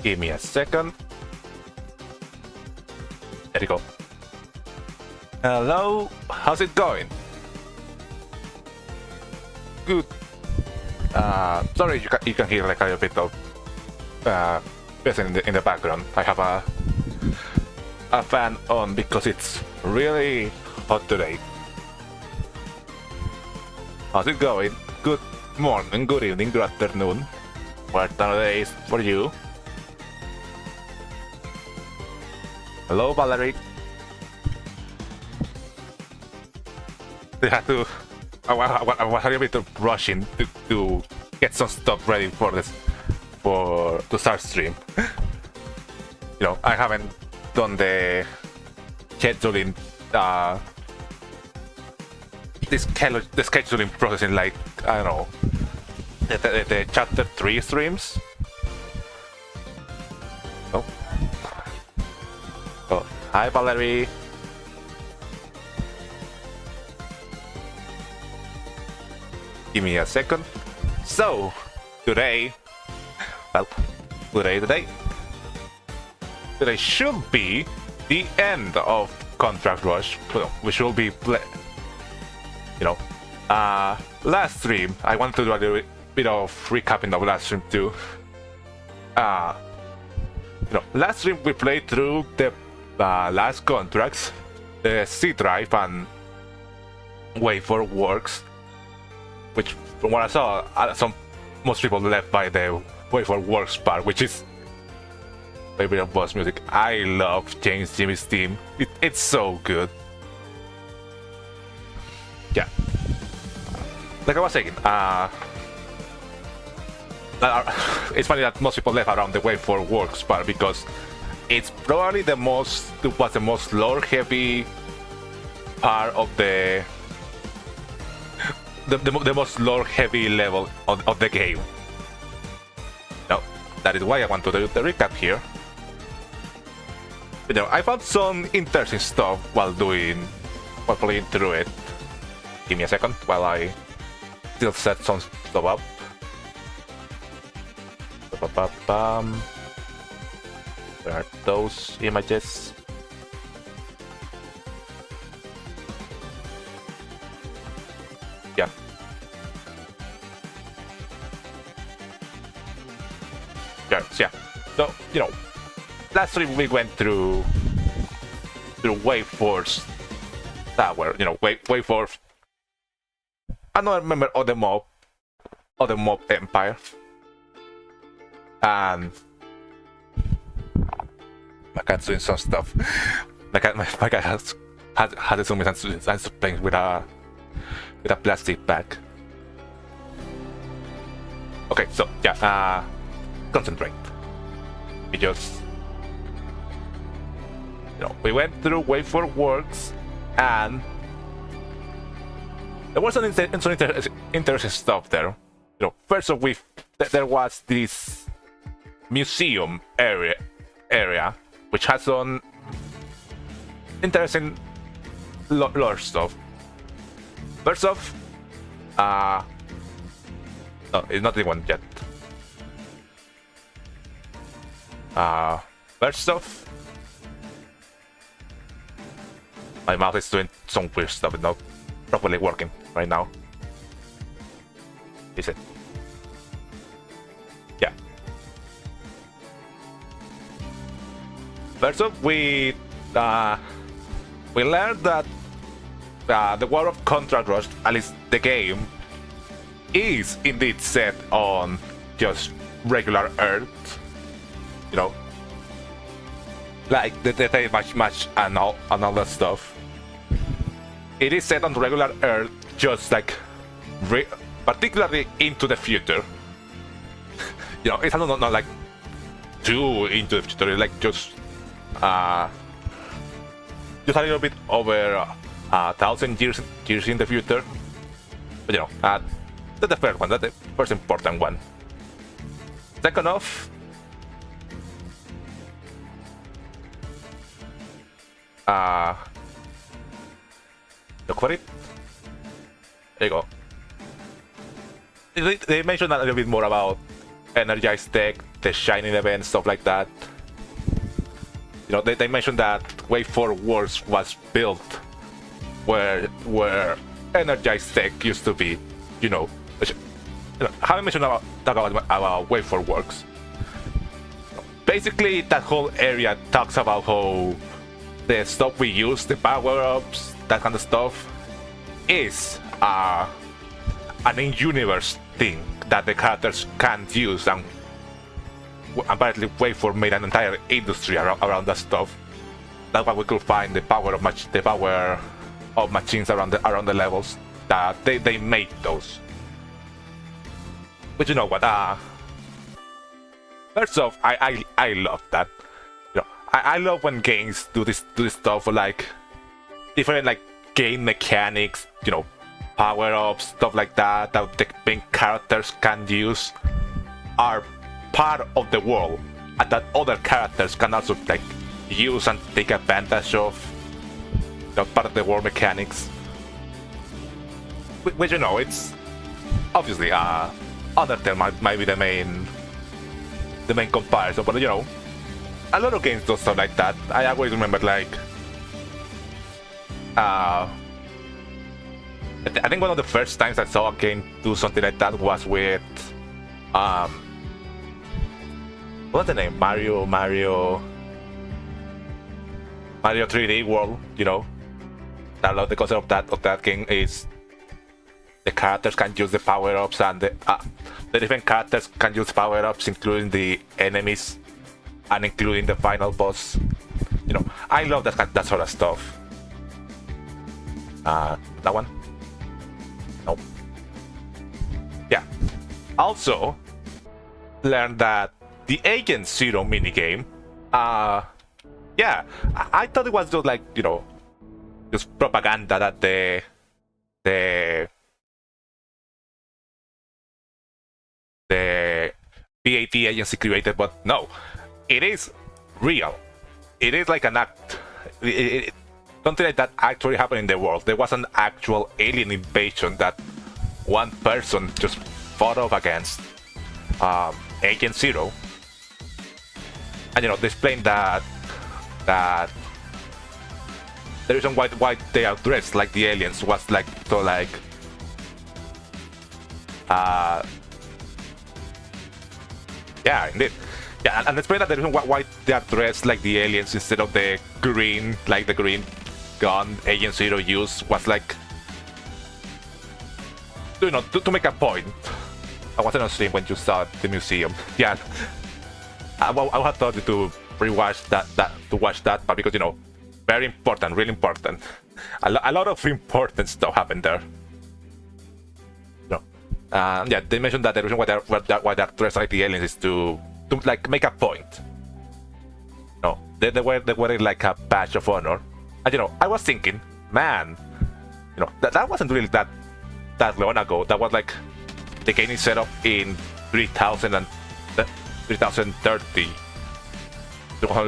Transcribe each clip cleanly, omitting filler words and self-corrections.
Give me a second. There you go. Hello, how's it going? Good. Sorry, you can hear like a little bit of in the background. I have a fan on because it's really hot today. How's it going? Good morning, good evening, good afternoon. What time of the day is for you? Hello, Valerie. They had to. I was a little bit rushing to get some stuff ready for this, to start stream. You know, I haven't done the scheduling, the scheduling process in like, I don't know, the chapter 3 streams. Oh. Oh, hi Valerie. Give me a second. So, today should be the end of Contract Rush. We should be, last stream. I want to do a little bit of recapping of last stream too. Last stream we played through the last contracts, the C drive and Wait for Works. Which, from what I saw, most people left by the Wait for Works part, which is favorite boss music. I love James Jimmy's theme. It's so good. Yeah. Like I was saying, it's funny that most people left around the Wait for Works part because it's probably the most lore-heavy part of the most lore-heavy level of the game. Now, that is why I want to do the recap here. I found some interesting stuff while playing through it. Give me a second while I still set some stuff up. Where are those images? Yeah. Yeah. So, last stream we went through Wave Force Tower, Wave Force, another member of the mob empire. And my cat's doing some stuff. My cat has a zoom and playing with a plastic bag. Okay, so yeah, concentrate. We just, we went through Wait for Works, and there was some interesting stuff there. First of all, there was this museum area which has some interesting lore stuff. First off, no, it's not the one yet. First off, my mouth is doing some weird stuff. It's not properly working right now. Is it? Yeah. First off, we learned that the War of Contract Rush, at least the game, is indeed set on just regular Earth. Like the match and all that stuff. It is set on regular Earth, just like particularly into the future. It's not like too into the future. It's like just a little bit over 1,000 years in the future. But that's the first one. That's the first important one. Second off, look for it. There you go. They mentioned a little bit more about energized tech, the Shining event, stuff like that. You know, they mentioned that Way for Worlds was built where energized tech used to be. You know, haven't mentioned about Way for Works. Basically, that whole area talks about how the stuff we use, the power-ups, that kind of stuff, is an in-universe thing that the characters can't use, and apparently Wayfor made an entire industry around that stuff. That's why we could find the power of machines around the levels. That they made those. But you know what? First off, I love that. You know, I love when games do this stuff like different like game mechanics. You know, power-ups, stuff like that the main characters can use are part of the world, and that other characters can also like use and take advantage of. You know, part of the world mechanics. Which you know, it's obviously Undertale might be the main comparison, but you know, a lot of games do stuff like that. I always remember like I think one of the first times I saw a game do something like that was with what's the name? Mario 3D World. You know, I love the concept of that game is the characters can use the power-ups, and the different characters can use power-ups, including the enemies and including the final boss. You know, I love that sort of stuff. That one? No. Yeah. Also, learned that the Agent Zero minigame, yeah, I thought it was just like, you know, just propaganda that the PAT agency created, but no, it is real. It is like an act. Something like that actually happened in the world. There was an actual alien invasion that one person just fought off against Agent Zero. And you know, they explained that the reason why they are dressed like the aliens was like so like yeah, indeed. Yeah, and explain that the reason why they are dressed like the aliens instead of the green, like the green gun Agent Zero used, was like, you know, to make a point. I wasn't on stream when you saw the museum. Yeah, I had thought to rewatch to watch that, but because you know, very important, really important. A lot of important stuff happened there. Yeah, they mentioned that the reason why they're dressed like the aliens is to like make a point. No, they were like a badge of honor. And you know, I was thinking, man, you know, that wasn't really that long ago. That was like the game is set up in 3030,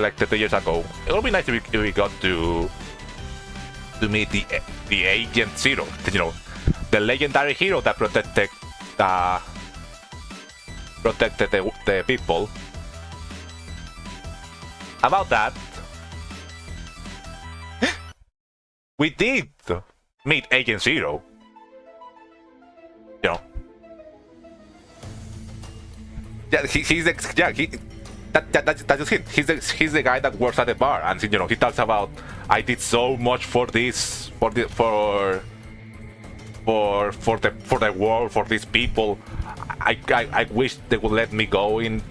like 30 years ago. It would be nice if we got to meet the Agent Zero, you know, the legendary hero that protected the people. About that, we did meet Agent Zero. You know, yeah, that's just him. He's the guy that works at the bar, and you know, he talks about, I did so much for this, for the world, for these people. I wish they would let me go into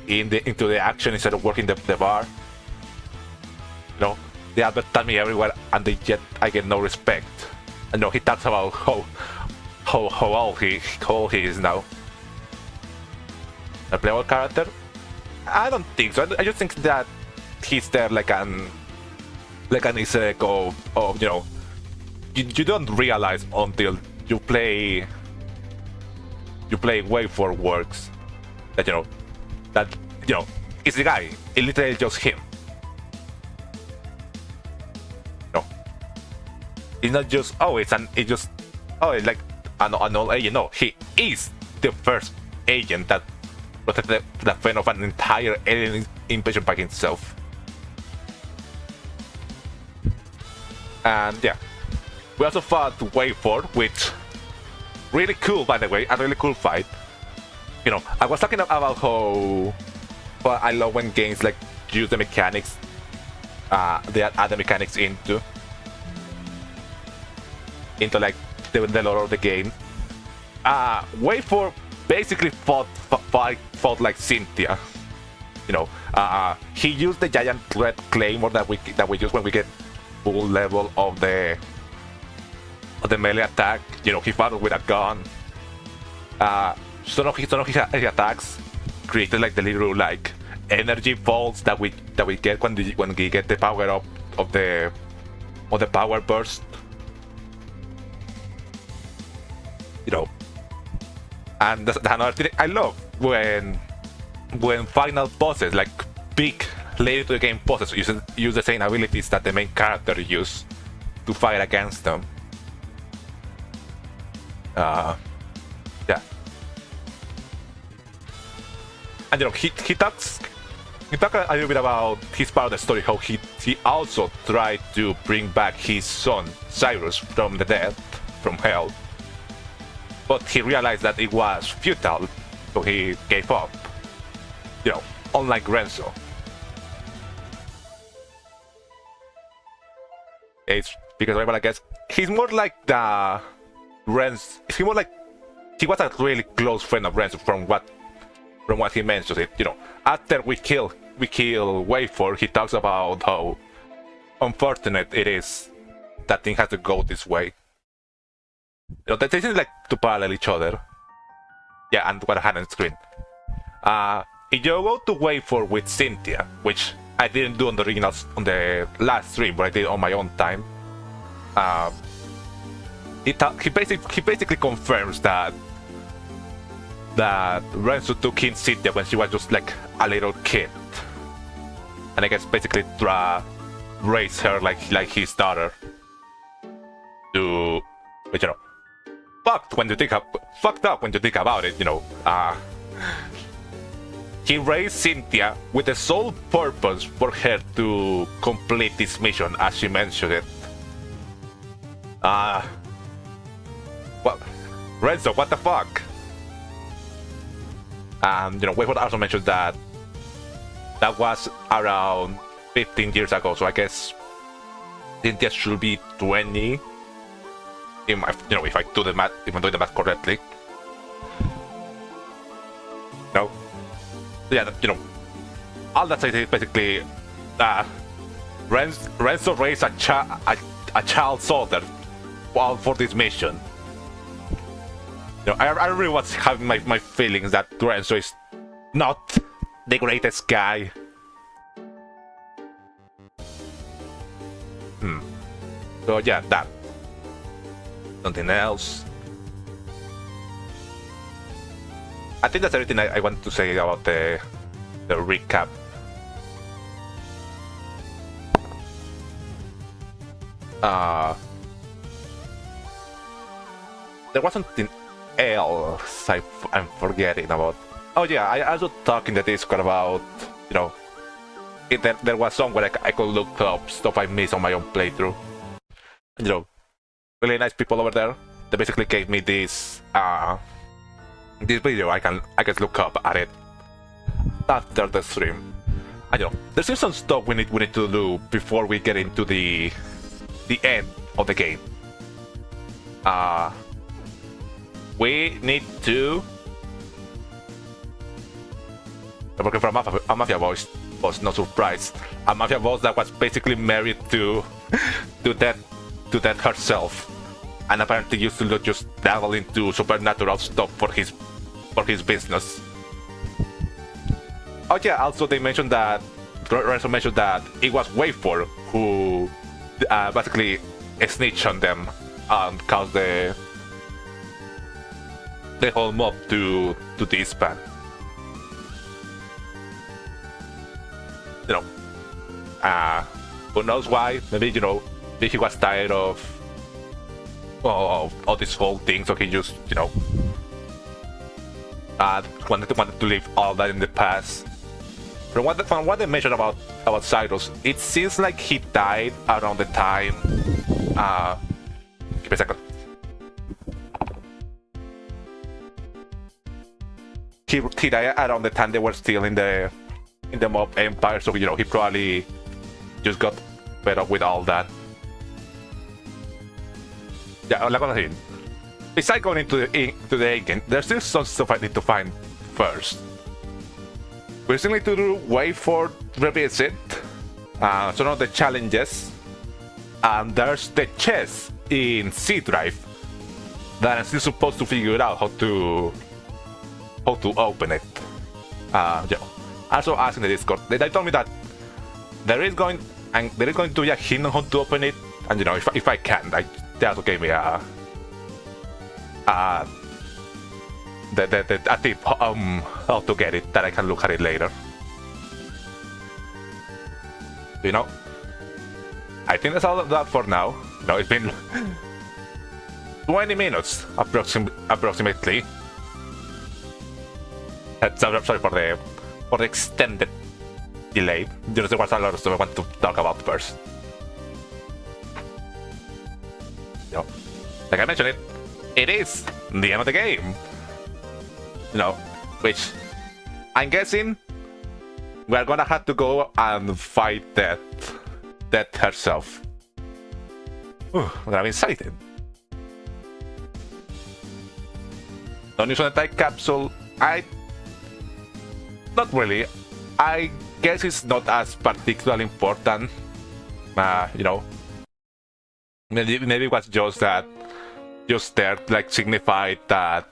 the action instead of working the bar. You know, they advertise me everywhere, and yet I get no respect. And you know, he talks about how old he is now. A playable character? I don't think so. I just think that he's there like an Easter egg of you know, you don't realize until you play Way for Works that you know it's the guy. It's literally just him. No, it's not just it's like an old agent. No, he is the first agent that protect the friend of an entire alien invasion by himself. And yeah, we also fought Wayford, which really cool, by the way, a really cool fight. You know, I was talking about how I love when games like use the mechanics, they add the mechanics into like the lore of the game. Wayford basically fought like Cynthia. You know, he used the giant red claymore that we use when we get full level of the melee attack. You know, he fought with a gun. Some of his attacks created like the little like energy bolts that we get when we get the power up of the power burst. You know, and that's another thing I love when final bosses, like big later to the game bosses, use the same abilities that the main character use to fight against them. Yeah. And you know, he talks a little bit about his part of the story, how he also tried to bring back his son Cyrus from the dead, from hell, but he realized that it was futile, so he gave up. You know, unlike Renzo. It's because I guess he's more like he was a really close friend of Renzo from what he mentions it. You know, after we kill Wayford, he talks about how unfortunate it is that thing has to go this way. You know, they seem like to parallel each other. Yeah, and what I had on screen. If you go to Wayford with Cynthia, which I didn't do on the last stream, but I did on my own time. He basically confirms that Renzo took in Cynthia when she was just like a little kid, and I guess basically raise her like his daughter. But you know, fucked up when you think about it. You know, he raised Cynthia with the sole purpose for her to complete this mission, as she mentioned it. Well, Renzo, what the fuck? And you know, Wayford also mentioned that was around 15 years ago, so I guess Cynthia should be 20. If I do the math, if I'm doing the math correctly. No. Yeah, you know, all that said is basically Renzo raised a child soldier for this mission. You know, I really was having my feelings that Renzo is not the greatest guy. So yeah, that. Something else. I think that's everything I want to say about the recap. There was something else I'm forgetting about. Oh yeah, I also talked in the Discord about, you know, there was somewhere I could look up stuff I missed on my own playthrough. You know, really nice people over there. They basically gave me this video. I can look up at it after the stream. And you know, there's still some stuff we need to do before we get into the end of the game. We need to. I'm working for a mafia boss, no surprise. A mafia boss that was basically married to death herself, and apparently used to just dabble into supernatural stuff for his business. Oh yeah, also they mentioned that Renzo mentioned that it was Wayford who basically snitched on them and caused the whole mob to disband. You know, who knows why? Maybe, you know, maybe he was tired of this whole thing, so he just, you know, wanted to leave all that in the past. From what they mentioned about Cyrus, it seems like he died around the time. Give me a second. He died around the time they were still in the Mob Empire, so you know he probably just got fed up with all that. Yeah, like I was saying, besides going into the game, there's still some stuff I need to find first. We still need to wait for revisit some of the challenges, and there's the chest in C Drive that I'm still supposed to figure out how to open it. Yeah. Also asking the Discord, they told me that there is going to be a hint on how to open it, and you know if I can, they also gave me a tip how to get it, that I can look at it later. You know, I think that's all of that for now. You know, it's been 20 minutes approximately. Sorry for the extended delay. There's a lot of stuff I want to talk about first. You know, like I mentioned, it is the end of the game. You know, which I'm guessing we're gonna have to go and fight Death herself. I'm excited. Don't use on the time capsule. Not really. I guess it's not as particularly important. You know, maybe it was just that, just there, like signified that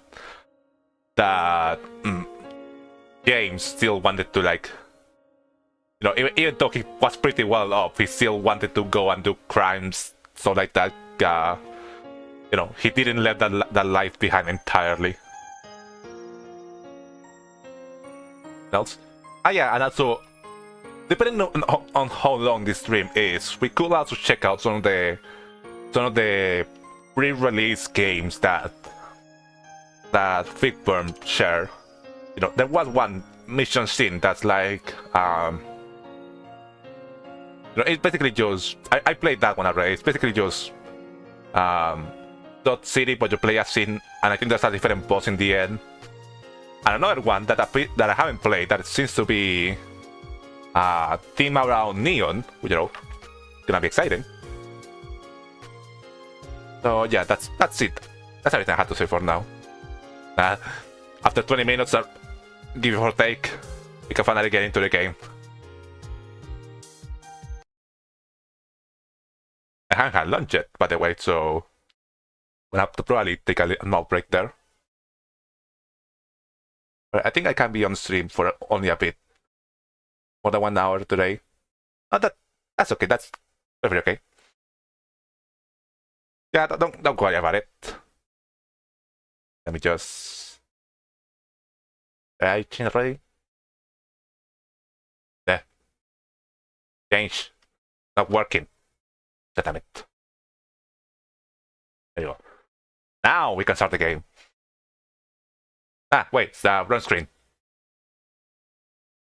James still wanted to, like, you know, even though he was pretty well off, he still wanted to go and do crimes, so like that. You know, he didn't let that life behind entirely. Else? Yeah, and also, depending on how long this stream is, we could also check out some of the pre-release games that Figburn share. You know, there was one mission scene that's like, you know, it's basically just, I played that one already. It's basically just Dot City, but you play a scene, and I think there's a different boss in the end. And another one that I haven't played, that seems to be theme around Neon, which, you know, gonna be exciting. So yeah, that's it. That's everything I had to say for now. After 20 minutes, give or take, we can finally get into the game. I haven't had lunch yet, by the way, so we'll have to probably take a small break there. But I think I can be on stream for only a bit, more than 1 hour today. Oh, that's okay. That's perfectly okay. Yeah, don't worry about it. Let me just. I change already. Yeah. Change. Not working. Damn it. There you go. Now we can start the game. Wait, it's the run screen.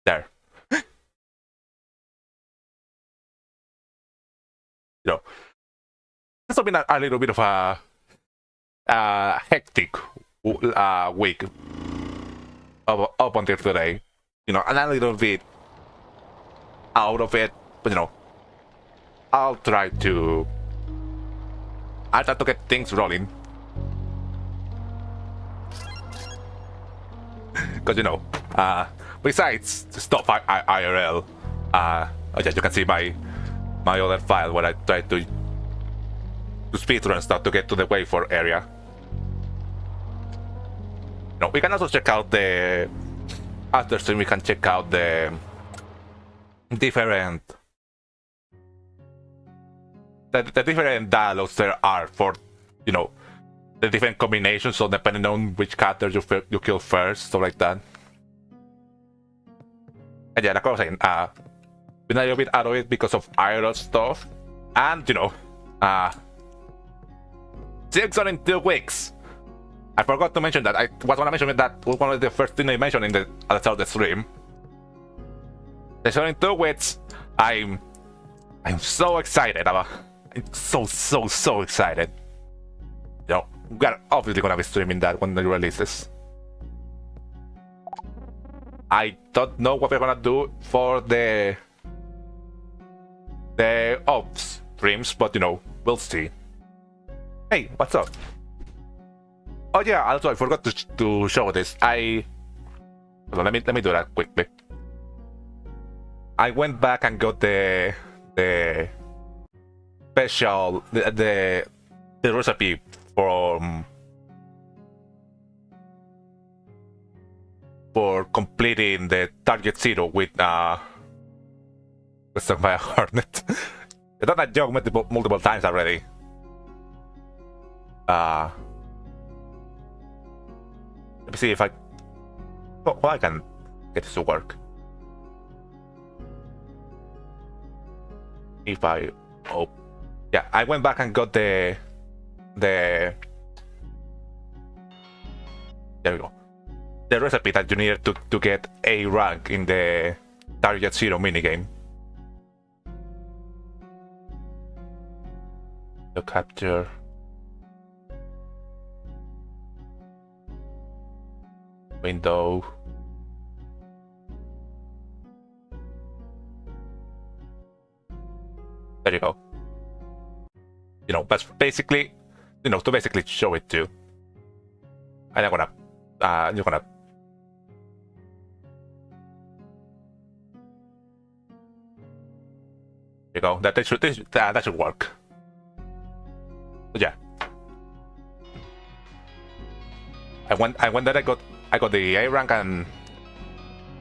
There. You know, it's been a little bit of a hectic week up until today. You know, and a little bit out of it, but you know, I'll try to get things rolling. Because, you know, besides stuff IRL, oh yeah, you can see my other file where I try to speedrun stuff to get to the wait for area. You know, we can also check out the, after stream we can check out the different dialogues there are for, you know, the different combinations, so depending on which character you kill first, stuff like that. And yeah, like I was saying, been a little bit out of it because of IRL stuff, and you know, 6 in 2 weeks. I forgot to mention that. I was gonna mention that was one of the first things I mentioned at the start of the stream. The showing 2 which I'm so excited about. I'm so excited. You know, we are obviously gonna be streaming that when it releases. I don't know what we're gonna do for the off streams, but you know, we'll see. Hey, what's up? Oh yeah, also I forgot to show this. Hold on, let me do that quickly. I went back and got the special the recipe for completing the target 0 with stuck by a hornet. I've done that joke multiple times already. Let me see if I can get this to work. If I yeah, I went back and got the there we go. The recipe that you needed to get A rank in the target 0 minigame. To capture window. There you go. You know, that's basically, you know, to basically show it to. And I'm gonna, you're gonna. There you go. That should work. But yeah. I went that I got the A rank and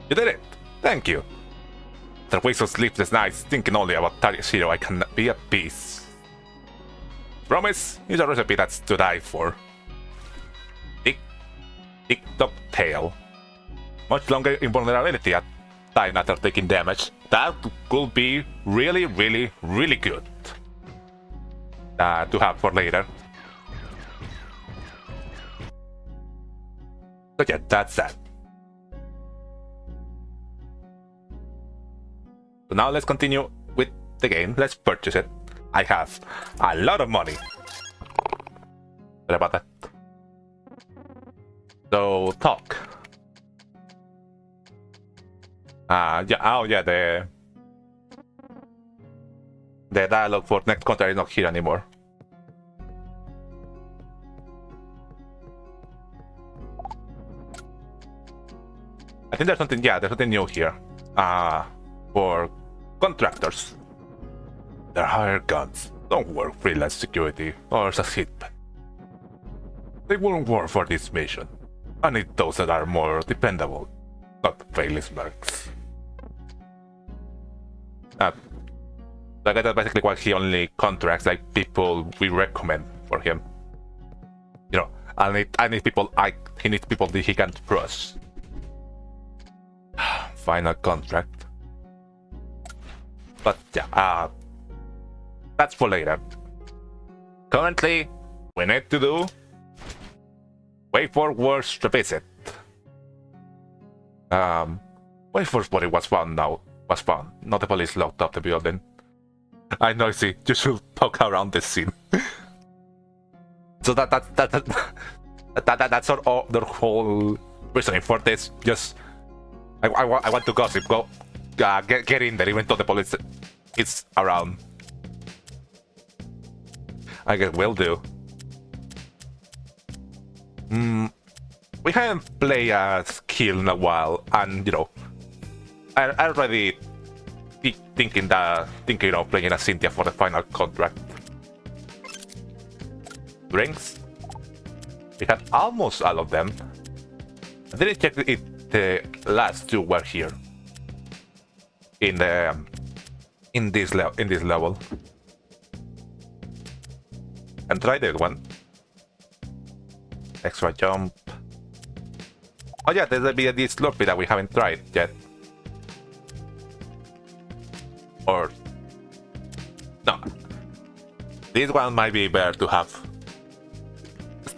you did it. Thank you. The way so sleepless nights thinking only about target 0, I cannot be at peace. Promise is a recipe that's to die for. Tick-tock tail. Much longer invulnerability at time after taking damage. That could be really good to have for later. So yeah, that's that. So now let's continue with the game. Let's purchase it. I have a lot of money. Sorry about that. So talk. Yeah. Oh yeah. The dialogue for next contract is not here anymore. I think there's something. Yeah, there's something new here. For contractors. Their hired guns don't work freelance security or succeed. They won't work for this mission. I need those that are more dependable, not faceless mercs. Like that's basically why he only contracts like people we recommend for him. You know, I need people he needs people that he can trust. Final contract. But yeah, that's for later. Currently, we need to do wait for words to visit. Wait for body was found now. Was found. Not the police locked up the building. I know. See, you should poke around this scene. So that's all the whole reasoning for this. Just I want to gossip. Go get in there, even though the police is around. I guess will do. We haven't played a skill in a while, and you know, I already thinking of playing a Cynthia for the final contract. Drinks. We had almost all of them. I didn't check if the last 2 were here. In this level. And try that one. Extra jump. Oh yeah, there's this Slurpee that we haven't tried yet. Or no. This one might be better to have.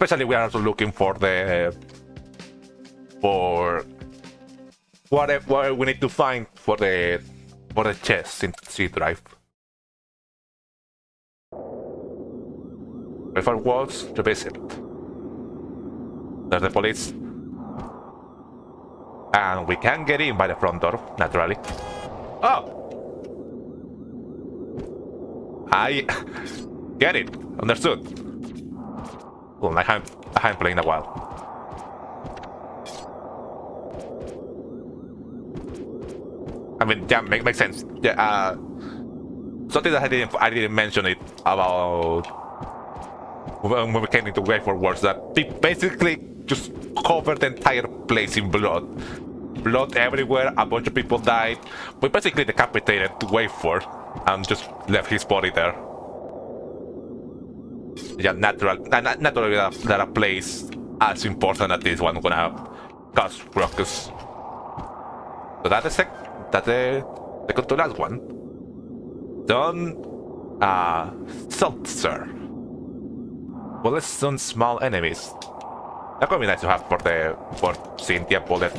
especially we are also looking for the what we need to find for the chest in C drive. Prefer walls to visit. There's the police. And we can get in by the front door, naturally. Oh! I get it. Understood. Well, I haven't played in a while. I mean, yeah, makes sense. Yeah, something that I didn't mention it about when we came into Wait for Wars, that they basically just covered the entire place in blood. Blood everywhere, a bunch of people died. We basically decapitated Wayford and just left his body there. Yeah, naturally that a place as important as this one gonna cause ruckus. So that's the second to last one. Done. Seltzer. Bullets on small enemies. That could be nice to have for Cynthia bullet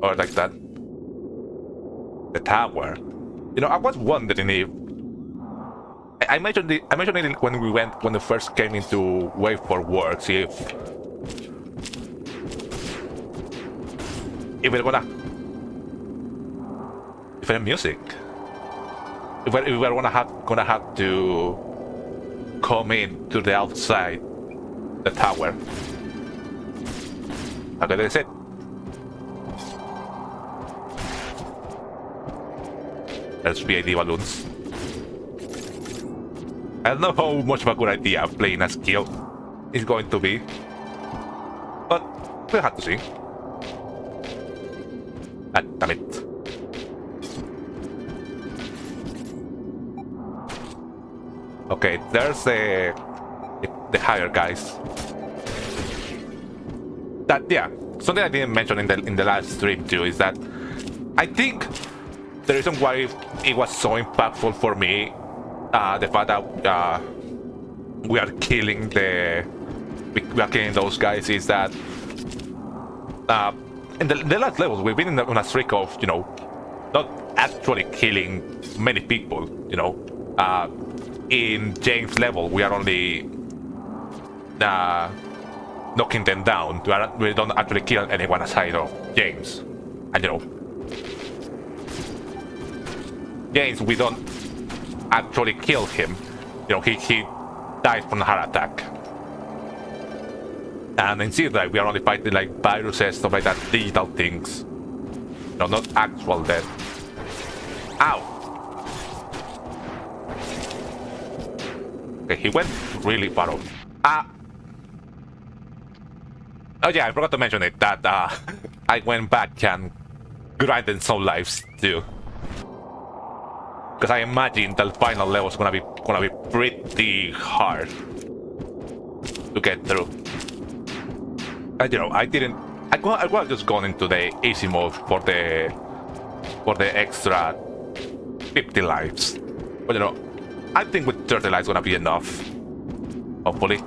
or like that. The tower. You know, I was wondering if I mentioned it when we first came into Wait for Works, if we're gonna music. If we're gonna have to come in to the outside the tower. Okay, that's it. There's VAD balloons. I don't know how much of a good idea playing as skill is going to be, but we'll have to see. Ah, damn it. Okay, there's the higher guys. That, yeah, something I didn't mention in the last stream too is that I think the reason why it was so impactful for me, the fact that we are killing those guys, is that in the last levels we've been on a streak of, you know, not actually killing many people. You know, in James' level we are only knocking them down. We don't actually kill anyone aside of James, and you know, James, we don't actually kill him. You know, he died from a heart attack. And in Zero, we are only fighting like viruses, stuff like that, digital things. No, not actual death. Ow! Okay, he went really far off. Oh yeah, I forgot to mention it, that I went back and grinded some lives too. Because I imagine the final level is gonna be pretty hard to get through. And you know, I could have just gone into the easy mode for the extra 50 lives. But you know, I think with 30 lives gonna be enough. Hopefully.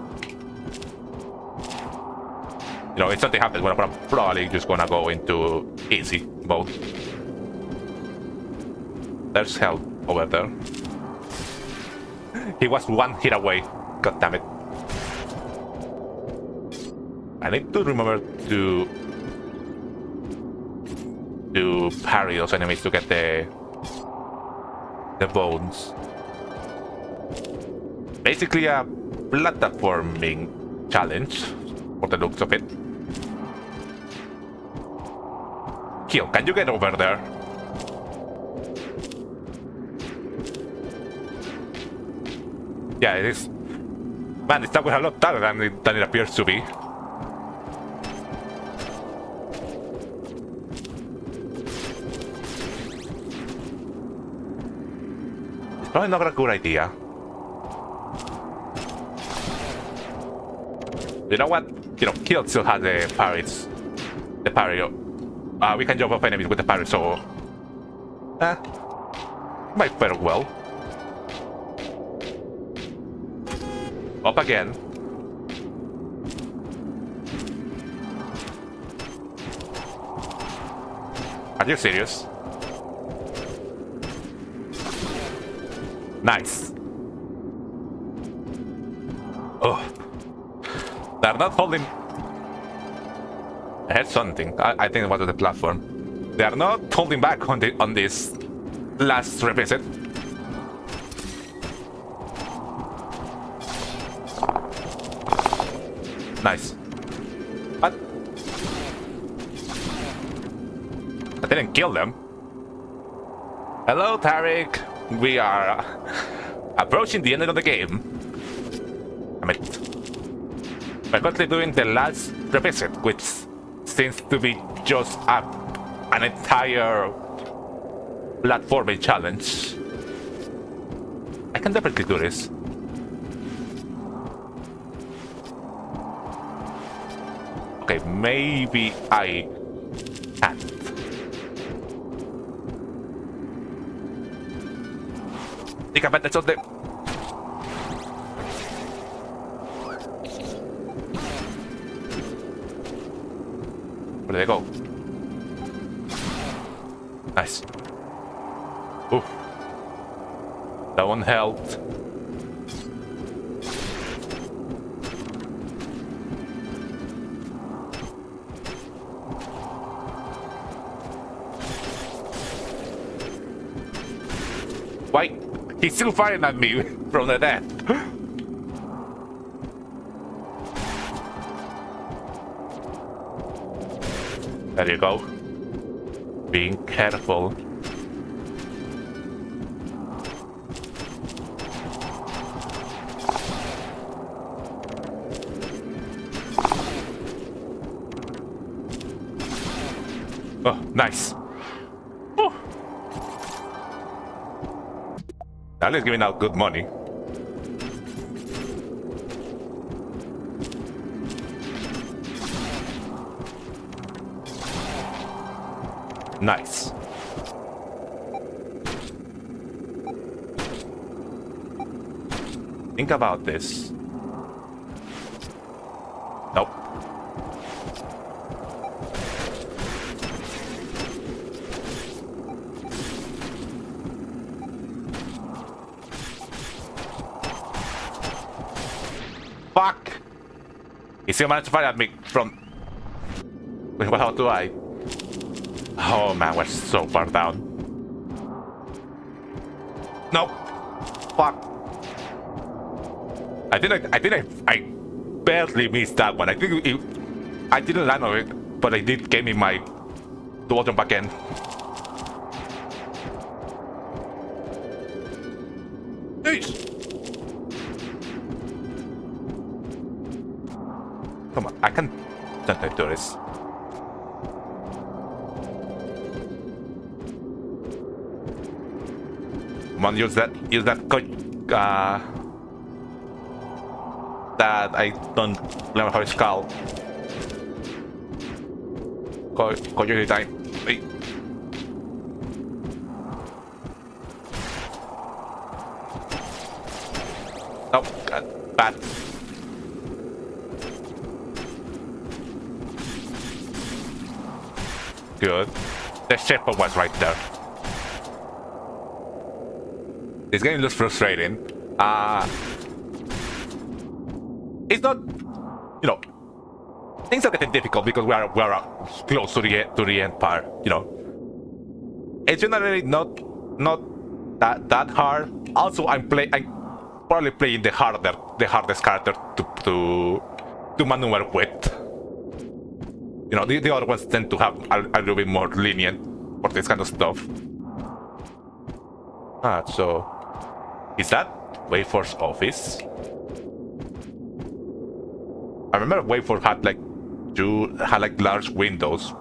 You know, if something happens, we're probably just gonna go into easy mode. There's hell over there. He was one hit away. God damn it. I need to remember to parry those enemies to get the bones. Basically a platforming challenge for the looks of it. Kill, can you get over there? Yeah, it is. Man, it's not a lot better than it appears to be. It's probably not a good idea. You know what? You know, Kill still has the parries. The parry. We can jump off enemies with the parry, so... might very well. Up again. Are you serious? Nice. Oh. They're not holding... I had something. I think it was the platform. They are not holding back on this last revisit. Nice. But I didn't kill them. Hello, Tarek. We are approaching the end of the game. I mean, we're currently doing the last revisit, which seems to be just an entire platforming challenge. I can definitely do this. Okay, maybe I can't. Take a advantage of the... Where do they go? Nice. Oof. That one helped. Why? He's still firing at me from the death. There you go. Being careful. Oh, nice. Oh. That is giving out good money. Nice. Think about this. Nope. Fuck! He still managed to fire at me from... Well, how do I? Oh man, we're so far down. Nope. Fuck. I think I barely missed that one. I think I didn't land on it, but I did give me my dual jump again. Jeez. Come on, I can do this. Come on, use that that I don't remember how it's called. Coyote time. Wait. Nope, bad. Good. The shepherd was right there. This game looks frustrating. It's not, you know, things are getting difficult because we are close to the end part. You know, it's generally not that hard. Also, I'm probably playing the hardest character to maneuver with. You know, the other ones tend to have a little bit more lenient for this kind of stuff. So is that Wayfor's office? I remember Wayfor had like large windows.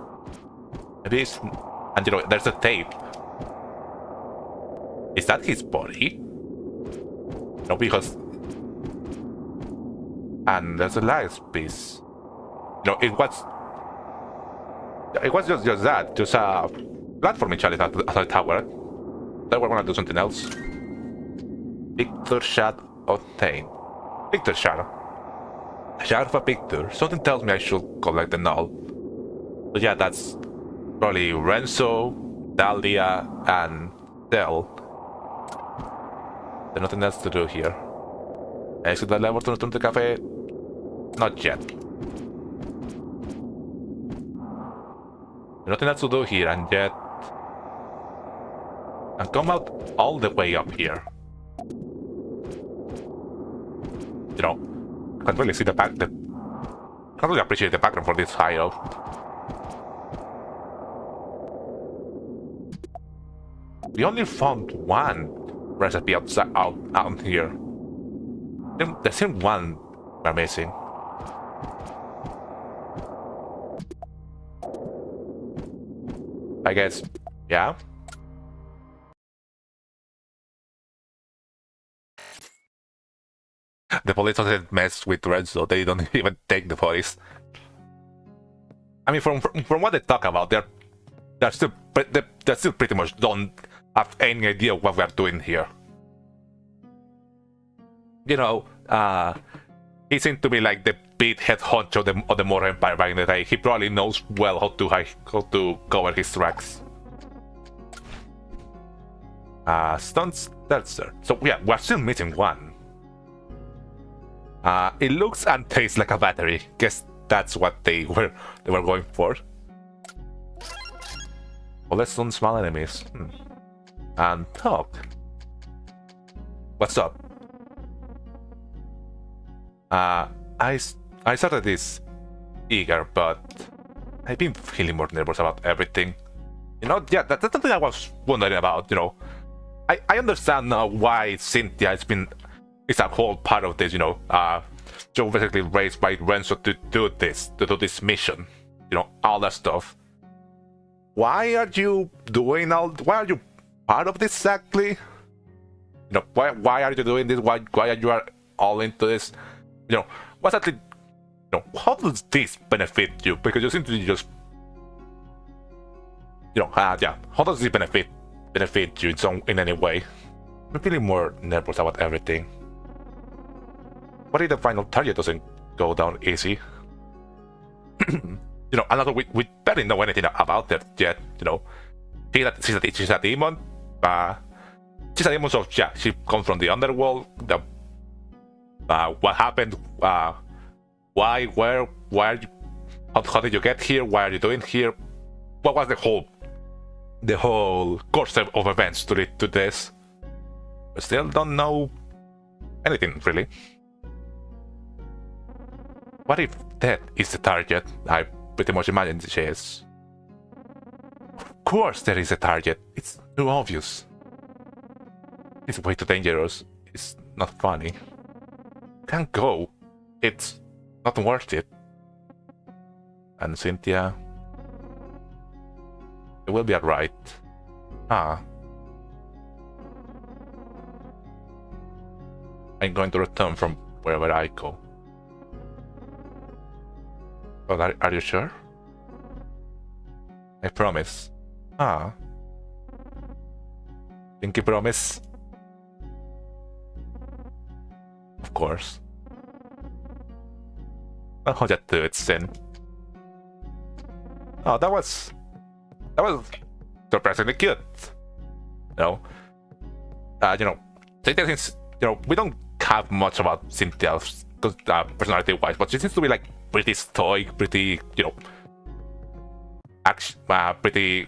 Maybe it's, and you know, there's a tape. Is that his body? No, because and there's a last piece. You know, it was just that, just a platforming challenge at a tower. Then we're gonna do something else. Picture shot obtained. Picture shot. A shot of a picture. Something tells me I should collect the null. So yeah, that's Probably Renzo, Dahlia, and Del. There's nothing else to do here. Exit the level to the cafe? Not yet. There's nothing else to do here, and yet... And come out all the way up here. You know, I can't really see the back... can't really appreciate the background for this high up. We only found one recipe out here. There's still one we're missing. I guess, yeah. The police doesn't mess with Renzo, they don't even take the police. I mean, from what they talk about, they're still pretty much don't have any idea what we're doing here. You know, he seems to be like the big head honcho of the Moro Empire back in the day. He probably knows well how to cover his tracks. Stunts, that's there. So yeah, we're still missing one. It looks and tastes like a battery. Guess that's what they were going for. Well, let's don't small enemies. And talk. What's up? I started this eager, but I've been feeling more nervous about everything. You know, yeah, that's something I was wondering about. You know, I understand now why Cynthia is a whole part of this. You know, so basically raised by Renzo to do this mission. You know, all that stuff. Why are you Why are you part of this exactly? You know, why are you doing this? Why are you all into this? You know, what's actually, you know, how does this benefit you? Because you seem to just, you know, yeah. How does this benefit you in any way? I'm feeling more nervous about everything. What if the final target doesn't go down easy? You know, another we barely know anything about it yet. You know, she's a demon. She's a demon, so yeah, she comes from the underworld. What happened? Why? Where? Why? How did you get here? Why are you doing here? What was the whole course of events to lead to this? We still don't know anything really. What if that is the target? I pretty much imagine she is. Of course there is a target. It's too obvious. It's way too dangerous. It's not funny. Can't go. It's not worth it. And Cynthia... It will be alright. I'm going to return from wherever I go. But are you sure? I promise. Pinky promise? Of course. I'll just do it then. Oh, that was surprisingly cute. You know, Cynthia seems, you know, we don't have much about Cynthia's personality-wise, but she seems to be like pretty stoic, pretty, you know, pretty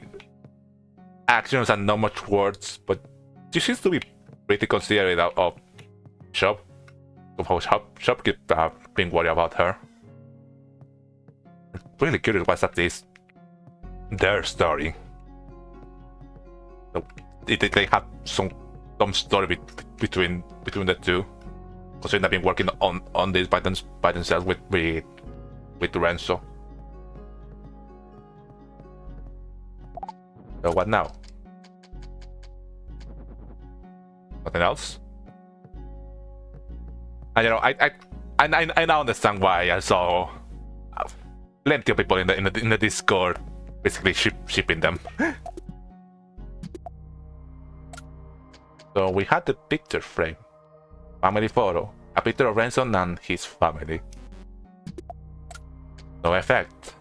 actions and not much words, but she seems to be pretty considerate of how Shop keep being worried about her. I'm really curious what's at least their story. So, they have some story between the two. Considering they've been working on this by themselves with Renzo. So what now? Nothing else? And you know, I now understand why I saw plenty of people in the Discord basically shipping them. So we had the picture frame, family photo, a picture of Renzo and his family. No effect.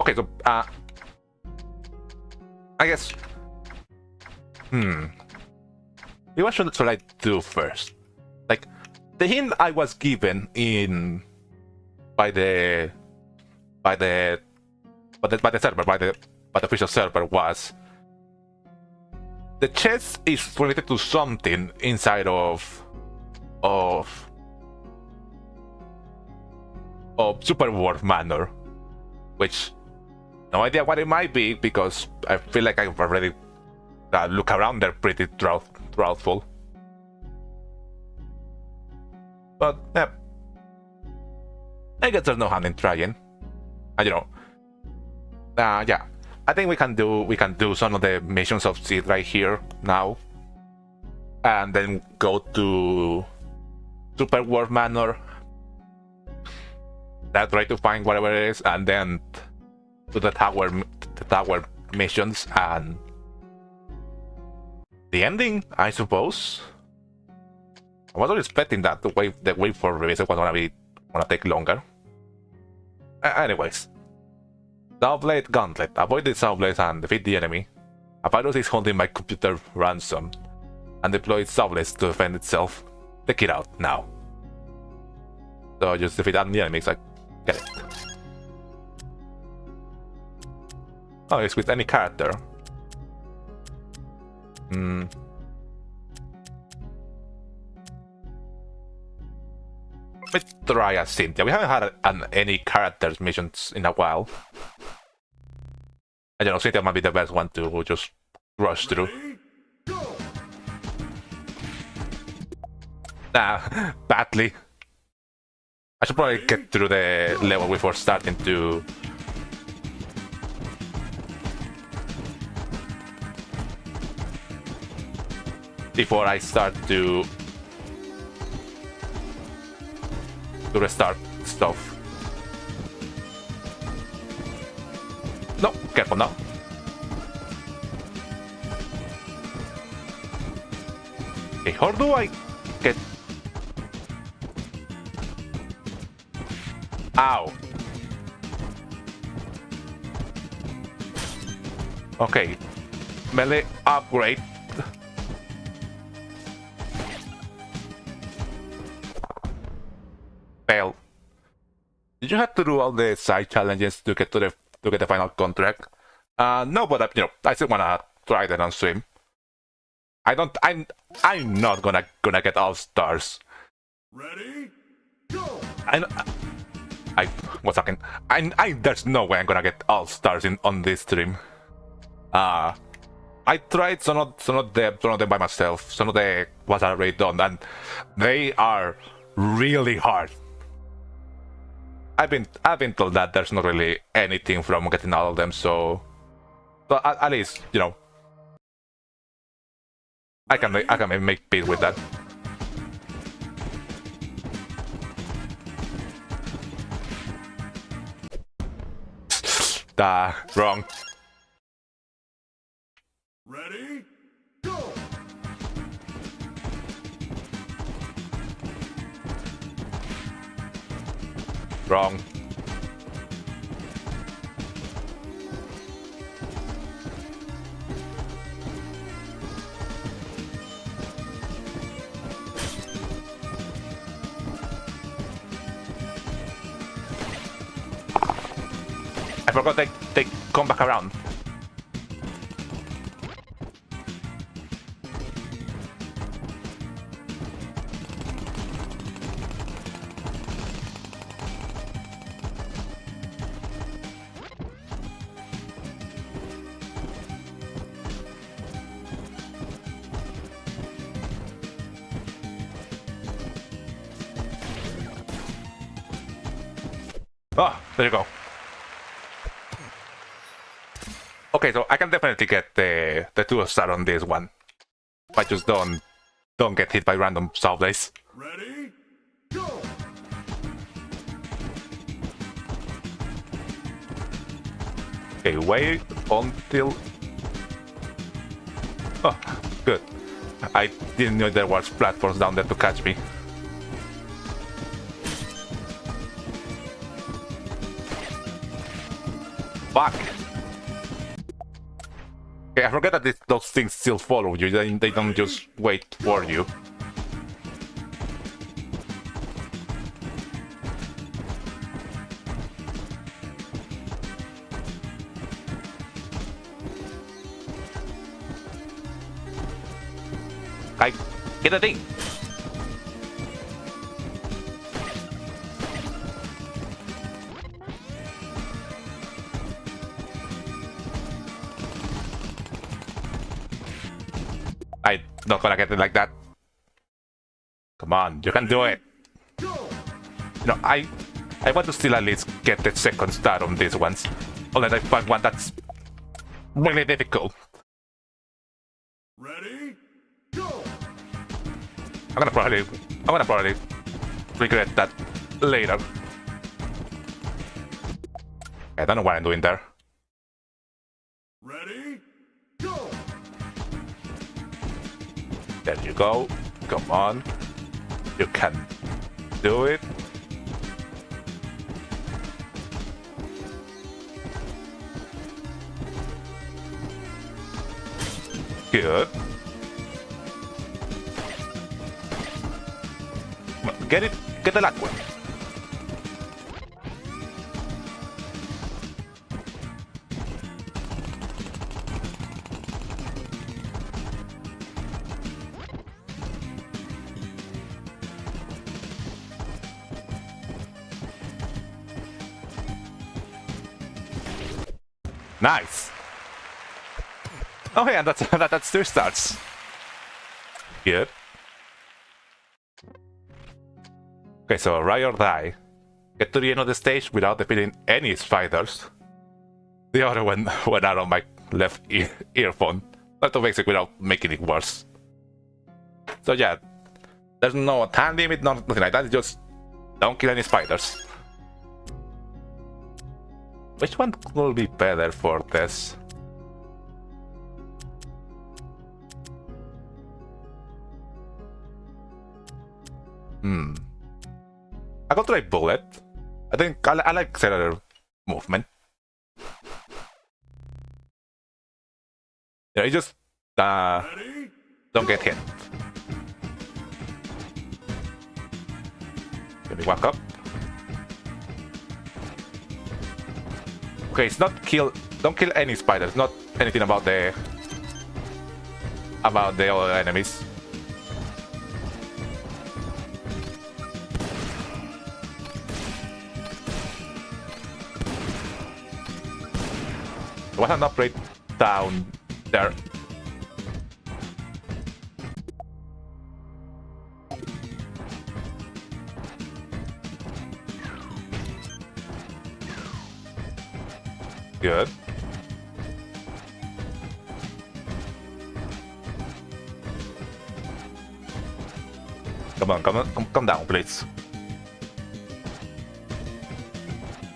Okay, so I guess. What should I do first? Like, the hint I was given by the server, by the official server was the chest is related to something inside of Super World Manor, which no idea what it might be because I feel like I've already looked around there pretty truthful. But yeah, I guess there's no harm in trying. And you know, yeah, I think we can do some of the missions of Seed right here now, and then go to Super World Manor. Try to find whatever it is, and then do the tower missions and the ending, I suppose. I wasn't expecting that the wait for release was gonna take longer. Anyways, Soulblade Gauntlet. Avoid the Soulblades and defeat the enemy. A virus is holding my computer ransom and deploy Soulblades to defend itself. Take it out now. So just defeat the enemies. I get it. Oh, it's with any character. Let's try as Cynthia. We haven't had any characters missions in a while. I don't know, Cynthia might be the best one to just rush through. Nah, badly. I should probably get through the level before starting to... Before I start to restart stuff. No, careful now. Okay, how do I get... Ow. Okay, melee upgrade. Fail. Did you have to do all the side challenges to get to get the final contract? No, but you know, I still wanna try that on stream. I'm not gonna get all stars. Ready? Go. There's no way I'm gonna get all stars on this stream. I tried some of them by myself. Some of them was already done, and they are really hard. I've been told that there's not really anything from getting all of them, so at least, you know, I can make peace with that. Wrong. Ready? Go. Wrong. I forgot they come back around. Oh, there you go. Okay, so I can definitely get the 2-star on this one. I just don't get hit by random Soulblades. Ready? Go. Okay, wait until... Oh, good. I didn't know there was platforms down there to catch me. Fuck. Okay, I forget that those things still follow you. They don't just wait for you. Get the thing! I'm not gonna get it like that. Come on, you can do it! You know, I want to still at least get the second star on these ones. Unless I find one that's really difficult. Ready? Go! I'm gonna probably regret that later. I don't know what I'm doing there. Ready? Go! There you go. Come on. You can do it. Good. Get it. Get the last one. Nice. Oh yeah, that's 2 stars. Good. Okay, so ride or die. Get to the end of the stage without defeating any spiders. The other one went out on my left earphone. Not to fix it without making it worse. So yeah, there's no time limit, nothing like that. It's just don't kill any spiders. Which one will be better for this? I could try bullet. I think I like cellular movement. Yeah, you just don't get hit. Let me walk up. Okay, it's not kill. Don't kill any spiders. Not anything about the other enemies. There was an upgrade down there. Good. Come on, come down, please.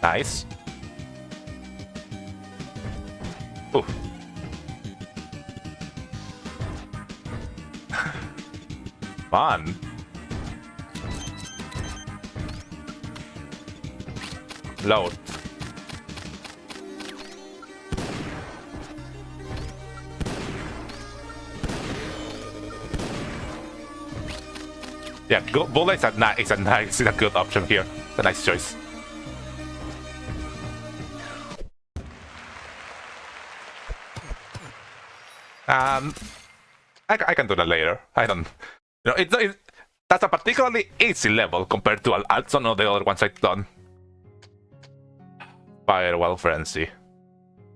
Nice. Oof. Fun. Load. Yeah, bullet is a good option here. It's a nice choice. I can do that later. I don't. You know, that's a particularly easy level compared to some of the other ones I've done. Firewall Frenzy.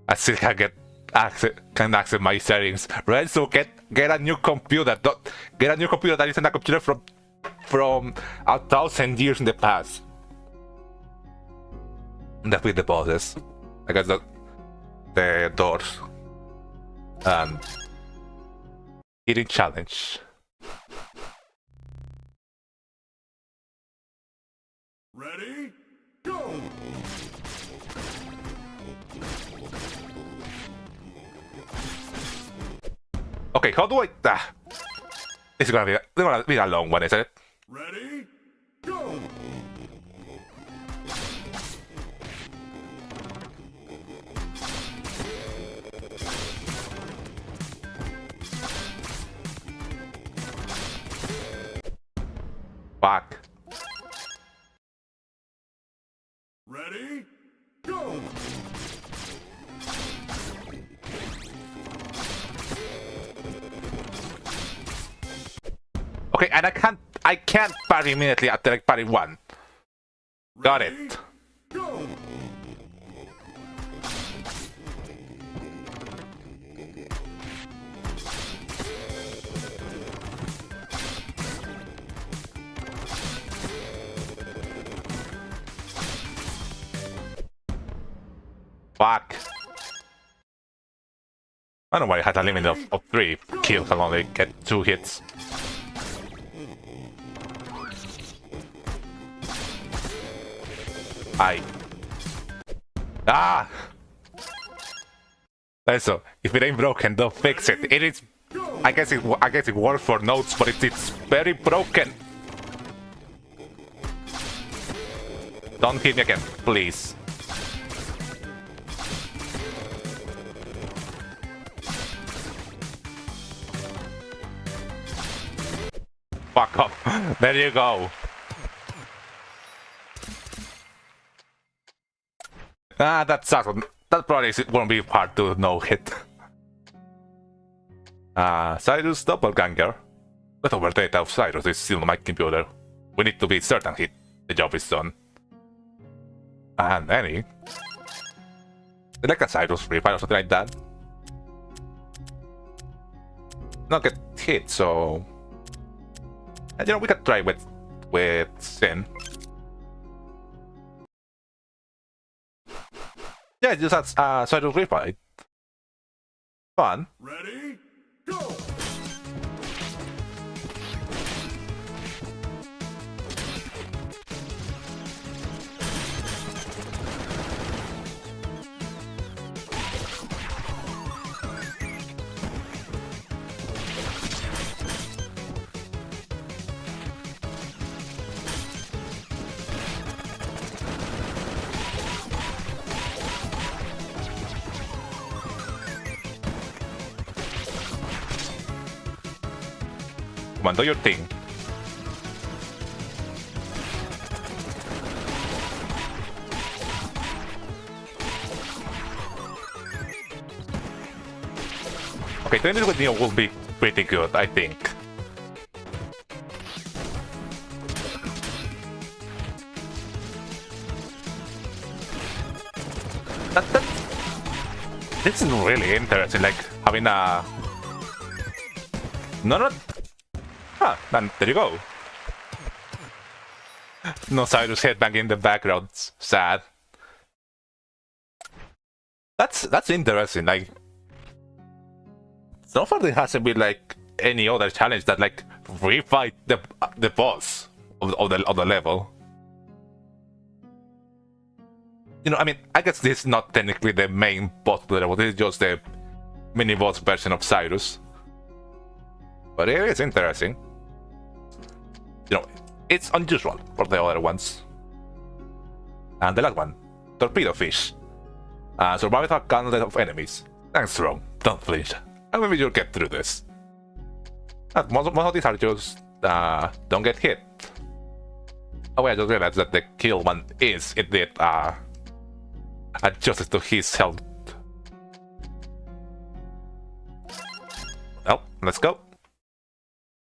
I still can access my settings. Right, so get a new computer. Get a new computer that isn't a computer from 1,000 years in the past. Defeat the bosses. I guess the doors. And eating challenge. Ready? Go! Okay, how do I? This is gonna be a long one, isn't it? Ready? Go! Ready? Go! Okay, and I can't parry immediately after like parry 1. Got Ready? it. Go! Fuck. I don't know why I had a limit of 3 kills and only get 2 hits. Ah! So, if it ain't broken, don't fix it. It is... I guess it works for notes, but it's very broken. Don't hit me again, please. Fuck off. There you go. Ah, that sucks. That probably won't be hard to no hit. Cyrus Doppelganger. Leftover data of Cyrus is still on my computer. We need to be certain the job is done. And any... like a Cyrus free fire or something like that. Not get hit, so... And, you know, we could try with Sin. Yeah, just as Cyrus refight. Fun. Ready? Go! Come on, do your thing. Okay, training with Neo will be pretty good, I think. This is really interesting, like having a... No. Ah, then there you go. No Cyrus headbang in the background. Sad. That's interesting. Like, so far there hasn't been like any other challenge that like refight the boss of the level. You know, I mean, I guess this is not technically the main boss of the level. This is just the mini boss version of Cyrus. But it is interesting. You know, it's unusual for the other ones. And the last one, Torpedo Fish. Survive with a gauntlet of enemies. Stand strong, don't flinch. And maybe you'll get through this. Most of these are just don't get hit. Oh wait, I just realized that the kill one is indeed adjusted to his health. Well, let's go.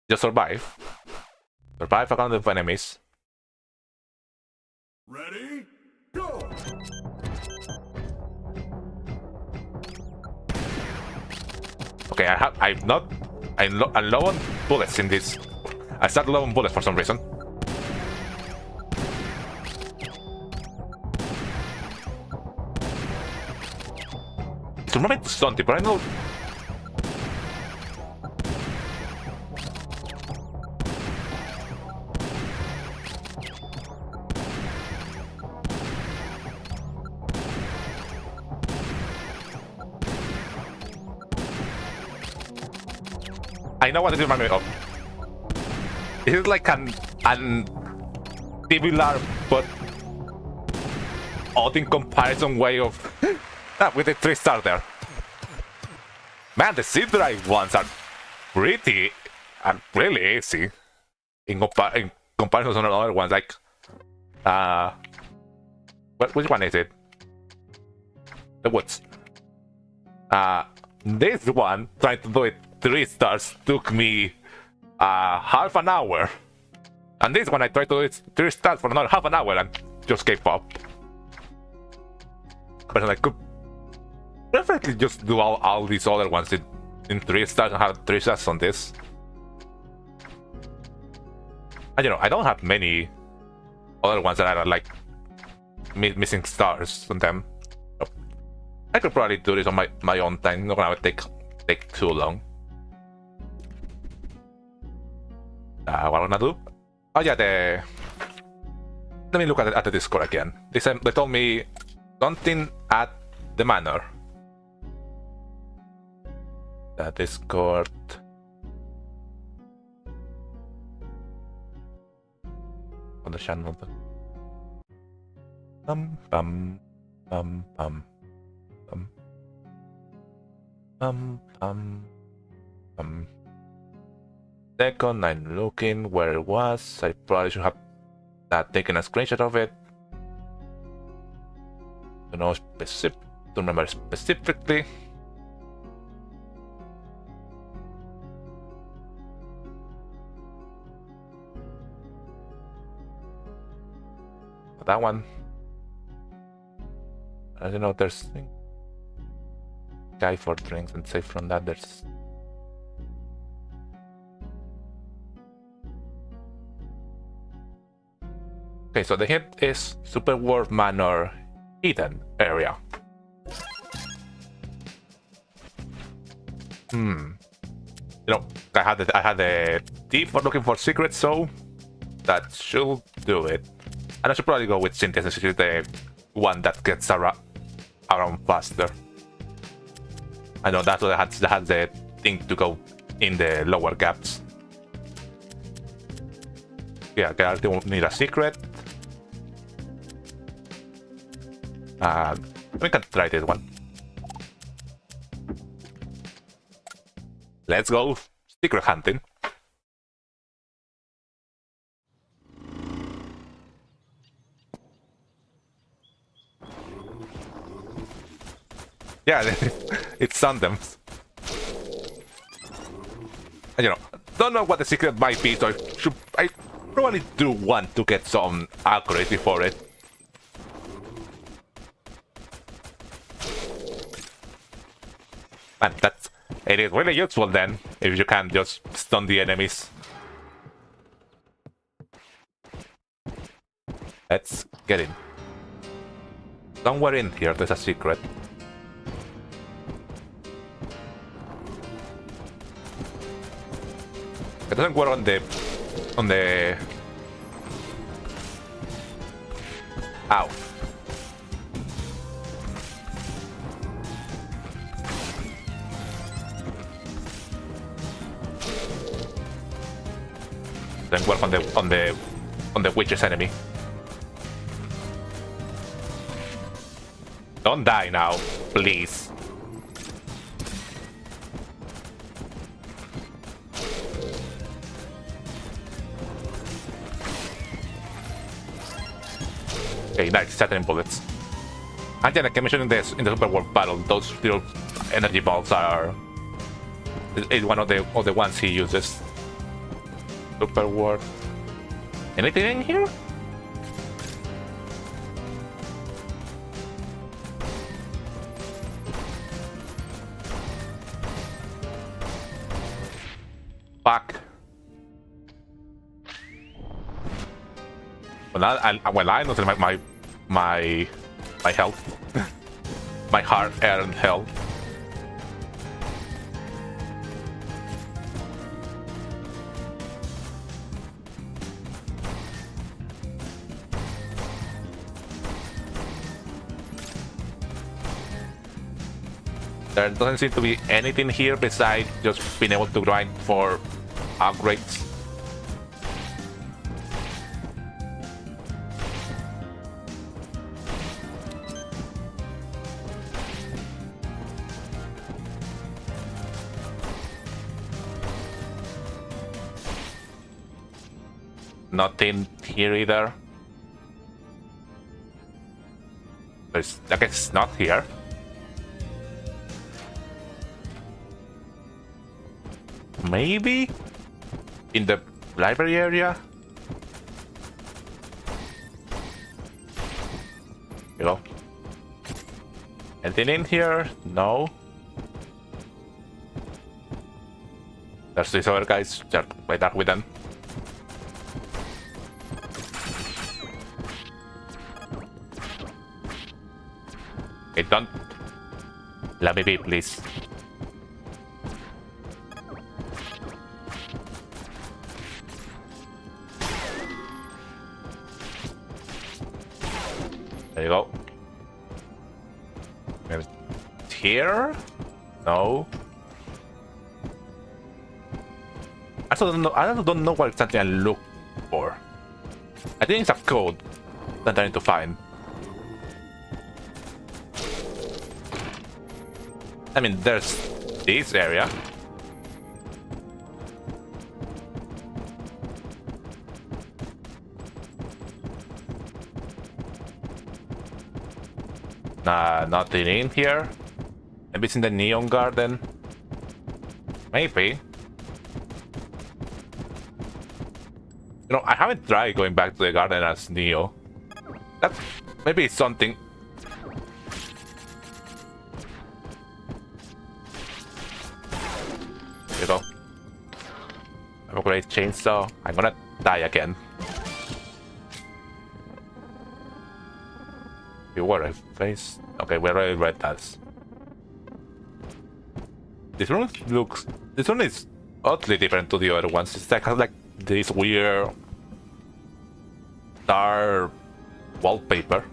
Just survive. Survive a gauntlet of enemies. Ready? Go! Okay, I'm low on bullets in this. I start low on bullets for some reason. It's not meant to stun it, but I know. I know what it reminds me of. This is like an similar but odd in comparison way of with the 3-star there. Man, the zip drive ones are really easy in comparison to other ones. Like Which one is it? The woods. This one, trying to do it 3 stars, took me half an hour. And this one, I tried to do it 3 stars for another half an hour and just gave up. But I could perfectly just do all these other ones in 3 stars and have 3 stars on this. And I don't have many other ones that are like missing stars on them. So I could probably do this on my own time. Not gonna take too long. What I'm gonna do? Oh yeah, let me look at the Discord again. They told me something at the manor. The Discord. On the channel. Bum bum bum bum bum bum bum bum. Second, I'm looking where it was. I probably should have taken a screenshot of it. To remember specifically. That one. I don't know. There's guy for drinks and save from that. There's. Okay, so the hint is Super World Manor Hidden area. I had a tip for looking for secrets, so that should do it. And I should probably go with Cynthia, since she's the one that gets around faster. I know that's what I had the thing to go in the lower gaps. Yeah, I don't need a secret. We can try this one. Let's go secret hunting. Yeah, it's Sundems. And don't know what the secret might be, so I probably do want to get some accuracy for it. And it is really useful then, if you can just stun the enemies. Let's get in. Somewhere in here there's a secret. It doesn't work on the ow. Doesn't work on the witch's enemy. Don't die now, please. Okay, nice, shattering bullets. And yeah, like I mentioned in the Super World battle, those little energy balls is one of the ones he uses. Super World. Anything in here? Fuck. Well, I noticed my health, my hard-earned health. There doesn't seem to be anything here besides just being able to grind for upgrades. Nothing here either. I guess it's not here. Maybe in the library area. Here you go. Anything in here? No. There's these other guys. Just wait up with them. Okay, don't. Let me be, please. There you go. And here? No. I don't know. I don't know what exactly I look for. I think it's a code that I need to find. I mean, there's this area. Nah, nothing in here. Maybe it's in the Neon Garden. Maybe. You know, I haven't tried going back to the garden as Neo. That maybe it's something. There you go. I have a great chainsaw. I'm gonna die again. You were a face. Okay, we already read that. This one looks. This one is oddly different to the other ones. It's like this weird dark wallpaper.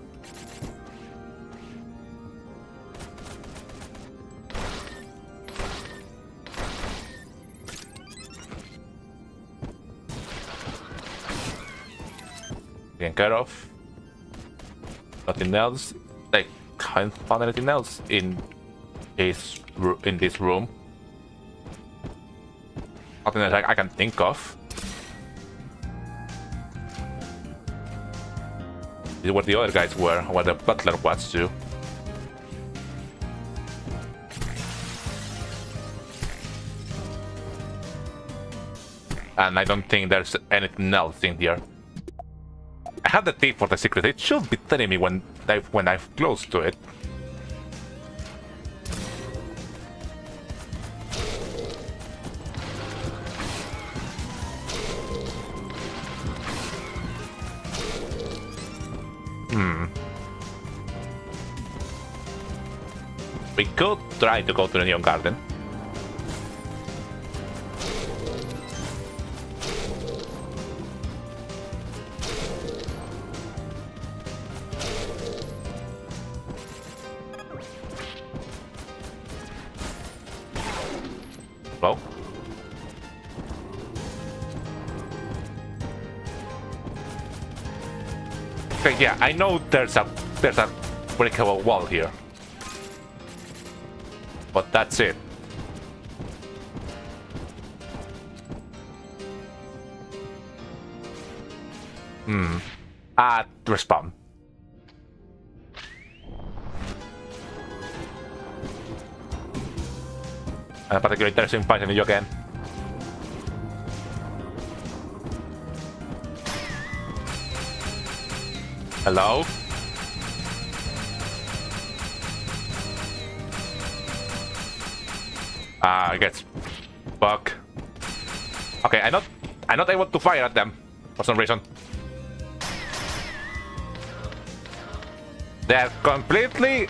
Taken care of. Nothing else. I can't find anything else in this room. Nothing that I can think of. This is what the other guys were, what the butler was too. And I don't think there's anything else in here. I have the key for the secret. It should be telling me when I'm close to it. We could try to go to the Neon Garden. Well. Okay, yeah, I know there's a breakable wall here. But that's it. Respawn. I'm particularly interested in finding you again. Hello? I guess fuck. Okay, I'm not able to fire at them for some reason. They're completely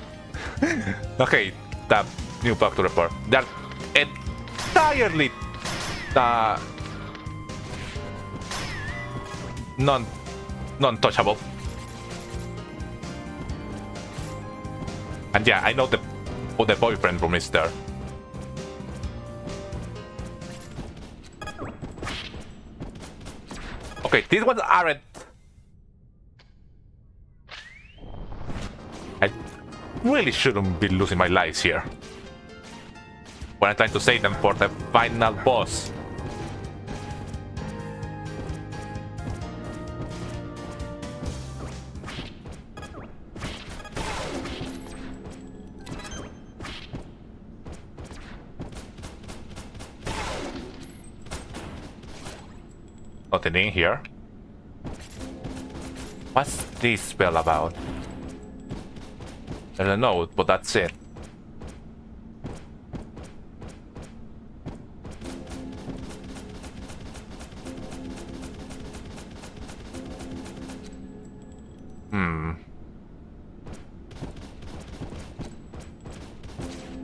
okay, that new bug to report. They're entirely non-touchable. And yeah, I know the boyfriend room is there. Okay, these ones aren't. I really shouldn't be losing my lives here when I'm trying to save them for the final boss. Nothing in here. What's this spell about? I don't know, but that's it.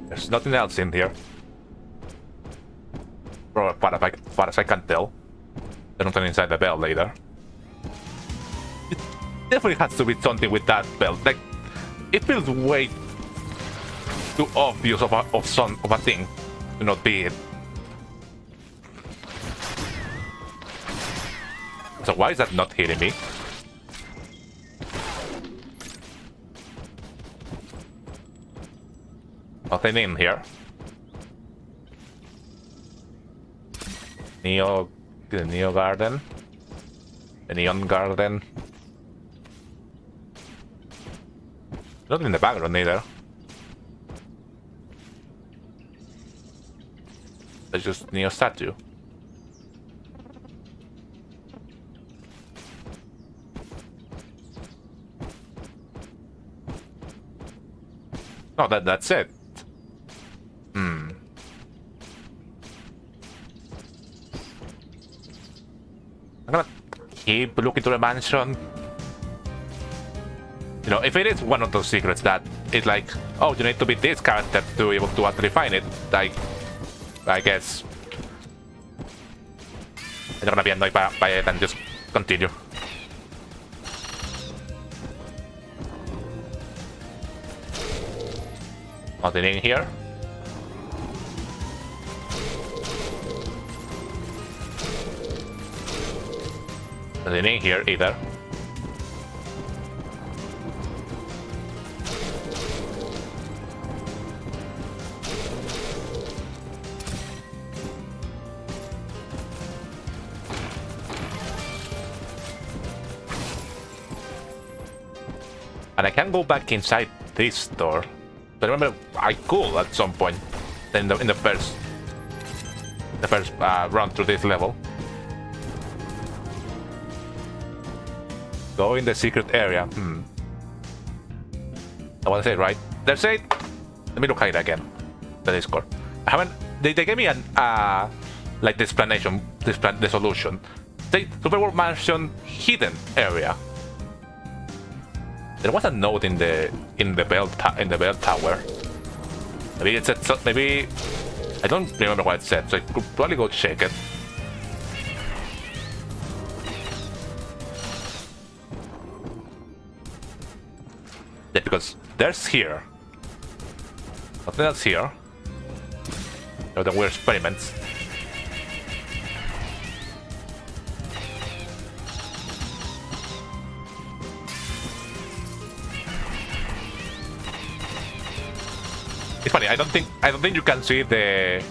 There's nothing else in here. As far as I can tell. There's nothing inside the bell later. It definitely has to be something with that bell. Like, it feels way too obvious of a thing to not be it. So why is that not hitting me? Nothing in here. The Neo Garden. The Neon Garden. Nothing in the background either. It's just Neo statue. No, that's it. I'm gonna keep looking to the mansion. You know, if it is one of those secrets that is like, oh, you need to be this character to be able to actually find it, like, I guess I'm not gonna be annoyed by it and just continue. Nothing in here. Nothing in here either. And I can go back inside this door. But remember, I could at some point in the first run through this level. Go in the secret area. I want to say right. There's a. Let me look at it again. The Discord. I haven't. They gave me an like the explanation, the solution. The Superworld Mansion hidden area. There was a note in the bell tower. Maybe it said so, maybe I don't remember what it said, so I could probably go check it. Yeah, because there's here. Nothing else here. No, the weird experiments. It's funny. I don't think you can see that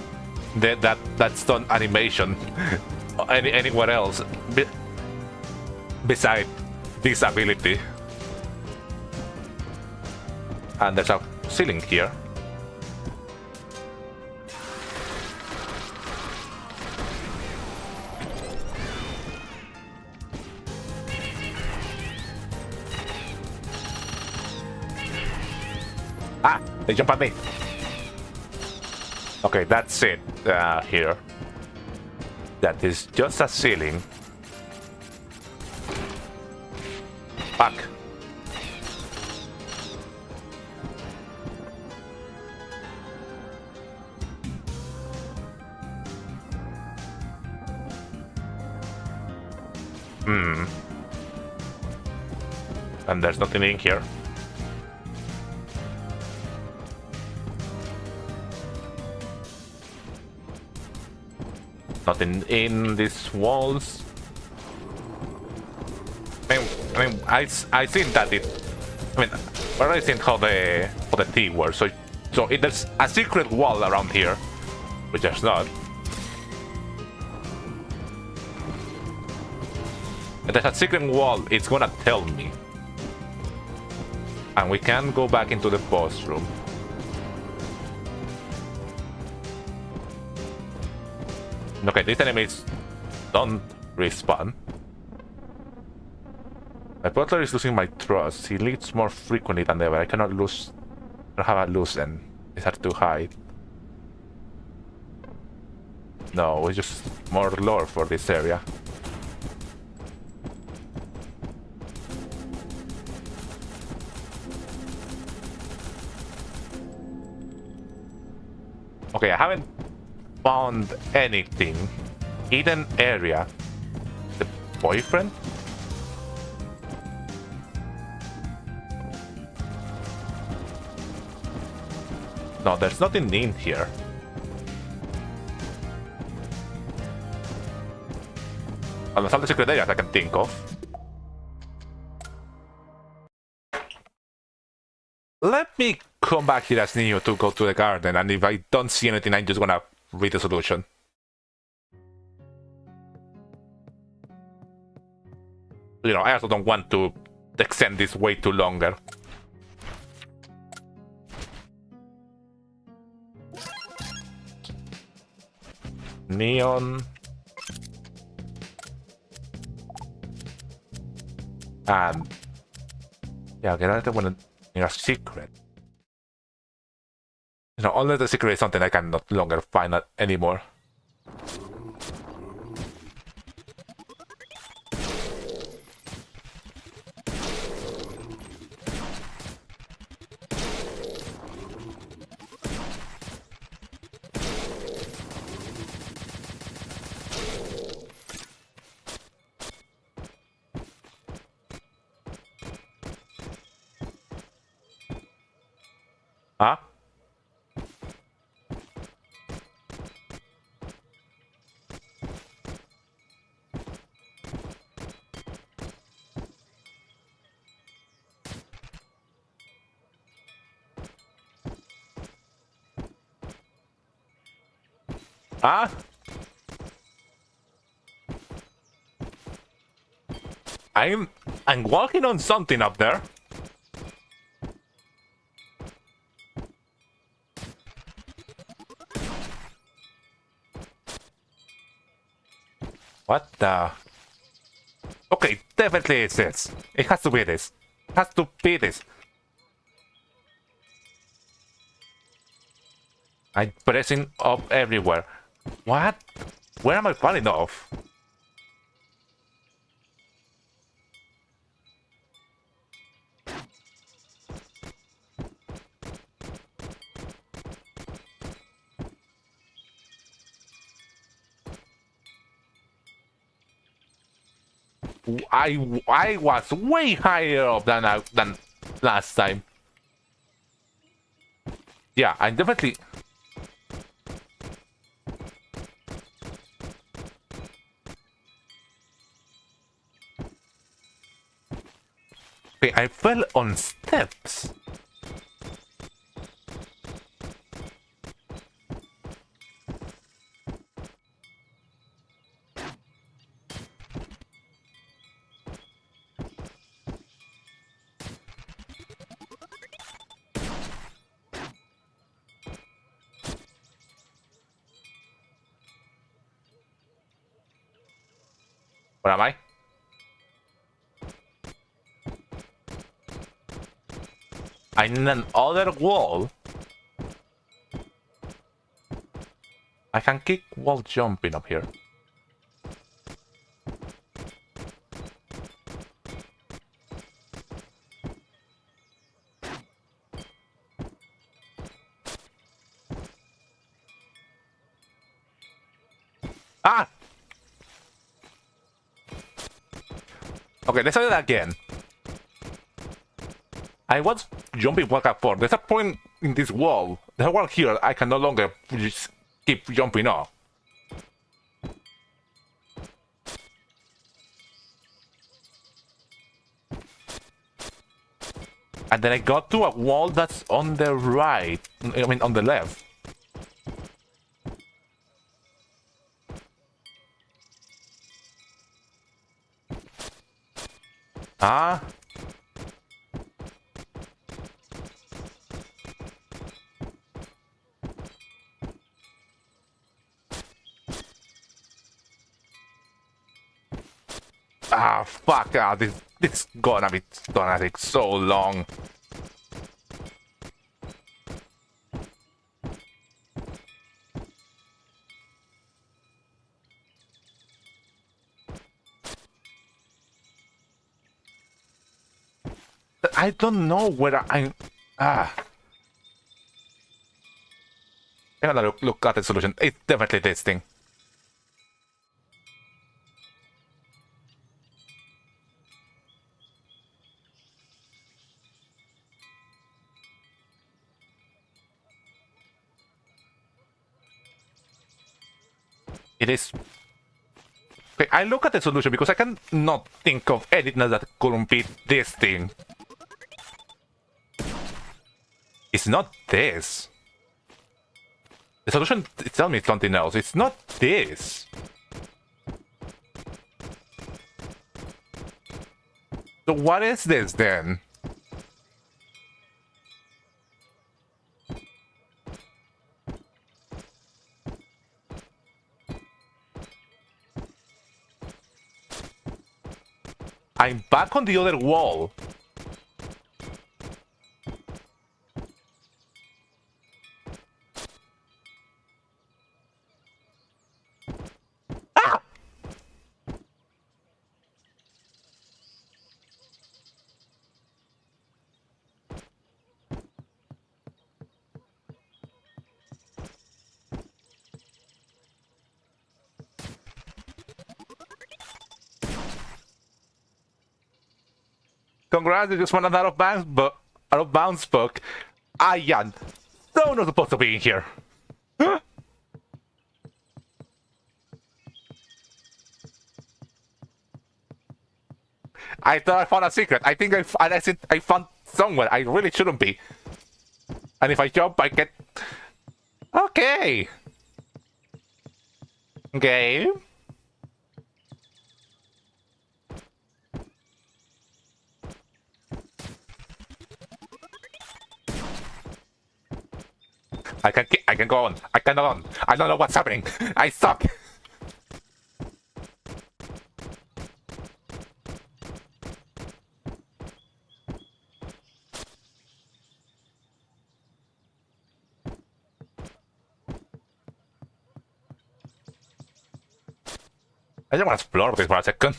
stun animation anywhere else beside this ability. And there's a ceiling here. Ah! They jump at me. Okay, that's it here. That is just a ceiling. Fuck. And there's nothing in here. Nothing in these walls. I think that it. I mean, I already seen how the T works. So if there's a secret wall around here, which there's not. If there's a secret wall, it's gonna tell me. And we can go back into the boss room. Okay, these enemies don't respawn. My butler is losing my trust. He leads more frequently than ever. I cannot lose or have a loose end. It's hard to hide. No, it's just more lore for this area. Okay, I haven't found anything. Hidden area. The boyfriend? No, there's nothing in here. Unless all the secret areas I can think of. Let me come back here as Neo to go to the garden, and if I don't see anything, I'm just gonna read the solution. You know, I also don't want to extend this way too longer. Neon. And yeah, okay, I don't want to a secret. You know, unless the secret is something I can no longer find out anymore. Huh? Huh? I'm walking on something up there. What the? Okay, definitely it's this. It has to be this. It has to be this. I'm pressing up everywhere. What? Where am I falling off? I was way higher up than last time. Yeah, I'm definitely. Okay, I fell on steps. Where am I? I'm in another wall. I can keep wall jumping up here. Ah! Okay, let's try that again. I was jumping back and forth. There's a point in this wall. The wall here, I can no longer just keep jumping off. And then I got to a wall that's on the right. I mean, on the left. Ah. Ah, fuck. This is gonna take so long. I don't know where I'm. I'm gonna look at the solution. It's definitely this thing. It is. Okay, I look at the solution because I can not think of anything else that couldn't be this thing. It's not this. The solution tells me something else. It's not this. So what is this then? I'm back on the other wall. Ah! Congrats, you just won an out of bounds book. Yeah, no, not supposed to be in here. I thought I found a secret. I think I found somewhere. I really shouldn't be. And if I jump, I get. Okay. Game. I can go on. I can go on. I don't know what's happening. I suck. I just want to explore this for a second.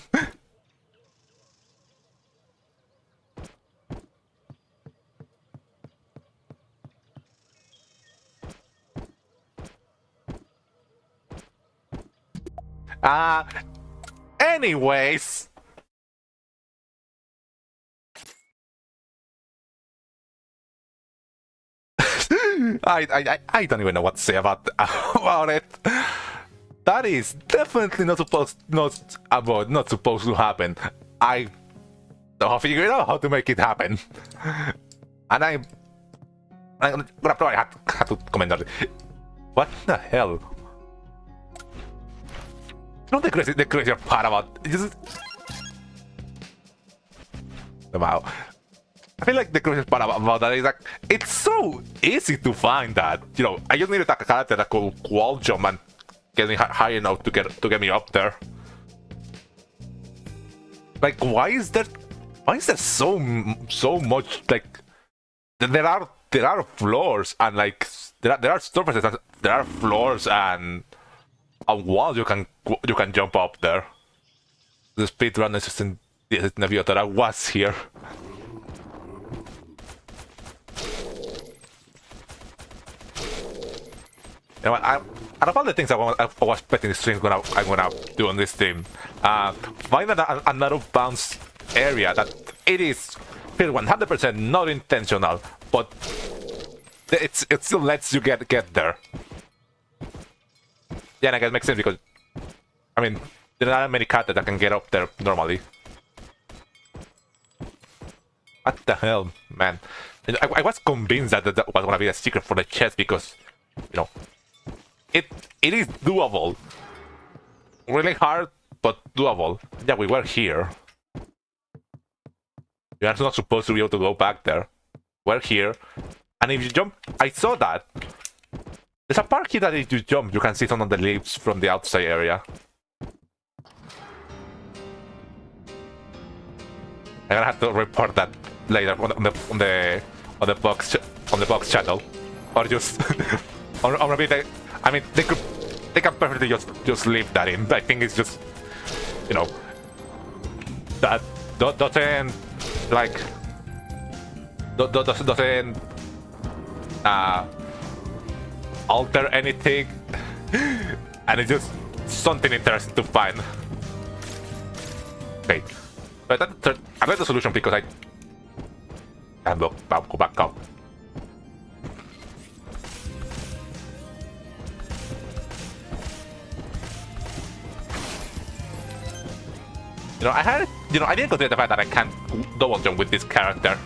Anyways. I don't even know what to say about it. That is definitely not supposed to happen. I figured out how to make it happen, and I'm gonna probably have to comment on it. What the hell? Not the crazier part about this. Wow. I feel like the craziest part about that is like it's so easy to find that. You know, I just need to attack a character that could wall jump and get me high enough to get me up there. Like, why is there so much like there are floors and like there are surfaces and there are floors and walls you can jump up there. The speedrun is in the view that I was here. You know what? Out of all the things I was betting this stream I'm gonna do on this team, find another bounce area that it is 100% not intentional, but it still lets you get there. Yeah, and I guess it makes sense because I mean there aren't many characters that can get up there normally. What the hell, man? I was convinced that was gonna be a secret for the chest because you know. It is doable. Really hard, but doable. Yeah, we were here. You are not supposed to be able to go back there. We're here. And if you jump, I saw that. There's a part here that if you jump, you can see some of the leaves from the outside area. I'm gonna have to report that later on the box channel, or just or maybe they. I mean, they can perfectly just leave that in. I think it's just, you know, that doesn't like doesn't alter anything, and it's just something interesting to find. Okay, but I like the solution because I can go back up. I didn't consider the fact that I can't double jump with this character.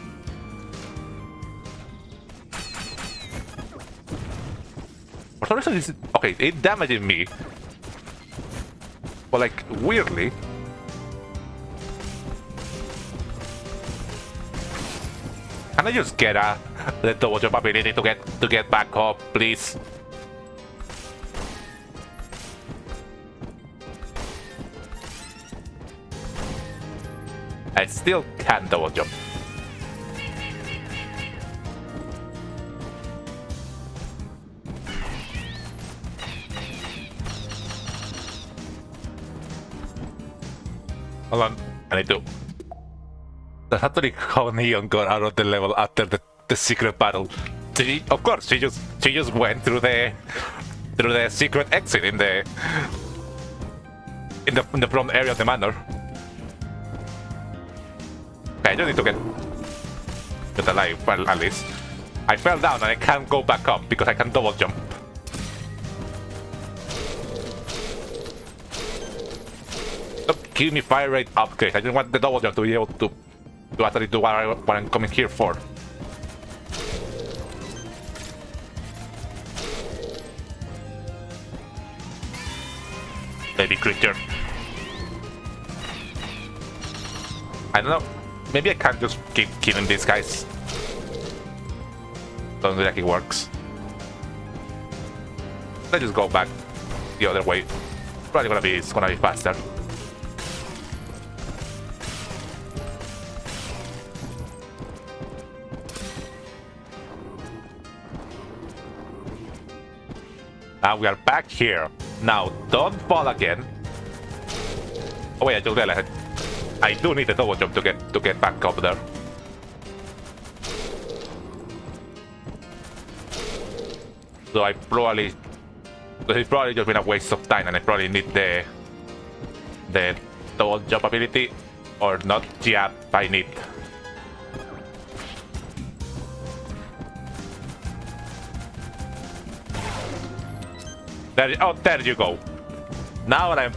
For some reason, okay, it damaged me, but like weirdly. Can I just get the double jump ability to get back up, please? I still can't double jump. Hold on, I need to. That's actually how Neon got out of the level after the secret battle. Of course, she just went through the secret exit in the front area of the manor. Okay, I just need to get alive, well, at least. I fell down and I can't go back up because I can double jump. Stop giving me fire rate upgrade. I just want the double jump to be able to actually do what I'm coming here for. Baby creature. I don't know. Maybe I can't just keep killing these guys. Don't think it works. Let's just go back the other way. Probably it's gonna be faster. Now we are back here. Now don't fall again. Oh wait, I just realized I do need a double jump to get back up there. So it's probably just been a waste of time, and I probably need the double jump ability, or not yet. I need. There you go. Now that I'm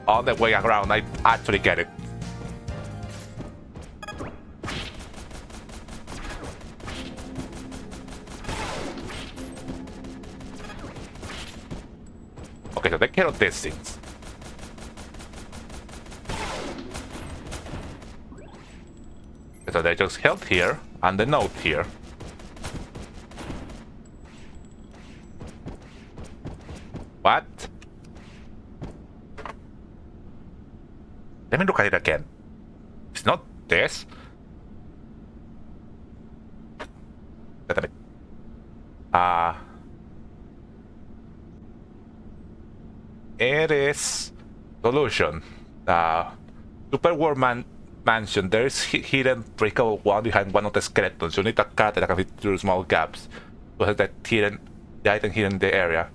on the way around, I actually get it. Okay, so take care of these things. So they just held here, and the note here. What? Let me look at it again. It's not this. Wait a minute. It is solution. Super War Mansion. There is hidden breakable wall behind one of the skeletons. You need a cut that can fit through small gaps. So has the item hidden in the area.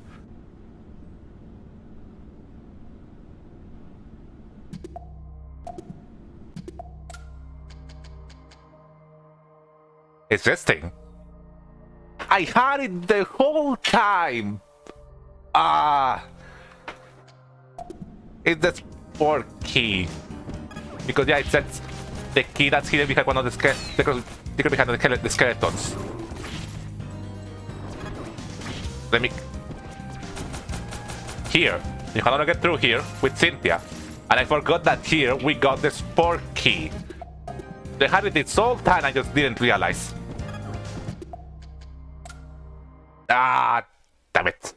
It's this thing. I had it the whole time. It's the sport key. Because yeah, it says the key that's hidden behind one of the skeletons. Let me. Here. You cannot get through here with Cynthia. And I forgot that here we got the sport key. They had it this whole time, I just didn't realize. Damn it.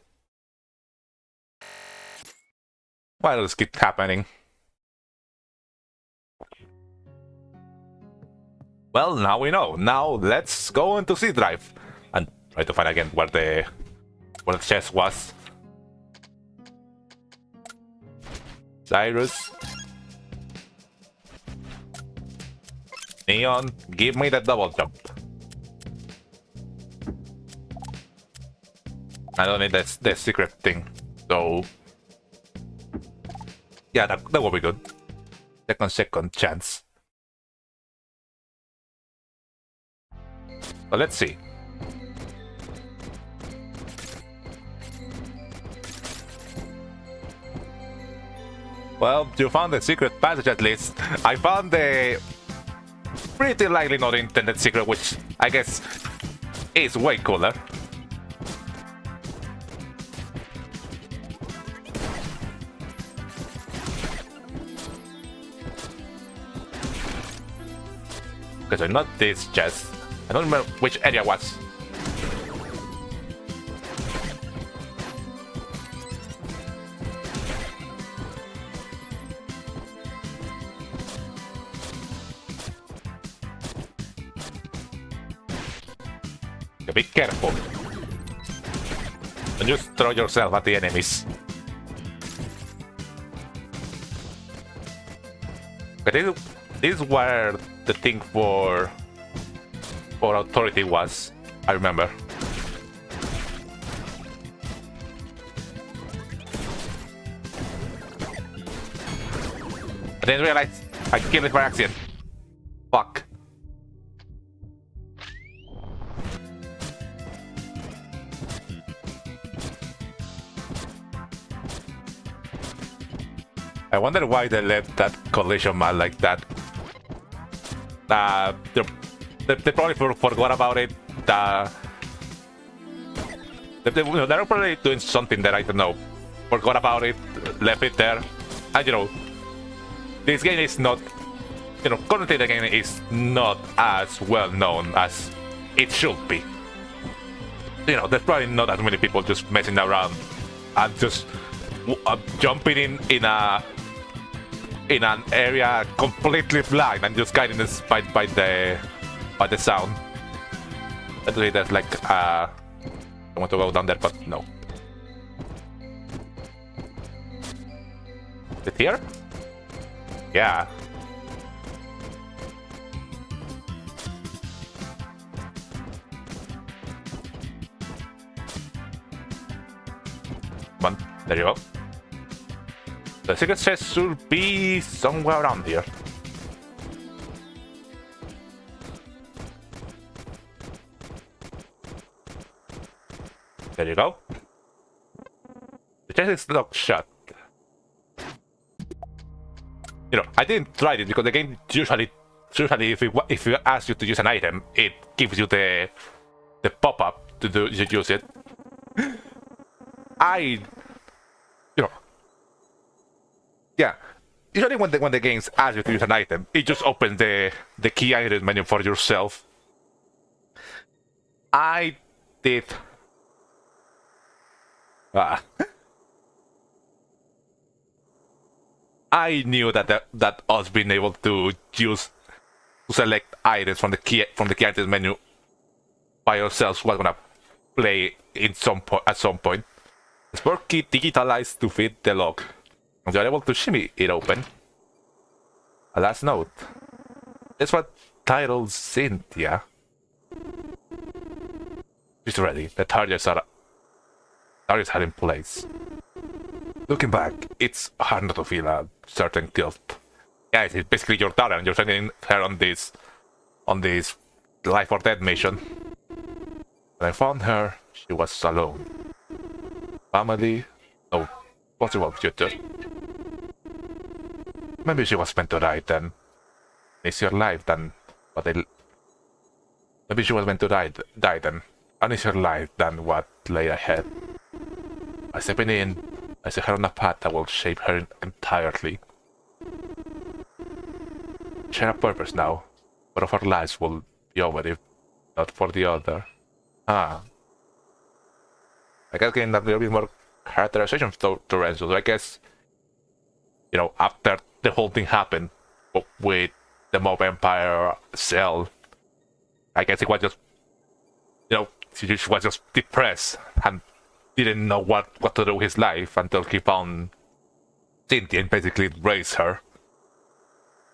Why does this keep happening? Well, now we know. Now let's go into C drive and try to find again where the chest was. Cyrus. Neon, give me the double jump. I don't need the secret thing, so yeah, that will be good. Second chance. So let's see. Well, you found the secret passage at least. I found the pretty likely not intended secret, which I guess is way cooler. Okay, so not this chest. I don't remember which area was. Okay, be careful. Don't just throw yourself at the enemies. Okay, this is where the thing for authority was, I remember. I didn't realize I killed it by accident. Fuck. I wonder why they left that collision map like that. They probably forgot about it. They're probably doing something that I don't know. Forgot about it, left it there. And you know, this game is not, currently the game is not as well known as it should be. There's probably not as many people just messing around and just jumping in an area completely blind and just getting inspired by the sound. Actually, that's like I want to go down there, but no. Is it here? Yeah. Come on, there you go. The secret chest should be somewhere around here. There you go. The chest is locked shut. I didn't try it because the game usually if you ask you to use an item, it gives you the pop-up to use it. Yeah. Usually when the games ask you to use an item, it just opens the key item menu for yourself. I did. I knew that us being able to select items from the key items menu by yourselves was gonna play at some point. Sport key digitalized to fit the lock. And you're able to shimmy it open. A last note. That's what titles Cynthia. She's ready. The targets are in place. Looking back, it's hard not to feel a certain guilt. Yeah, it's basically your daughter, and you're sending her on this life or death mission. When I found her, she was alone. Family, no possible future. Maybe she was meant to die then. It's your life then, but maybe she was meant to die then. And it's your life than what lay ahead. I stepping in. I see her on a path that will shape her entirely. Share a purpose now. One of our lives will be over if not for the other. I guess getting a little bit more characterization to Renzo. So I guess, after the whole thing happened with the Mob Empire Cell I guess it was just, she was just depressed and didn't know what to do with his life until he found Cynthia and basically raised her.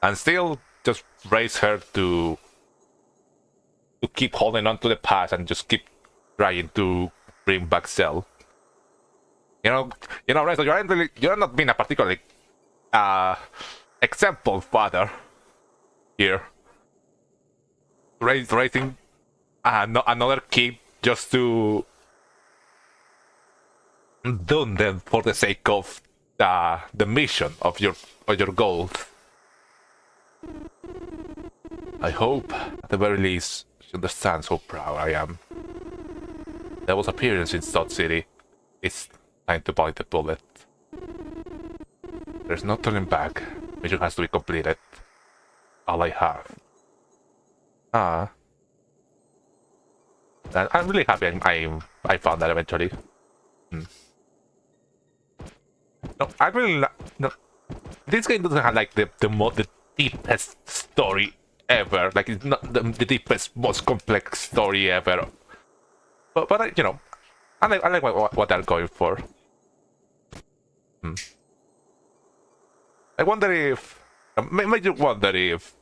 And still just raised her to keep holding on to the past and just keep trying to bring back Cell. Renzo, you're not being a particularly example father here. Raising another kid just to do them for the sake of the mission of your goals. I hope at the very least she understands how proud I am. There was appearance in Salt City. It's time to bite the bullet. There's no turning back. Mission has to be completed. All I have. I'm really happy I found that eventually. No, I really no. This game doesn't have like the deepest story ever. Like it's not the deepest, most complex story ever. But I like what they're going for. I wonder if maybe wonder if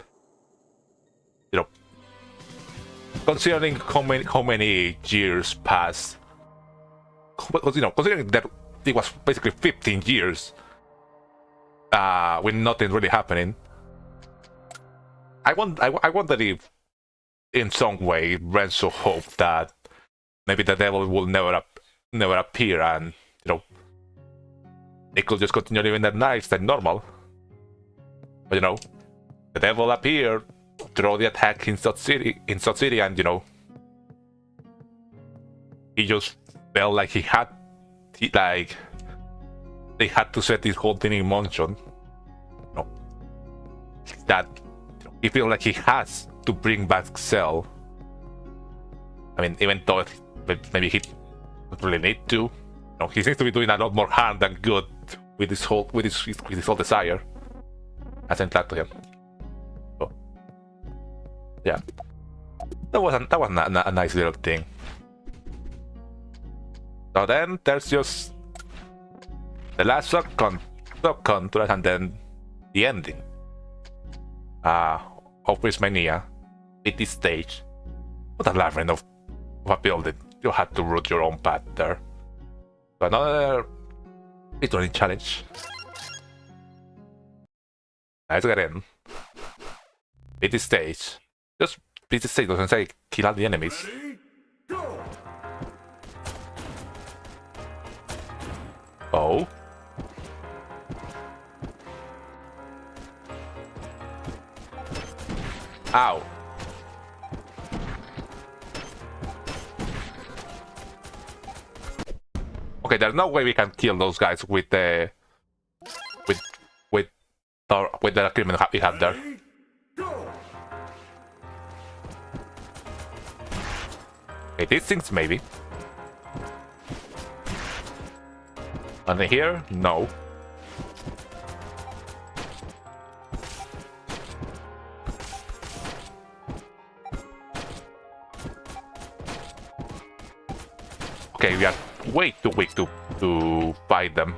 considering how many years passed, because considering that it was basically 15 years with nothing really happening. I wonder if in some way Renzo hoped that maybe the devil will never appear and they could just continue living their lives like normal. But the devil appeared, through the attack in South City, and he just felt like they had to set this whole thing in motion. That he feels like he has to bring back Cell. I mean, even though maybe he doesn't really need to. He seems to be doing a lot more harm than good with his whole desire. As I'm glad to him. So, yeah, that was a nice little thing. So then there's just the last sub-contract and then the ending. Of Prismania, at this stage. What a labyrinth of a building. You had to route your own path there. So another featuring challenge. Let's get in. Beat this stage. Just beat this stage doesn't say kill all the enemies. Ready, go! Oh. Ow. Okay, there's no way we can kill those guys with the with the agreement we have there. Ready, go! Okay, these things maybe. And here, no. Okay, we are way too weak to fight them.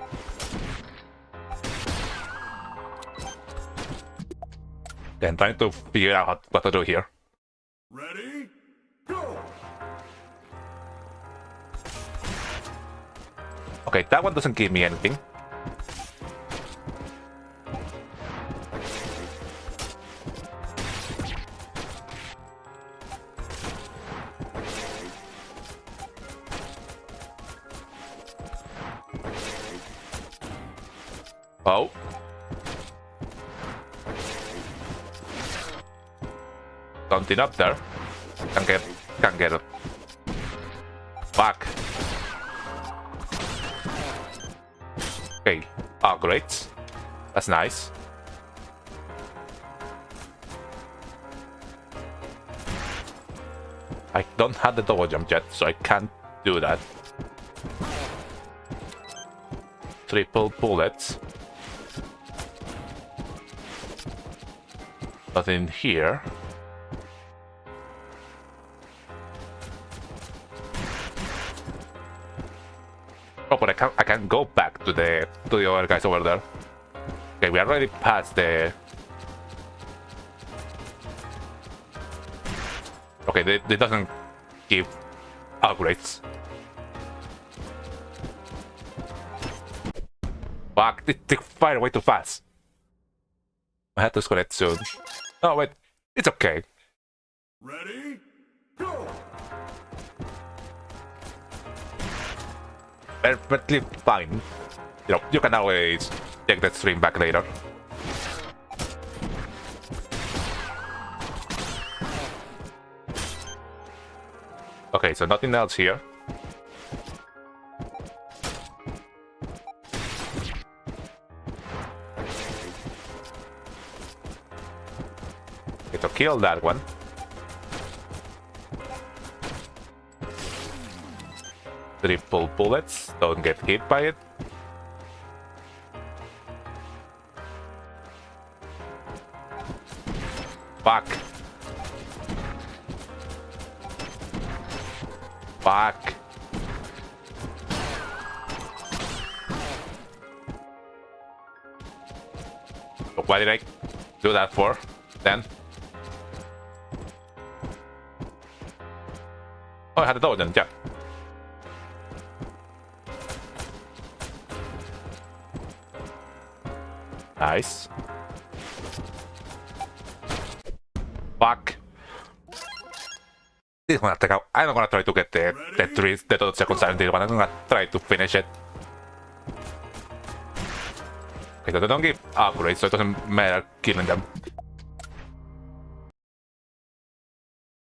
Okay, I'm trying to figure out what to do here. Ready, go! Okay, that one doesn't give me anything. Oh. Something up there. Can't get it. Fuck. Okay. Oh, great. That's nice. I don't have the double jump yet, so I can't do that. Triple bullets. Nothing here. Oh, but I can go back to the other guys over there. Okay, we are already past the. Okay, they doesn't give upgrades. Fuck, they fire way too fast. I had to disconnect soon. Oh wait, it's okay. Ready? Go! Perfectly fine. You know, you can always take that stream back later. Okay, so nothing else here. Okay, so kill that one. Triple bullets, don't get hit by it. Fuck. Fuck. Why did I do that for, then? Oh, I had a dodge then, yeah. Nice. Fuck. This one, I'm not gonna try to get the 2 seconds in this one. I'm gonna try to finish it. Okay, so they don't give upgrades, so it doesn't matter killing them.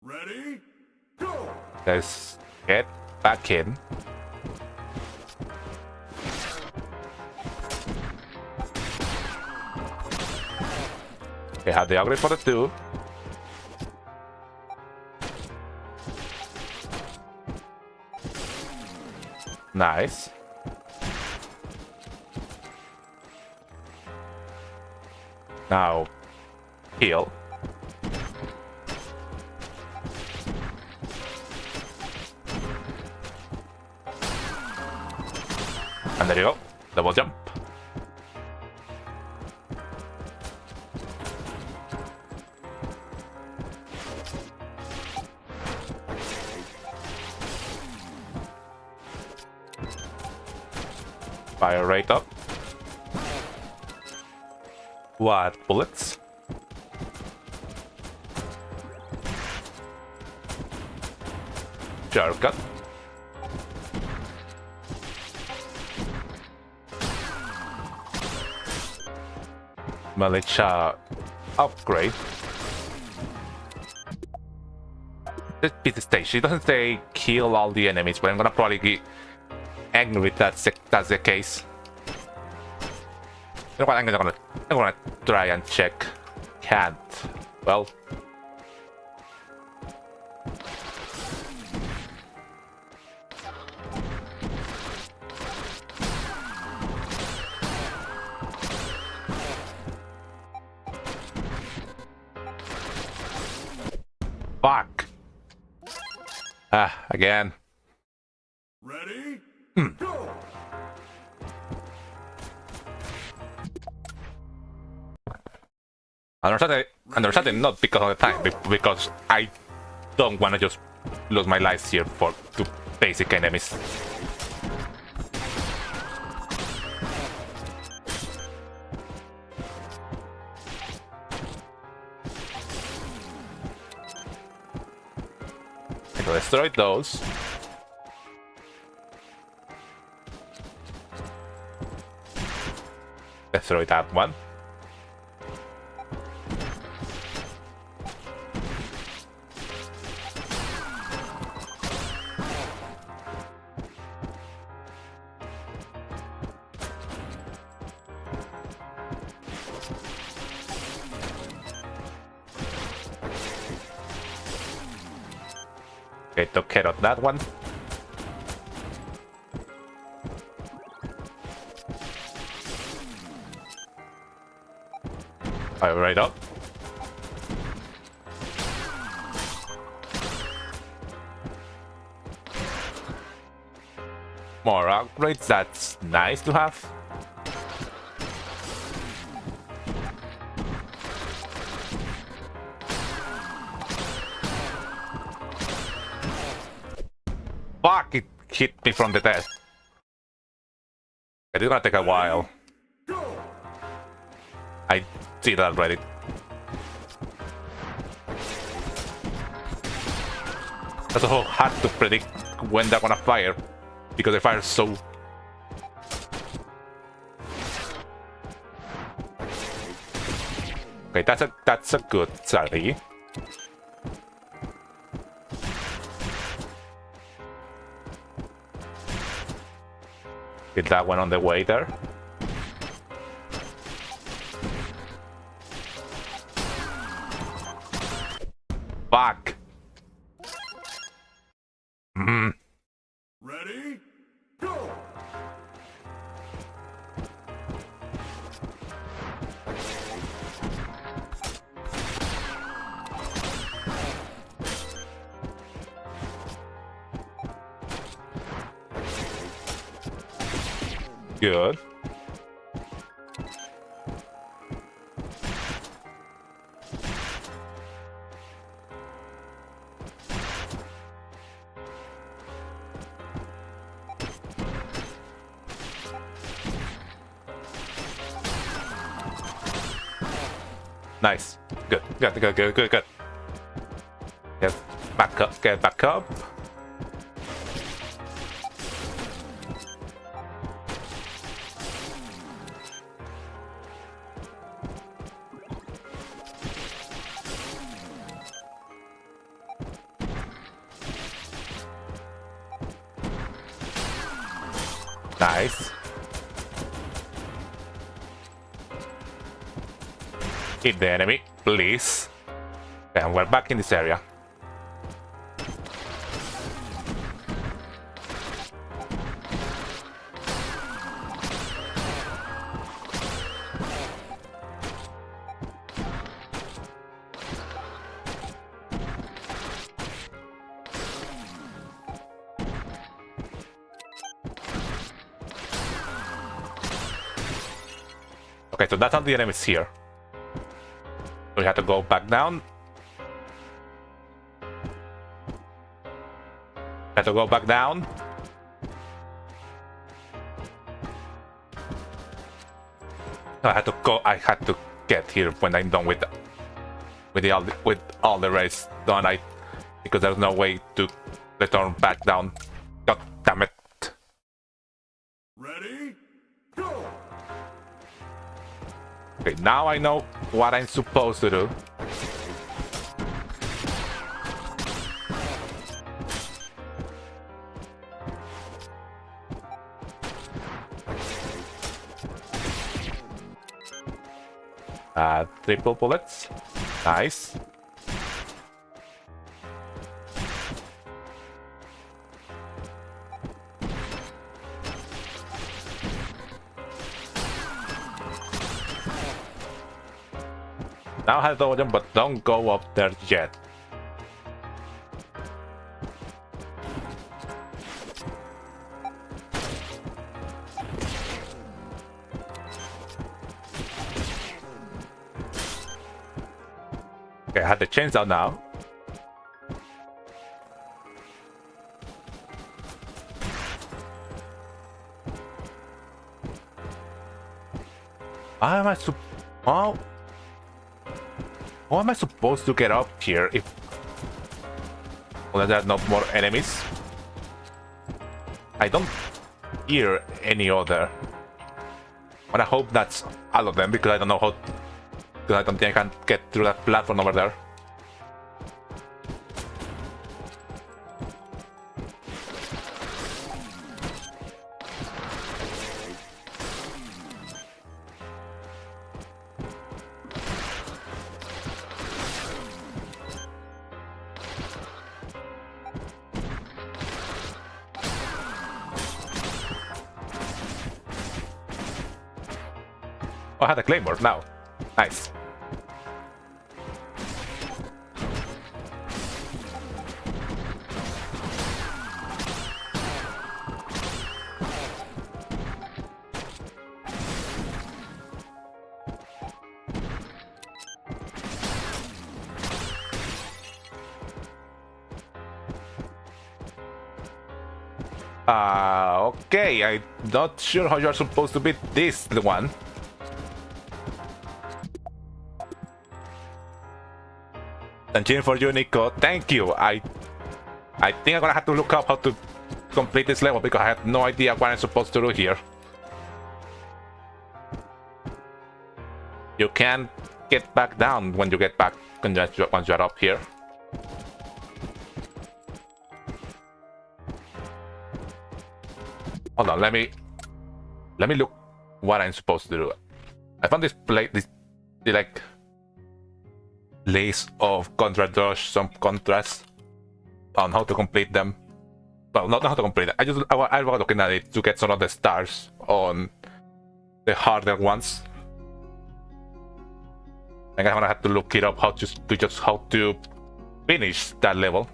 Ready? Go! Let's get back in. Okay, have the upgrade for the 2. Nice. Now, heal. And there you go. Double jump. Fire rate up. What bullets? Shortcut. Militia upgrade. This piece of stage. She doesn't say kill all the enemies, but I'm gonna probably get angry if that's the case. You know what? I'm gonna try and check. Can't. Well. Fuck. Ah, again. Ready? Go! Understanding not because of the time, because I don't want to just lose my lives here for 2 basic enemies. I can destroy those. Destroy that one. Okay, took care of that one. Fire right up. more upgrades. That's nice to have. Fuck, it hit me from the death. It's gonna take a while. I see that already. That's also hard to predict when they're gonna fire, because they fire so... Okay, that's a good strategy. Get that one on the way there. Fuck. Ready? Go! Good. Nice. Good. Good. Get back up. Get back up. Nice. Hit the enemy, please. And we're back in this area. Okay, so that's how the enemies here. We have to go back down. Have to go back down. I had to go. I had to get here when I'm done with all the race done. Because there's no way to return back down. God damn it! Ready? Go! Okay, now I know what I'm supposed to do. Triple bullets. Nice. Now I told them, but don't go up there yet. Okay, I have the chainsaw now. How am I supposed to get up here if there are not more enemies? I don't hear any other. But I hope that's all of them, because I don't know how. Because I don't think I can get through that platform over there. Oh, I had a claymore now. Nice. Okay, I'm not sure how you're supposed to beat this one. I'm cheering for you, Nico. Thank you. I think I'm gonna have to look up how to complete this level because I have no idea what I'm supposed to do here. You can't get back down when you get back once you're up here. Hold on, let me look what I'm supposed to do. I found this like list of contrast, some contrast on how to complete them. Well, not how to complete it. I was looking at it to get some of the stars on the harder ones. I'm gonna have to look it up how to finish that level.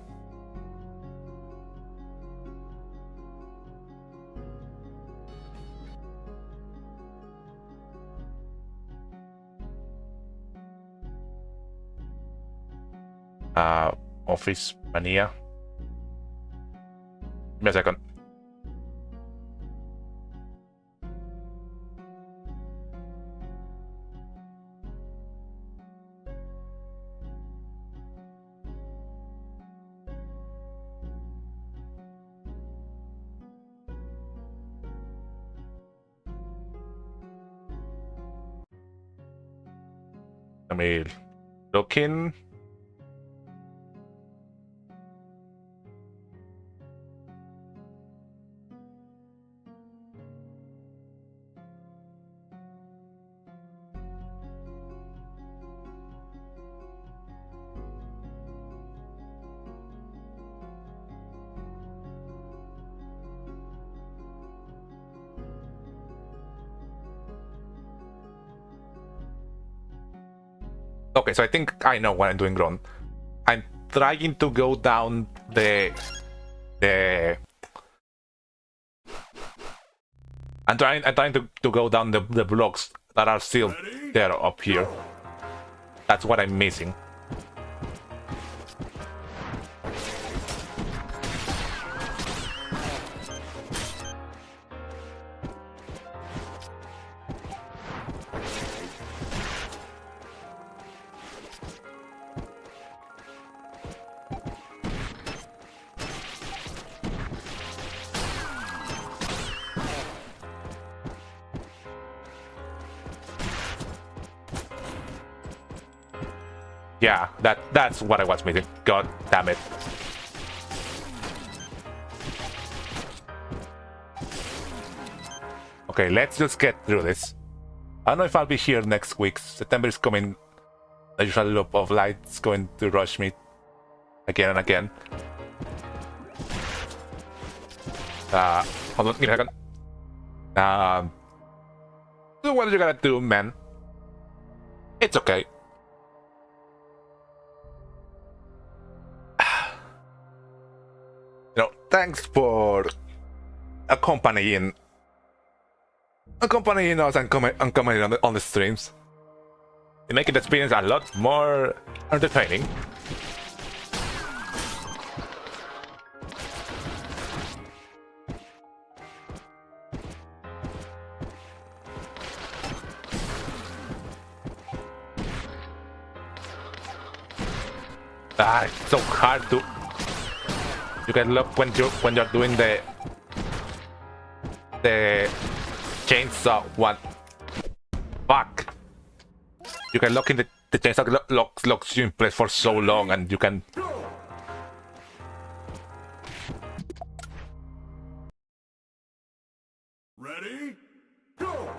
Office Mania. Give me a second. Let me look in. Okay, so I think I know what I'm doing wrong. I'm trying to go down I'm trying to go down the blocks that are still there up here. That's what I'm missing. Yeah, that's what I was missing. God damn it. Okay, let's just get through this. I don't know if I'll be here next week. September is coming. The usual loop of lights going to rush me again and again. Hold on, give me a second. So what are you gonna do, man? It's okay. Thanks for accompanying us and commenting on the streams. They make the experience a lot more entertaining. It's so hard to. You can look when you're doing the chainsaw one. Fuck. You can lock in the chainsaw locks you in place for so long, and you can. Ready? Go!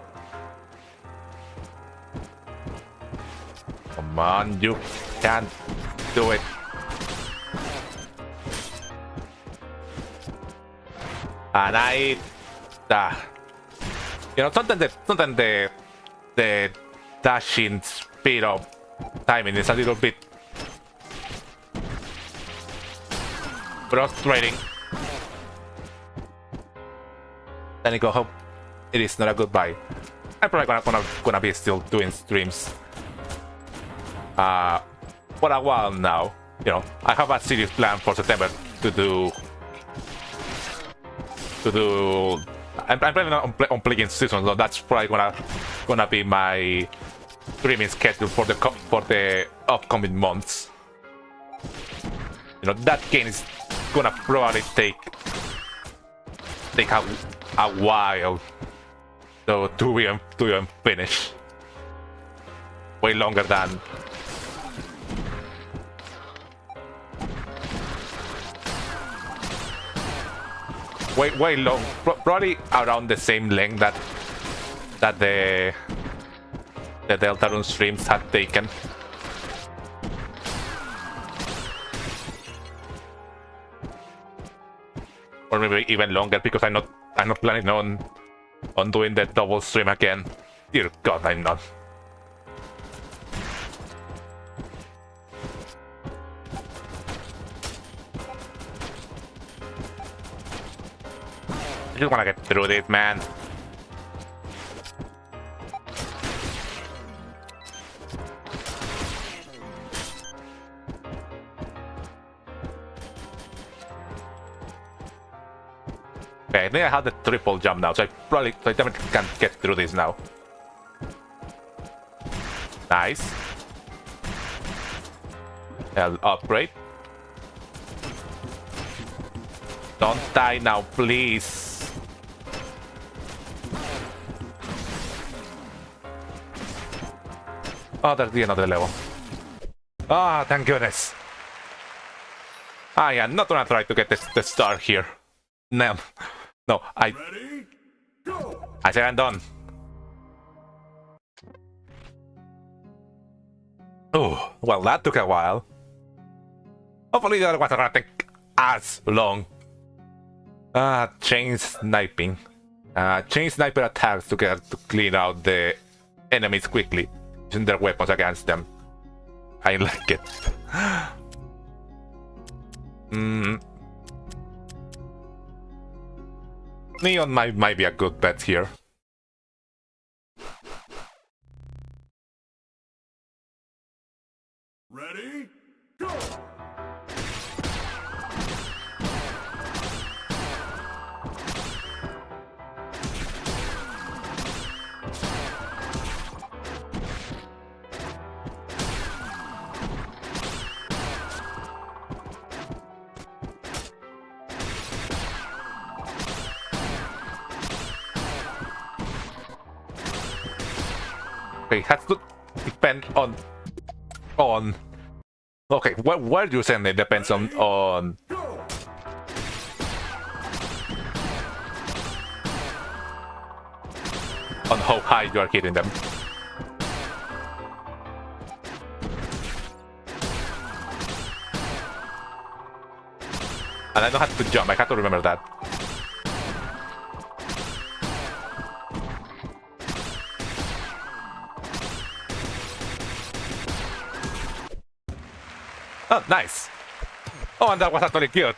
Come on, you can't do it. And sometimes the dashing speed of timing is a little bit frustrating. Then you go, hope it is not a goodbye. I'm probably gonna be still doing streams for a while now. You know, I have a serious plan for September to to do. I'm planning on playing seasons, so that's probably gonna be my streaming schedule for the upcoming months. You know, that game is gonna probably take a while to even finish. Way longer than. Way long, probably around the same length that the DeltaTune streams had taken. Or maybe even longer, because I'm not planning on doing the double stream again. Dear God, I'm not. I just wanna get through this, man. Okay, I think I have the triple jump now, so I definitely can get through this now. Nice. I'll upgrade. Don't die now, please. Oh, there's the another level. Ah, thank goodness. I am not gonna try to get the star here. No, I said I'm done. Oh, well, that took a while. Hopefully the other ones are gonna take as long. Chain sniping. Chain sniper attacks to clean out the enemies quickly, using their weapons against them. I like it. Neon might be a good bet here. Ready? Go! Okay, has to depend on. Okay, where do you send it depends on how high you are hitting them. And I don't have to jump, I have to remember that. Oh, nice. Oh, and that was actually good.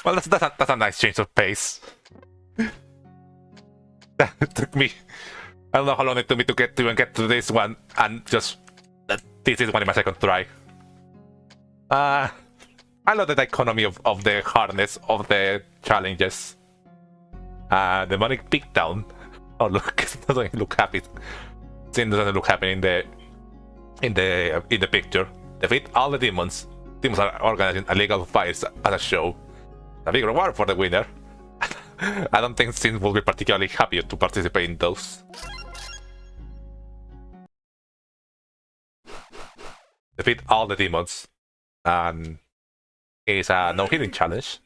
Well, that's a nice change of pace. That took me. I don't know how long it took me to even get to this one, and just this is only my second try. I love the economy of the hardness of the challenges. Demonic peak down. Oh look, it doesn't look happy. It doesn't look happy in the picture. Defeat all the demons. Demons are organizing illegal fights as a show. A big reward for the winner. I don't think Sin will be particularly happy to participate in those. Defeat all the demons. And it's a no-hitting challenge.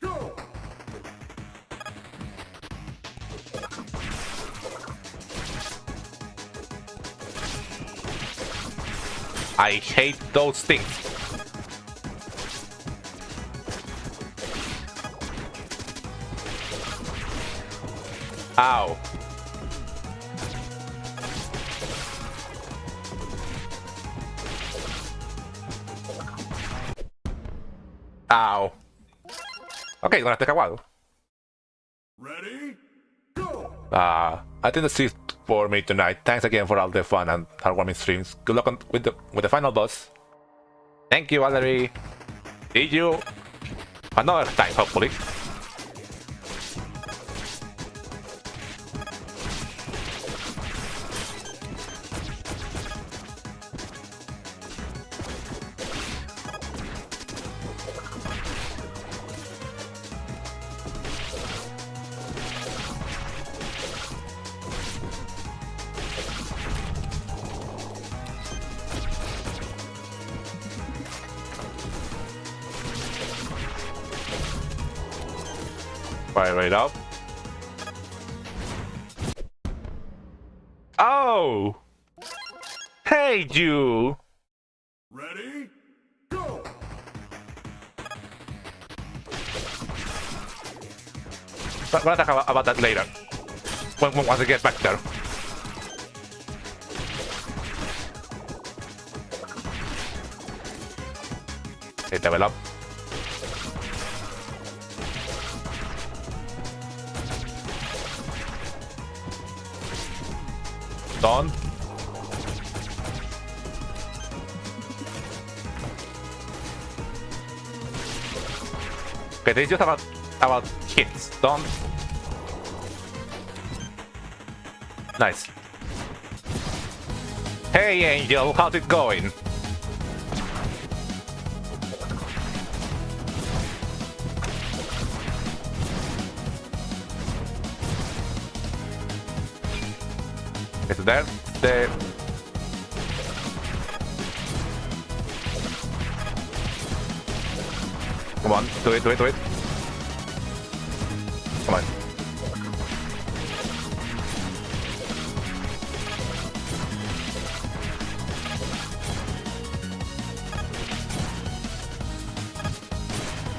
I hate those things. Ow. Ow. Okay, it's gonna take a while. Ready? Go! I think that's it for me tonight. Thanks again for all the fun and heartwarming streams. Good luck with the final boss. Thank you, Valerie. See you. Another time, hopefully. Fire right up. Oh! Hey, you! Ready? Go! But we'll talk about that later. Once I get back there. Okay, level up. Done. Okay, this is just about hits. Done. Nice. Hey Angel, how's it going? It's there. There. Come on, do it. Come on.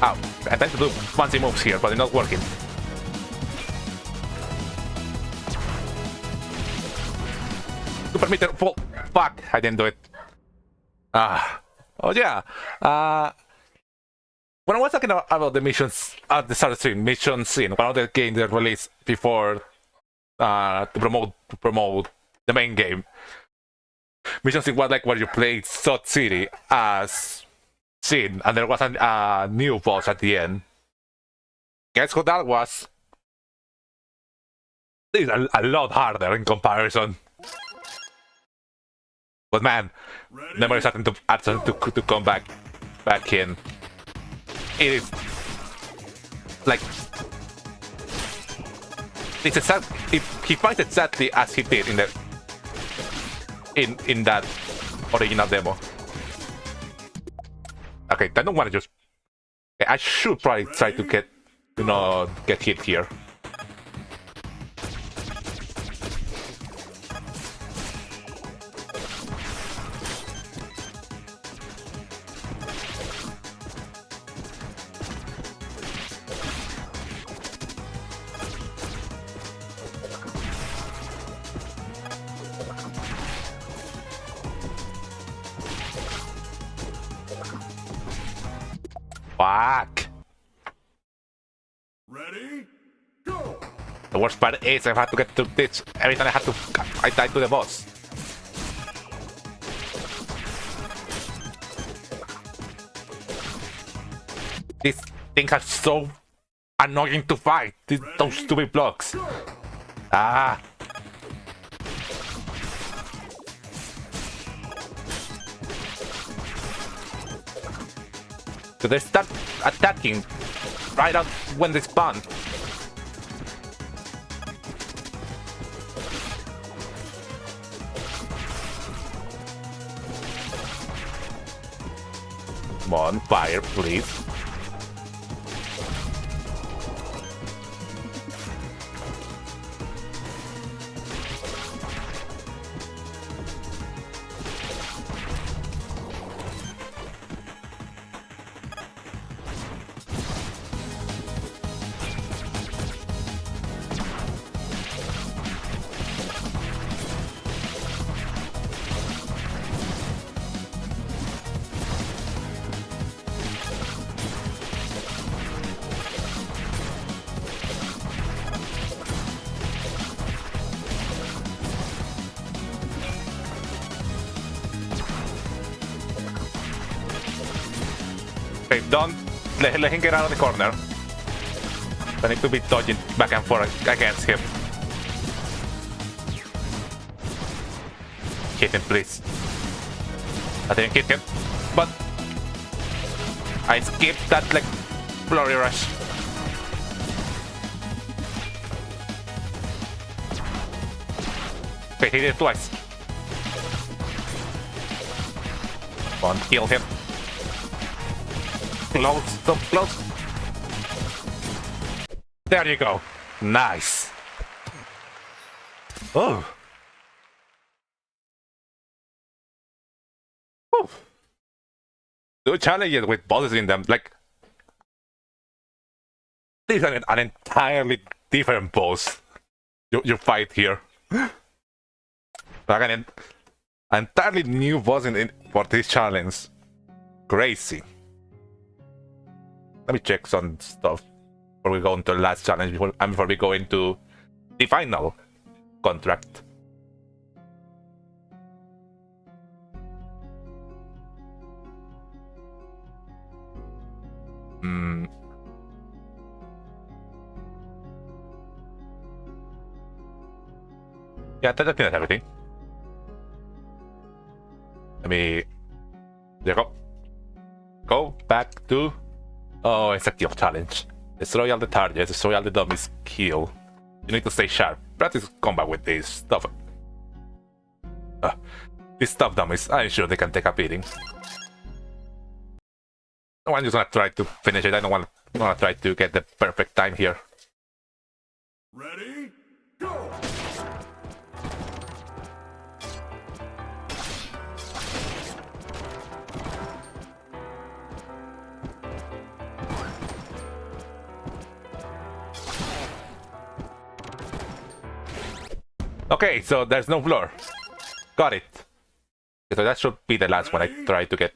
Ow. I tried to do fancy moves here, but it's not working. Super meter full. Fuck, I didn't do it. Oh yeah. When I was talking about the missions at the start of the stream, mission scene, one of the games that released before to promote the main game. Mission scene was like where you played Sod City as scene, and there was a new boss at the end. Guess what that was? It's a lot harder in comparison. But man, memory is starting to come back in. It is like it's exactly he fights exactly as he did in that original demo. Okay, I don't want to just. I should probably try to get hit here. Fuck. Ready? Go! The worst part is I have to get to this every time I die to the boss. These things are so annoying to fight. Those stupid blocks. Ah. So they start attacking right out when they spawn. Come on, fire, please. Okay, done. let him get out of the corner. I need to be dodging back and forth against him. Hit him, please. I didn't hit him, but I skipped that like flurry rush. Okay, he did it twice. Come on, kill him. Close, so close. There you go. Nice. Oh. Whew. Two challenges with bosses in them, like these are an entirely different boss you fight here. Like an entirely new boss for this challenge. Crazy. Let me check some stuff before we go into the last challenge before we go into the final contract. Yeah, I think that's everything. Let me... There you go. Go back to... Oh, it's a kill challenge. Destroy all the targets, destroy all the dummies, kill. You need to stay sharp. Practice combat with this stuff. These tough dummies, I'm sure they can take a beating. No, I'm just gonna try to finish it. I don't want to try to get the perfect time here. Ready? Go! Okay, so there's no floor. Got it. So that should be the last one I try to get.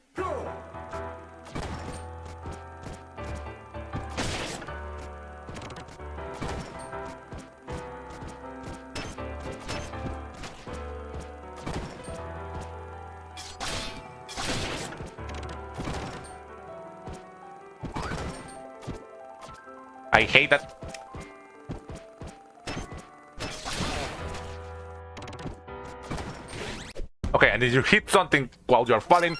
I hate that. Okay, and if you hit something while you're falling,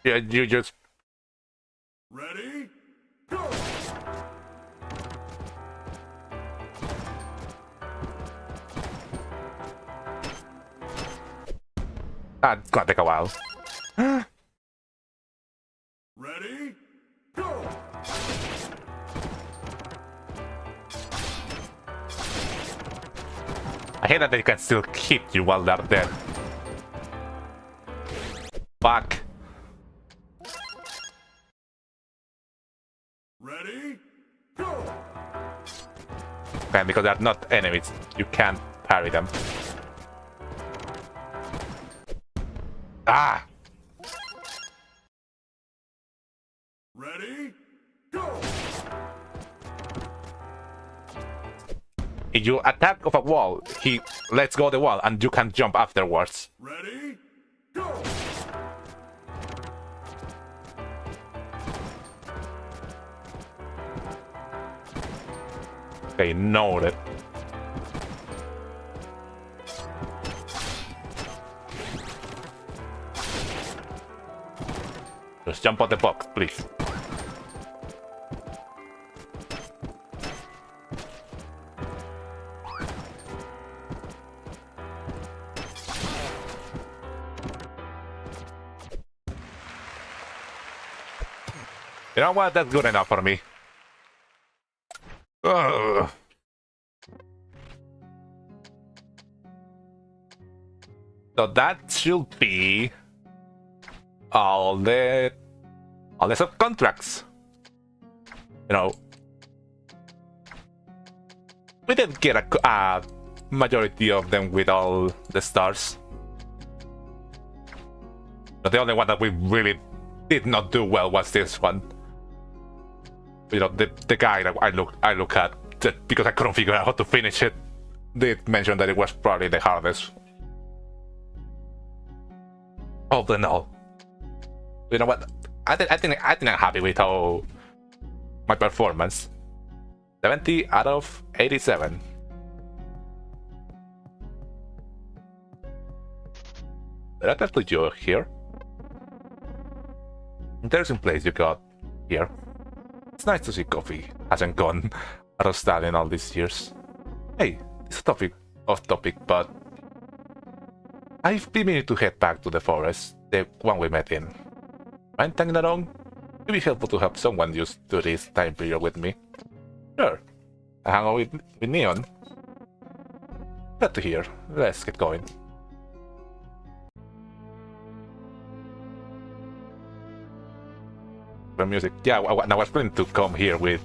you just... Ready? Go! It's gonna take a while. Ready? Go! I hate that they can still hit you while they're dead. Fuck. Ready? Go! And because they're not enemies, you can't parry them. Ah! Ready? Go! If you attack off a wall, he lets go of the wall and you can jump afterwards. Ready? Go! Okay, noted. Just jump on the box, please. You know what? That's good enough for me. Ugh. So that should be all the subcontracts. You know, we didn't get a majority of them with all the stars. But the only one that we really did not do well was this one. You know, the guy that I look at, that because I couldn't figure out how to finish it, did mention that it was probably the hardest. All in all, you know what? I think I'm happy with how my performance. 70 out of 87. Did I tell you here? Interesting place you got here. It's nice to see coffee hasn't gone out of style in all these years. Hey, this is off topic, but I've been meaning to head back to the forest, the one we met in. Mind tagging along? It'd be helpful to have someone used to this time period with me. Sure. I hang out with Neon. Glad to hear. Let's get going. The music. Yeah, I was planning to come here with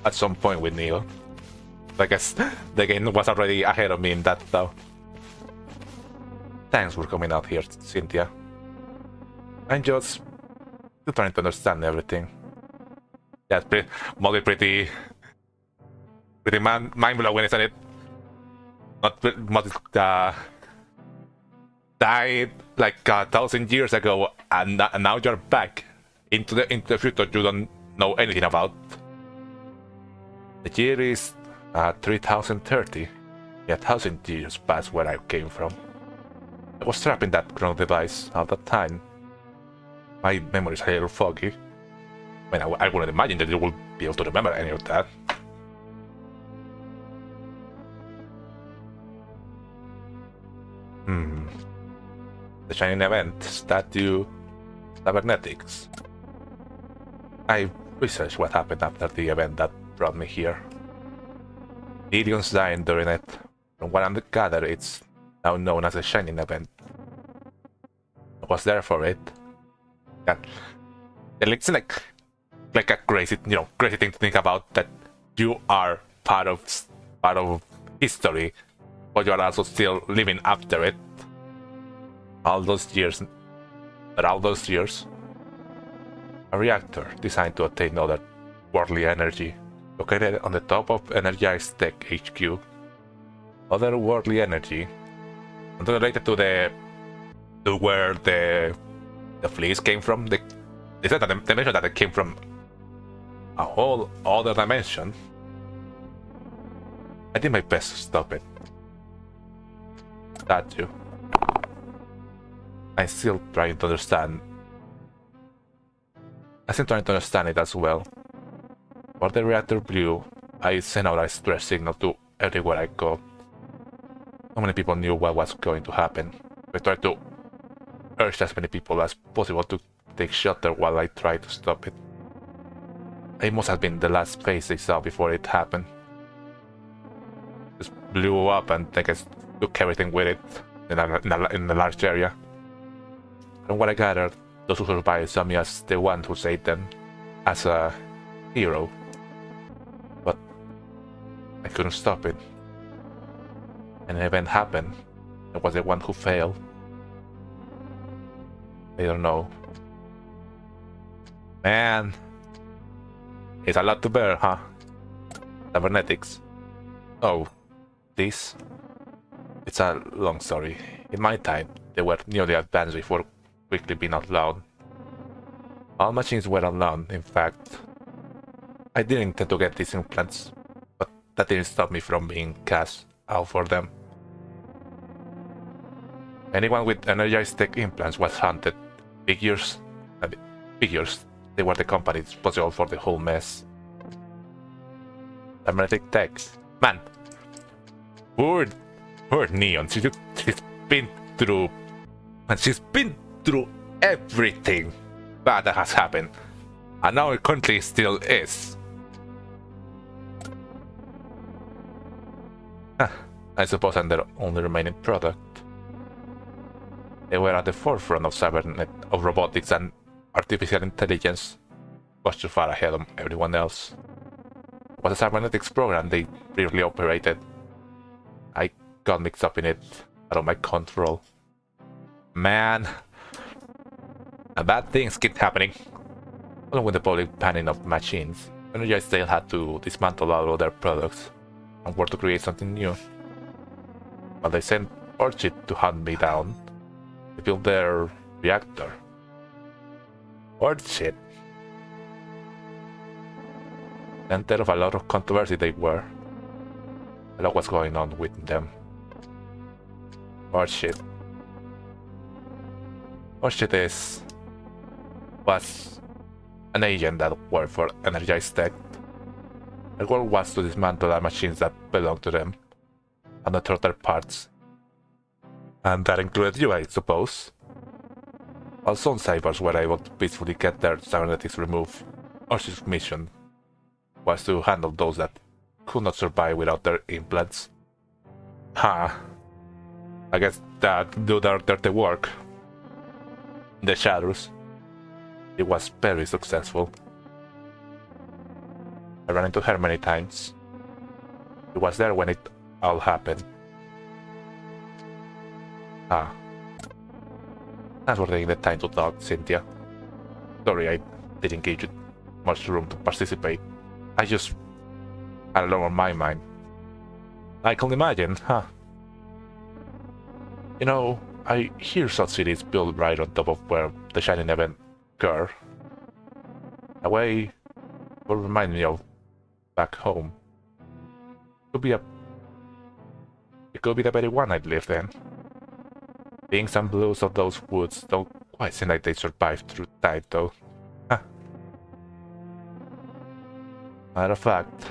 at some point with Neon. I guess the game was already ahead of me in that though. Thanks for coming out here, Cynthia. I'm just still trying to understand everything. Yeah, it's mostly pretty mind-blowing, isn't it? Not died like 1,000 years ago, and now you're back into the future you don't know anything about. The year is 3030. Yeah, 1,000 years past where I came from. I was trapped in that ground device at that time. My memory is a little foggy. I mean, I wouldn't imagine that you will be able to remember any of that. The Shining Event, Statue, Cybernetics. I researched what happened after the event that brought me here. Millions died during it. From what I gathered, it's now known as the Shining Event. I was there for it. It's like a crazy thing to think about, that you are part of history, but you are also still living after it. All those years, a reactor designed to obtain otherworldly energy, located on the top of Energized Tech HQ. Otherworldly energy, unrelated to where the fleas came from. They said that they mentioned that they came from a whole other dimension. I did my best to stop it. Statue. I'm still trying to understand. It as well. While the reactor blew, I sent out a stress signal to everywhere I go. So many people knew what was going to happen. I tried to urge as many people as possible to take shelter while I tried to stop it. It must have been the last phase they saw before it happened. Just blew up and I guess took everything with it in a large area. From what I gathered, those who survived saw me as the one who saved them, as a hero. But I couldn't stop it. An event happened. I was the one who failed. I don't know. Man, it's a lot to bear, huh? Cybernetics. Oh, this? It's a long story. In my time, they were nearly advanced before quickly being outlawed. All machines were outlawed, in fact. I didn't intend to get these implants, but that didn't stop me from being cast out for them. Anyone with energized tech implants was hunted. Figures, they were the company responsible for the whole mess. Cybernetic tech. Man, poor Neon. She's been through, and she's been through everything bad that has happened, and now her country still is. I suppose I'm the only remaining product. They were at the forefront of robotics and artificial intelligence, much too far ahead of everyone else. It was a cybernetics program they briefly operated. I got mixed up in it, out of my control. Man, bad things keep happening. Along with the public banning of machines, Energize still had to dismantle all of their products and work to create something new. While they sent Orchid to hunt me down, they built their reactor. Orchid. center of a lot of controversy they were. A lot was going on with them. Or shit. Was an agent that worked for Energized Tech. Their goal was to dismantle the machines that belonged to them and not other parts. And that included you, I suppose. While some cybers were able to peacefully get their cybernetics removed, Orchid's mission was to handle those that could not survive without their implants. I guess that do their dirty work. In the shadows. It was very successful. I ran into her many times. She was there when it all happened. Thanks for taking the time to talk, Cynthia. Sorry I didn't give you much room to participate. I just had a lot on my mind. I can imagine, You know, I hear South City is built right on top of where the Shining Event occurred. A way will remind me of back home. It could be the very one I'd lived in. Pinks and blues of those woods don't quite seem like they survived through time, though. Matter of fact,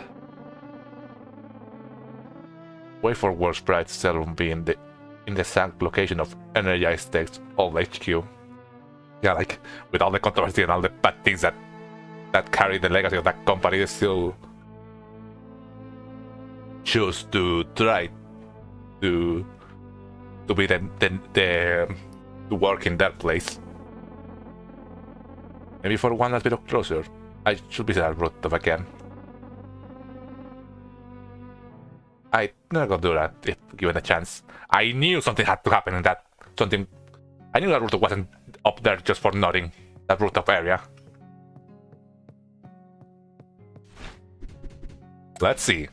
way for worse pride seldom be in the exact location of Energized Tech's old HQ. Yeah, like with all the controversy and all the bad things that carry the legacy of that company, they still choose to try to be to work in that place. Maybe for one last bit of closure, I should visit that rooftop again. I never gonna do that if given a chance. I knew something had to happen in that. I knew that rooftop wasn't up there just for nothing. That rooftop area. Let's see.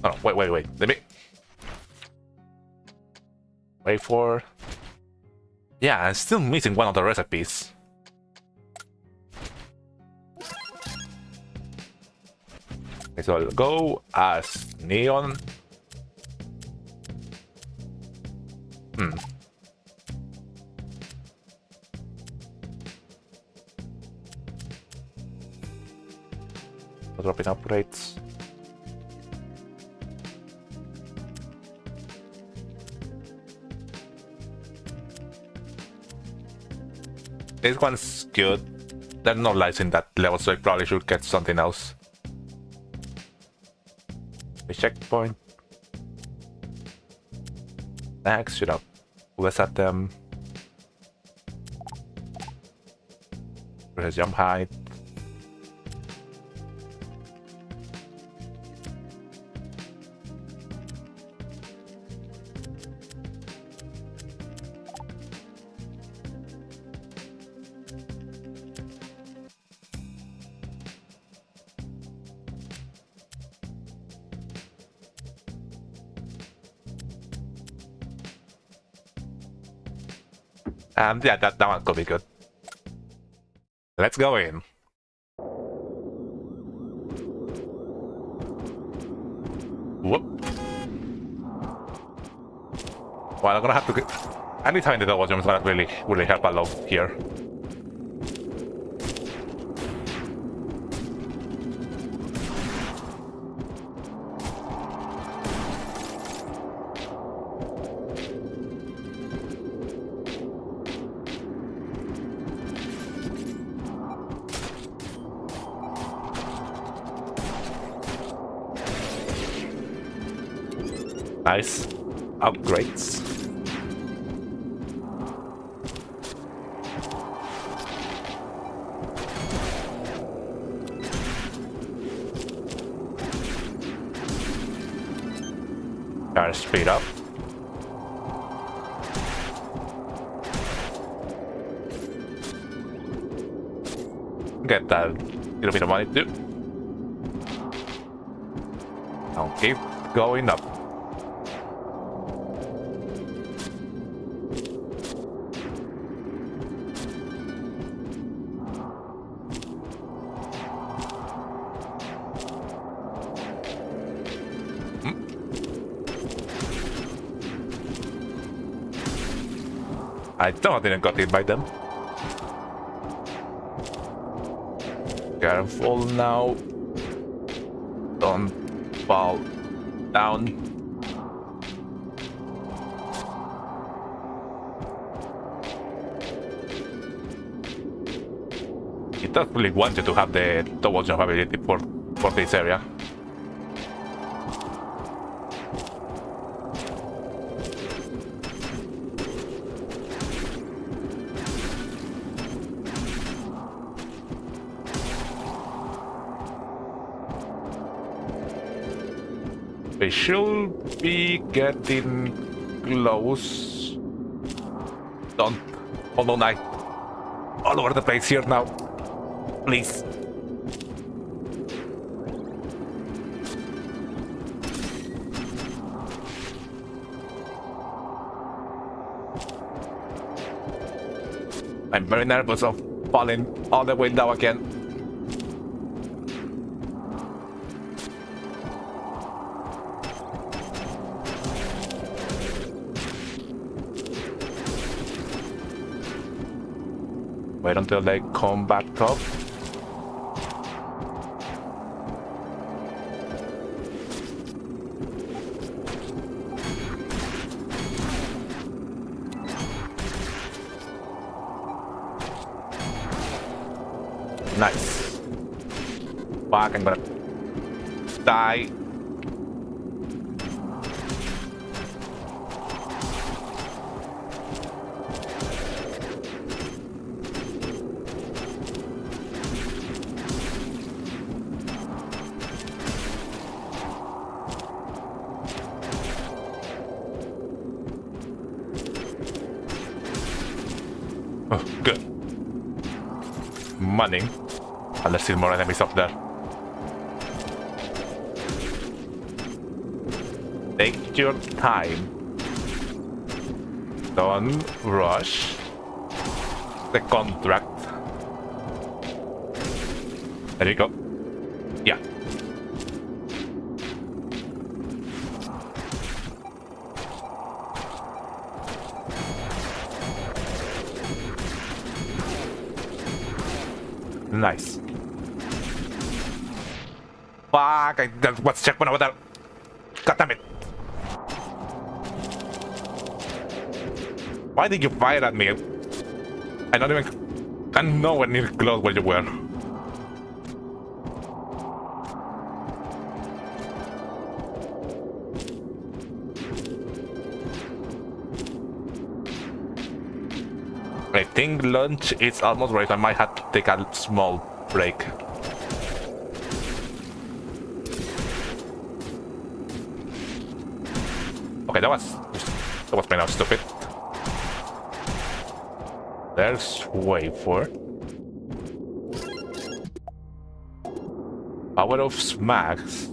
Oh, wait. Let me... Wait for... Yeah, I'm still missing one of the recipes. Okay, so I'll go as Neon. Dropping upgrades. This one's good. There are no lights in that level, so I probably should get something else. The checkpoint. Next, should have less at them. Where's jump height? Yeah, that one could be good. Let's go in. Whoop. Well, I'm gonna have to get... Anytime the double jump is gonna really help a lot here. Nice upgrades. Gotta speed up. Get that little bit of money too. I'll keep going up. I don't didn't got hit by them. Careful now. Don't fall down. It does really want you to have the double jump ability for this area. We should be getting close. Don't. Hold on, all over the place here now. Please. I'm very nervous of falling all the way down again. Wait until they come back up. Nice. Fuck, I'm gonna die. Oh, good. Money. And there's still more enemies up there. Take your time. Don't rush the contract. There you go. Yeah. Nice. Fuck, that was checkpoint over there. God damn it. Why did you fire at me? I'm nowhere near close where you were. I think lunch is almost right. I might have to take a small break. Okay, that was kind of stupid. There's wafer. Power of smacks.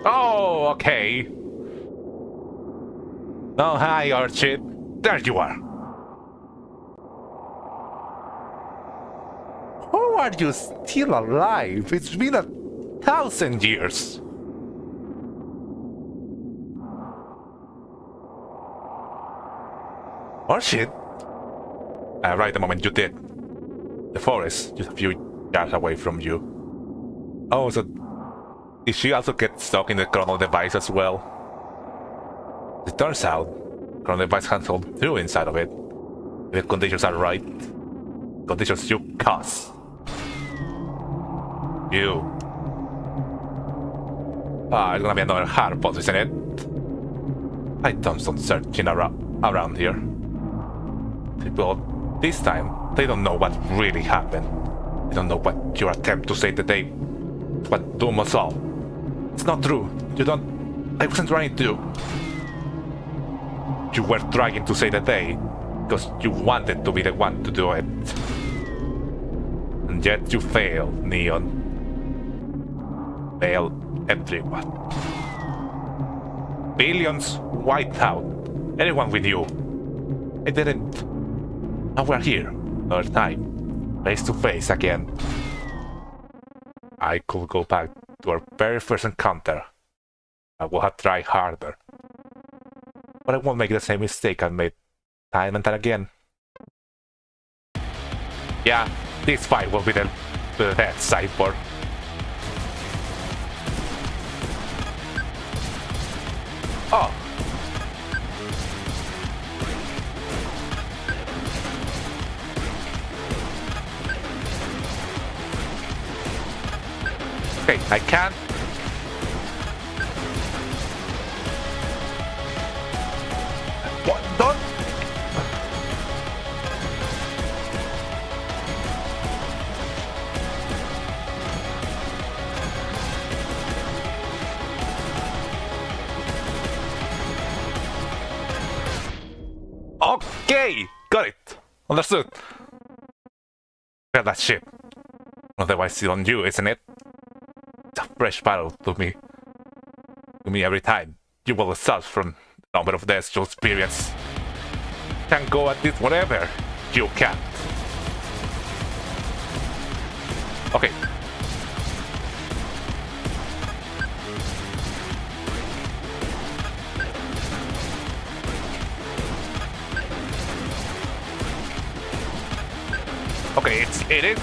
Oh, okay. Oh, hi, Archie. There you are. How are you still alive? It's been 1,000 years. Archie? Right the moment you did. The forest, just a few yards away from you. Oh, so did she also get stuck in the chrono device as well? It turns out, chrono device can hold through inside of it. If the conditions are right. Conditions you cause. You. Ah, it's gonna be another hard boss, isn't it? I done some searching around here. People, this time, they don't know what really happened. They don't know what your attempt to save the day. What doom us all. It's not true. You don't... I wasn't trying to... You were trying to save the day because you wanted to be the one to do it. And yet you failed, Neon. Failed everyone. Billions wiped out. Anyone with you. I didn't. Now we're here. Another time. Face to face again. I could go back to our very first encounter. I will have to try harder. But I won't make the same mistake I made time and time again. Yeah, this fight will be the death cypher. Oh! Okay, I can't. What? Don't. Okay, got it. Understood. Well, that shit. Otherwise, it's on you, isn't it? It's a fresh battle to me. To me every time. You will result from the number of deaths you experience. Can go at this whatever. You can't. Okay. Okay, it is.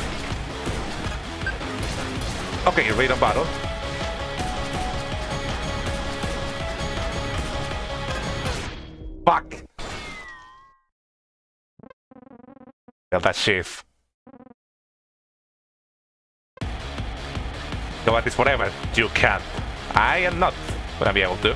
Okay, random battle. Fuck! Well, that shift. Go at this forever. You can't. I am not gonna be able to.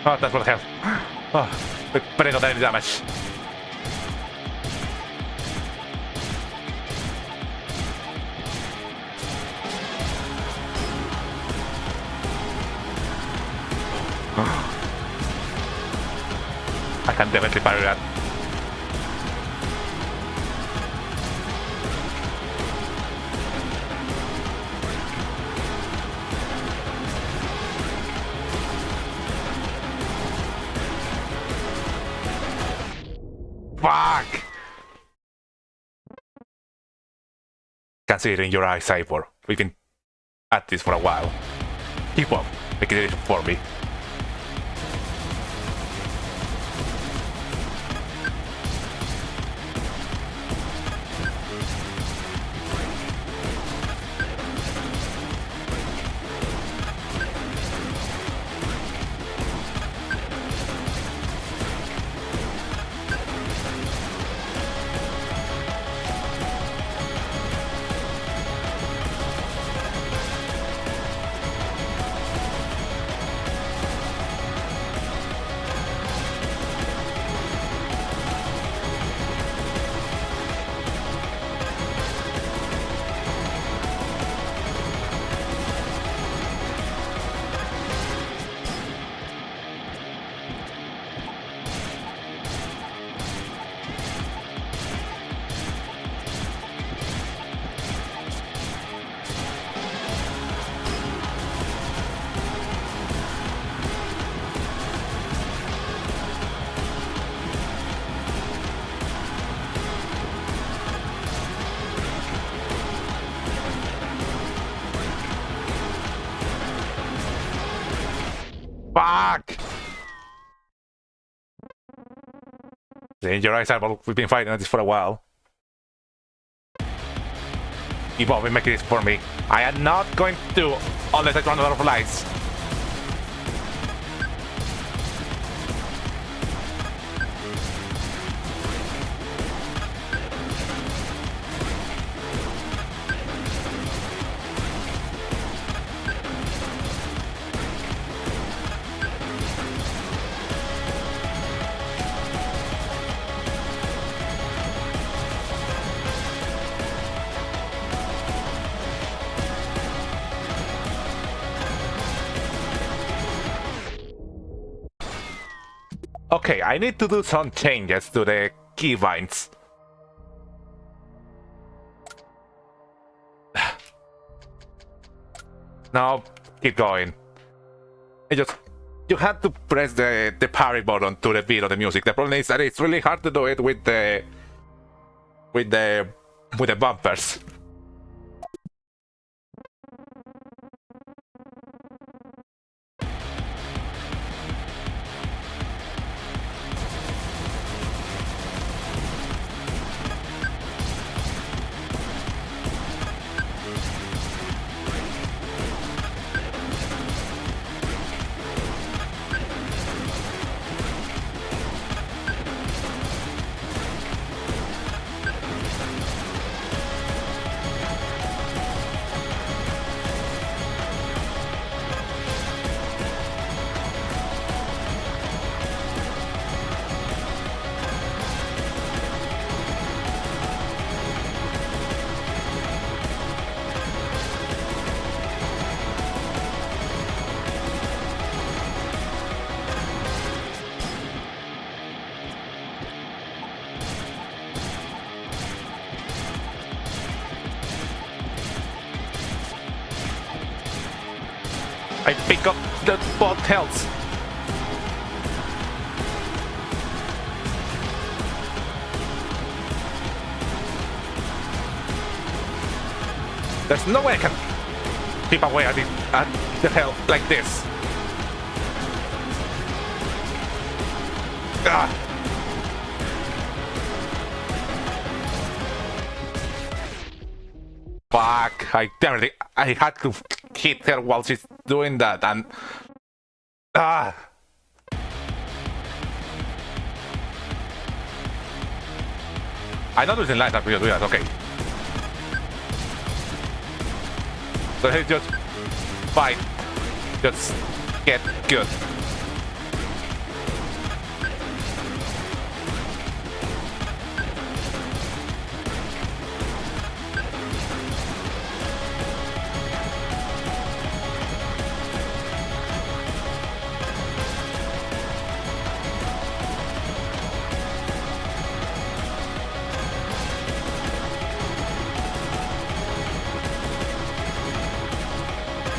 Oh, that's what hell. Oh, but I don't have any damage. I can definitely parry that. Fuck! Can see it in your eyes, Cyborg. We've been at this for a while. Keep up, make it easy for me. Fuck! Danger eyes, we've been fighting this for a while. Evolve and make this for me. I am not going to unless I run out of lights. Okay, I need to do some changes to the keybinds. Now, keep going. You have to press the parry button to the beat of the music. The problem is that it's really hard to do it with the bumpers. I pick up the both health. There's no way I can keep away at the hell like this. Ah. Fuck, I had to hit her while she's doing that, and I know there's a light up here, yes, okay. So he just fight, just get good.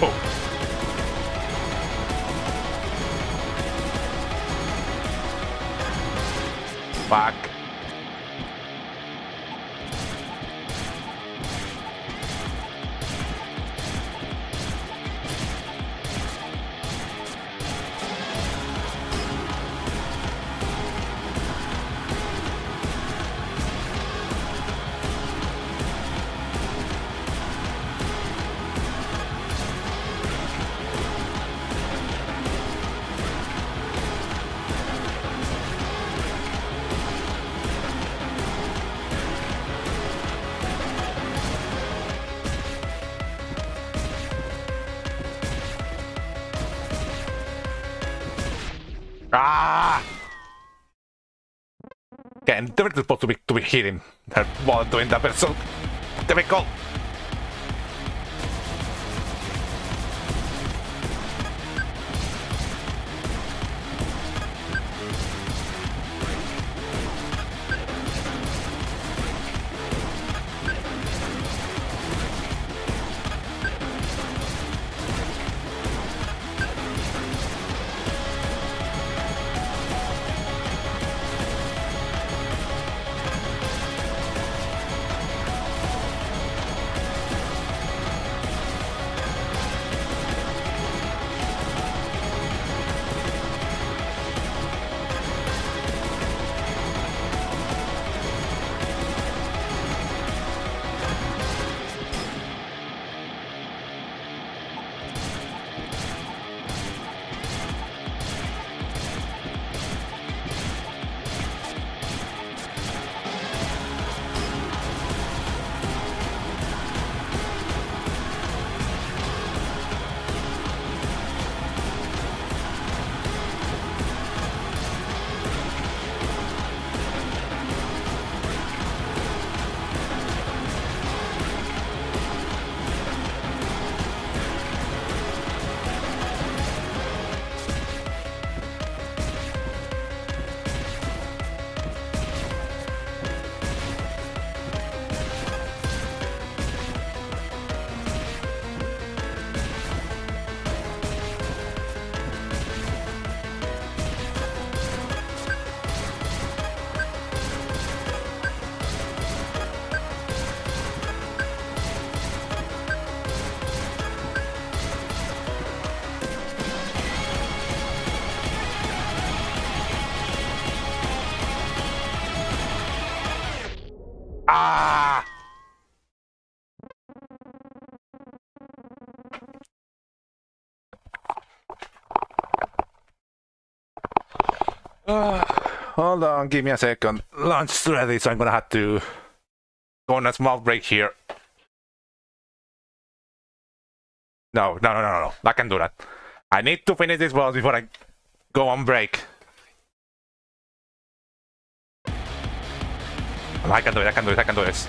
Oh. Fuck. Ah! Okay, and they were supposed to be hitting her while doing that, but so difficult. Ah! Hold on, give me a second. Lunch's ready, so I'm gonna have to go on a small break here. No. I can do that. I need to finish this boss before I go on break. I can do this.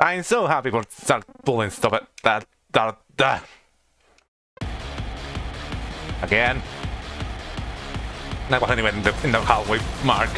I'm so happy for start pulling stuff at that. Again. That wasn't even in the halfway mark.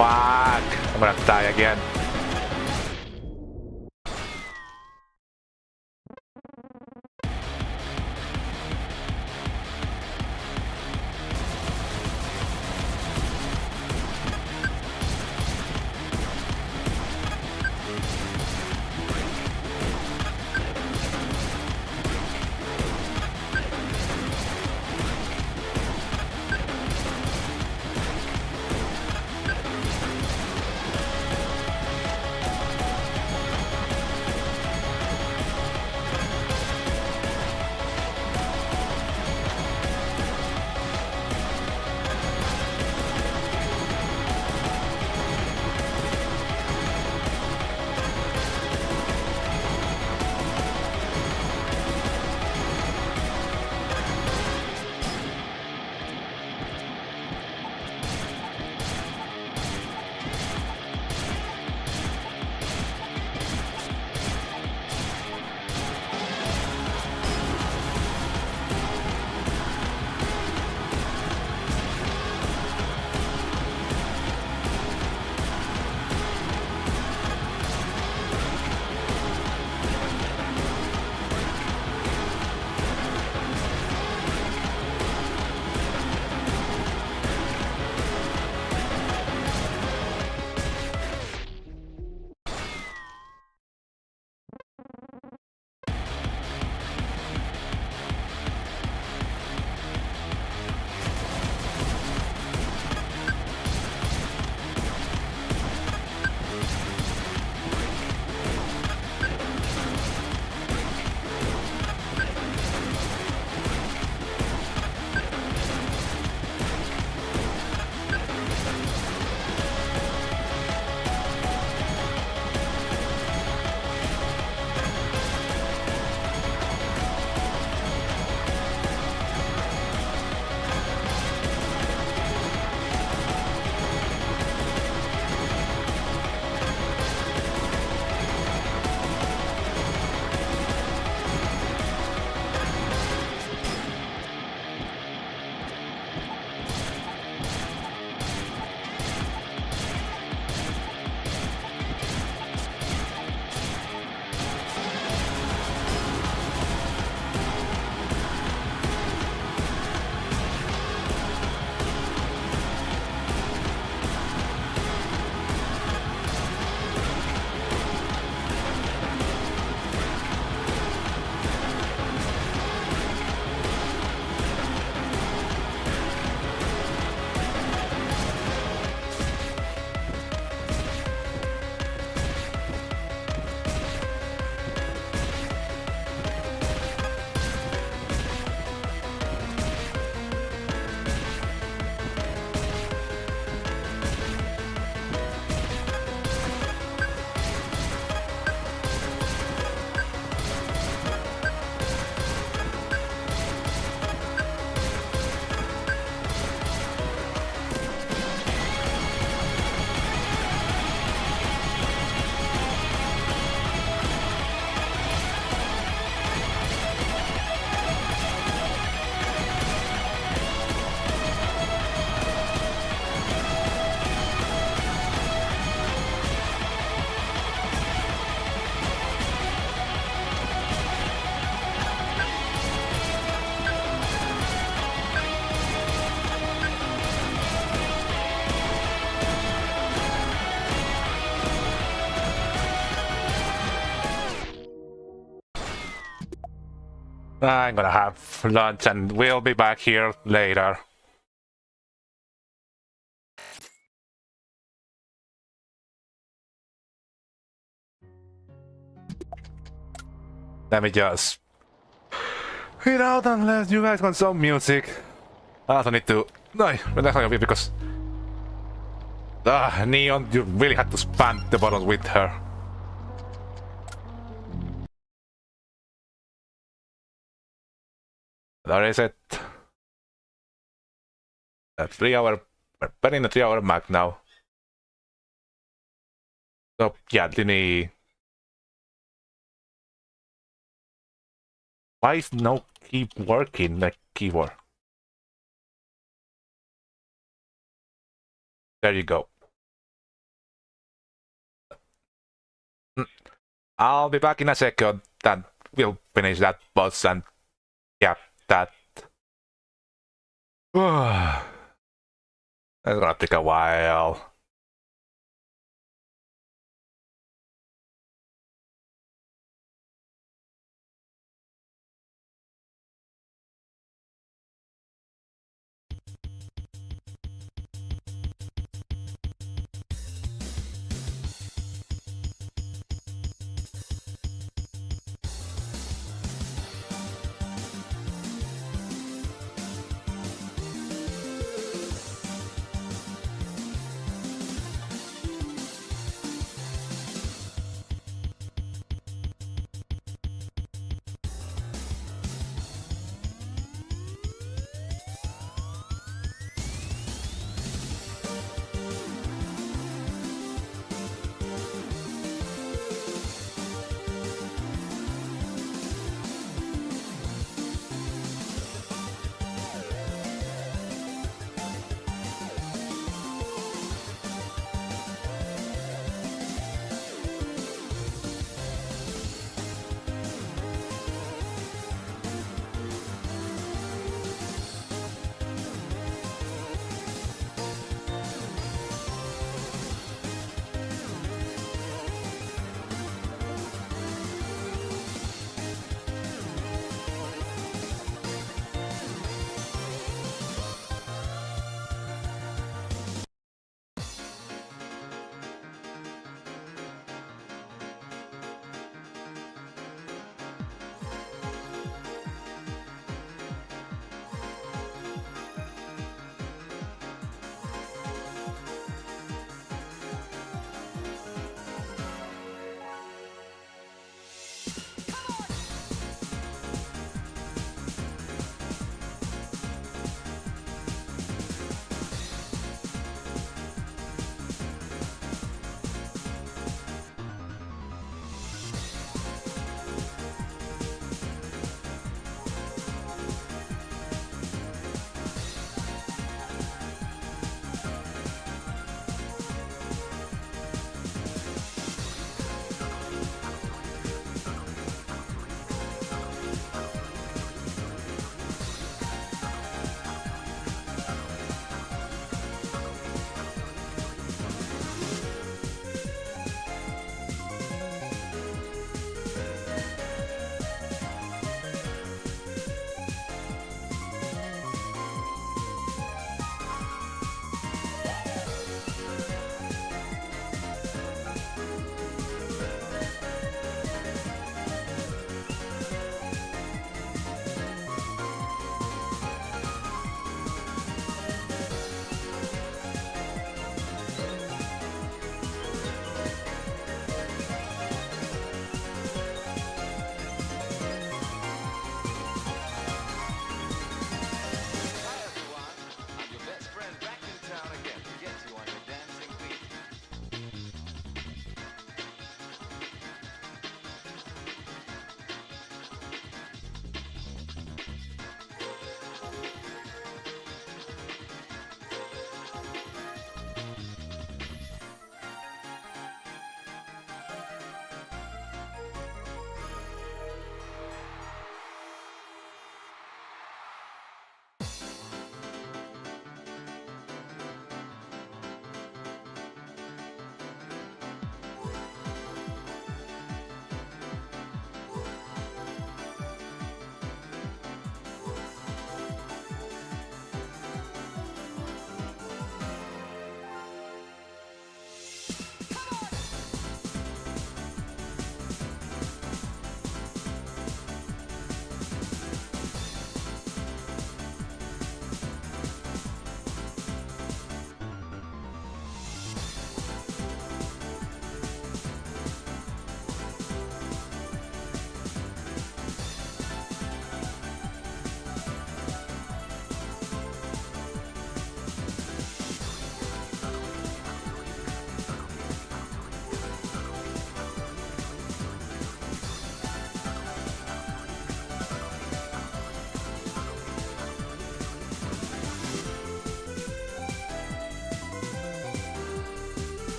Fuck! I'm gonna die again. I'm gonna have lunch and we'll be back here later. Let me just get out and let you guys want some music. I also need to... No, relax on a bit because... Neon, you really had to spam the buttons with her. There is it. A 3 hour... We're betting a 3 hour mark now. So, yeah, Dini... Why is no key working, the keyboard? There you go. I'll be back in a second, and we'll finish that boss and yeah, that. That's gonna take a while.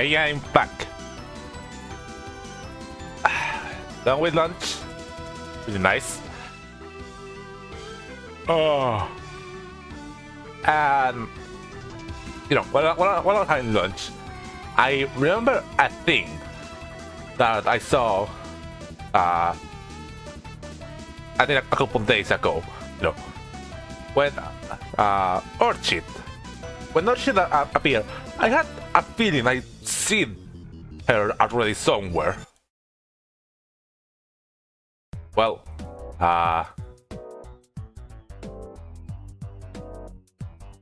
Hey, I'm back. Done with lunch. Really nice. Oh. And you know, when I was having lunch, I remember a thing that I saw. I think a couple of days ago. You know, when Orchid, appeared, I had a feeling I'd seen her already somewhere. Well,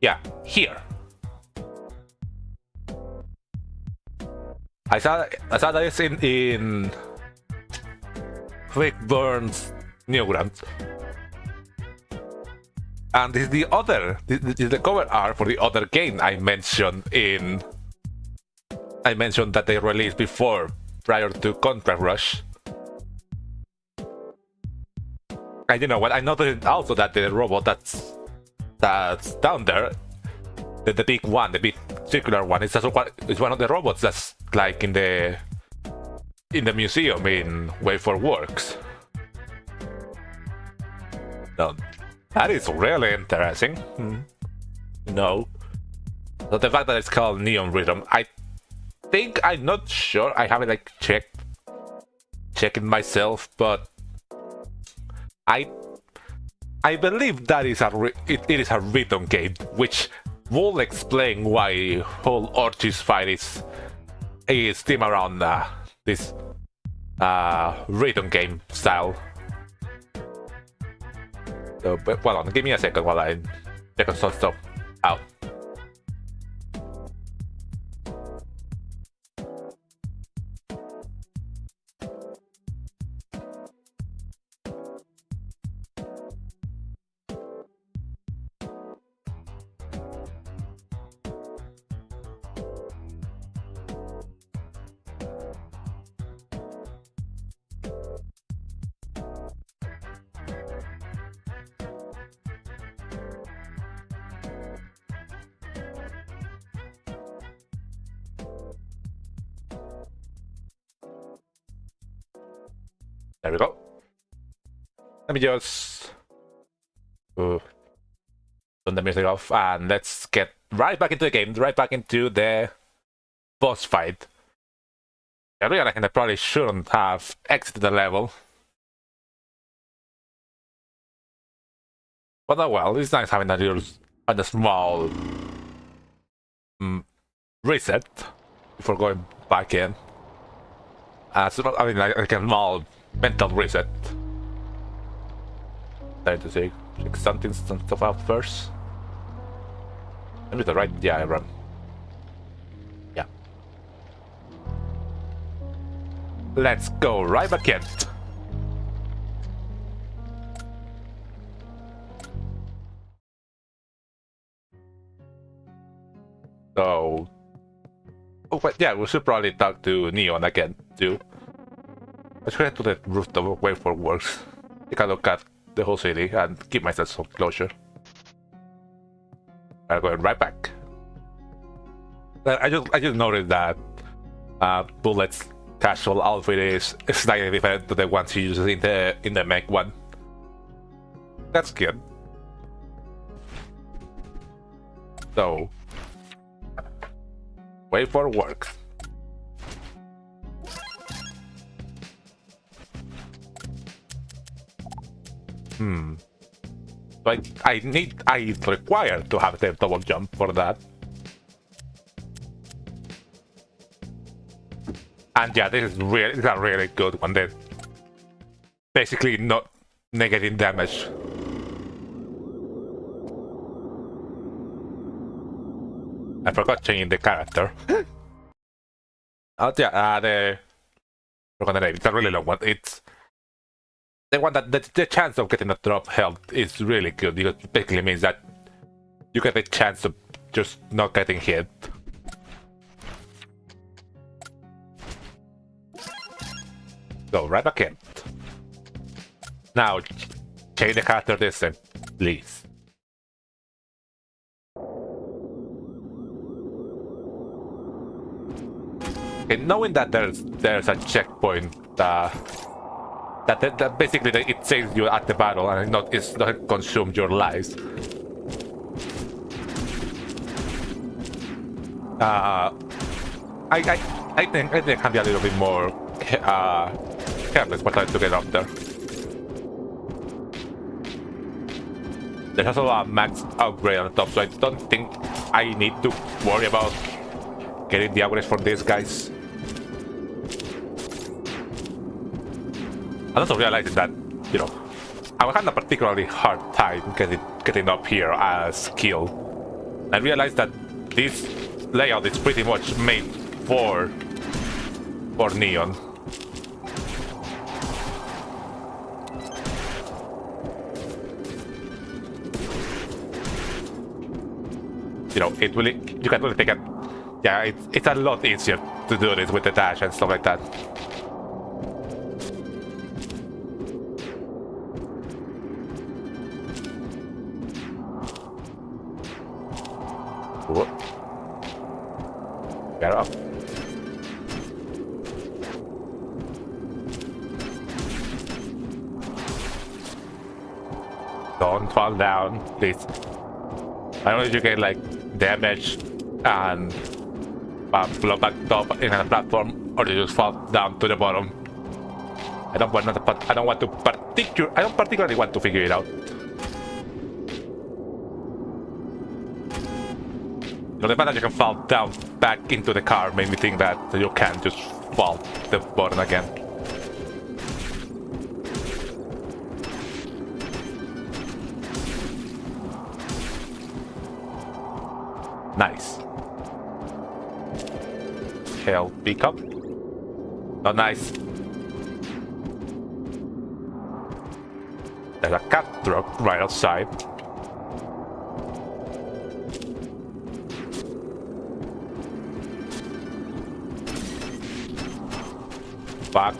yeah, here. I saw that it's in Figburn's Newgrounds. And this is this is the cover art for the other game I mentioned that they released before, prior to Contract Rush. And you know what? I noticed also that the robot that's down there, the big one, the big circular one, it's one of the robots that's like in the museum in Way for Works. No, that is really interesting. No, so the fact that it's called Neon Rhythm, I think, I'm not sure. I haven't like checked it myself, but I believe that is it is a rhythm game, which will explain why whole Orchis fight is themed around this rhythm game style. So, but hold on, give me a second while I check some stuff out. There we go. Let me just turn the music off and let's get right back into the game, right back into the boss fight. I realize I probably shouldn't have exited the level. But oh well, it's nice having a small reset before going back in. So, I mean, like a small mental reset. Try to check some stuff out first. Maybe the right, yeah, I run. Yeah. Let's go right back in. So, oh, but yeah, we should probably talk to Neon again too. Let's head to the rooftop of Way for Works, take a look at the whole city, and give myself some closure. I'm going right back. I just noticed that Bullet's casual outfit is slightly different to the ones he uses in the mech one. That's good. So, Way for Works. So I require to have the double jump for that. And yeah, this is a really good one. They're basically not negative damage. I forgot changing the character. Oh yeah, forgot the name. It's a really long one. It's the one that the chance of getting a drop health is really good, because it basically means that you get a chance of just not getting hit. So right back in. Now change the character distance, please. Okay, knowing that there's a checkpoint that basically it saves you at the battle and it doesn't consume your lives. I think I can be a little bit more careless by trying to get up there. There's also a max upgrade on the top, so I don't think I need to worry about getting the upgrades for these guys. I'm also realizing that, you know, I'm having a particularly hard time getting up here as skill. I realized that this layout is pretty much made for Neon. You know, you can really take it. Yeah, it's a lot easier to do this with the dash and stuff like that. Whoa. Get up. Don't fall down, please. I don't know if you get like damage and blow back up in a platform, or you just fall down to the bottom. I don't particularly want to figure it out. You know, the fact that you can fall down back into the car made me think that you can just fall the bottom again. Nice. Hell, pick up. Oh, nice. There's a cat truck right outside. Fuck.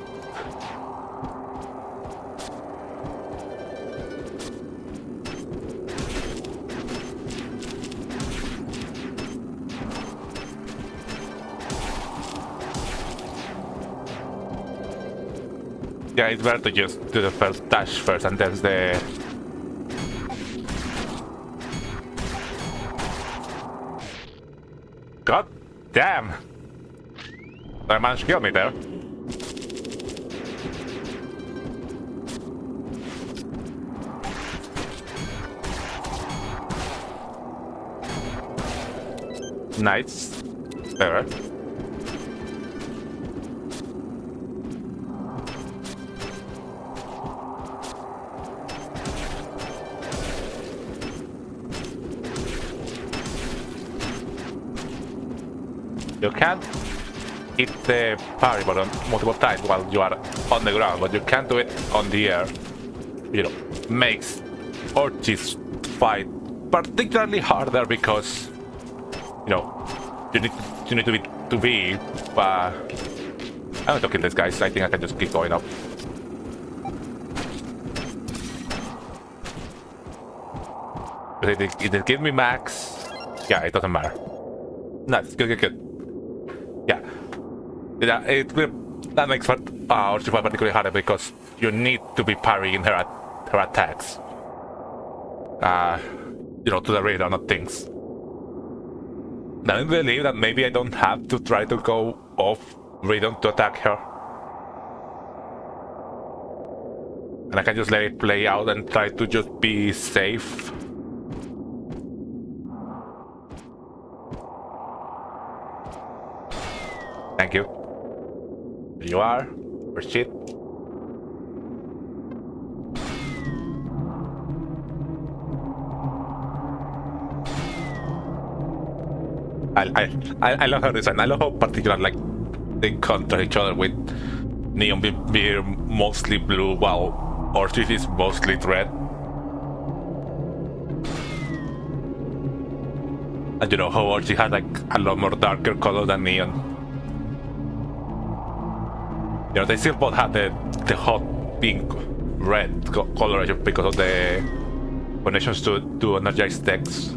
Yeah, it's better to just do the first dash first and then the... God damn! I managed to kill me there. Nice. There. You can't hit the parry button multiple times while you are on the ground, but you can do it on the air. You know, makes Orchis fight particularly harder because, you know, you need to be. I'm going to kill this guy, so I think I can just keep going up. But it give me max. Yeah, it doesn't matter. Nice, good. Yeah, that makes Orchis fight particularly harder because you need to be parrying her attacks. You know, to the radar, not things. I believe that maybe I don't have to try to go off rhythm to attack her. And I can just let it play out and try to just be safe. Thank you. There you are. For shit. I love her design. I love how particular like they counter each other with Neon being mostly blue while Orchis is mostly red. And you know how Orchis has like a lot more darker color than Neon. You know, they still both have the hot pink red coloration because of the connections to energized text.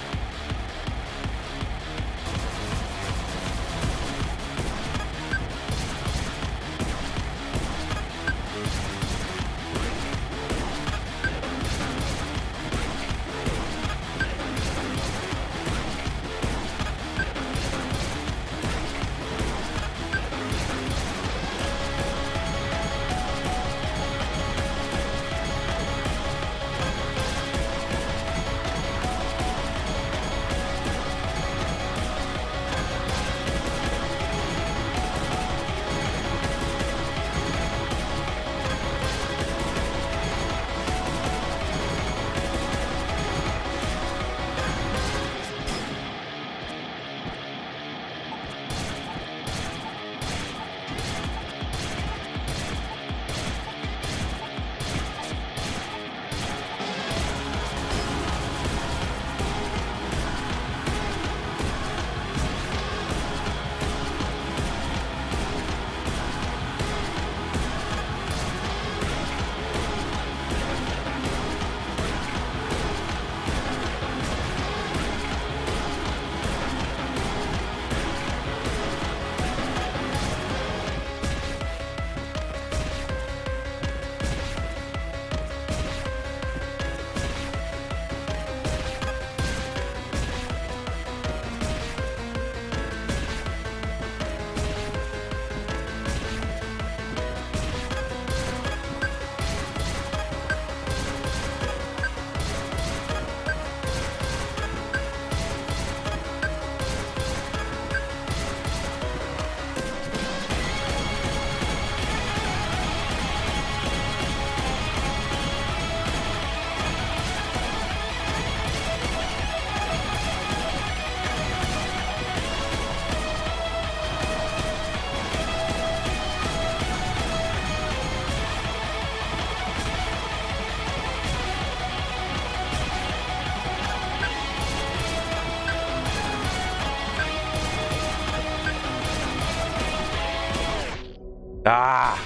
Ah!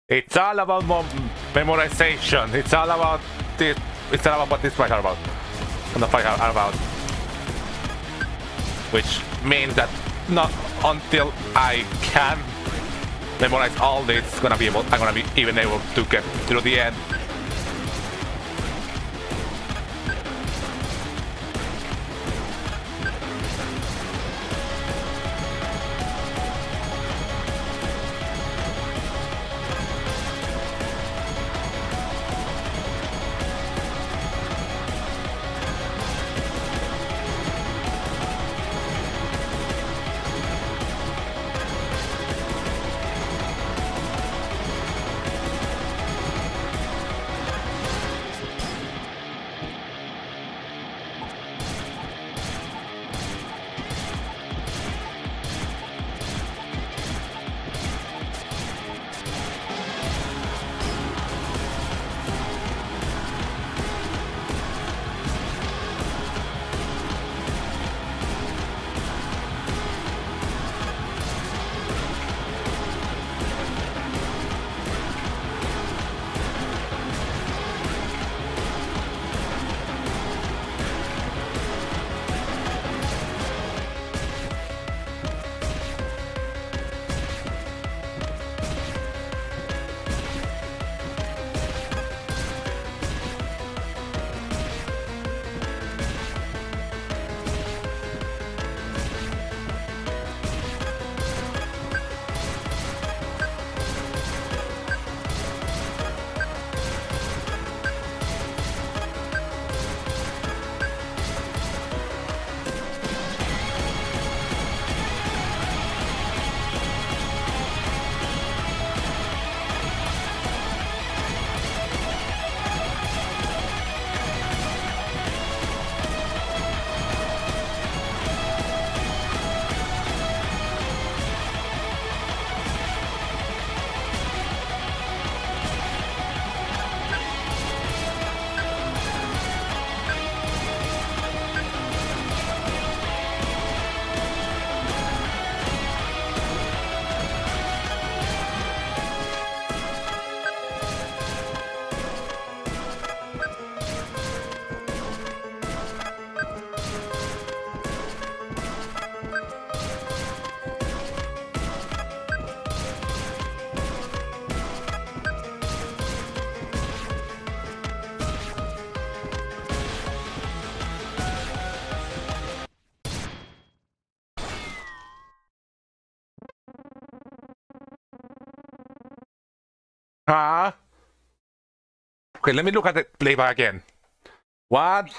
It's all about memorization. It's all about this. It's all about what this fight are about. And the fight are about. Which means that not until I can memorize all this, I'm gonna be even able to get through the end. Ah. Okay, let me look at the playback again. What?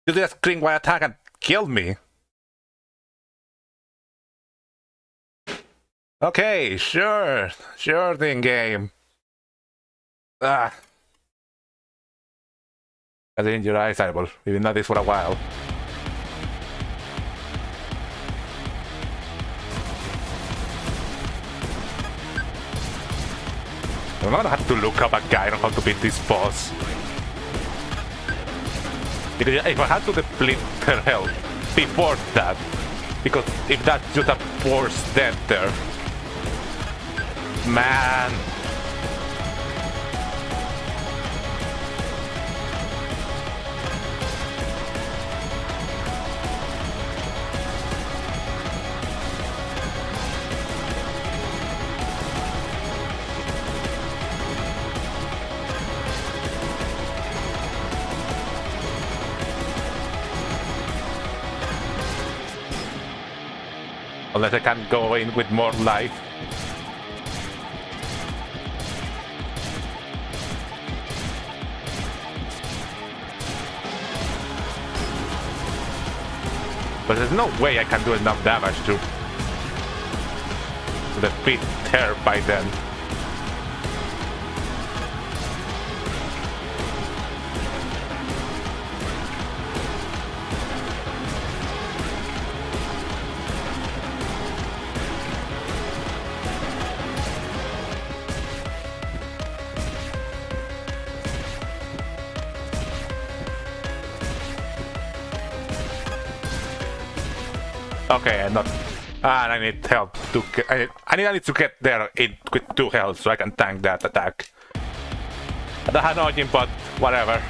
You just scream while attack and kill me? Okay, sure. Sure thing, game. Ah. I didn't your eyes, eyeball. We've been at this for a while. I'm gonna have to look up a guide on how to beat this boss. Because if I had to deplete her health before that, because if that's just a forced death there, man. Unless I can go in with more life. But there's no way I can do enough damage to defeat her by then. Okay, and not. And I need help to get. I need to get there with 2 health so I can tank that attack. That's annoying, but whatever.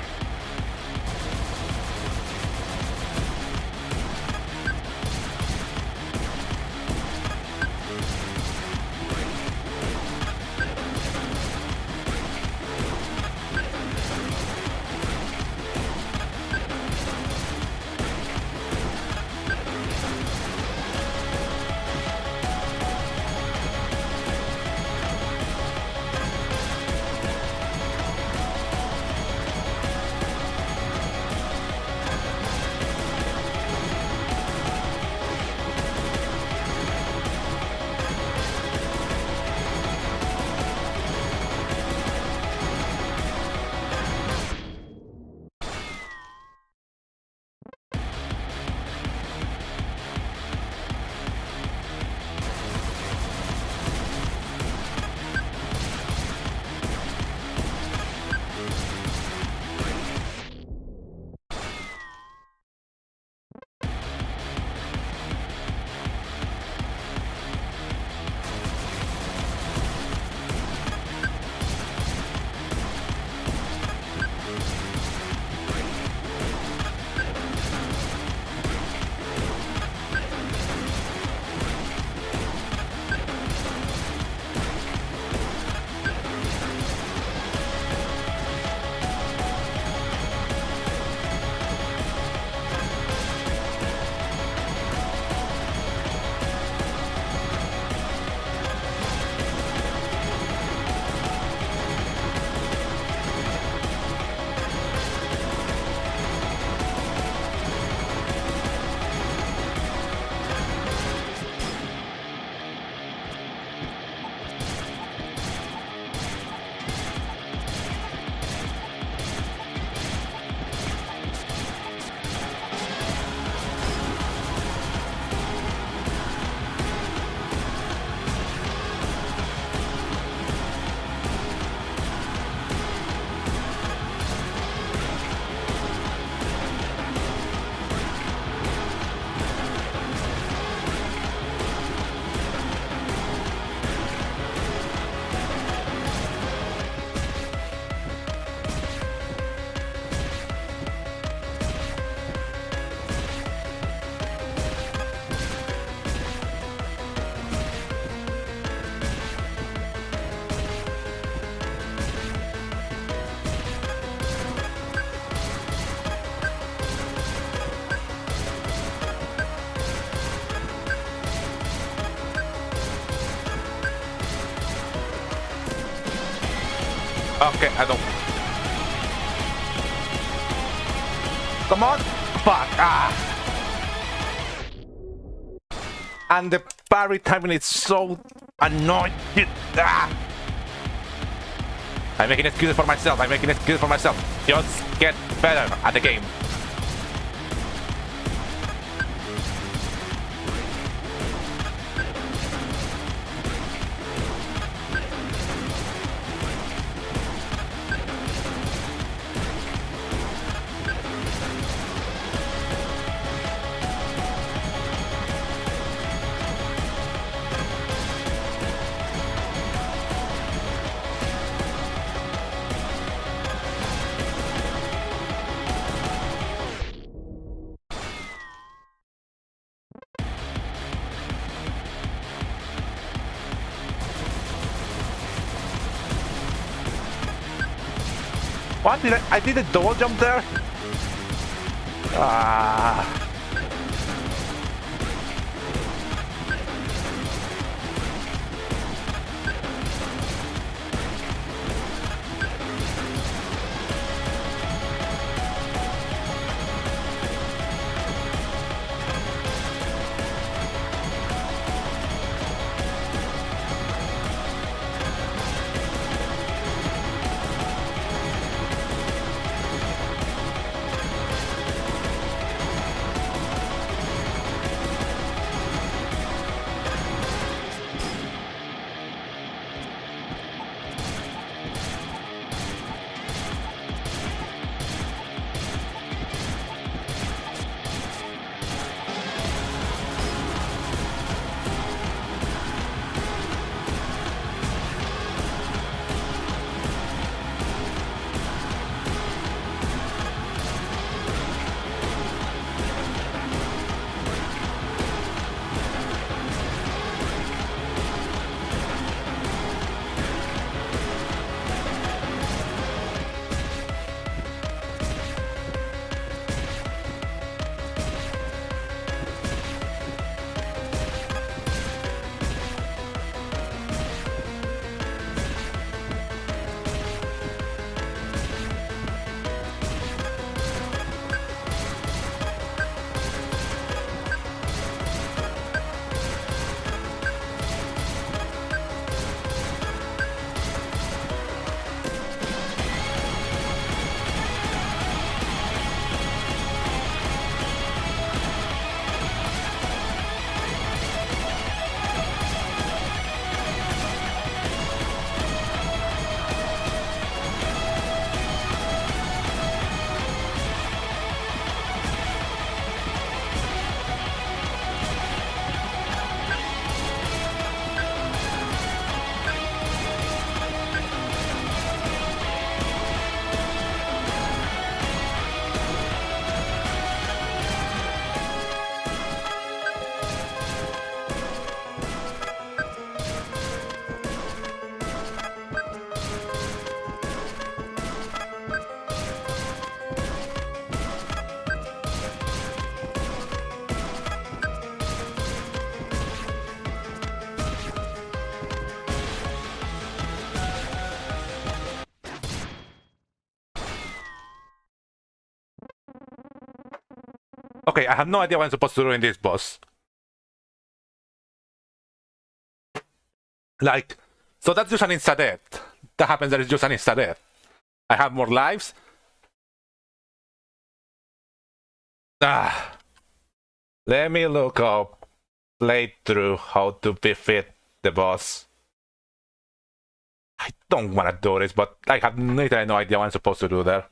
Okay, I don't. Come on! Fuck! Ah! And the parry timing is so annoying. Ah! I'm making excuses for myself. I'm making excuses for myself. Just get better at the game. What did I did a double jump there? Ah. Okay, I have no idea what I'm supposed to do in this boss. Like, so that's just an insta-death. That happens, that is just an insta-death. I have more lives. Let me look up playthrough how to defeat the boss. I don't want to do this, but I have literally no idea what I'm supposed to do there.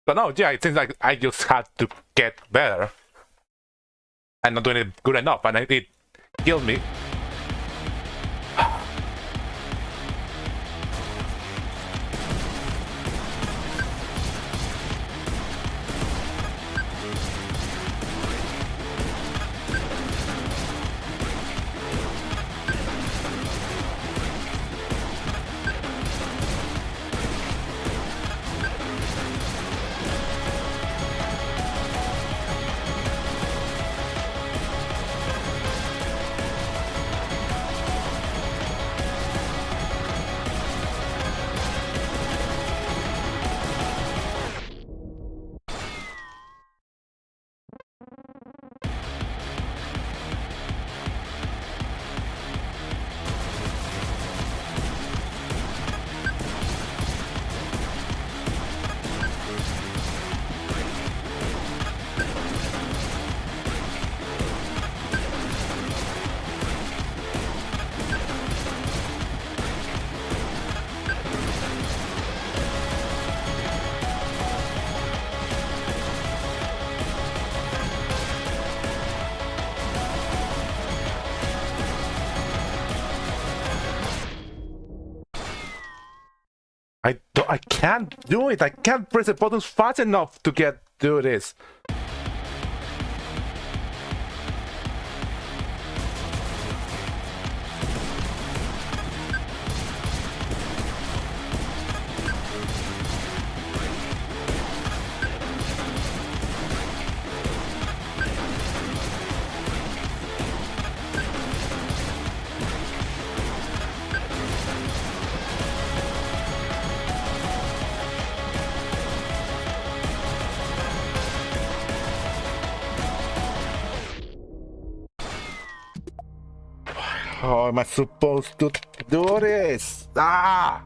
But no, yeah, it seems like I just had to get better. I'm not doing it good enough, and it killed me. I can't do it. I can't press the buttons fast enough to do this. How am I supposed to do this? Ah!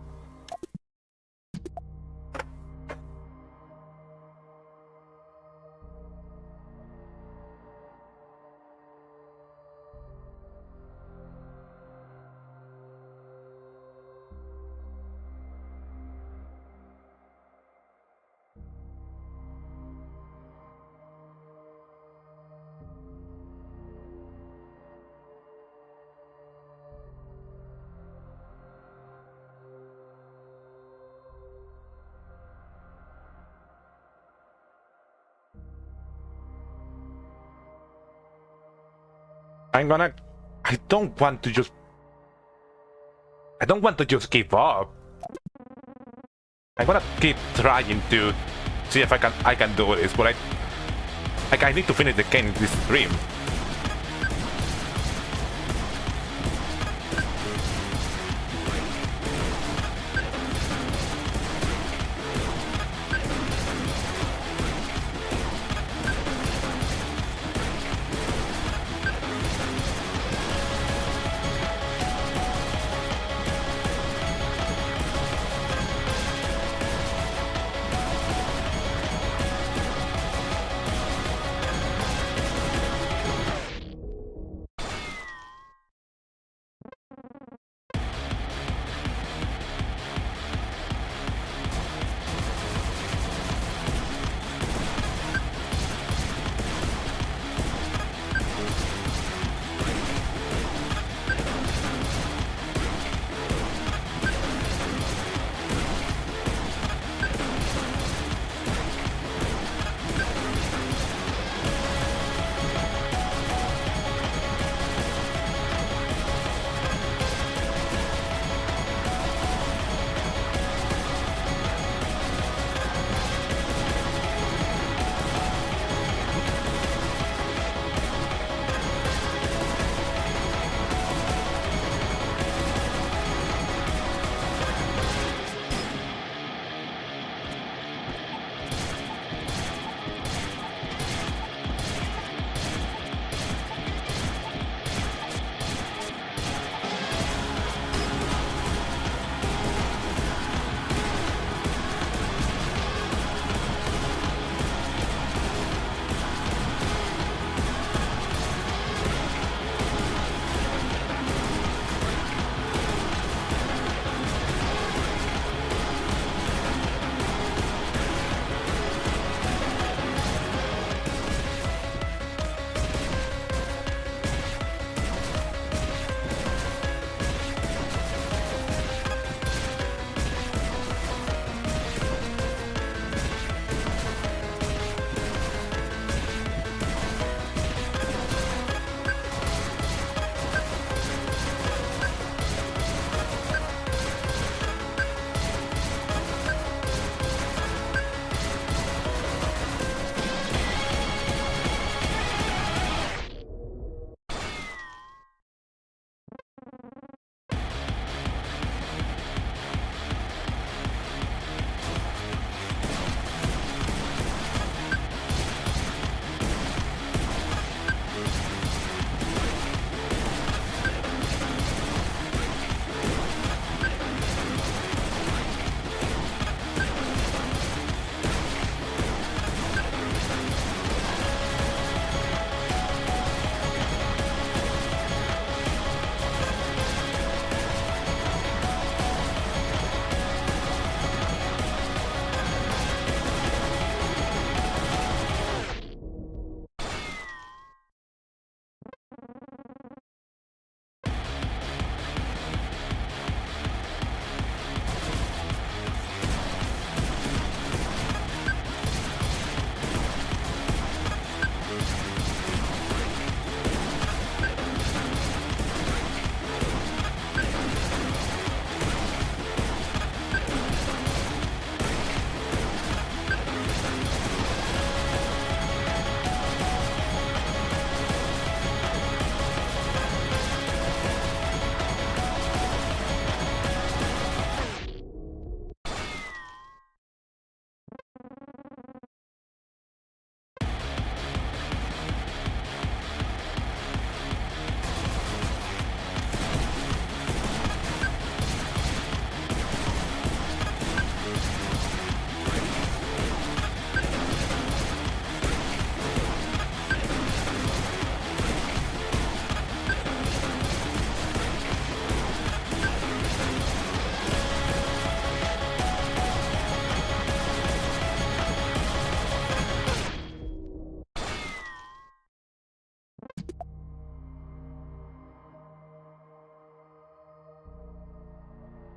I don't want to just give up. I'm gonna keep trying to see if I can do this, but I need to finish the game in this stream.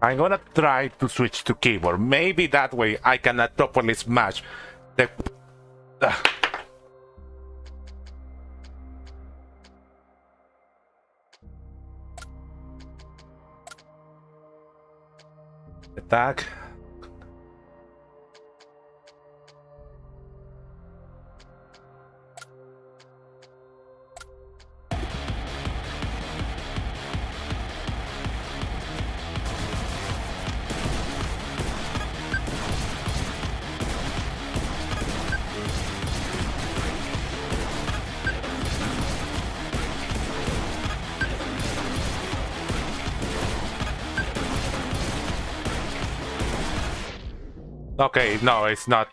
I'm gonna try to switch to keyboard. Maybe that way I cannot properly smash the... Attack. Okay, no, it's not.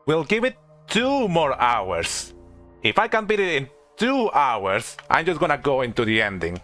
We'll give it 2 more hours. If I can beat it in 2 hours, I'm just gonna go into the ending.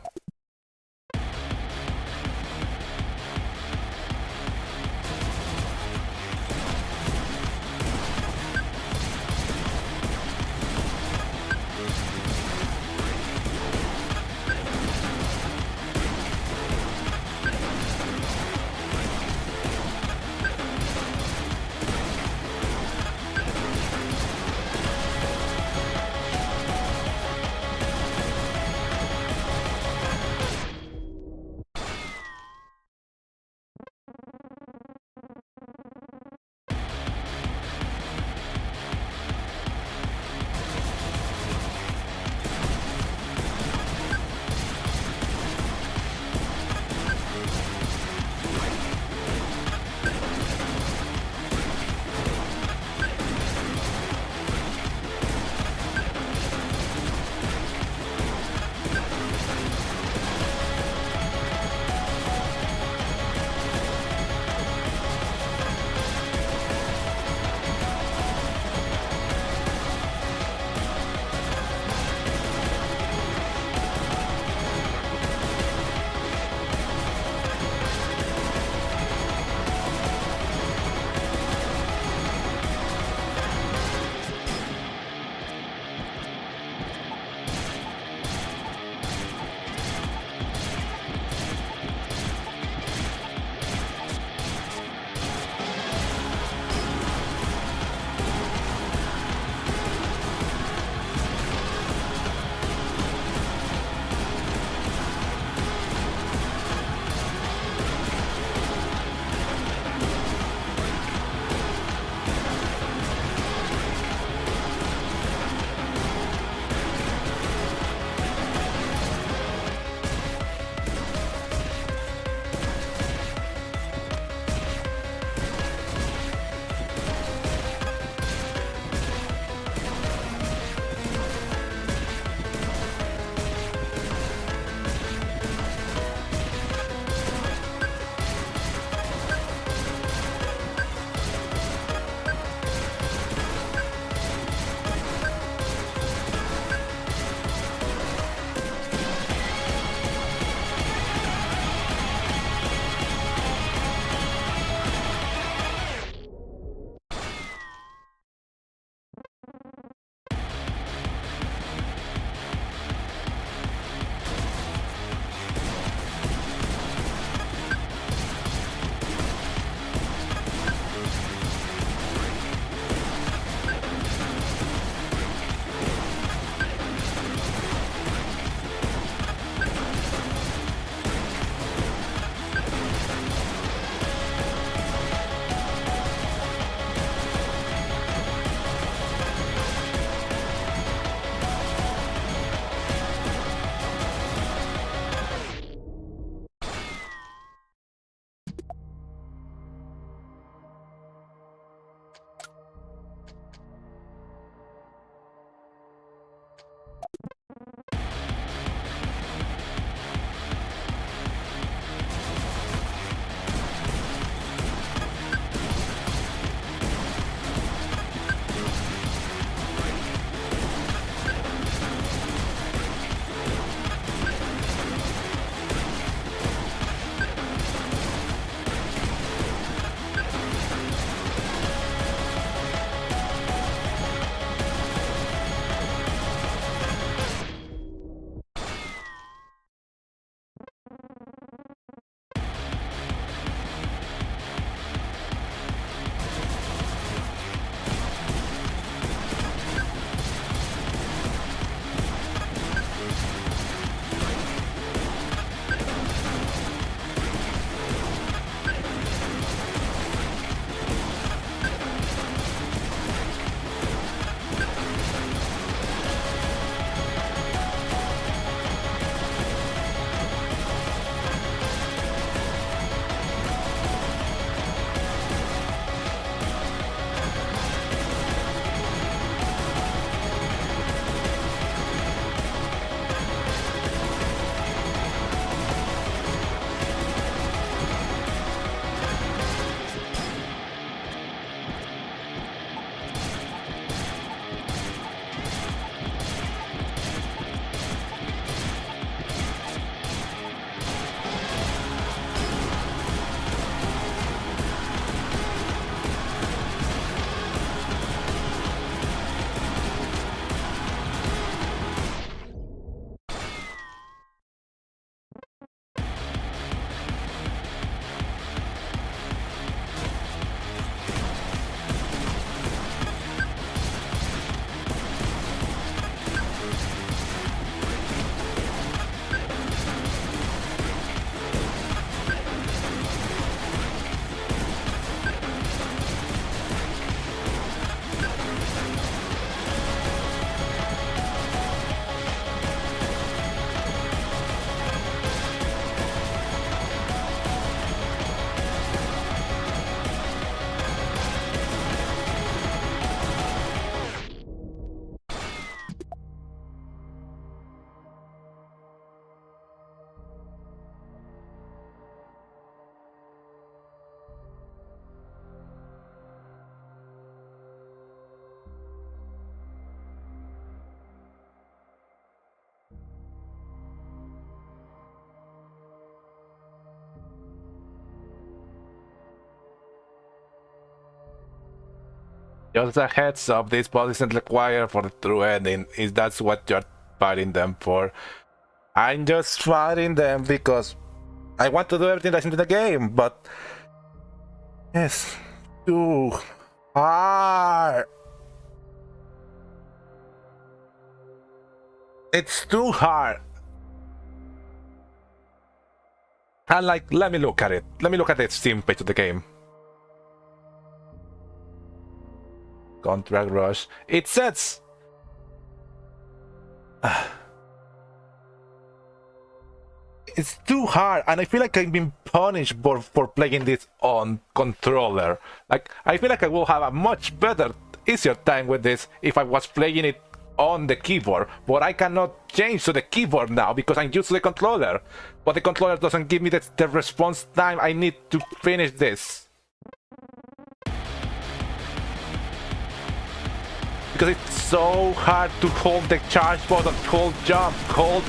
Just a heads up, this boss isn't required for the true ending, if that's what you're fighting them for. I'm just fighting them because I want to do everything that's in the game, but it's too hard. It's too hard. And like, let me look at it. Let me look at the Steam page of the game. Contract Rush. It says... It's too hard, and I feel like I'm being punished for playing this on controller. Like, I feel like I will have a much better, easier time with this if I was playing it on the keyboard, but I cannot change to the keyboard now because I'm used to the controller. But the controller doesn't give me the response time I need to finish this. Because it's so hard to hold the charge button, hold jump, hold...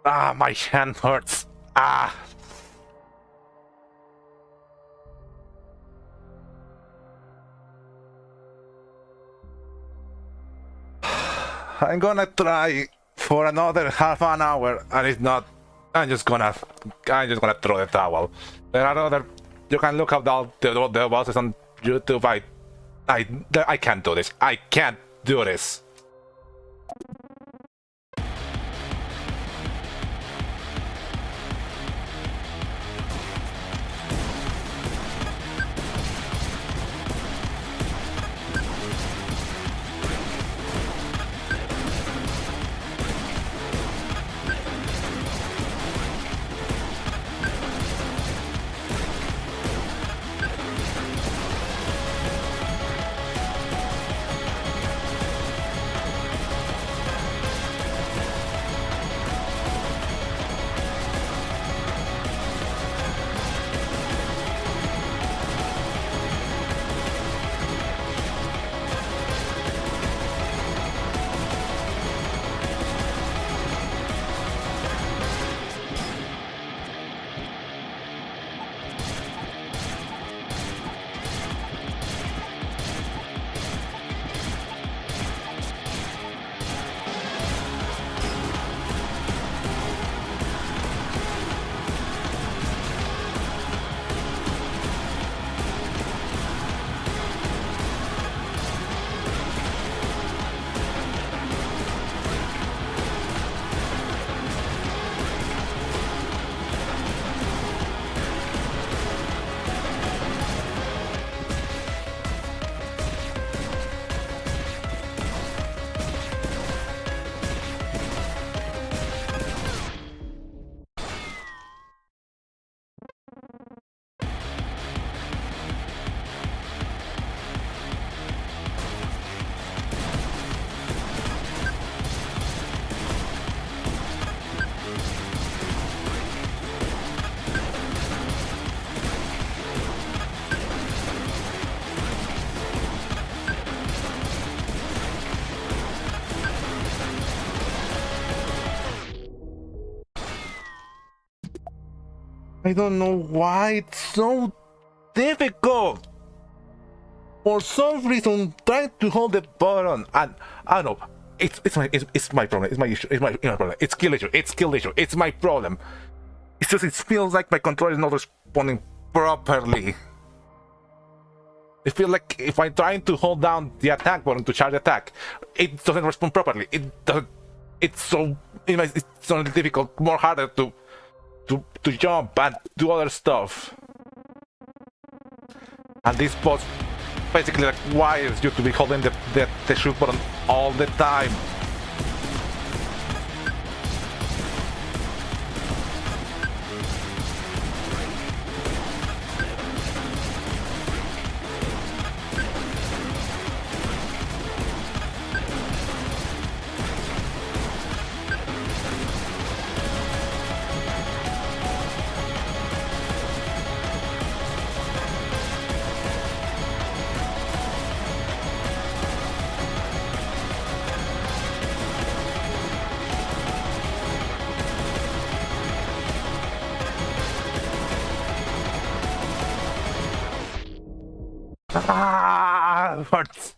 Ah, my hand hurts. Ah. I'm gonna try for another half an hour, and it's not. I'm just gonna throw the towel. There are other. You can look up the bosses on YouTube. I can't do this. I can't do this. I don't know why it's so difficult. For some reason, trying to hold the button, and I don't know. It's my problem. It's my issue. It's my problem. It's skill issue. It's skill issue. It's my problem. It's just it feels like my controller is not responding properly. I feel like if I'm trying to hold down the attack button to charge attack, it doesn't respond properly. It doesn't. It's so it's so difficult, more harder to jump and do other stuff. And this boss basically requires you to be holding the shoot button all the time. Ah, hurts.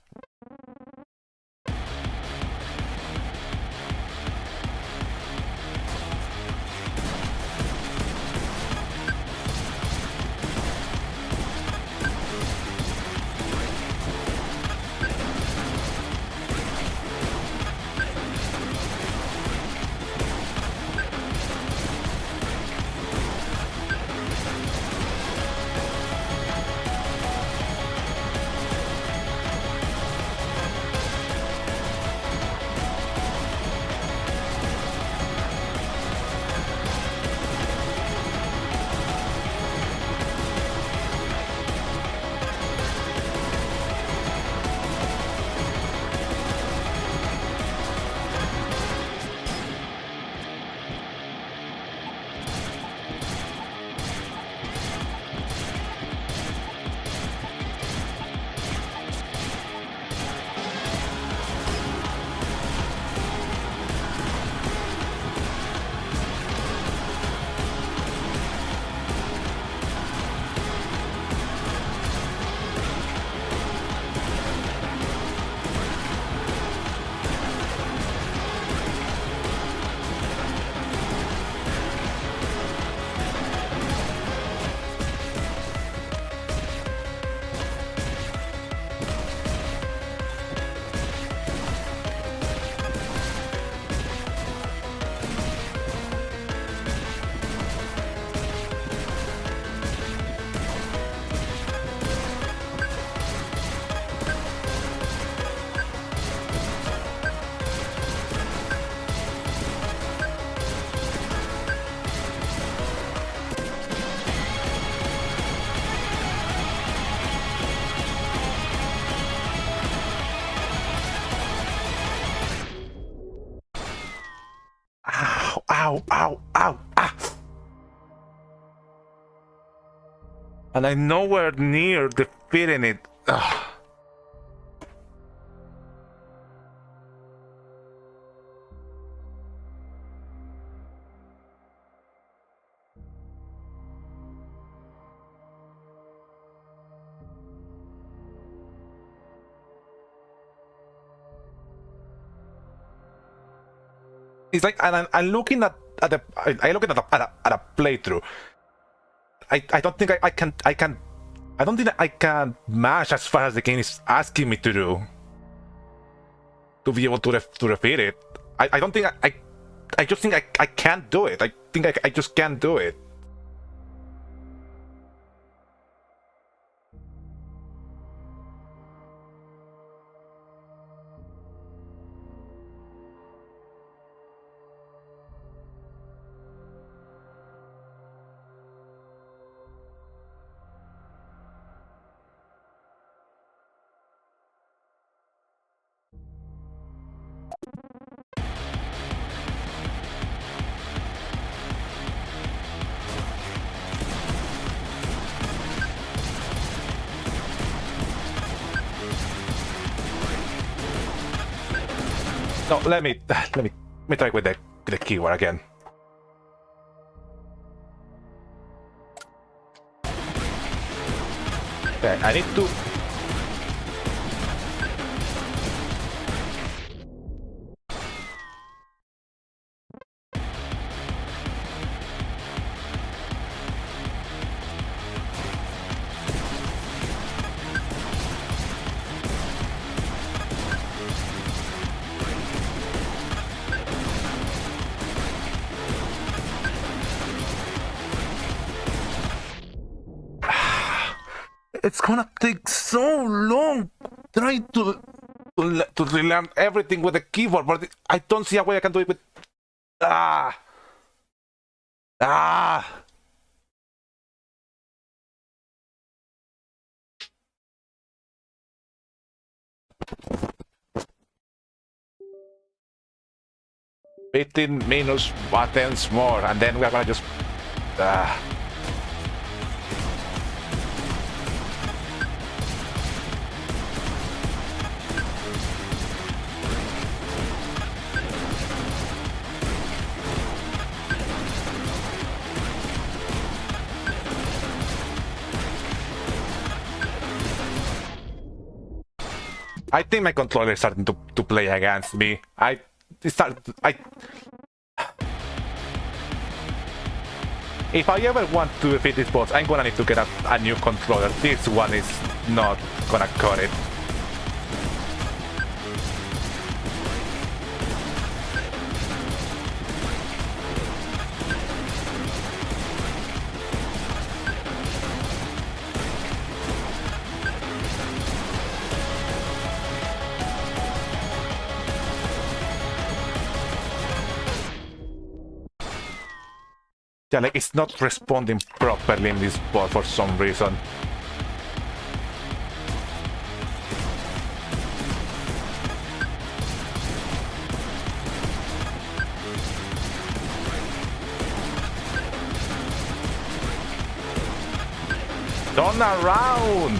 Ow, ow, ow, ah! And I'm nowhere near defeating it. Ugh. It's like, and I'm looking at the, I'm looking at a playthrough. I don't think I can I don't think I can mash as far as the game is asking me to do to be able to defeat it. I don't think I just think I can't do it. I think I just can't do it. No, let me try with the keyword again. Okay, I need to. It's gonna take so long trying to relearn everything with the keyboard, but I don't see a way I can do it with. Ah! Ah! $15 minus buttons more, and then we're gonna just. Ah. I think my controller is starting to play against me. If I ever want to defeat this boss, I'm gonna need to get a new controller. This one is not gonna cut it. Yeah, like it's not responding properly in this boss for some reason. Turn around!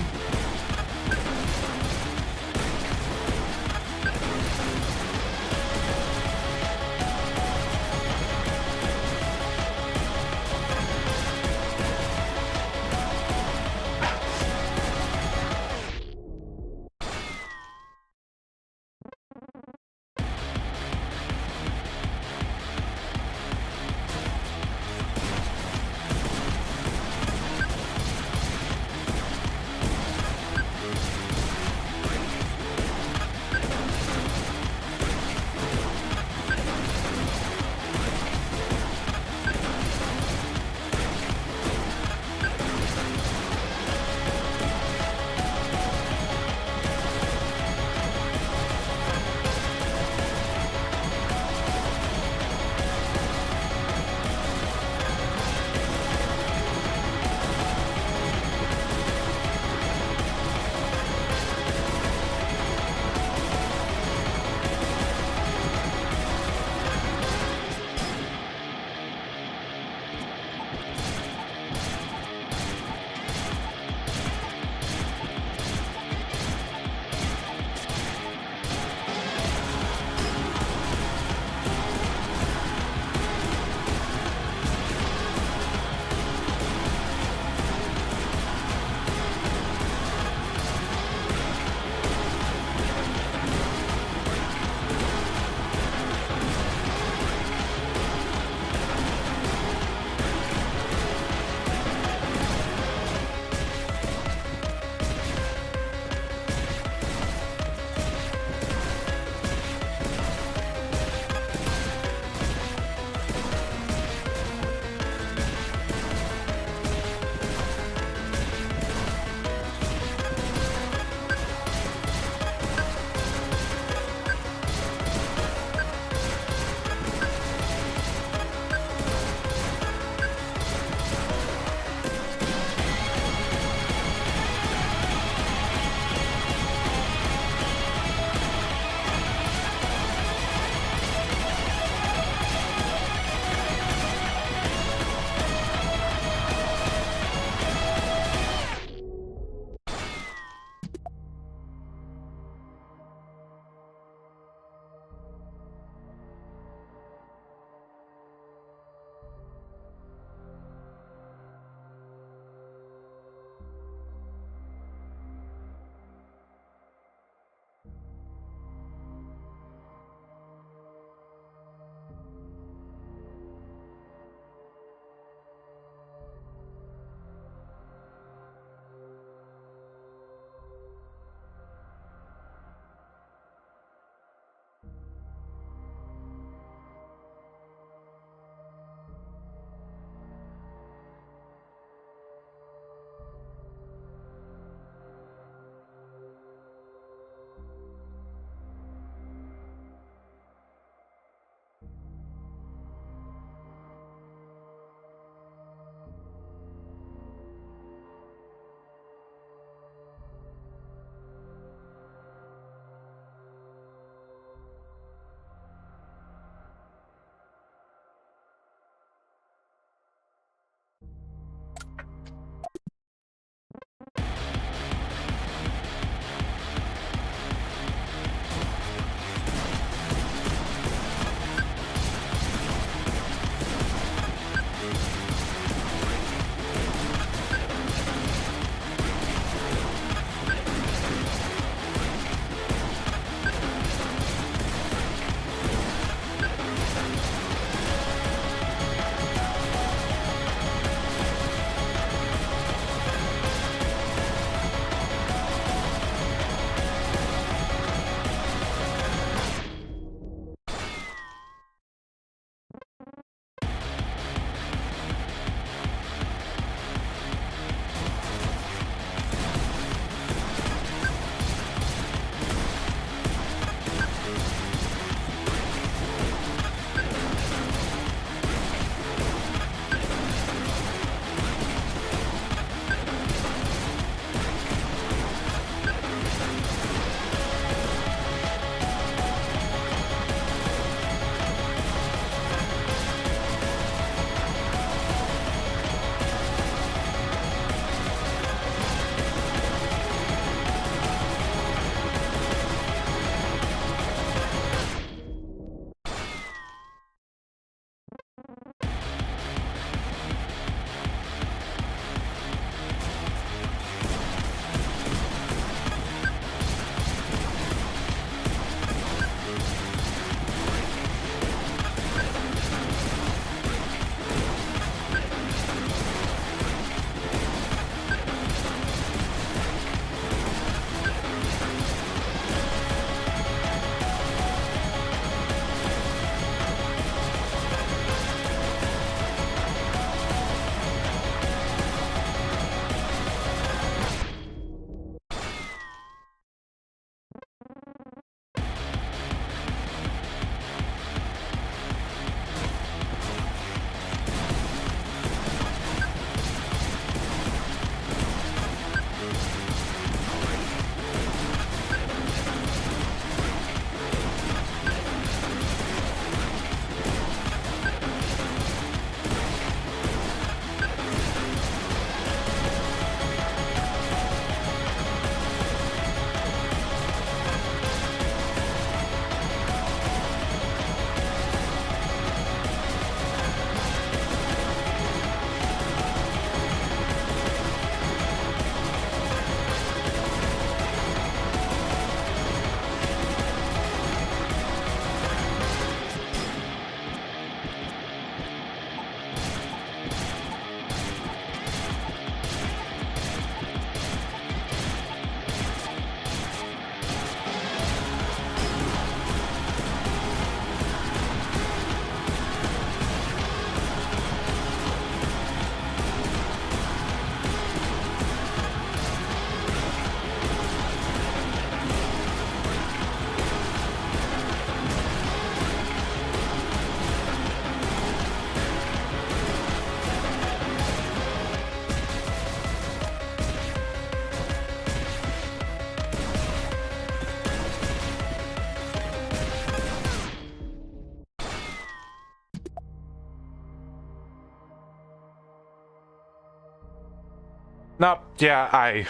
No, yeah,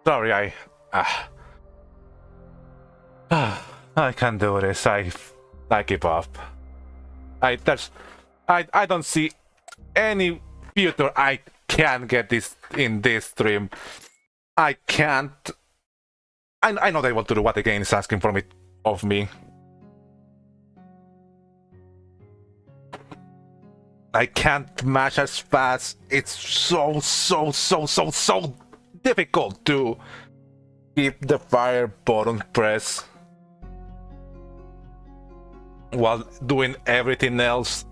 sorry, I can't do this. I give up. I don't see any future I can get this in this stream. I can't. I'm not able to do what the game is asking of me. I can't mash as fast. It's so difficult to keep the fire button pressed while doing everything else.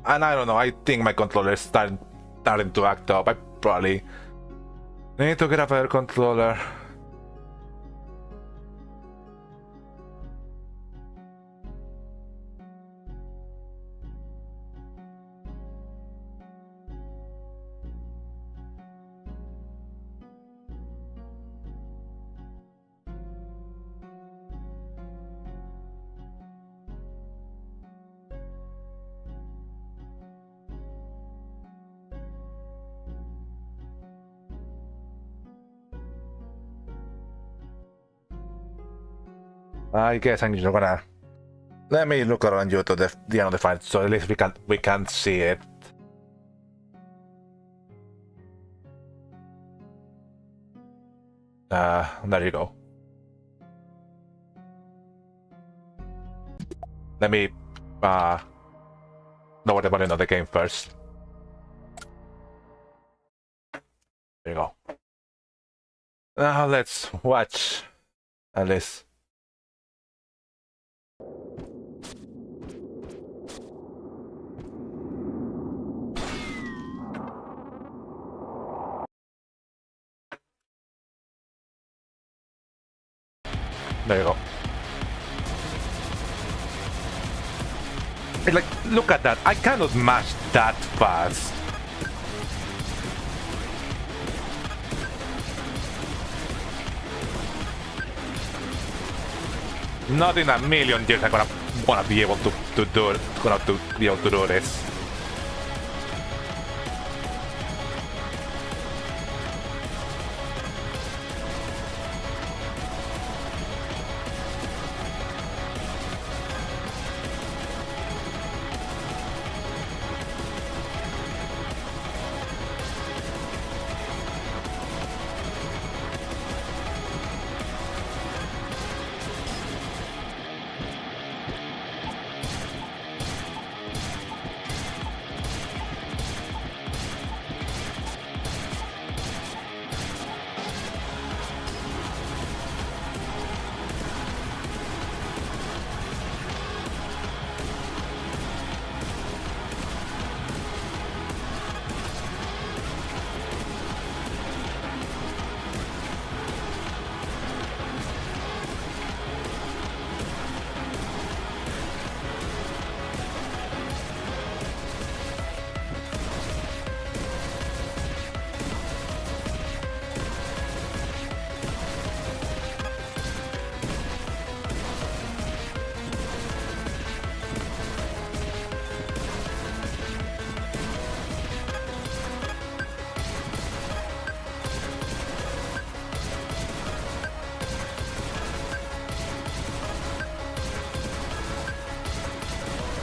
And I don't know, I think my controller is starting to act up. I probably need to get a better controller. I guess I'm just gonna let me look around you to the end of the fight, so at least we can see it. There you go. Let me lower the volume of the game first. There you go. Now let's watch at least. There you go. Like, look at that. I cannot mash that fast. Not in a million years I'm gonna be able to do this.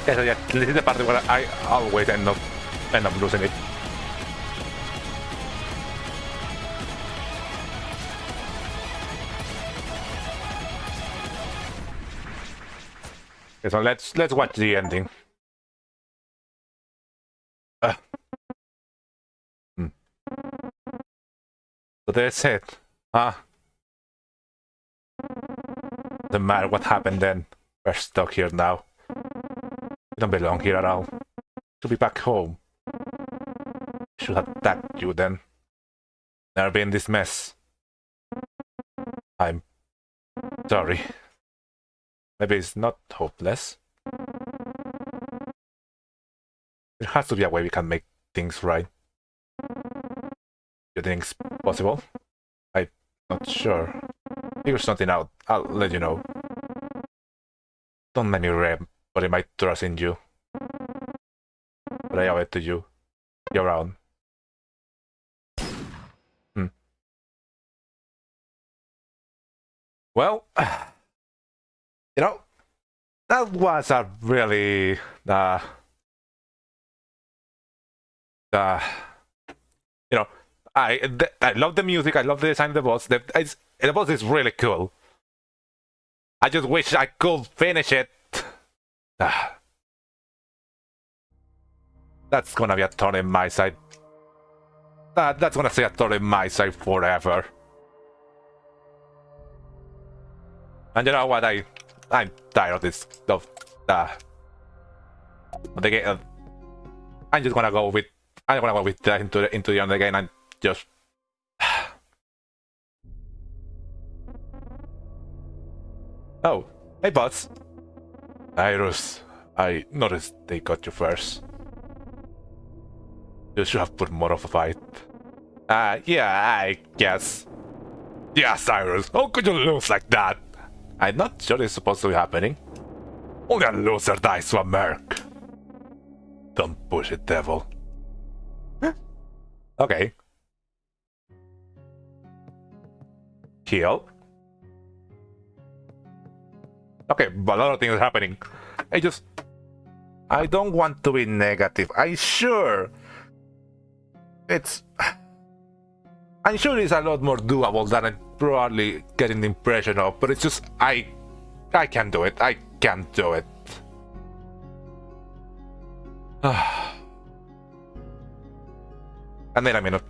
Yeah, so yeah, this is the part where I always end up losing it. Okay, so let's watch the ending. So that's it. Doesn't matter what happened then. We're stuck here now. We don't belong here at all. Should be back home. Should have attacked you then. Never been in this mess. I'm sorry. Maybe it's not hopeless. There has to be a way we can make things right. You think it's possible? I'm not sure. Figure something out. I'll let you know. Don't let me rem, but I might trust in you. But I owe it to you. You're around. Well, you know, that was a really uh, you know, I love the music. I love the design of the boss. The boss is really cool. I just wish I could finish it. That's gonna be a thorn in my side. That's gonna stay a thorn in my side forever. And you know what? I'm tired of this stuff. The game. I'm just gonna go with. I'm gonna go with that into the end again and just. Oh, hey boss. Iris, I noticed they got you first. You should have put more of a fight. Yeah, I guess. Yes, Iris, how could you lose like that? I'm not sure it's supposed to be happening. Only a loser dies to a merc. Don't push it, devil. Okay. Heal. Okay, but a lot of things are happening. I don't want to be negative. I'm sure it's a lot more doable than I'm probably getting the impression of, but it's just I can't do it. I can't do it. And then a minute.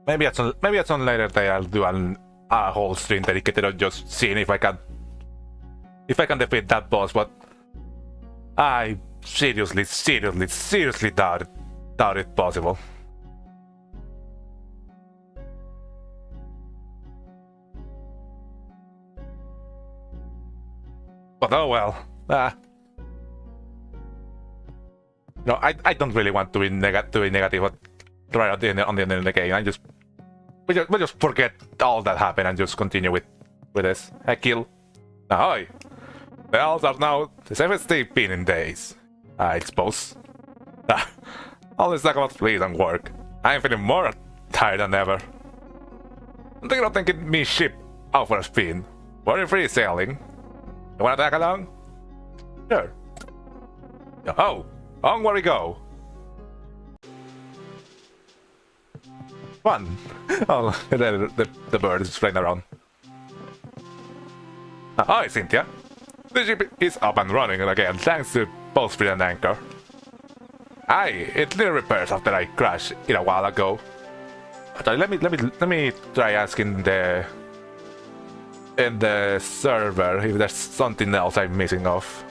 Maybe at some later day I'll do a whole stream dedicated on just seeing if I can defeat that boss, but I seriously doubt it possible. But oh well. No, I don't really want to be negative right on the end of the game. We'll just forget all that happened and just continue with this. Heck, kill. Ahoy! The elves are now the safest they've been in days. I suppose. All this talk about fleas and work. I'm feeling more tired than ever. I'm thinking of taking me ship out for a spin. Worry free sailing. You wanna tag along? Sure. Oh, on where we go. Fun. Oh, the bird is flying around. Hi, Cynthia. The ship is up and running again thanks to bowsprit and anchor. Aye, it needed repairs after I crashed it a while ago. Let me try asking in the server if there's something else I'm missing off.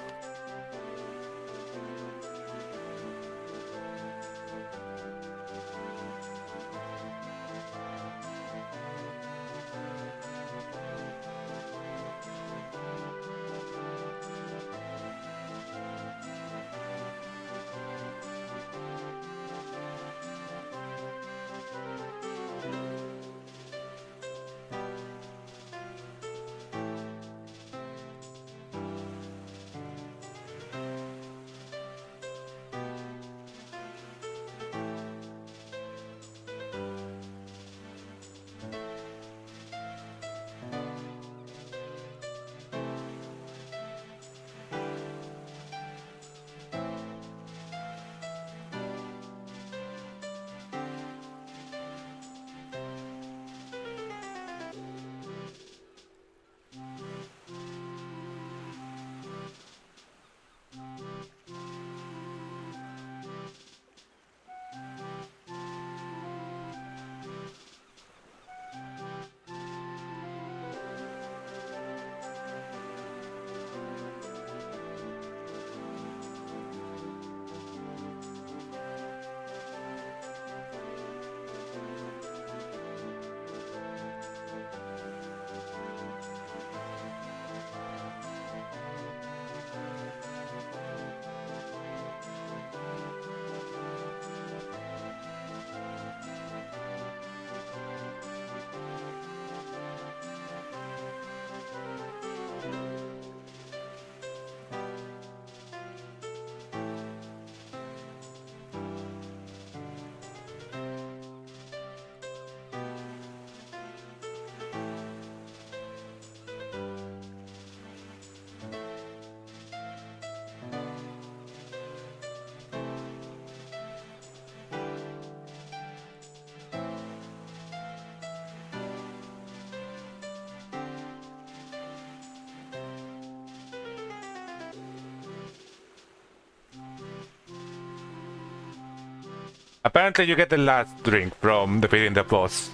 Apparently you get the last drink from defeating the boss.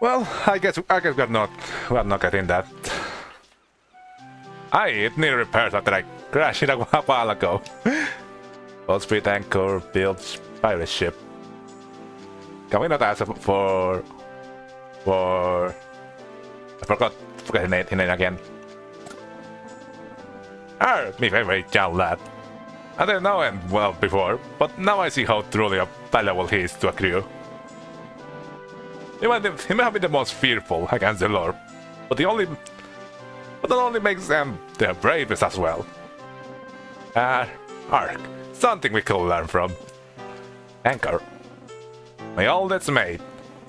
Well, I guess we're not getting that. It needed repairs after I crashed it a while ago. Boat speed anchor builds pirate ship. Can we not ask for I forgot his name again. My favorite young lad. I didn't know him well before, but now I see how truly valuable he is to a crew. He may have been the most fearful against the Lord, but that only makes them the bravest as well. Ark, something we could learn from. Anchor, my oldest mate.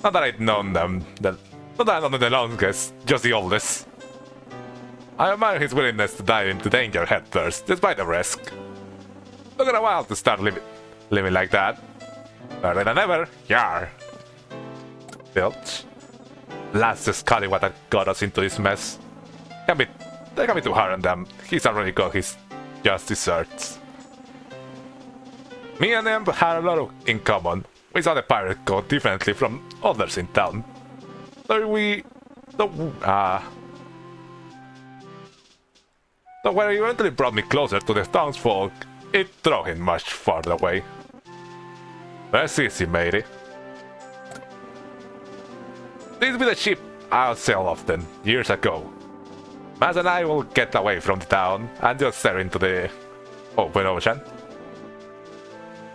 Not that I'd known them, not that I know the longest, just the oldest. I admire his willingness to dive into danger headfirst, despite the risk. Took it a while to start living like that. Better than ever, yar. Filch. Last Scully what got us into this mess. They can be too hard on them. He's already got his just desserts. Me and him had a lot in common. We saw the pirate code differently from others in town. So when he eventually brought me closer to the townsfolk, it drove him much farther away. That's easy, matey. This be the ship I'll sail often, years ago. Maz and I will get away from the town and just stare into the open ocean.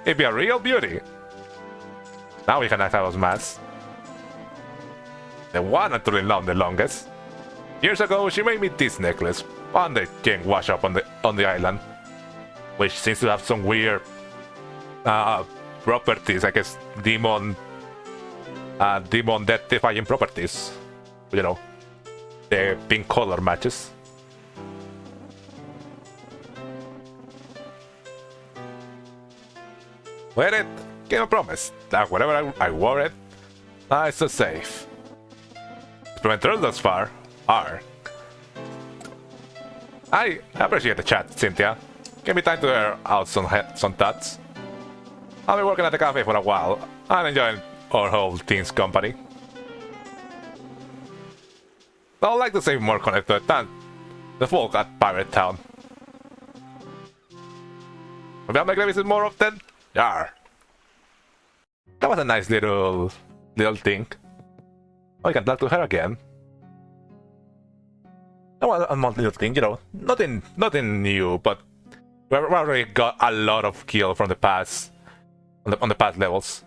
It'd be a real beauty. Now we can act out as Maz. The one I truly loved the longest. Years ago, she made me this necklace, one that came wash up on the island, which seems to have some weird properties, I guess demon death-defying properties. You know, the pink color matches. Wear it, gave a promise that whenever I wore it, nice and safe. Experimental thus far are. I appreciate the chat, Cynthia. Give me time to air out some thoughts. I'll be working at the cafe for a while. I'm enjoying our whole team's company. I would like to say more connected than the folk at Pirate Town. Maybe I'll make the visit more often? Yar. That was a nice little thing. Oh, I can talk to her again. That was a little thing, you know. Nothing new, but we already got a lot of kill from the past on the past levels.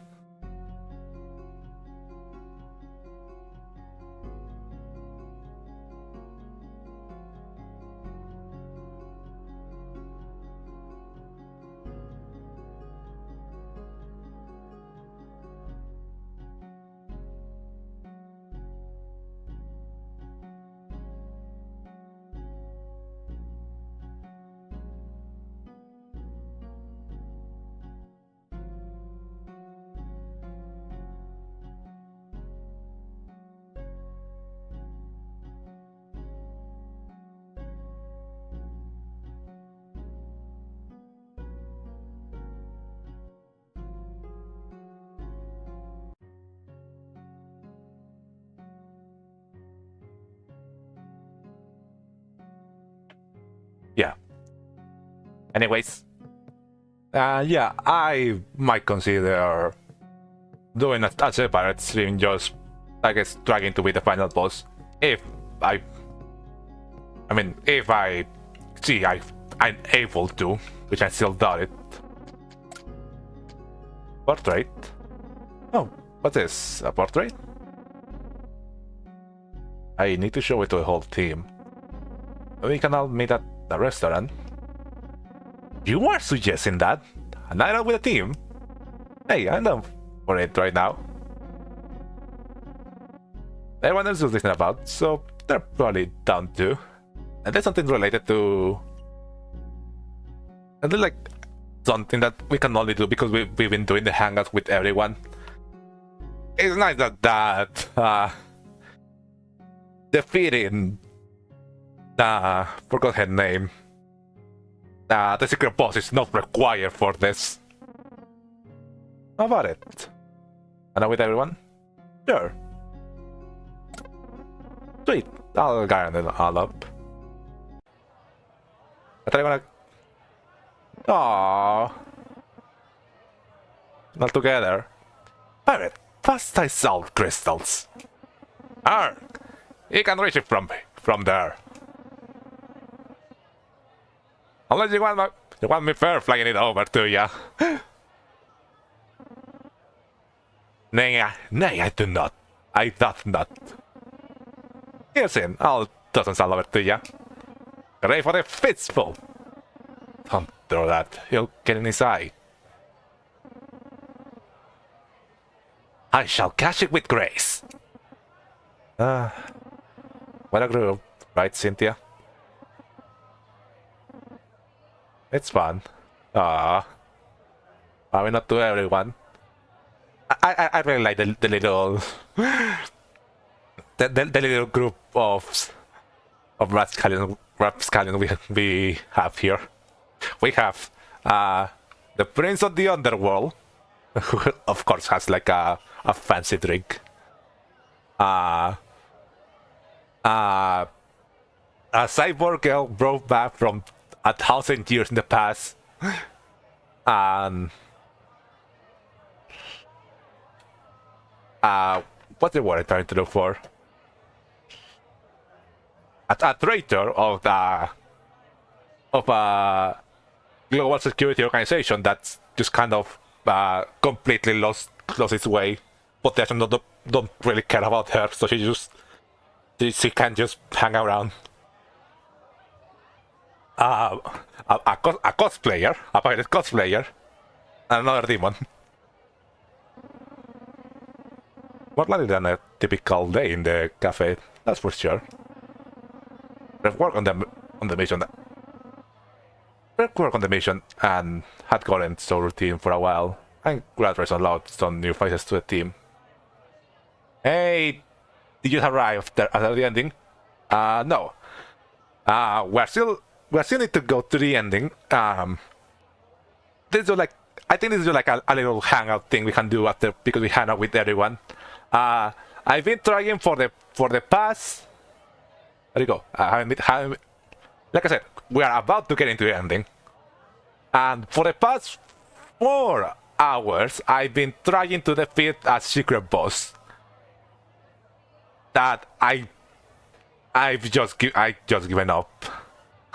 Yeah. Anyways, yeah, I might consider doing a separate stream, just I guess trying to be the final boss. If I see I'm able to, which I still doubt it. Portrait. Oh, what's this? A portrait? I need to show it to the whole team. We can all meet at the restaurant. You are suggesting that? A night out with a team? Hey, I'm down for it right now. Everyone else is listening about, so they're probably down too. And there's something related to... And there's like something that we can only do because we've been doing the hangouts with everyone. It's nice that defeating forgot her name. The secret boss is not required for this. How about it? And with everyone? Sure. Sweet. I'll guide it all up. I thought I wanna... Aww. Not together. Pirate, fast I salt crystals. Arr! You can reach it from there. Unless you want me fair flying it over to ya. Nay, I do not. I doth not. Here's in, I'll toss and salt over to ya. Ready for the fistful. Don't throw that, he'll get in his eye. I shall catch it with grace. What a group, right, Cynthia? It's fun. Are we not to everyone? I really like the little the little group of rapscallions we have here. We have the Prince of the Underworld, who of course has like a fancy drink. A cyborg girl brought back from 1,000 years in the past, and what's the word I'm trying to look for? A traitor of a global security organization that's just kind of completely lost its way. But they don't really care about her, so she can just hang around. A cosplayer, a pirate cosplayer, and another demon. More likely than a typical day in the cafe, that's for sure. We've worked on the mission. We've worked on the mission and had gotten so routine for a while, and graduates allowed some new faces to the team. Hey, did you arrive at the ending? No. We still need to go to the ending. This is like, I think this is like a little hangout thing we can do after, because we hang out with everyone. I've been trying for the past. There you go. Like I said, we are about to get into the ending, and for the past 4 hours, I've been trying to defeat a secret boss that I've just given up.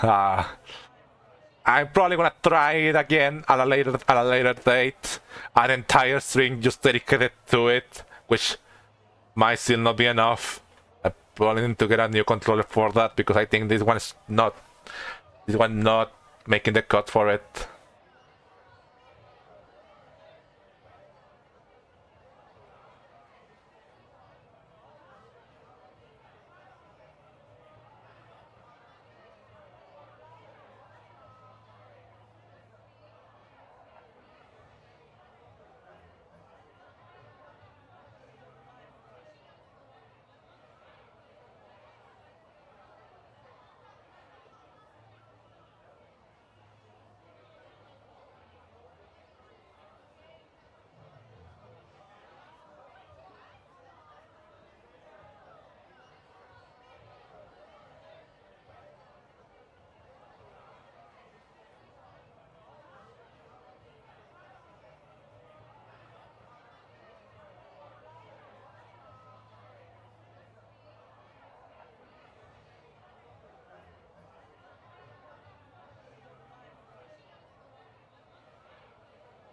I'm probably gonna try it again at a later date. An entire stream just dedicated to it, which might still not be enough. I probably need to get a new controller for that, because I think this one not making the cut for it.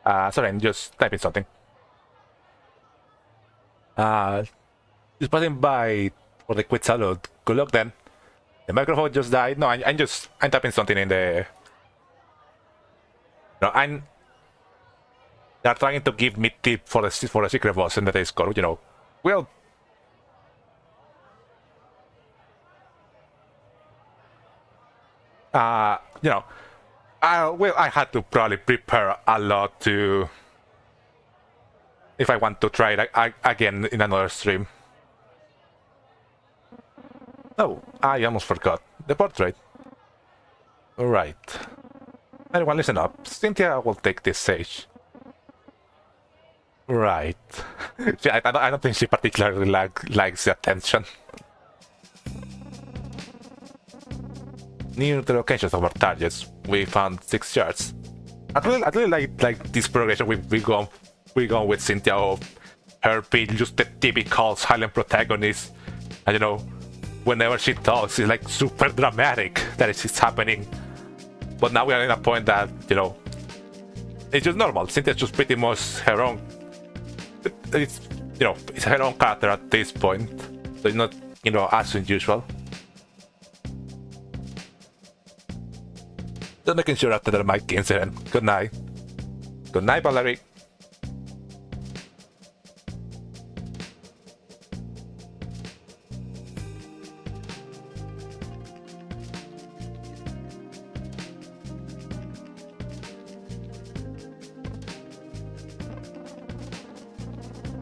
Sorry, I'm just typing something. Just passing by for the quick salute. Good luck then. The microphone just died. No, I'm typing something in the. No, they're trying to give me tip for the secret boss in the Discord. You know, well. You know. I had to probably prepare a lot to, if I want to try it again in another stream. Oh, I almost forgot. The portrait. Alright. Everyone listen up. Cynthia will take this stage. Right. I don't think she particularly likes the attention. Near the locations of our targets, we found 6 shards. I really like this progression we go with Cynthia of her being just the typical silent protagonist. And you know, whenever she talks, it's like super dramatic that it's happening. But now we are in a point that, you know, it's just normal. Cynthia's just pretty much her own. It's, you know, it's her own character at this point. So it's not, you know, as unusual. Just making sure after the mic incident. Good night. Good night, Valerie.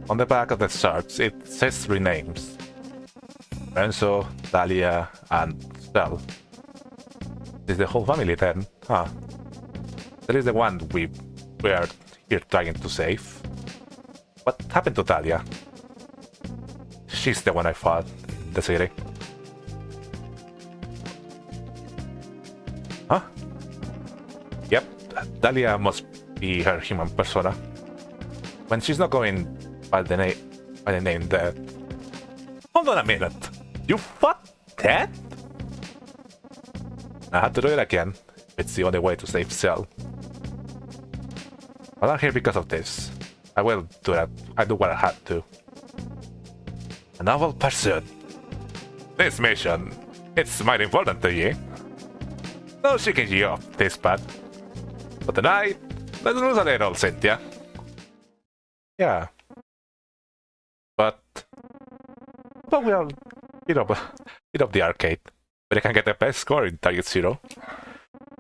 On the back of the shards, it says 3 names. Renzo, Dahlia, and Cell. Is the whole family then? Huh. That is the one we were here trying to save. What happened to Dahlia? She's the one I fought in the city. Huh? Yep, Dahlia must be her human persona. When she's not going by the name that... Hold on a minute! You fought that? I had to do it again. It's the only way to save Cell. I'm not here because of this. I will do that. I do what I had to. A novel pursuit. This mission, it's mighty important to you. No shaking you off this bad. But tonight, let's lose a little, Cynthia. Yeah. But we are beat up the arcade. But I can get the best score in Target Zero.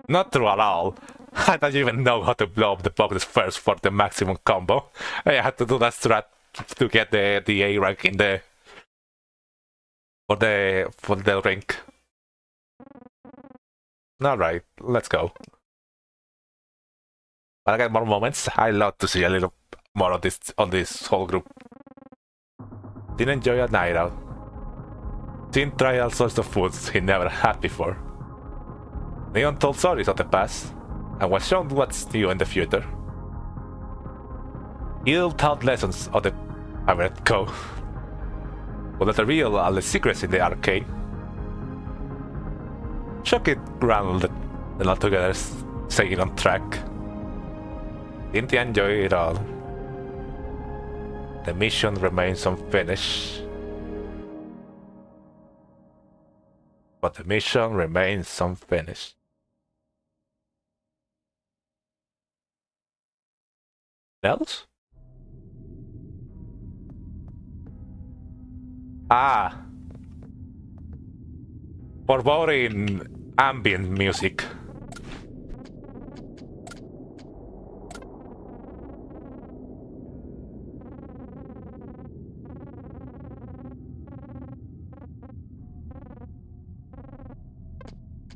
Not true at all. I don't even know how to blow up the boxes first for the maximum combo. I had to do that strat to get the A rank in the for the rank. Alright, let's go. When I get more moments, I love to see a little more of this on this whole group. Didn't enjoy a night out. Didn't try all sorts of foods he never had before. Neon told stories of the past, and was shown what's new in the future. He'll taught lessons of the pirate code. But that reveal all the secrets in the arcade. Shock it grounded and all together staying on track. Didn't he enjoy it all? The mission remains unfinished. But the mission remains unfinished. Else? Ah! Foreboding ambient music.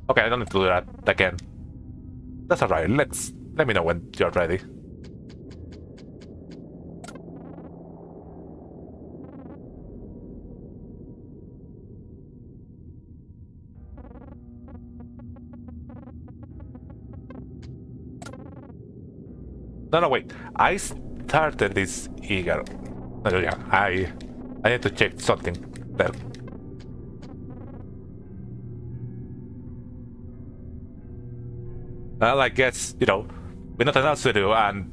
Okay, I don't need to do that again. That's alright, let me know when you're ready. No, wait. I started this eager. No, yeah, I need to check something there. Well, I guess, you know, with nothing else to do, and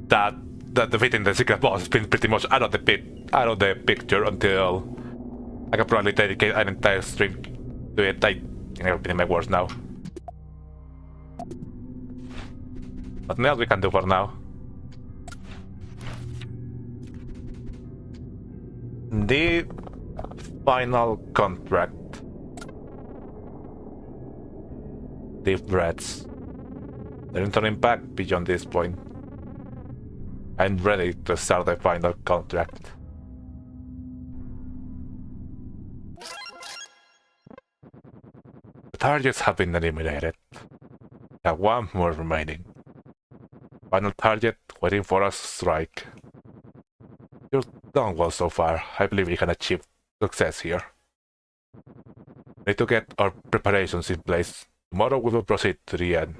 that defeating the secret boss has been pretty much out of the picture until I can probably dedicate an entire stream to it. I think I'm putting my words now. Nothing else we can do for now. The final contract. Deep breaths. There's turning back beyond this point. I'm ready to start the final contract. The targets have been eliminated. We have one more remaining. Final target waiting for us to strike. done well so far. I believe we can achieve success here. Need to get our preparations in place. Tomorrow we will proceed to the end.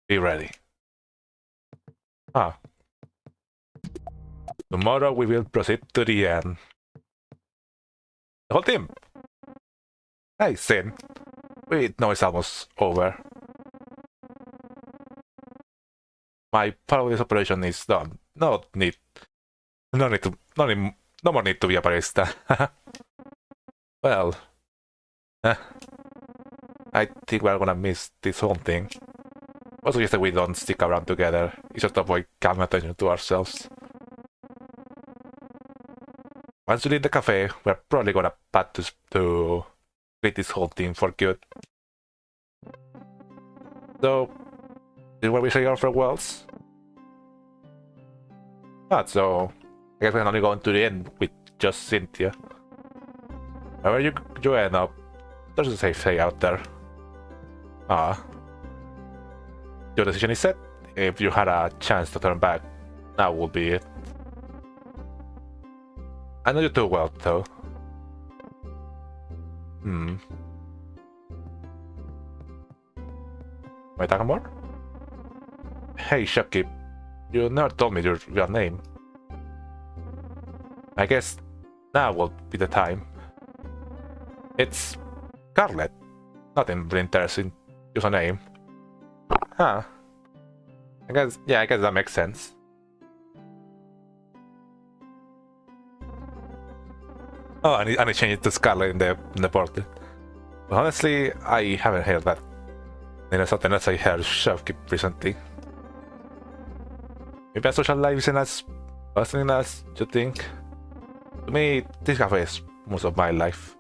Be ready. Tomorrow we will proceed to the end. The whole team! Hey, Sin. We know it's almost over. My part of this operation is done. No more need to be a barista. Well, I think we're gonna miss this whole thing. I suggest that we don't stick around together. It's just to avoid calling attention to ourselves. Once we leave the cafe, we're probably gonna path to quit this whole thing for good. So, this is where we say our farewells. So I guess we're only going to the end with just Cynthia. Wherever you end up, there's a safe say out there. Your decision is set. If you had a chance to turn back, now will be it. I know you too well, though. Wait, talking more? Hey, Shopkeep. You never told me your real name. I guess now will be the time. It's Scarlet. Nothing really interesting. Use a name. I guess that makes sense. Oh, I need to change it to Scarlet in the portal. But honestly, I haven't heard that. It's something else I heard Shopkeep recently. Maybe a social life isn't as bustling as you think. To me, this cafe is most of my life.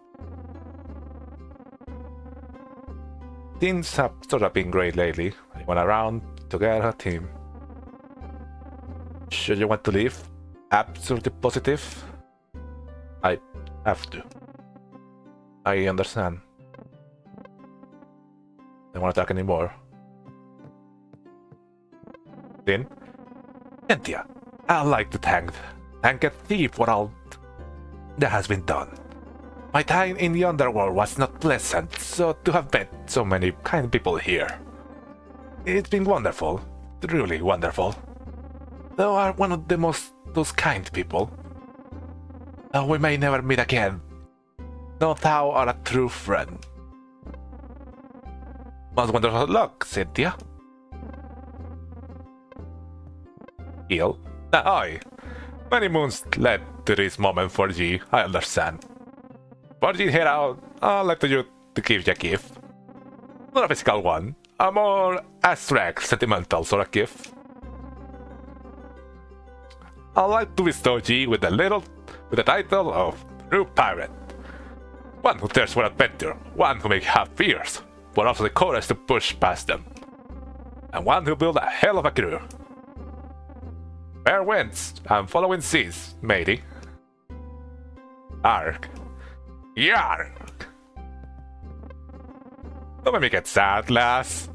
Things have sort of been great lately. I went around together a team. Should you want to leave? Absolutely positive? I have to. I understand. I don't want to talk anymore. Then? Cynthia, I'd like to thank a thief for all that has been done. My time in the underworld was not pleasant, so to have met so many kind people here. It's been wonderful, truly wonderful. Thou art one of those kind people. Though we may never meet again, though thou art a true friend. Most wonderful luck, Cynthia. Heal? Aye. Many moons led to this moment for ye, I understand. But ye head out, I'd like you to give you a gift. Not a physical one, a more abstract, sentimental sort of gift. I'd like to bestow ye with the title of True Pirate. One who dares for adventure, one who may have fears, but also the courage to push past them. And one who built a hell of a crew. Fair winds and following seas, matey. Arg. Yarg. Don't make me get sad, lass.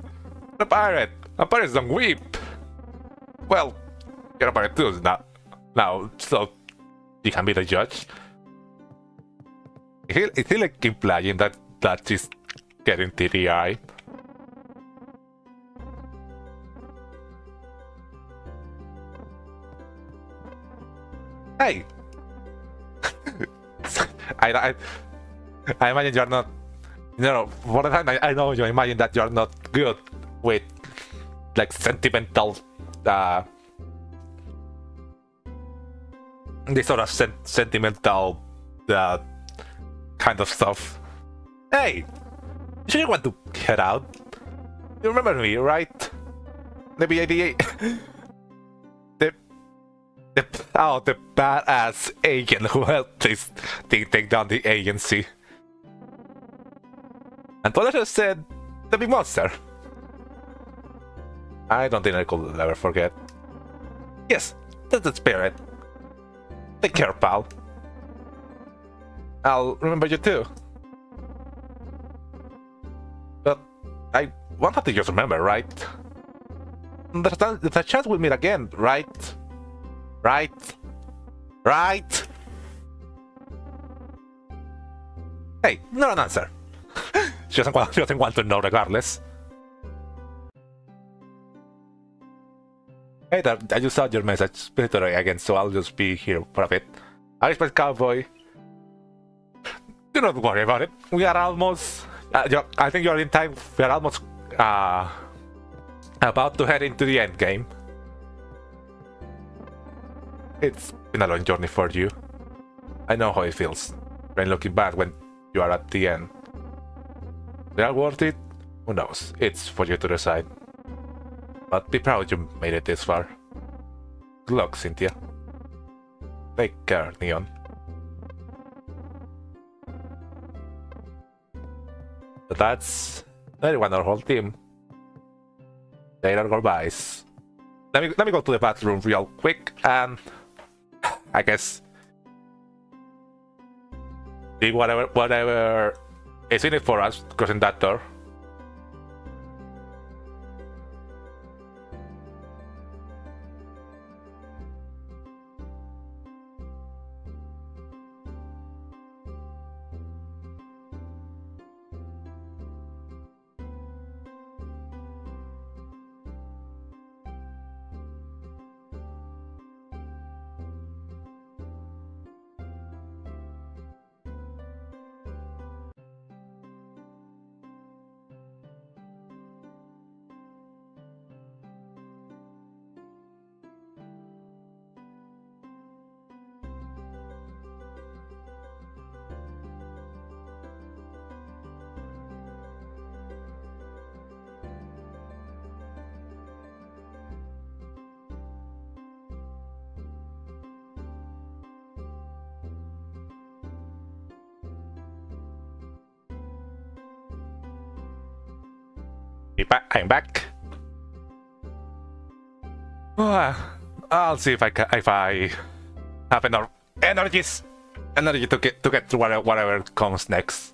A pirate. A pirate don't weep. Well, you're a pirate too now, so you can be the judge. Is he like implying that she's getting teary-eyed? Hey! I imagine you're not... for the time I know you imagine that you're not good with, like, sentimental... this sort of sentimental... kind of stuff. Hey! You sure you want to head out? You remember me, right? Maybe the badass agent who helped this thing take down the agency. And Toledo said the big monster. I don't think I could ever forget. Yes, that's the spirit. Take care, pal. I'll remember you too. But I won't have to just remember, right? There's a chance we'll meet again, right? Right? Right? Hey, not an answer. She doesn't want to know regardless. Hey there, I just saw your message. Please today again, so I'll just be here for a bit. I respect Cowboy. Do not worry about it. We are almost... I think you're in time. We are almost about to head into the end game. It's been a long journey for you. I know how it feels. When looking back when you are at the end. They are worth it? Who knows? It's for you to decide. But be proud you made it this far. Good luck, Cynthia. Take care, Neon. So that's everyone, our whole team. Later, goodbyes. Let me go to the bathroom real quick and I guess see whatever is in it for us crossing that door. I'm back. I'll see if I have enough energy to get through whatever comes next.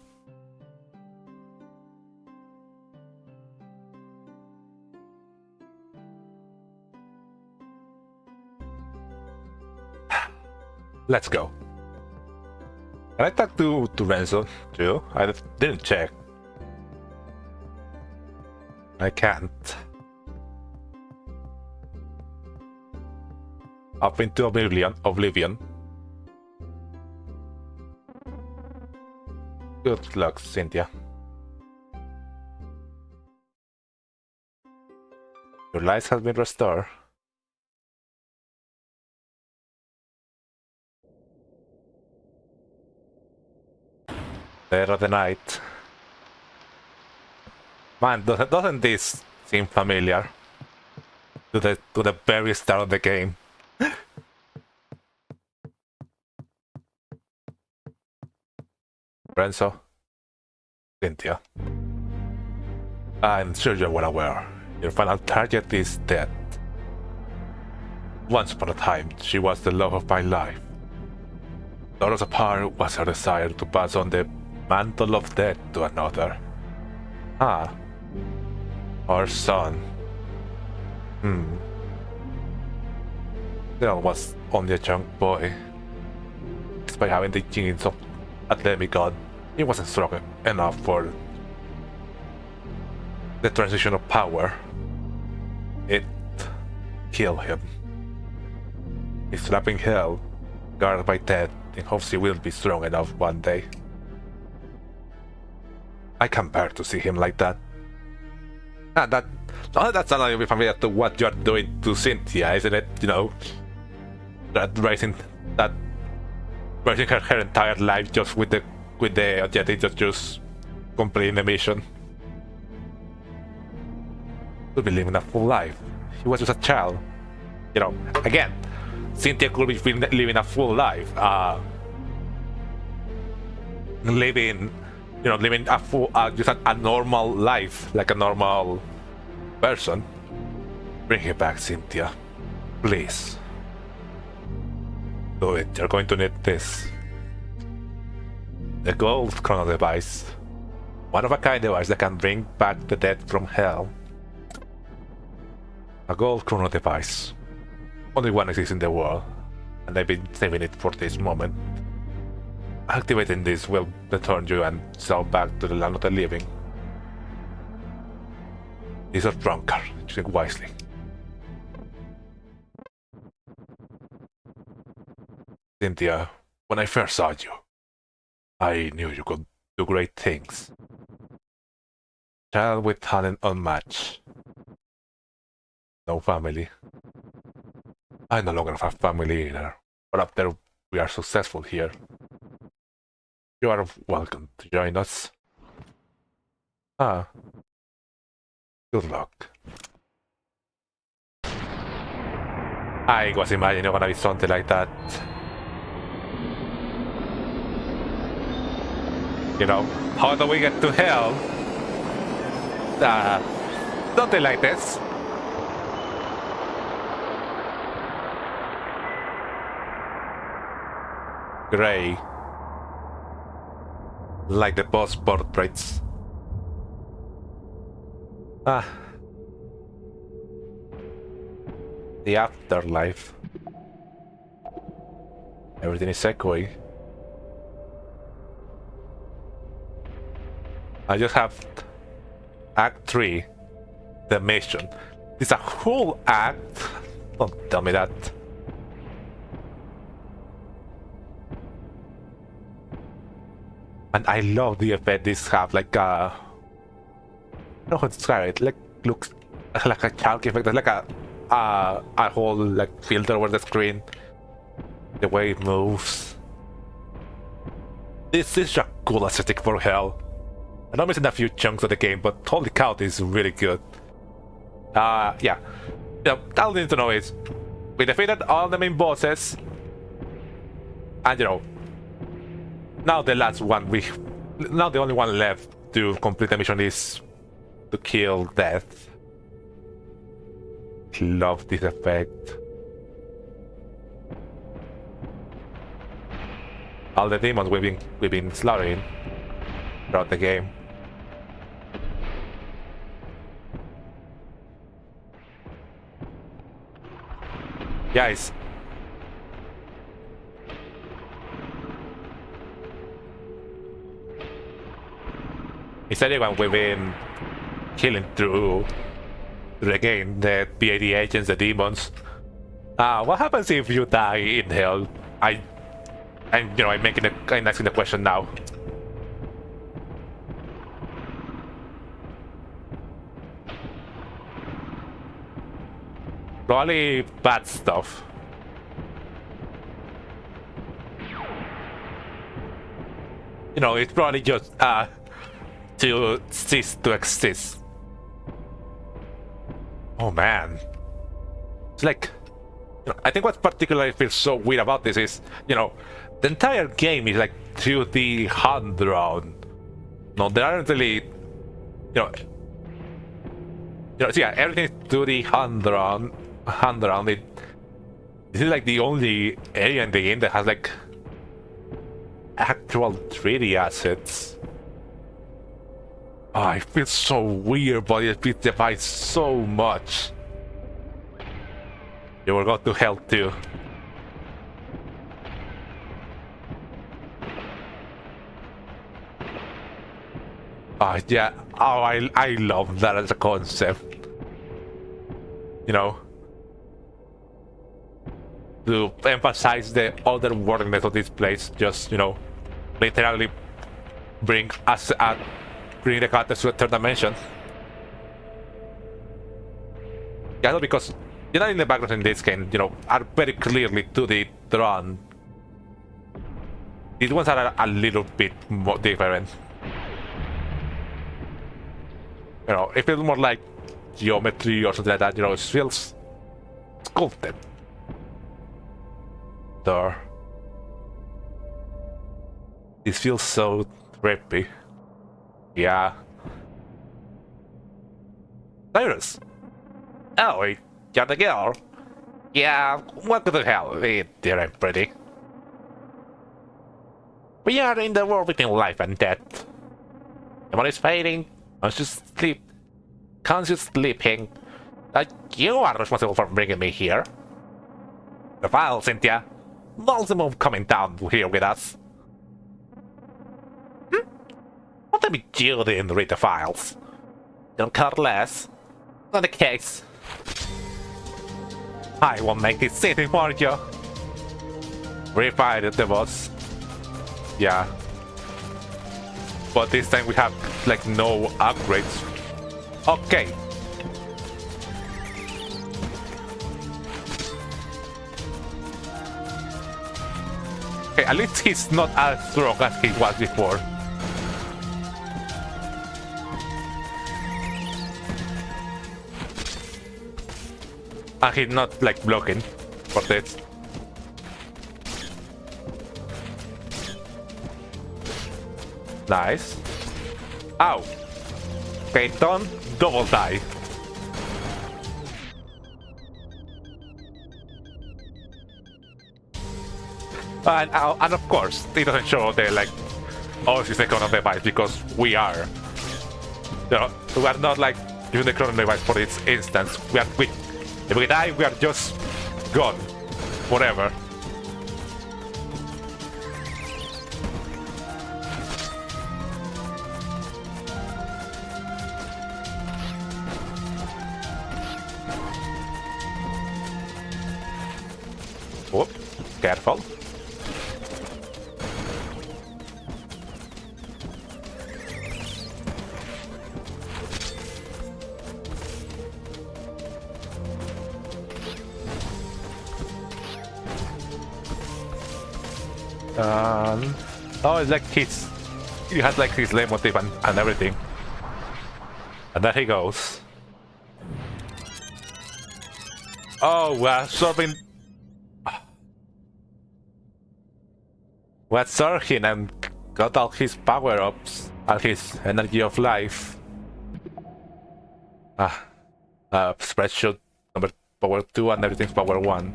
Let's go. Can I talk to Renzo too? I didn't check. I can't. Up into oblivion. Good luck, Cynthia. Your life has been restored. Dead of the night. Man, doesn't this seem familiar to the very start of the game? Renzo, Cynthia, I'm sure you're well aware. Your final target is death. Once upon a time, she was the love of my life. Doors apart was her desire to pass on the mantle of death to another. Ah. Our son. Dale was only a young boy. Despite having the genes of a demigod, he wasn't strong enough for the transition of power. It killed him. He's trapped in hell, guarded by death, in hopes he will be strong enough one day. I can't bear to see him like that. That's not a little bit familiar to what you're doing to Cynthia, isn't it? You know, raising her entire life just with the objective of just completing the mission. To be living a full life. He was just a child. You know, again, Cynthia could be living a full life. Living a full, just a normal life, like a normal person. Bring her back, Cynthia. Please. Do it, you're going to need this. The gold chrono device. One of a kind device that can bring back the dead from hell. A gold chrono device. Only one exists in the world. and I've been saving it for this moment. Activating this will return you and sell back to the land of the living. These are drunkard, choosing wisely. Cynthia, when I first saw you, I knew you could do great things. Child with talent unmatched. No family. I no longer have family either, but after we are successful here, you are welcome to join us. Good luck. I was imagining it was gonna be something like that. You know, how do we get to hell? Something like this. Gray. Like the boss portraits. The afterlife. Everything is echoing. I just have Act 3, the mission. It's a whole act. Don't tell me that. And I love the effect this have, like I don't know how to describe it. Like looks like a chalk effect. There's like a whole like filter over the screen. The way it moves. This is a cool aesthetic for hell. I know I'm missing a few chunks of the game, but holy cow, this is really good. Yeah. All you need to know is we defeated all the main bosses, and you know, now the last one now the only one left to complete the mission is to kill Death. Love this effect. All the demons we've been slaughtering throughout the game. Guys, it's anyone we've been killing through the game, the PAD agents, the demons. What happens if you die in hell? I'm asking the question now. Probably bad stuff. You know, it's probably just to cease to exist. Oh man. It's like, you know, I think what particularly feels so weird about this is, you know, the entire game is like 2D hand drawn. No, there aren't really, you know, so yeah, everything is 2D hand drawn. This is like the only area in the game that has like actual 3D assets. Oh, it feels so weird, but it fits the vibe so much. You will go to hell too. Oh yeah, oh I love that as a concept. You know, to emphasize the otherworldliness of this place, just, you know, literally bring the characters to a third dimension. Yeah, because you know, in the background in this game, you know, are very clearly 2D drawn. These ones are a little bit more different. You know, it feels more like geometry or something like that. You know, it feels sculpted. There. This feels so trippy. Yeah. Cyrus. Oh, you're the girl. Yeah, what the hell? Dear, I'm pretty. We are in the war between life and death. The one is fading, conscious sleeping. You are responsible for bringing me here. The file, Cynthia. Multimove coming down here with us. What am I doing? Read the files. Don't care less. Not the case. I won't make this city for you. Refired the boss. Yeah. But this time we have like no upgrades. Okay. Okay, at least he's not as strong as he was before. And he's not like blocking for this. Nice. Ow. Okay, don't double die. And of course, it doesn't show the like, oh, this is the chrono device because we are. You know, we are not like using the chrono device for this instance. We are quick. If we die, we are just gone. Whatever. Whoop, careful. Oh, it's like he has like his leitmotif and everything. And there he goes. Oh, we're absorbing. We absorbed him and got all his power-ups and his energy of life. Spreadsheet number power 2 and everything's power 1.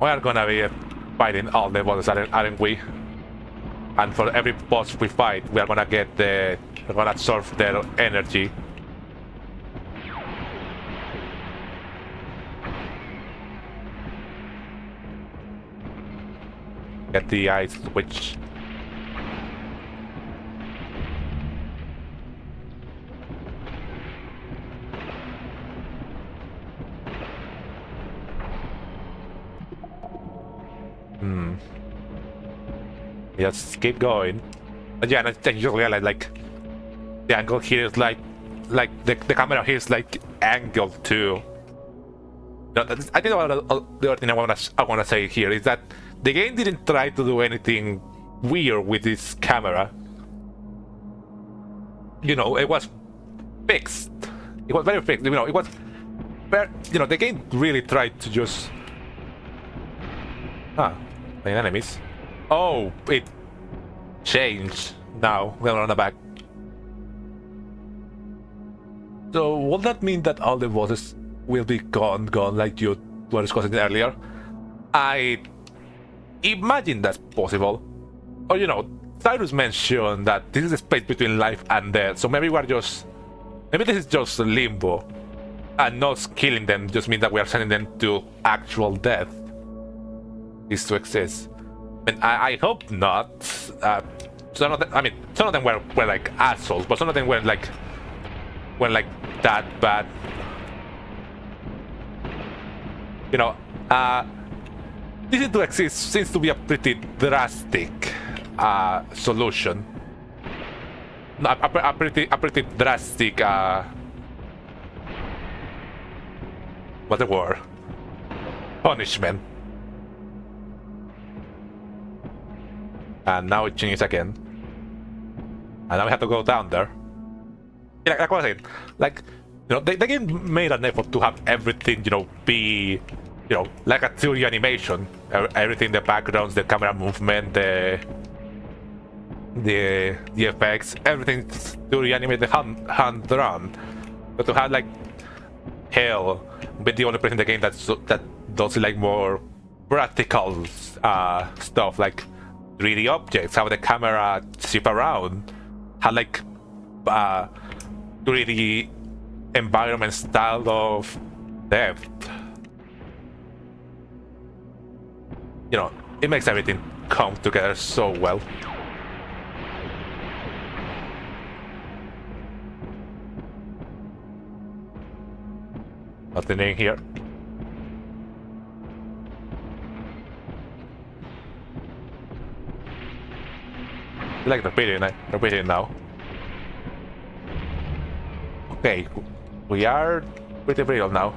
We are gonna be fighting all the bosses, aren't we? And for every boss we fight, we are gonna we're gonna absorb their energy. Get the ice switch. Just keep going. But yeah, and I just realized like the angle here is like the camera here is like angled too. No, I think the other thing I wanna say here is that the game didn't try to do anything weird with this camera. You know, it was fixed. It was very fixed. You know, it was very, you know, the game really tried to just playing enemies. Oh, it changed now. We're on the back. So, will that mean that all the bosses will be gone like you were discussing earlier? I imagine that's possible. Or, you know, Cyrus mentioned that this is a space between life and death, so maybe maybe this is just limbo. And not killing them just means that we are sending them to actual death. Is to exist. And I hope not. Some of them were like assholes, but some of them were like that bad. You know, this to exist seems to be a pretty drastic solution. A pretty drastic what's the word? Punishment. And now it changes again. And now we have to go down there. Like I was saying, like, you know, the game made an effort to have everything, you know, be, you know, like a 2D animation. Everything, the backgrounds, the camera movement, the effects, everything 2D animated, hand drawn. But to have like hell, be the only person in the game that does like more practical stuff, like 3D objects, how the camera zip around, how like 3D environment style of depth. You know, it makes everything come together so well. Nothing in here. I like repeating now. Okay, we are pretty real now.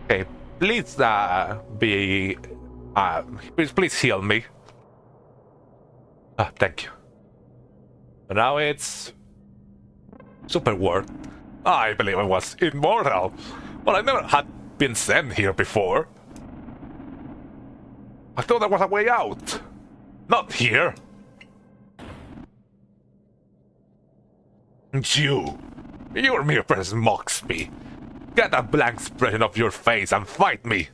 Okay, please please heal me. Ah, thank you. Now it's super world. I believe I was immortal, but I never had been sent here before. I thought there was a way out. Not here. Your mere presence mocks me. Get a blank expression of your face and fight me.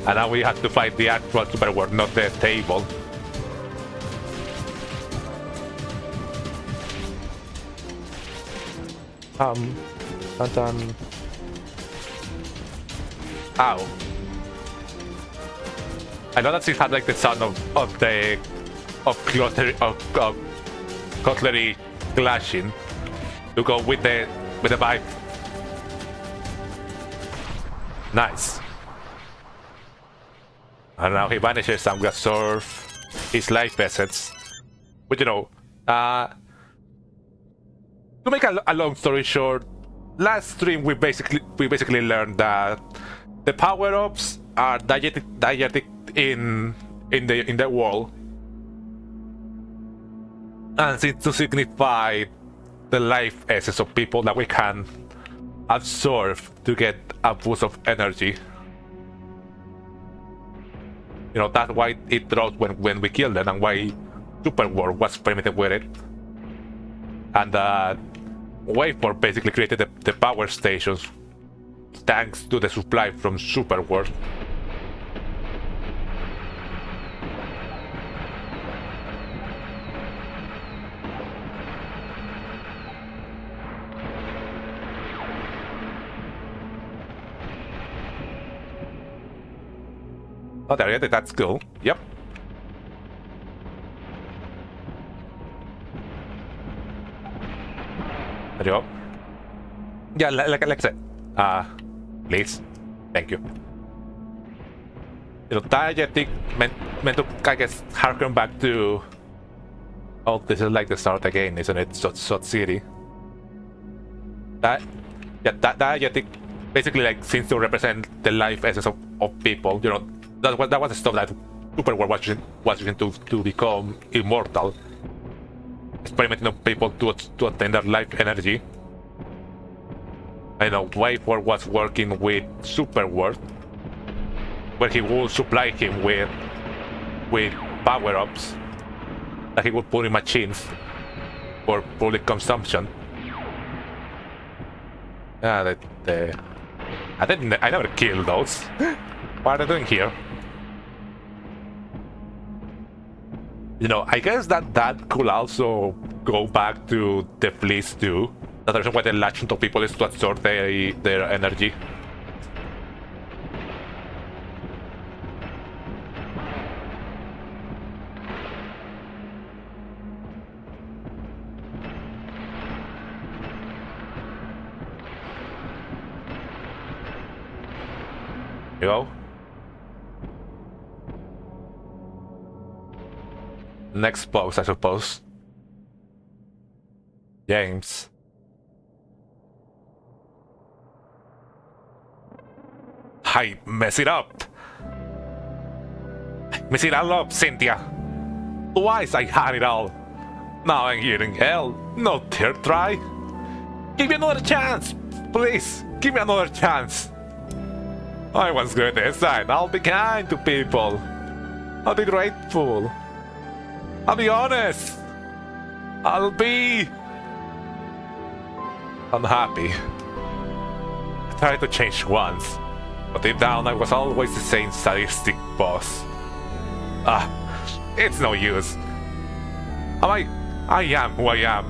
And now we have to fight the actual super world, not the table. Ow. I know that she had like the sound of cutlery clashing to go with the vibe. Nice. And now he vanishes and we absorb his life essence. But you know, to make a long story short, last stream we basically learned that the power-ups are diegetic in the world, and it's to signify the life essence of people that we can absorb to get a boost of energy. You know, that's why it drops when we kill them, and why Super World was primitive with it. And Waveform basically created the power stations thanks to the supply from Super World. Oh, there, yeah, that's cool. Yep. There you go. Yeah, like I said. Please. Thank you. You know, diegetic meant to, I guess, harken back to... Oh, this is like the start again, isn't it? Sot City. Diegetic basically like seems to represent the life essence of people, you know. That was the stuff that Super World was using to become immortal. Experimenting on people to attain their life energy. I know Waveform was working with Super World, where he would supply him with power-ups that he would put in machines for public consumption. I never killed those. What are they doing here? You know, I guess that could also go back to the fleas too. The reason why they latch onto people is to absorb their energy. You go. Next boss, I suppose. James. I mess it up. Mess it all up, Cynthia. Twice I had it all. Now I'm here in hell. No third try. Give me another chance. Please, give me another chance. I was going to decide. I'll be kind to people. I'll be grateful. I'll be honest. I'll be unhappy. I tried to change once. But deep down I was always the same sadistic boss. Ah, it's no use. I am who I am.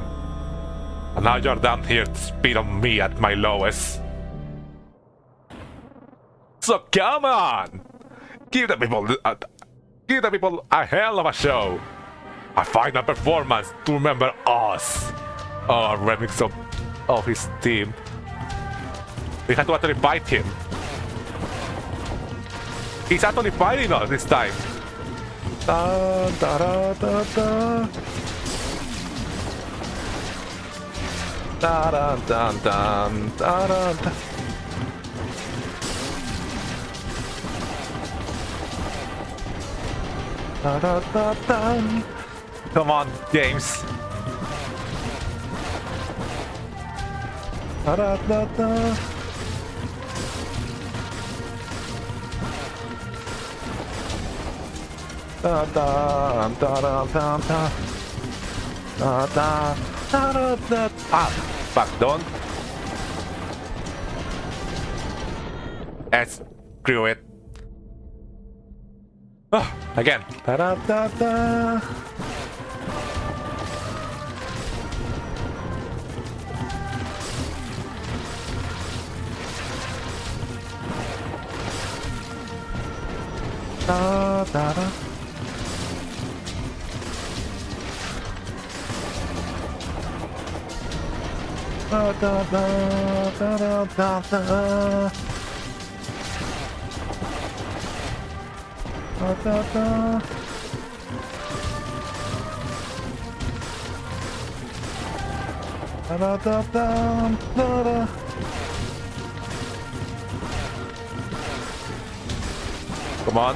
And now you're down here to spit on me at my lowest. So come on! Give the people a hell of a show! A final performance to remember us! Oh, a remix of his team. We had to actually fight him. He's actually fighting us this time. Da, da, da, da, da. Da, da, da, da, da, da, da. Da, da, da, da. Come on, James. Da, da, da, da. Da da da da da da da da da da. Ah, fuck! Don't. Screw it. Oh, again. Da da da da. Da da da. Da da da da da da da. Da da da. Da da da da da. Come on.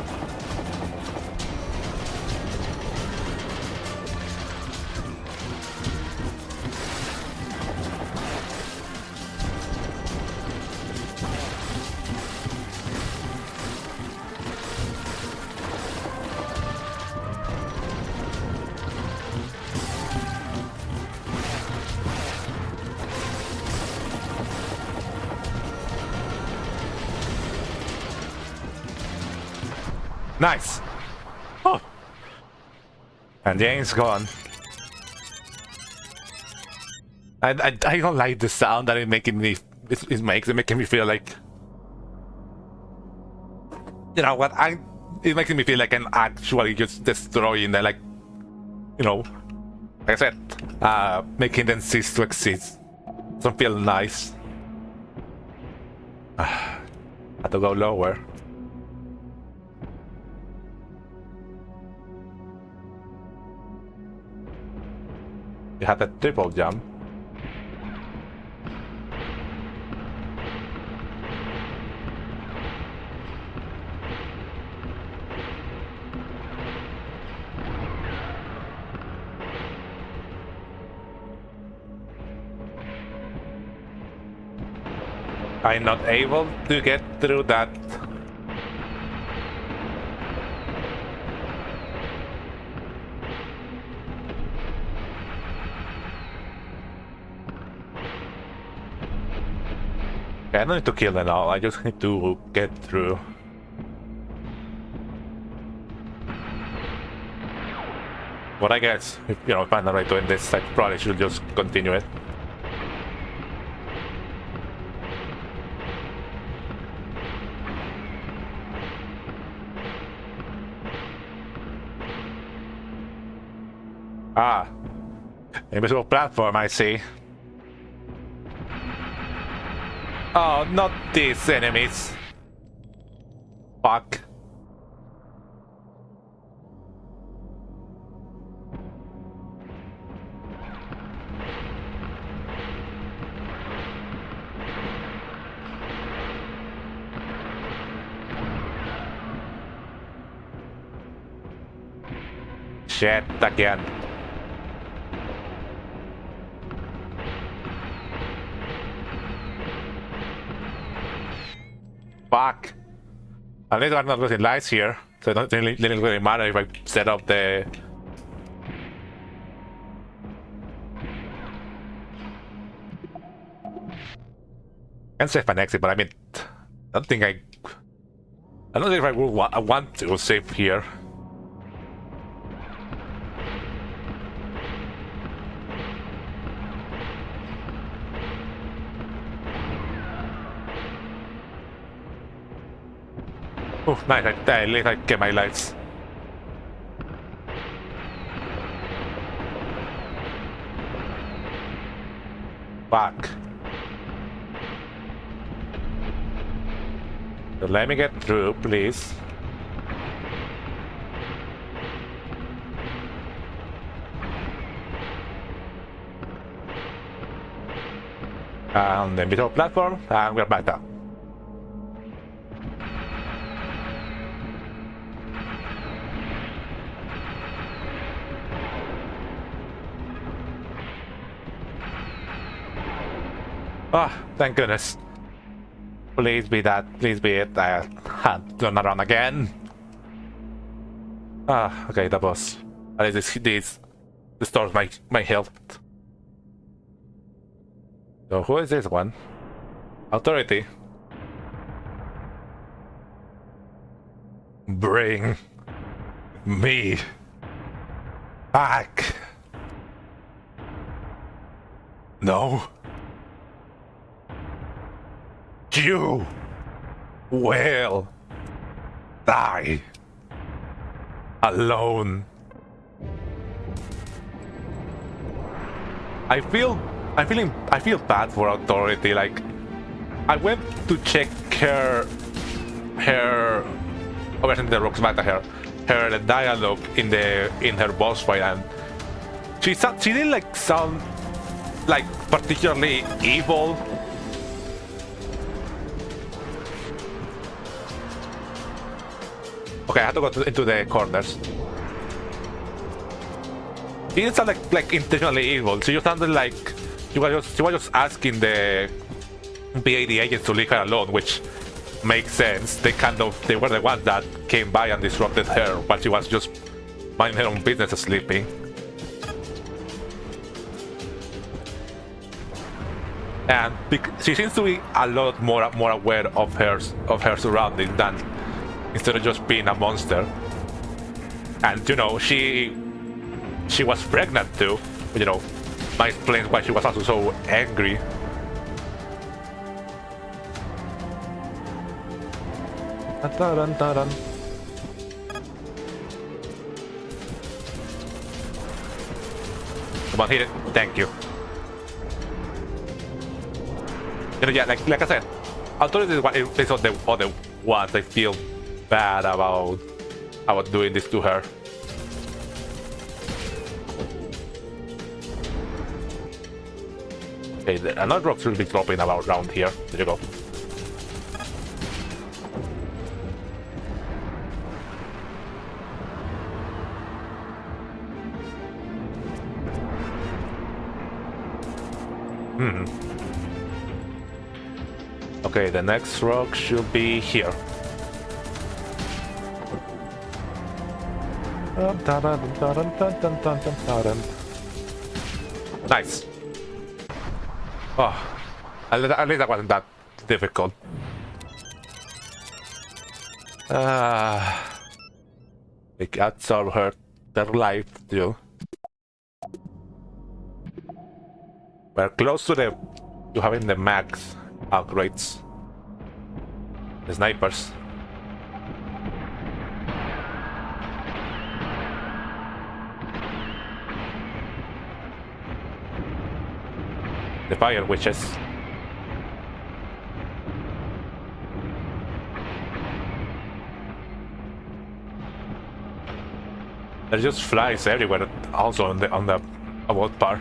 Nice. Oh. And Jane's gone. I don't like the sound that it making me. It makes it making me feel like. You know what? It's making me feel like I'm actually just destroying the, like, you know, like I said, making them cease to exist. Doesn't feel nice. Have to go lower. You have a triple jump. I'm not able to get through that. I don't need to kill them all, I just need to get through. But I guess, if you know, if I'm not right doing this, I probably should just continue it. Ah, invisible platform, I see. Oh, not these enemies. Fuck. Shit, again. Fuck. At least I'm not losing lights here, so it doesn't really matter if I set up the... I can save an exit, but I mean, I don't think I I don't know if I want to save here. Oh, nice, at least I get my lives. Fuck. So let me get through, please. And the middle platform, and we're back down. Ah, thank goodness. Please be that, please be it. I had turn around again. Ah, okay, that was. At least this restores my health. So who is this one? Authority. Bring me back. No. You will die alone. I feel bad for Authority. Like, I went to check her over in the rocks matter her dialogue in her boss fight, and she didn't like sound like particularly evil. Okay, I have to go into the corners. She didn't sound like intentionally evil. She just sounded like she was just asking the BAD agents to leave her alone, which makes sense. They were the ones that came by and disrupted her while she was just minding her own business, sleeping. And she seems to be a lot more aware of her surroundings than instead of just being a monster. And you know, she was pregnant too. You know, might explain why she was also so angry. Come on, hit it. Thank you. You know, yeah, like I said, Authority is on the other ones I feel bad about doing this to her. Okay, another rock should be dropping around here. There you go. Okay, the next rock should be here. Nice. Oh, at least that wasn't that difficult. The cats all hurt their life too. We're close to having the max upgrades. The snipers. The fire witches. There's just flies everywhere, also on the about bar.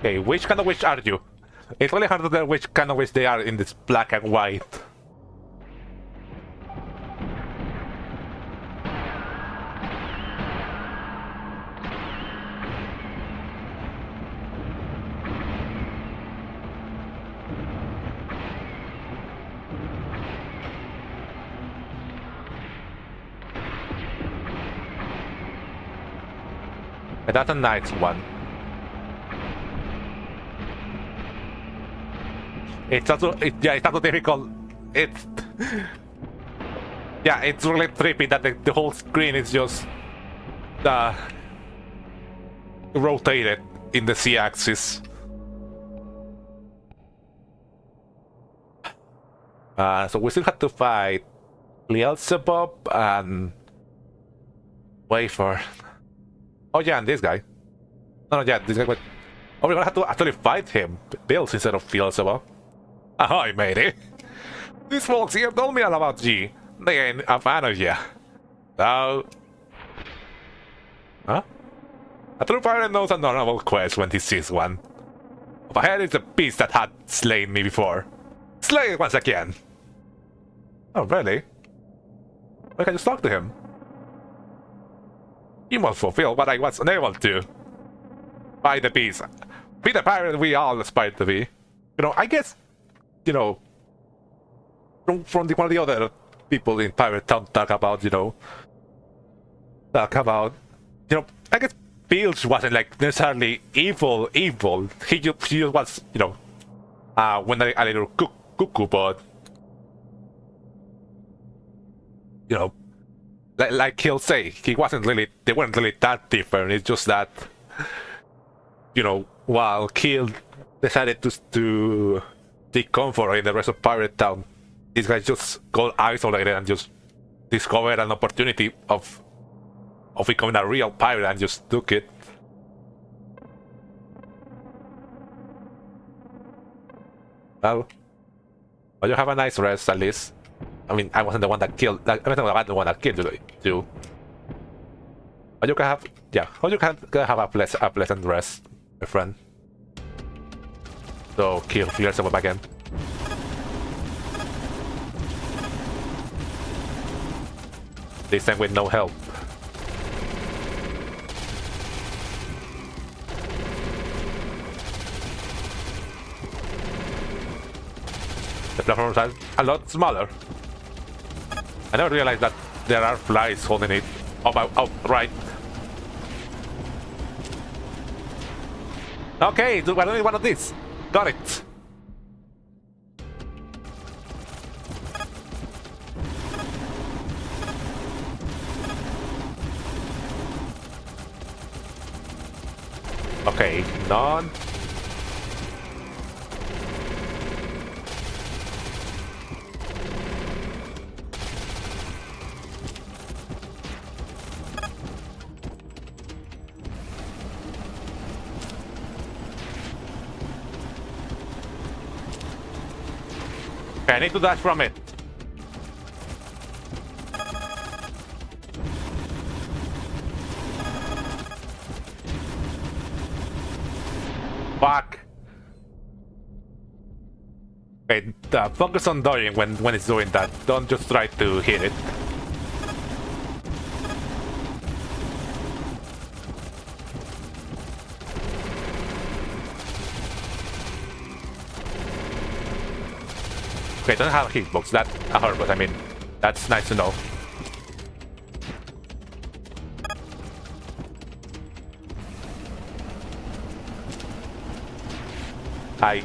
Okay, which kind of witch are you? It's really hard to tell which kind of witch they are in this black and white. That's a nice one. It's also it's also difficult. It's yeah, it's really trippy that the whole screen is just rotated in the z-axis. So we still have to fight Beelzebub and Wafer. Oh yeah, and this guy. No, yeah, this guy. But oh, we're gonna have to actually fight him, Bills instead of Beelzebub. Ahoy, matey! These folks here told me all about you. They ain't a fan of you. So... Huh? A true pirate knows a normal quest when he sees one. Up ahead is a beast that had slain me before. Slay it once again! Oh, really? I can just talk to him. You must fulfill what I was unable to. By the beast. Be the pirate we all aspire to be. You know, I guess... You know... From one of the other people in Pirate Town talk about, you know... You know, I guess Bilge wasn't like necessarily evil. He just was, you know... when a little cuckoo, but... You know... Like he'll say, he wasn't really... They weren't really that different, it's just that... You know, while Kill decided to take comfort in the rest of Pirate Town, these guys just got isolated and just discovered an opportunity of becoming a real pirate and just took it. Well, you have a nice rest at least. I mean, I wasn't the one that killed. I wasn't the one that killed you. But you can have, yeah. Or you can have a pleasant rest, my friend. So kill yourself again. This time with no help. The platforms are a lot smaller. I never realized that there are flies holding it up right. Okay, do I don't need one of these. Got it. Okay, none. Okay, I need to dash from it. Fuck. Okay, focus on dodging when it's doing that. Don't just try to hit it. Okay, don't have a hitbox. That hurt, but I mean, that's nice to know. I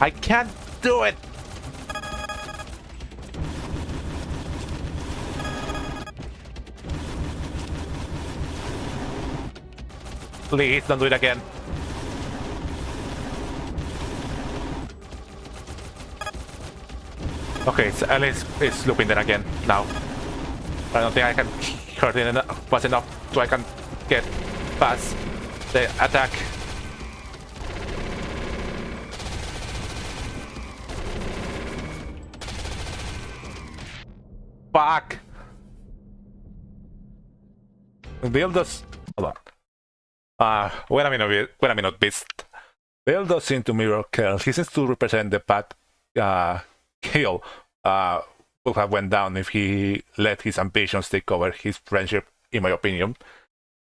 can't do it. Please don't do it again. Okay, so at least it's looping then again now. I don't think I can hurt it fast enough so I can get past the attack. Fuck! Builders. Hold on. Wait a minute, Beast. Builders seem to mirror Curl. He seems to represent the path Kill would have went down if he let his ambitions take over his friendship, in my opinion.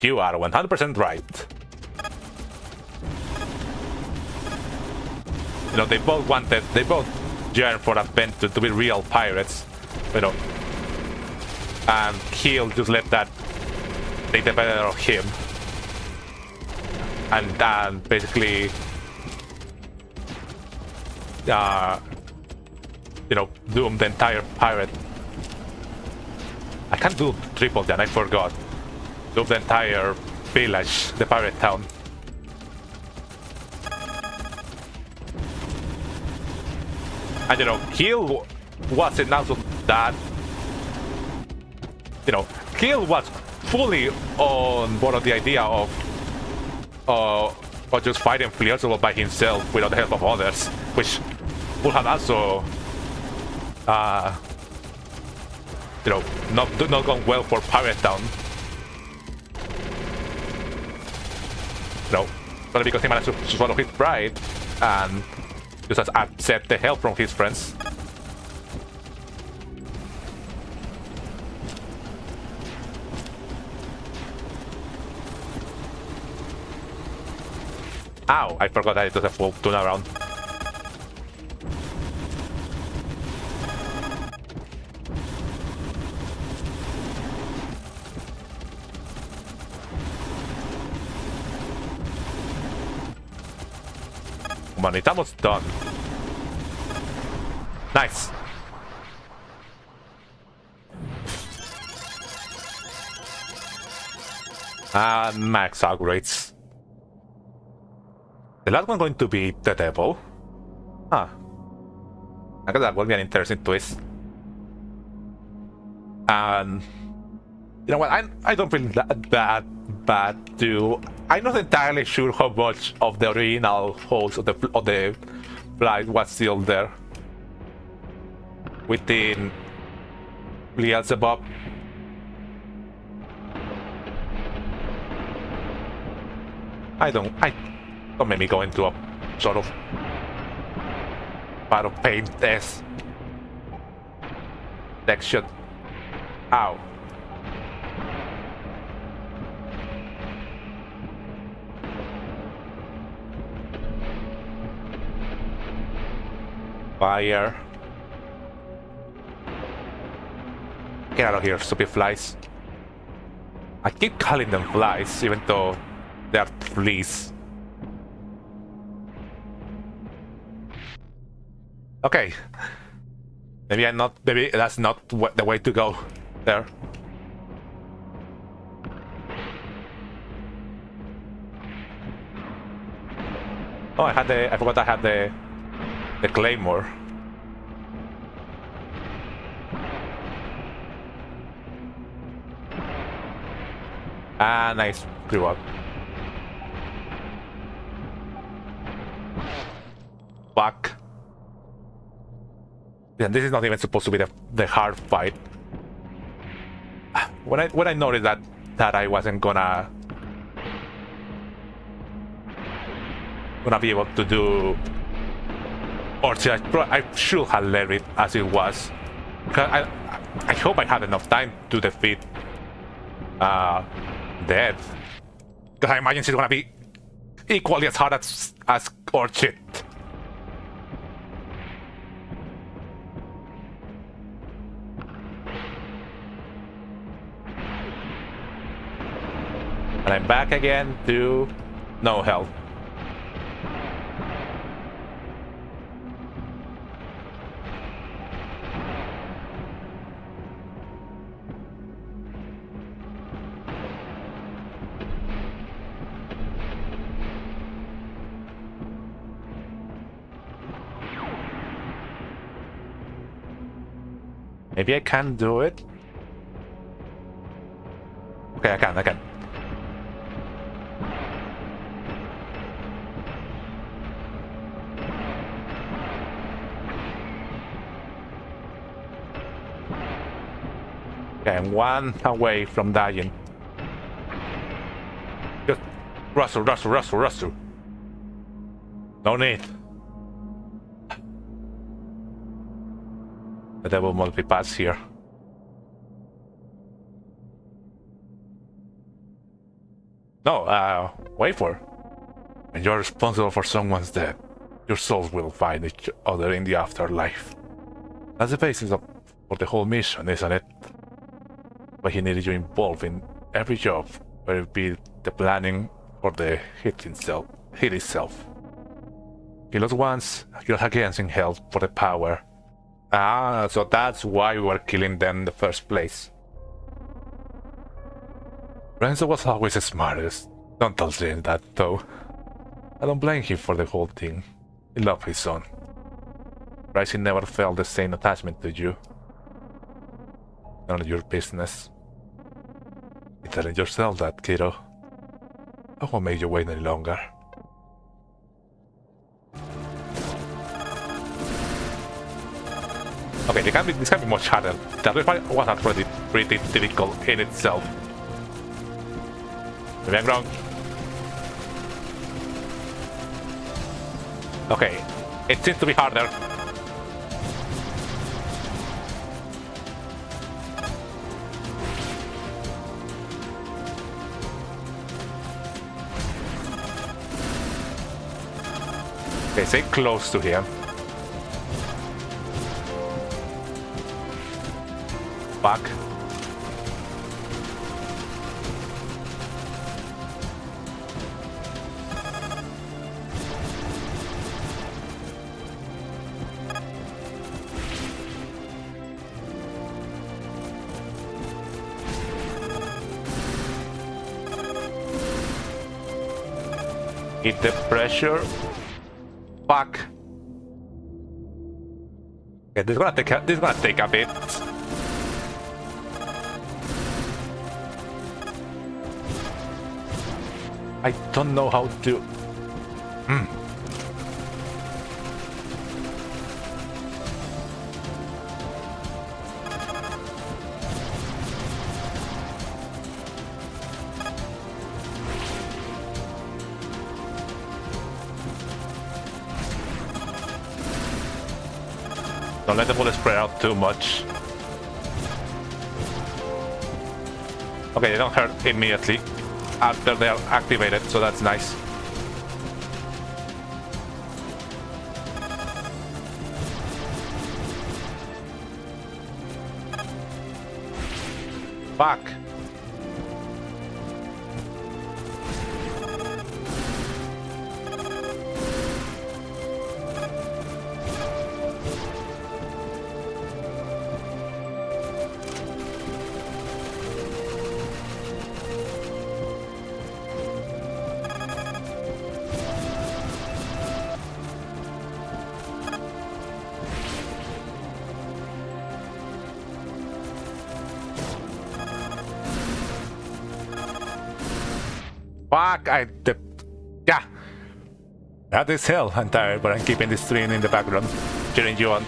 You are 100% right. You know, they both yearn for adventure, to be real pirates, you know. And Kill just let that take the better of him. and then basically you know, doom the entire pirate. I can't do triple then, I forgot. Doom the entire village, the pirate town. And you know, Kill wasn't also that. You know, Kill was fully on board of the idea of just fighting Flexible by himself without the help of others, which would have also you know, not gone well for Pirate Town. You know, but because he managed to swallow his pride and just accept the help from his friends. Ow, I forgot that it does a full turnaround. Come on, it's almost done. Nice. And max upgrades. The last one going to be the devil. Huh. I guess that will be an interesting twist. And you know what? I don't feel that bad too. I'm not entirely sure how much of the original holes of the flight was still there within Beelzebub. Don't make me go into a sort of part of pain test section. Ow. Fire. Get out of here, stupid flies. I keep calling them flies, even though they're fleas. Okay. Maybe that's not the way to go there. Oh, I forgot I had the claymore. Ah, nice. Grew up. Fuck. Yeah, this is not even supposed to be the hard fight. When I noticed that I wasn't gonna be able to do, or I should have left it as it was. Because I hope I had enough time to defeat Dead. Because I imagine she's gonna be equally as hard as Orchid. And I'm back again to no health. Maybe I can do it. Okay, I can. Okay, I'm one away from dying. Just Russell. No need. The devil multi-pass here. No, wait for. When you're responsible for someone's death, your souls will find each other in the afterlife. That's the basis for the whole mission, isn't it? But he needed you involved in every job, whether it be the planning for the hit itself. Kill us once, kill us again in hell for the power. Ah, so that's why we were killing them in the first place. Renzo was always the smartest. Don't tell Jane that, though. I don't blame him for the whole thing. He loved his son. Rising never felt the same attachment to you. None of your business. You're telling yourself that, kiddo. I won't make you wait any longer. Okay, this can be much harder. The rival was already pretty difficult in itself. Maybe I'm wrong. Okay, it seems to be harder. Okay, stay close to him. Back. Hit the pressure. Fuck. Okay, this is gonna take a bit. I don't know how to. Don't let the bullet spread out too much. Okay, they don't hurt immediately after they are activated, so that's nice. Fuck. Fuck, yeah. That is hell. I'm tired, but I'm keeping this stream in the background, cheering you on.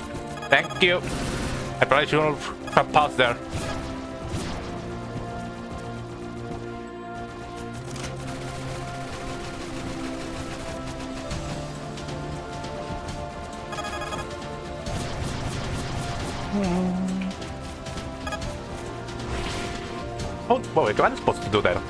Thank you. I probably should have paused there. Oh, wait, what am I supposed to do there?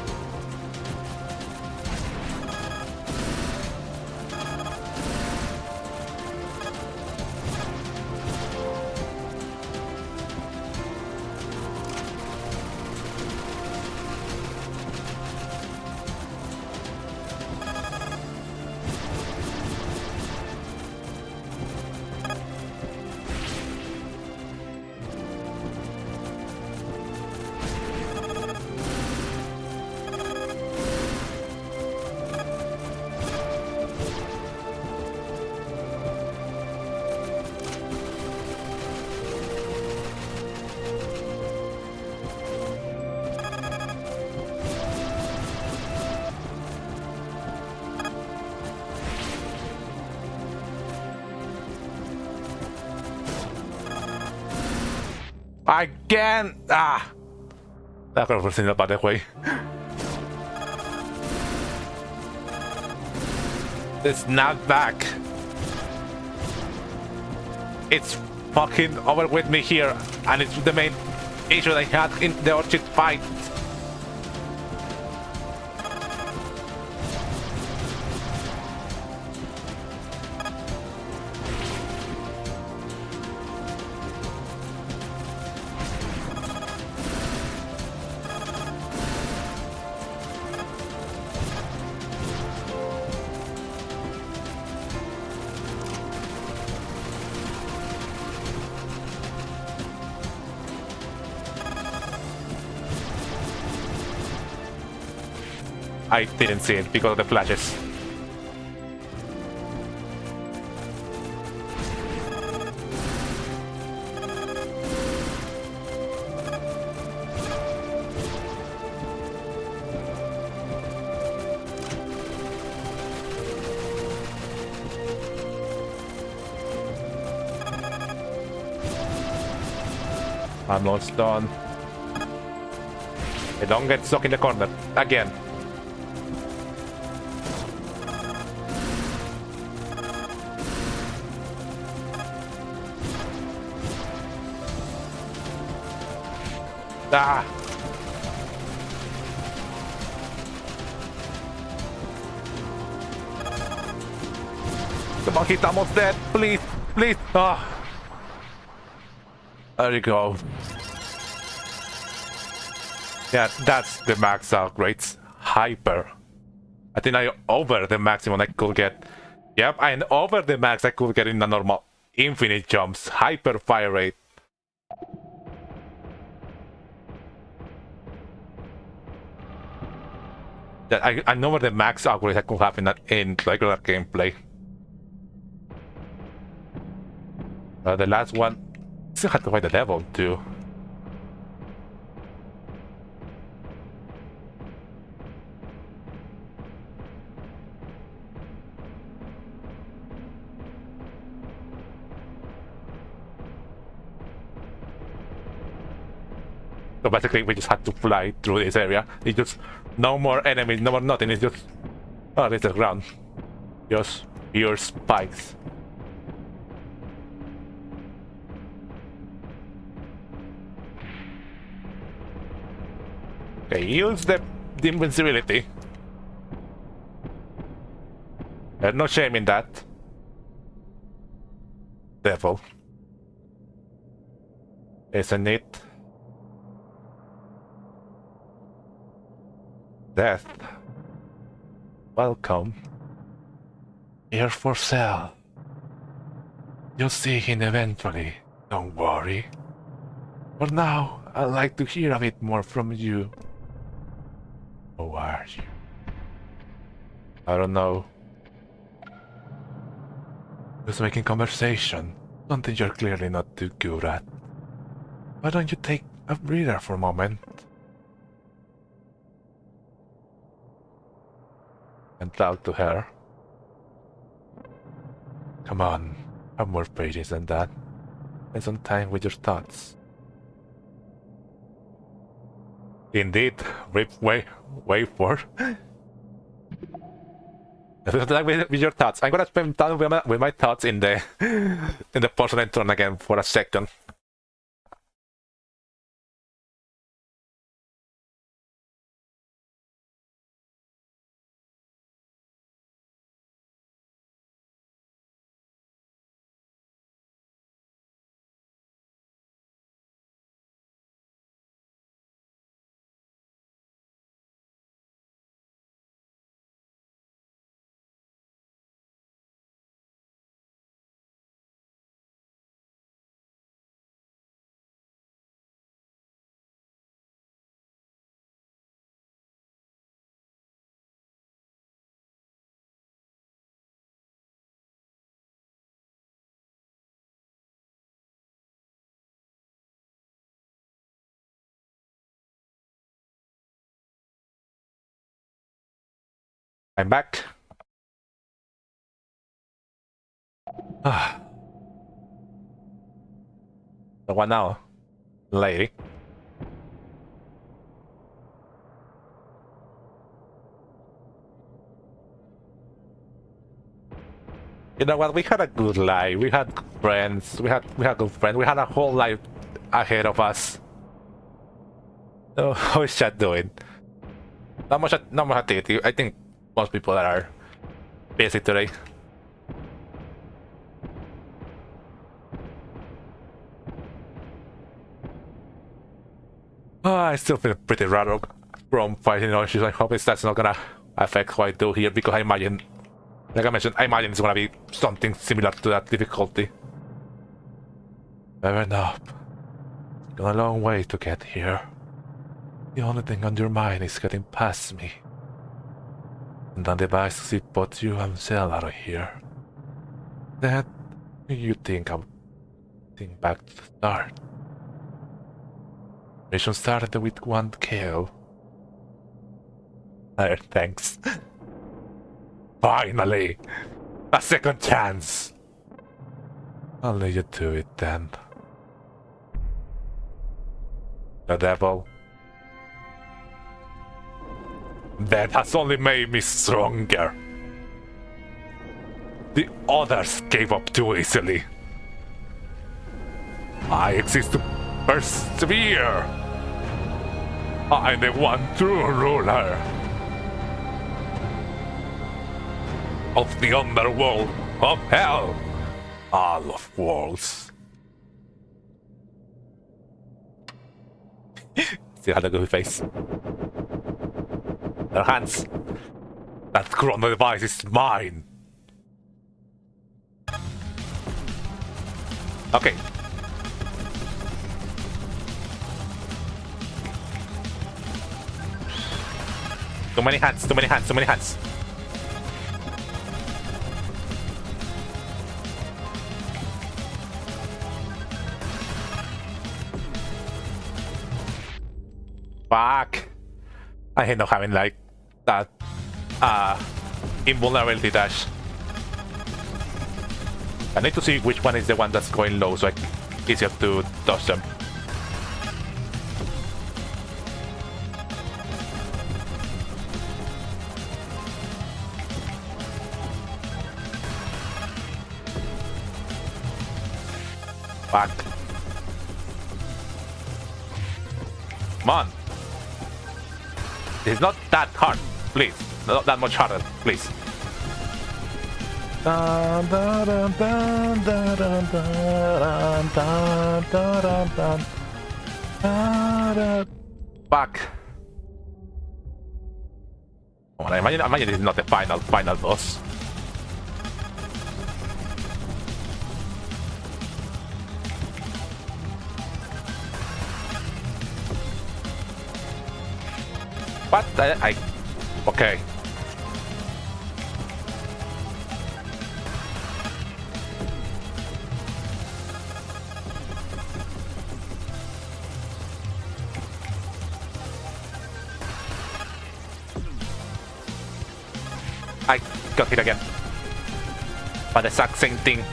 Again! Ah! That could have seen about that way. The snapback. It's fucking over with me here, and it's the main issue I had in the Orchid fight. I didn't see it because of the flashes. I'm almost done. Hey, don't get stuck in the corner again. Ah! Come on, he's almost dead. Please, please. Ah! There you go. Yeah, that's the max upgrades. Hyper. I think I over the maximum I could get. Yep, and over the max I could get in the normal infinite jumps. Hyper fire rate. Yeah, I know where the max upgrades I could have in regular gameplay. The last one still had to fight the devil too. So basically we just had to fly through this area. It's just no more enemies, no more nothing, it's just... Oh, there's the ground. Just pure spikes. Okay, use the invincibility. There's no shame in that. Devil. Isn't it? Death. Welcome. Here for sale. You'll see him eventually. Don't worry. For now, I'd like to hear a bit more from you. Who are you? I don't know. Just making conversation. Something you're clearly not too good at. Why don't you take a breather for a moment? And talk to her. Come on, have more patience than that. Spend some time with your thoughts. Indeed, wait for. Like with your thoughts. I'm gonna spend time with my thoughts in the in the porcelain throne again for a second. I'm back. So what now, lady? You know what? We had a good life. We had friends. We had good friends. We had a whole life ahead of us. So how is chat doing? Not much activity. I think most people are busy today. I still feel pretty rattled from fighting issues. I hope that's not gonna affect what I do here, because I imagine, like I mentioned, I imagine it's gonna be something similar to that difficulty. Fair enough. It's gone a long way to get here. The only thing on your mind is getting past me. And on device to see both you and Cell out of here. That you think I'm think back to the start. Mission started with one kill. Thanks. Finally! A second chance! I'll let you do it then. The devil. That has only made me stronger. The others gave up too easily. I exist to persevere. I'm the one true ruler of the underworld of hell. All of worlds. Still had a good face. Their hands. That chrono device is mine. Okay. Too many hands, too many hands, too many hands. Fuck. I hate not having like that invulnerability dash. I need to see which one is the one that's going low so it's easier to dodge them. Fuck. Come on. It's not that hard, please. Not that much harder, please. Dun, dun, dun, dun, dun, dun, dun, dun, dun, dun, dun, dun. Fuck. Come on, imagine this is not the final boss. What? Okay. I got hit again. But the exact same thing.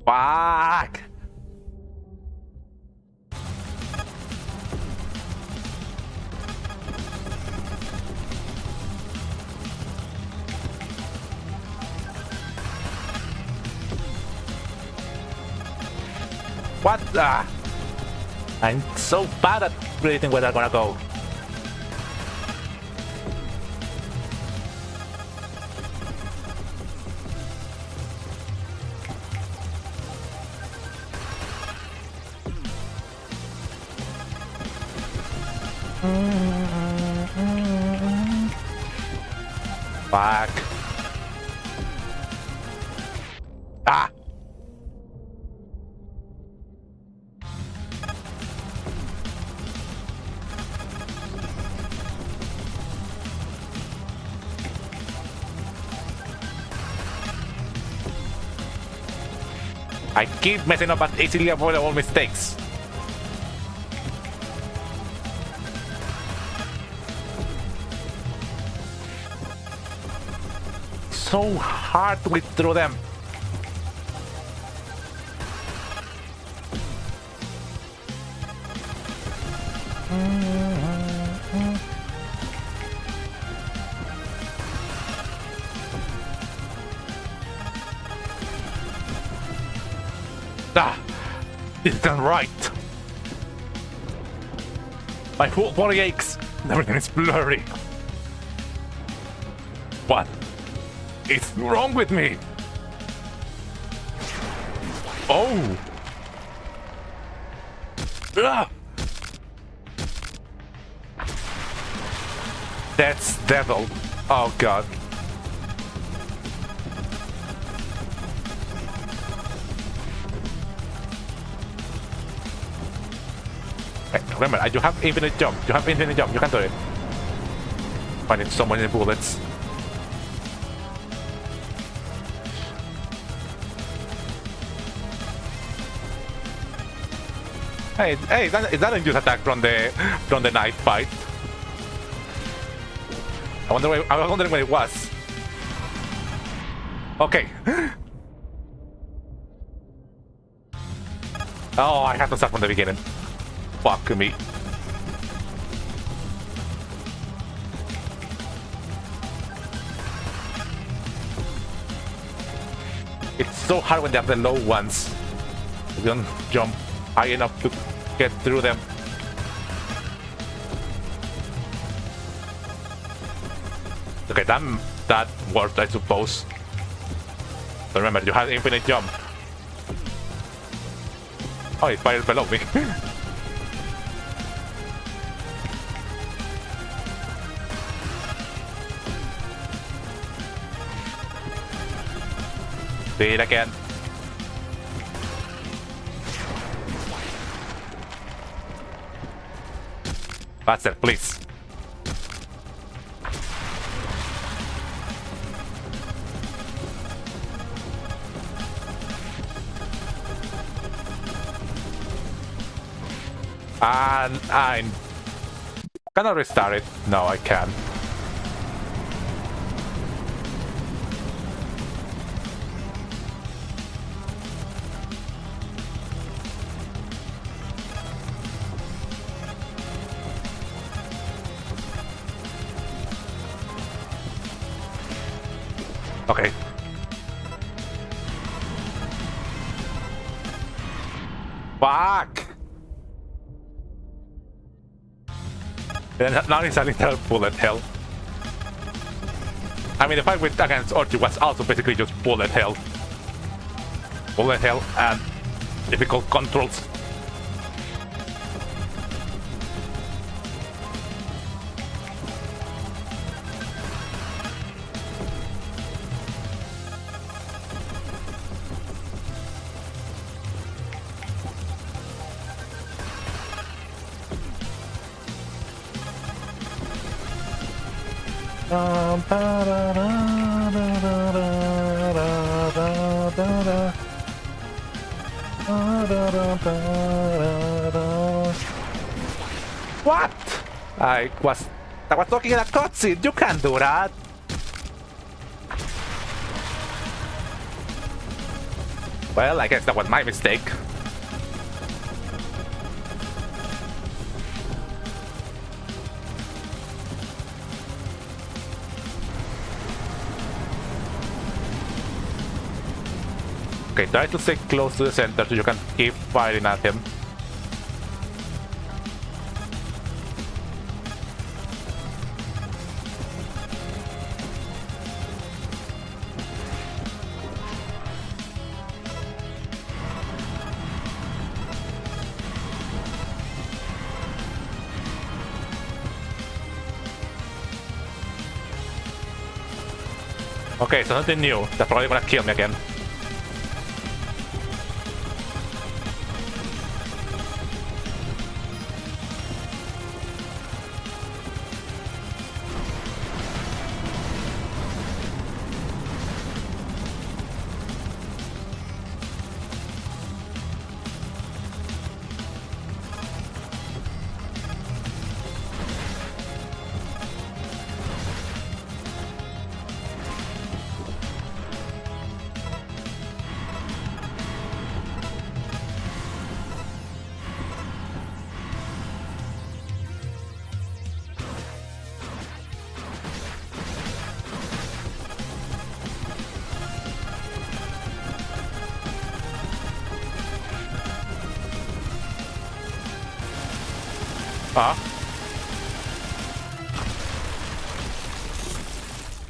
Fuck! What the? I'm so bad at predicting where they're gonna go. Fuck. Ah! I keep messing up and easily avoid all mistakes. So hard to whip through them. Ah, it's done right. My whole body aches. Everything is blurry. What is wrong with me? Oh. Ah. That's devil. Oh god. Remember, you have infinite jump. You have infinite jump. You can do it. I need so many bullets. Hey, it doesn't use attack from the knife fight. I was wondering where it was. Okay. Oh, I have to start from the beginning. Fuck me. It's so hard when they have the low ones. You don't jump high enough to get through them. Okay, that worked, I suppose. But remember, you have infinite jump. Oh, it fired below me. Do it again. Faster, please. And can I restart it? No, I can't. Okay. Fuck! And now it's a little bullet hell. I mean, the fight against Orchid was also basically just bullet hell. Bullet hell and difficult controls. What? I was talking in a cutscene. You can't do that. Well, I guess that was my mistake. Okay, try to stay close to the center so you can keep firing at him. Okay, so nothing new. They're probably gonna kill me again.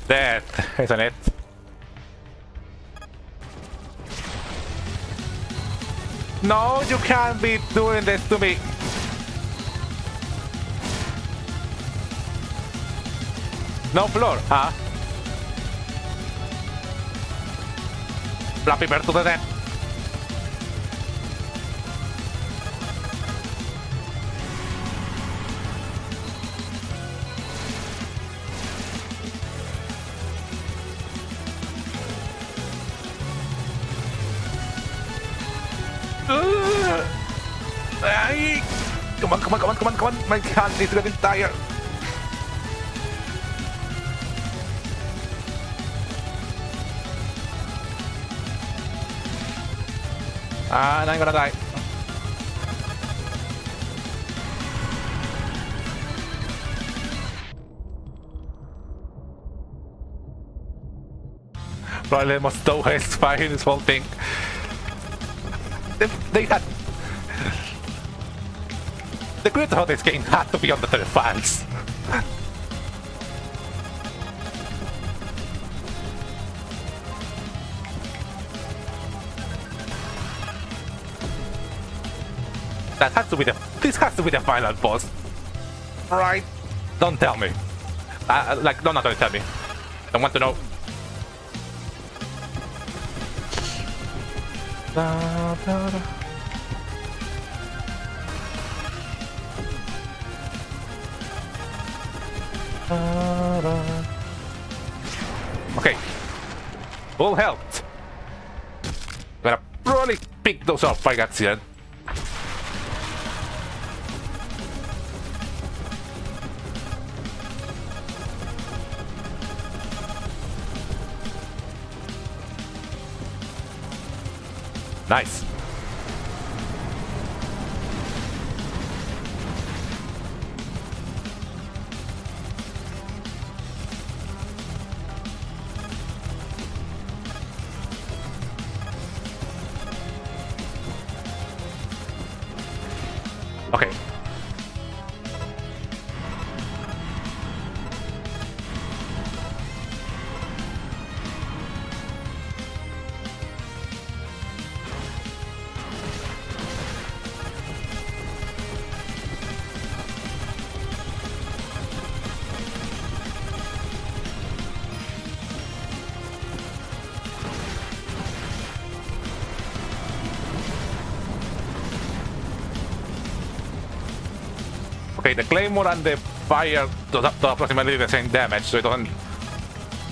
Death, isn't it? No, you can't be doing this to me. No floor, huh? Flappy Bird to the death. Ay! Come on, come on, come on, come on, come on! My hand is getting tired. And I'm gonna die. Probably must do his fire this whole thing. They had the creator of this game had to be on the files. That has to be this has to be the final boss, right? Don't tell me. Like, don't tell me. I want to know. Okay. Full health. Gonna probably pick those up by accident. Nice. Okay. Okay, the claymore and the fire do approximately the same damage, so it doesn't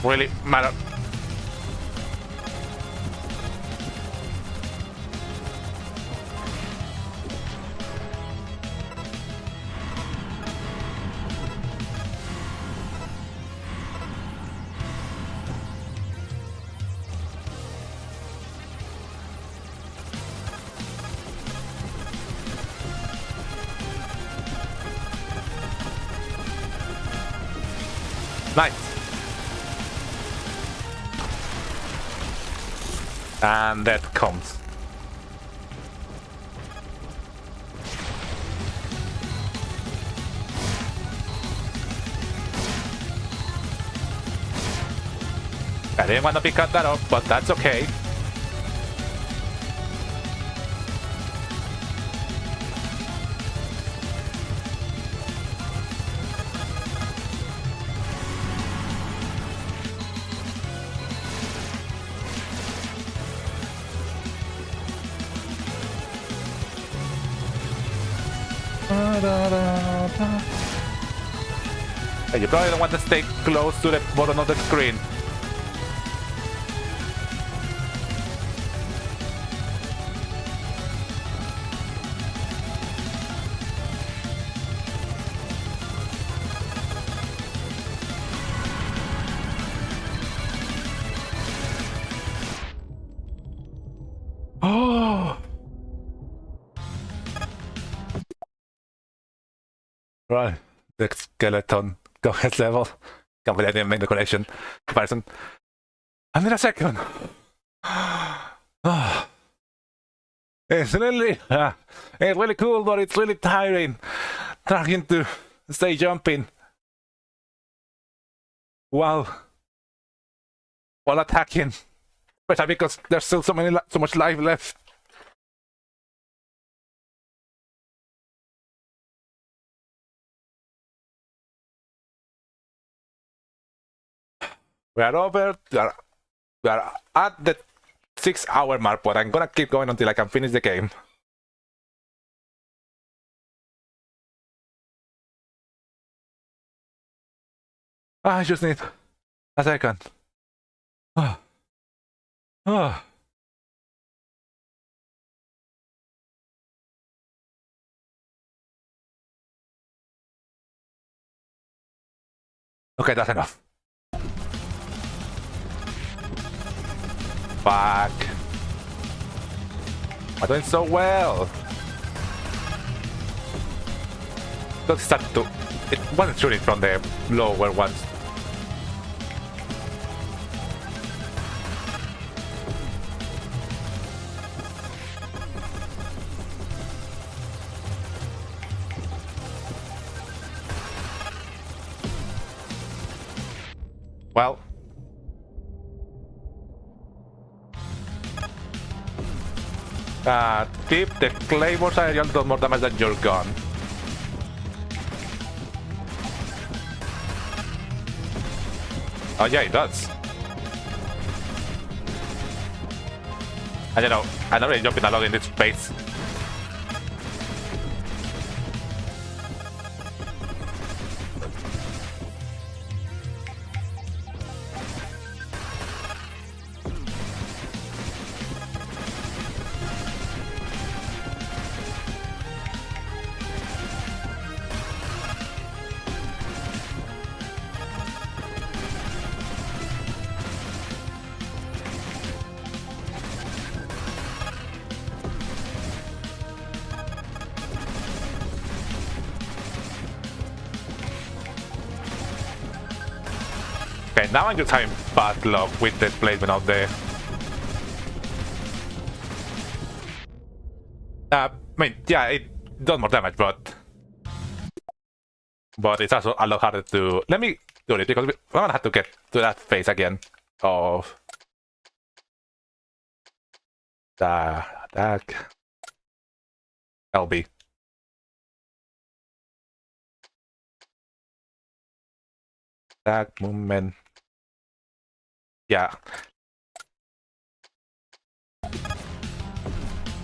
really matter. Nice. And that comes. I didn't want to pick that up, but that's okay. You probably don't want to stay close to the bottom of the screen. Oh! Right, the skeleton goes level. Can't believe I didn't make the connection comparison. And in a second. Oh. It's really cool, but it's really tiring trying to stay jumping while attacking, especially because there's still so much life left. We are over. We are at the 6-hour mark, but I'm gonna keep going until I can finish the game. I just need a second. Oh. Oh. Okay, that's enough. Fuck. I'm doing so well. Don't start to... It wasn't shooting from the lower ones. Well. Tip, the claymores are a little more damage than your gun. Oh yeah, it does. I don't know, I'm not really jumping a lot in this space. Okay, now I'm just having bad luck with the placement of the... I mean, yeah, it does more damage, but it's also a lot harder to... Let me do it, because I'm gonna have to get to that phase again of... the attack... LB. Attack, movement... Yeah.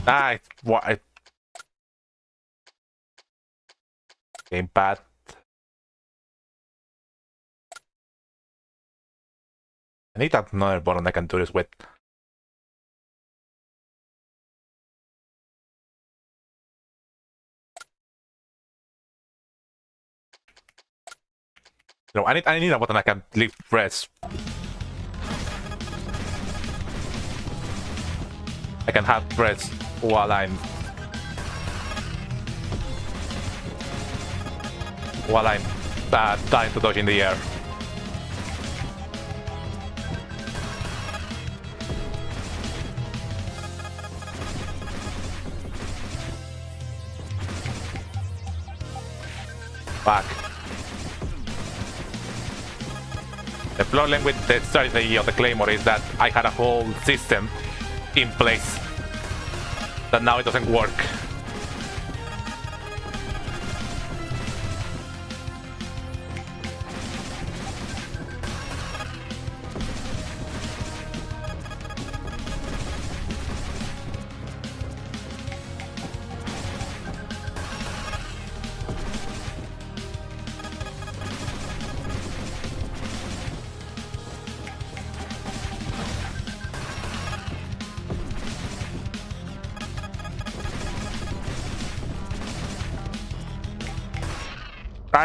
Nice. What? Gamepad. I need another button I can do this with. No, I need a button I can leave press. I can have press while I'm trying to dodge in the air. Fuck. The problem with the strategy of the Claymore is that I had a whole system in place that now it doesn't work.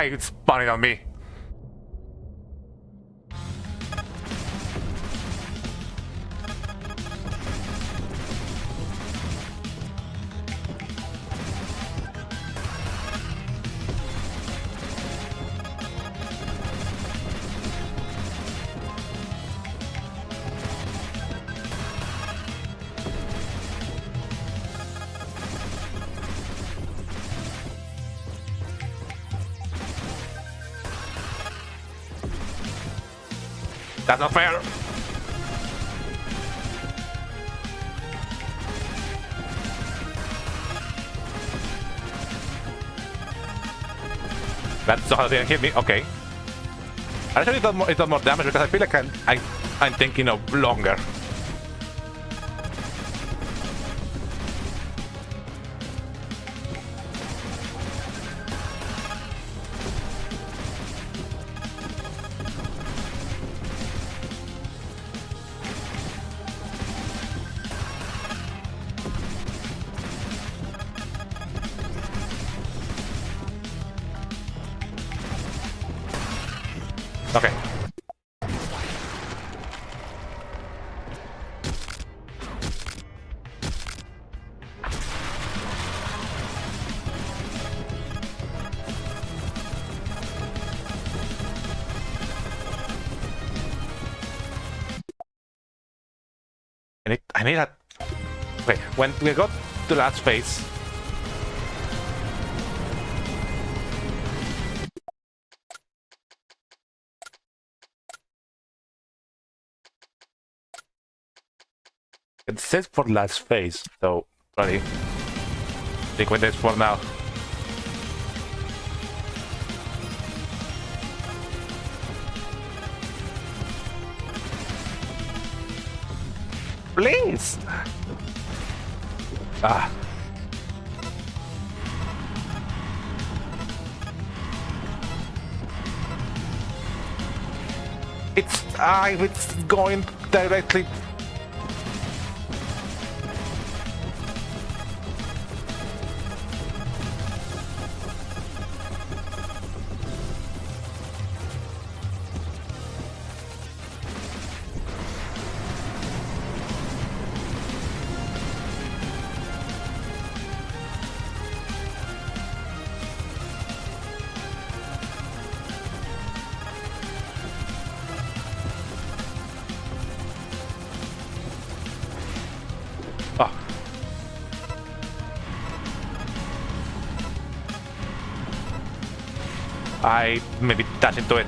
It's spawning on me. That's not fair. That's how they hit me. Okay. Actually, it does more damage because I feel like I'm thinking of longer. Okay. I need a... Okay, when we got to the last phase... It says for last phase, so probably stick with this for now. Please! Ah. It's going directly. Oh. I maybe dash into it.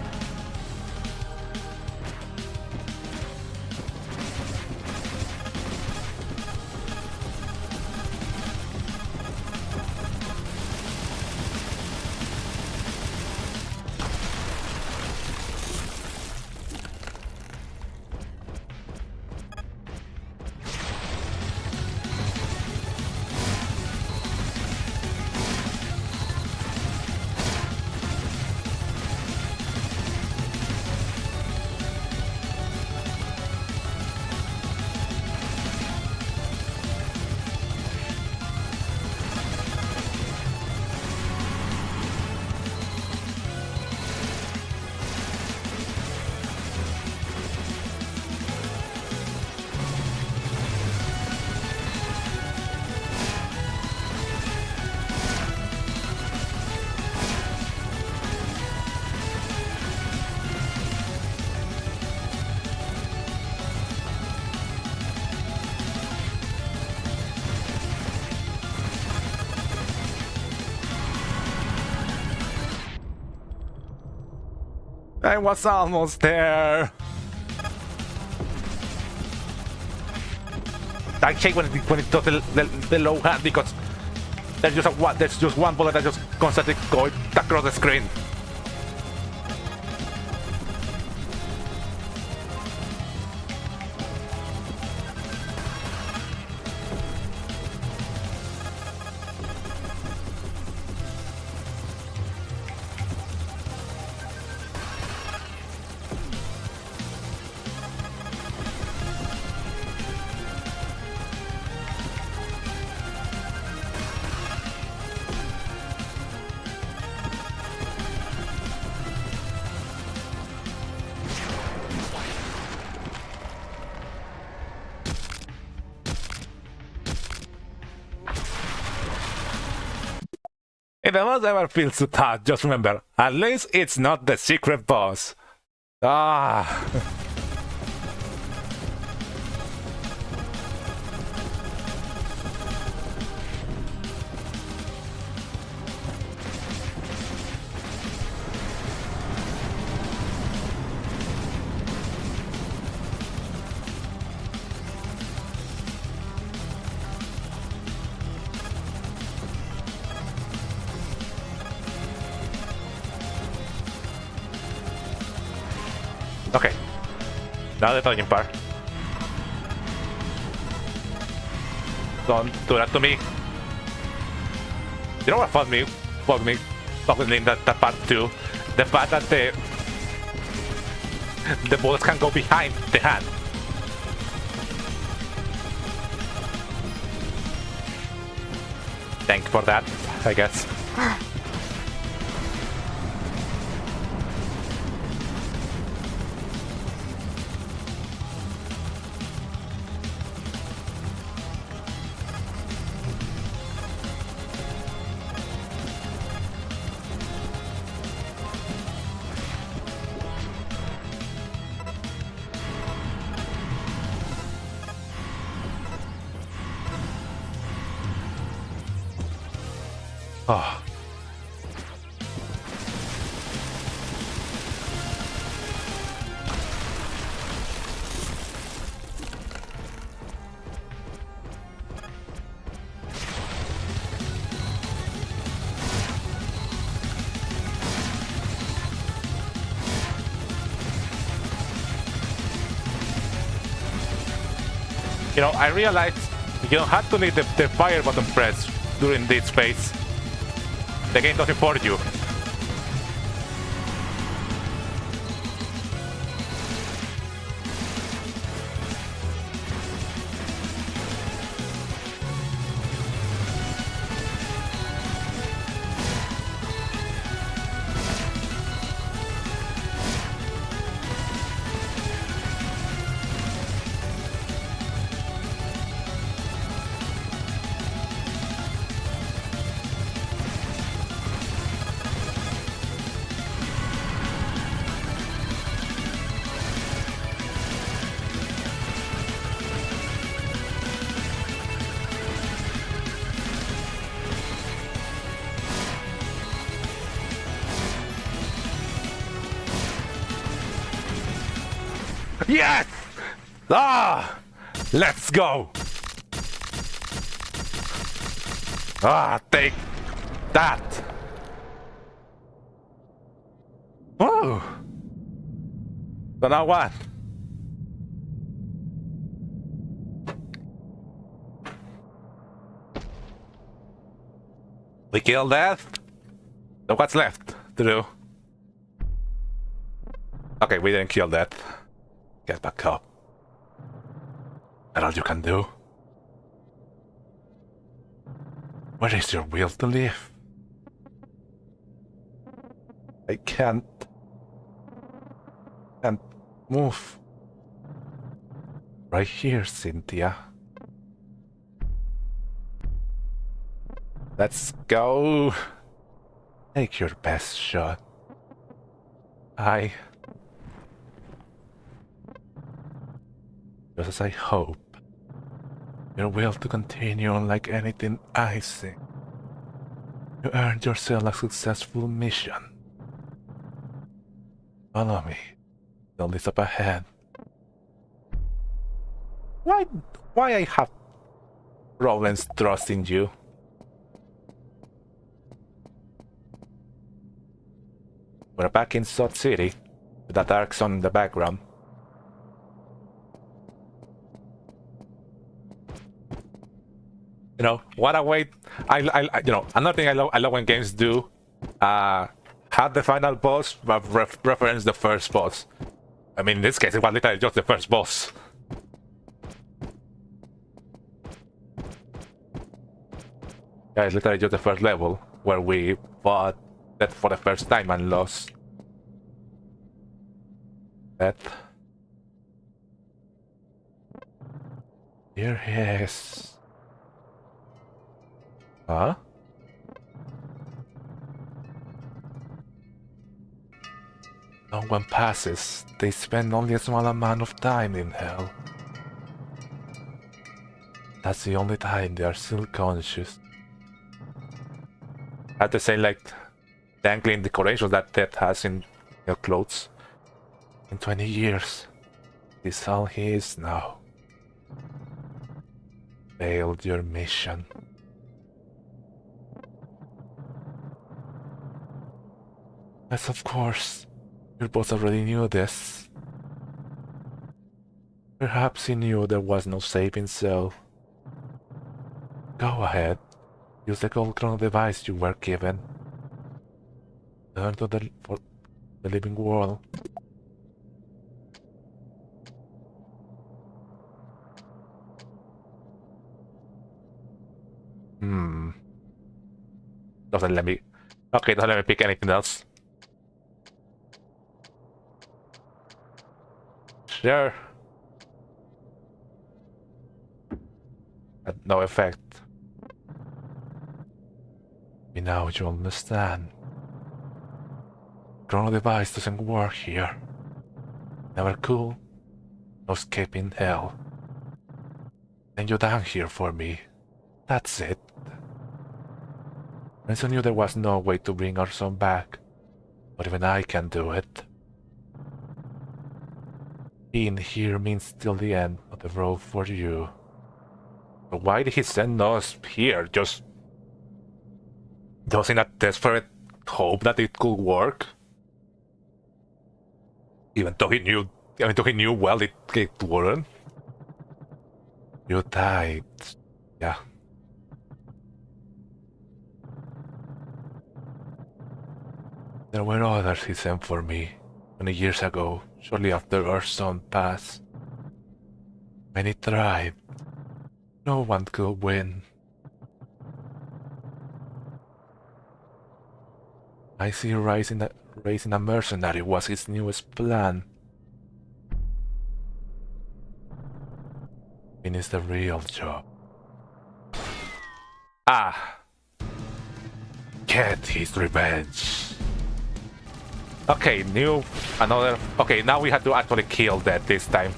I was almost there. I hate when it does the low hand because there's just one bullet that just constantly going across the screen. If the boss ever feels too tough, just remember, at least it's not the secret boss. Ah. Okay, now the talking part. Don't do that to me. You know what fucked me in that part too? The fact that the bullets can go behind the hand. Thank you for that, I guess. Oh. You know, I realized you don't have to need the fire button press during this phase. The game does it for you. Yes! Ah! Let's go! Ah, take that! Oh! So now what? We killed that? So what's left to do? Okay, we didn't kill that. Get back up. That all you can do? Where is your will to live? I can't move. Right here, Cynthia. Let's go. Take your best shot. Just as I hope, your will to continue unlike anything I see. You earned yourself a successful mission. Follow me. Don't this up ahead. Why I have problems trusting you? We're back in Sod City, with that dark sun in the background. You know, what a way! You know, another thing I love when games do, have the final boss, but reference the first boss. I mean, in this case, it was literally just the first boss. Yeah, it's literally just the first level where we fought that for the first time and lost. That. Here he is. Huh? No one passes. They spend only a small amount of time in hell. That's the only time they are still conscious. I have to say, like, dangling decorations that Death has in your clothes. In 20 years, this is all he is now. Failed your mission. Yes, of course. You both already knew this. Perhaps he knew there was no saving cell. Go ahead. Use the gold chrono device you were given. Turn to for the living world. Doesn't let me... Okay, doesn't let me pick anything else. Sure. Had no effect. Now you understand. Chrono device doesn't work here. Never cool. No escaping hell. And you down here for me. That's it. I also knew there was no way to bring our son back, but even I can do it. Being here means till the end of the road for you. But why did he send us here? Just in a desperate hope that it could work? Even though he knew well it wouldn't. You died. Yeah. There were others he sent for me 20 years ago, shortly after our son passed. Many tried. No one could win. I see raising a mercenary was his newest plan. Finish the real job. Ah! Get his revenge. Okay, another. Okay, now we have to actually kill that this time.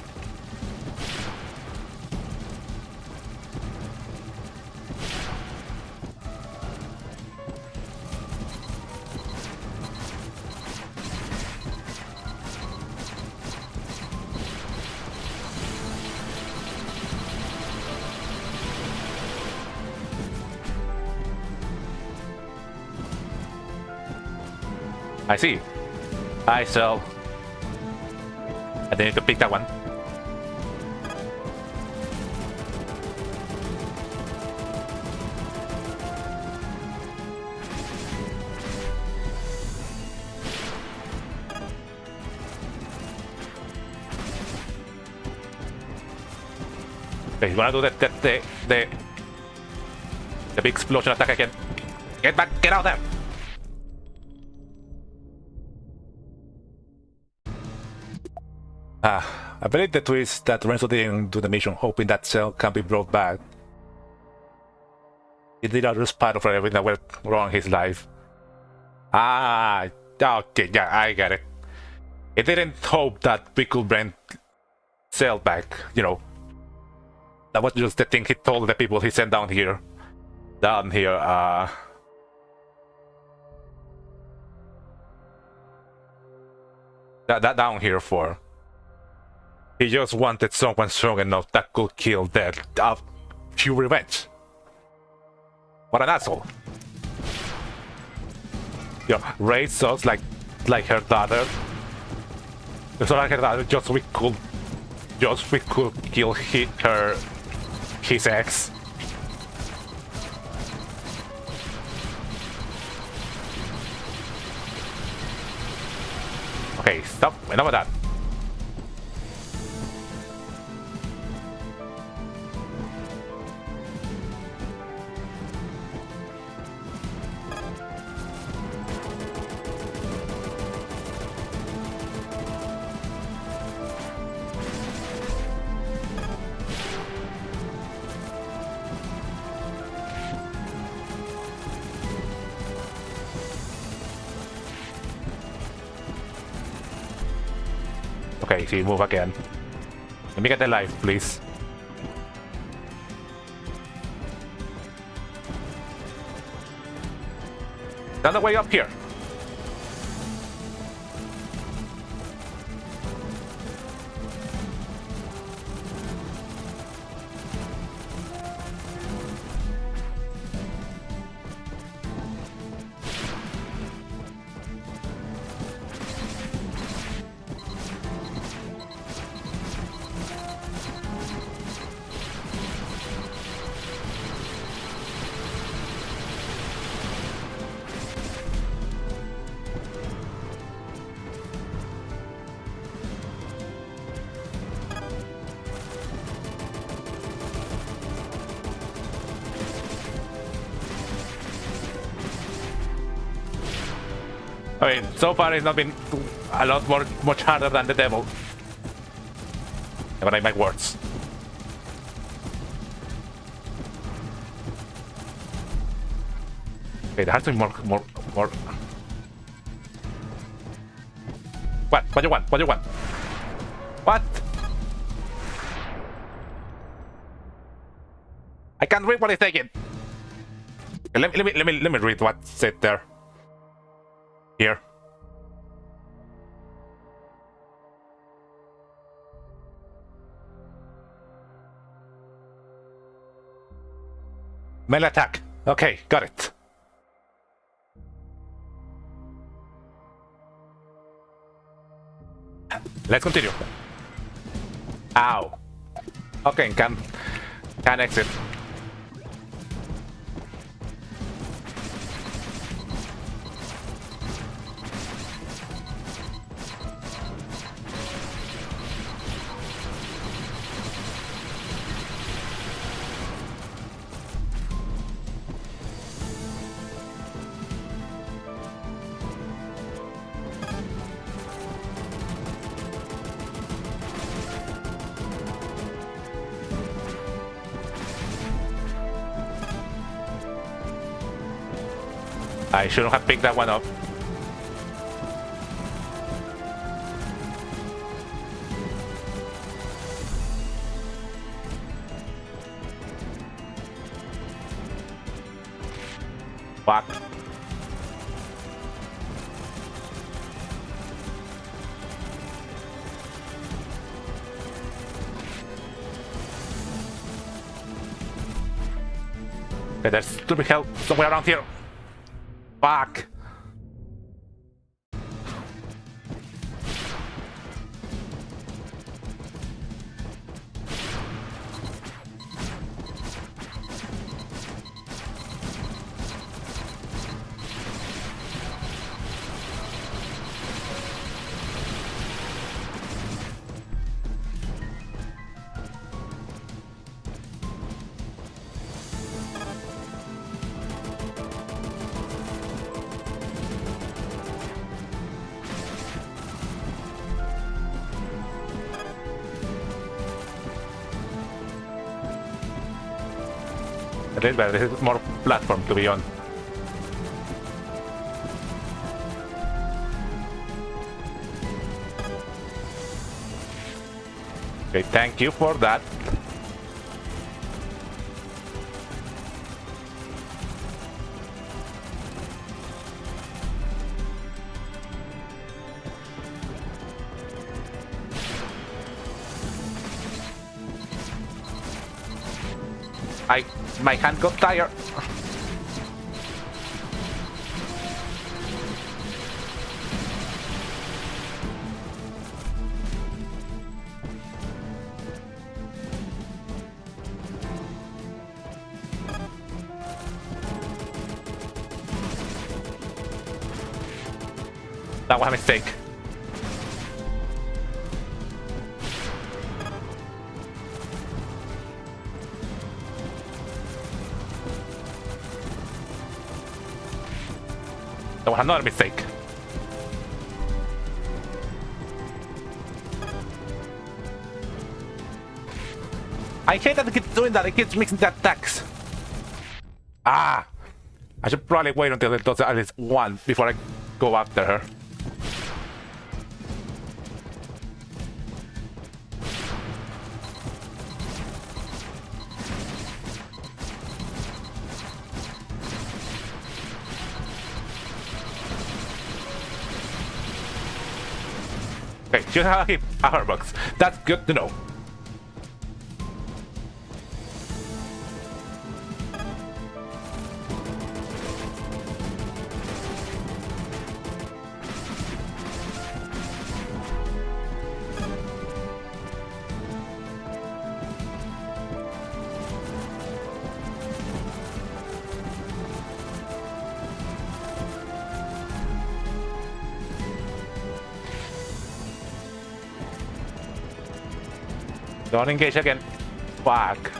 I see. So I need to pick that one. Okay, you wanna do the big explosion attack again? Get back! Get out there! I believe the twist that Renzo didn't do the mission hoping that Cell can be brought back. He did a respite of everything that went wrong in his life. Okay, yeah, I get it. He didn't hope that we could bring Cell back, you know. That was just the thing he told the people he sent down here. Down here for. He just wanted someone strong enough that could kill that pure revenge. What an asshole. You know, raised us like her daughter. So like her daughter, just we could kill his ex. Okay, stop. Enough of that. Okay, see, move again. Let me get the life, please. Down the way up here. I mean, so far it's not been a lot much harder than the devil. But I make words. Okay, there has to be more. What? What do you want? What do you want? What? I can't read what he's taking. Okay, let me read what's said there. Here. Melee attack. Okay, got it. Let's continue. Ow. Okay, can exit. I shouldn't have picked that one up. Fuck. Okay, there's to be help somewhere around here. Fuck. But this is more platform to be on. Okay, thank you for that. My hand got tired. That was a mistake. That was another mistake. I hate that it keeps doing that. It keeps mixing the attacks. Ah! I should probably wait until it does at least one before I go after her. Okay, she has a her box. That's good to know. Don't engage again. Fuck.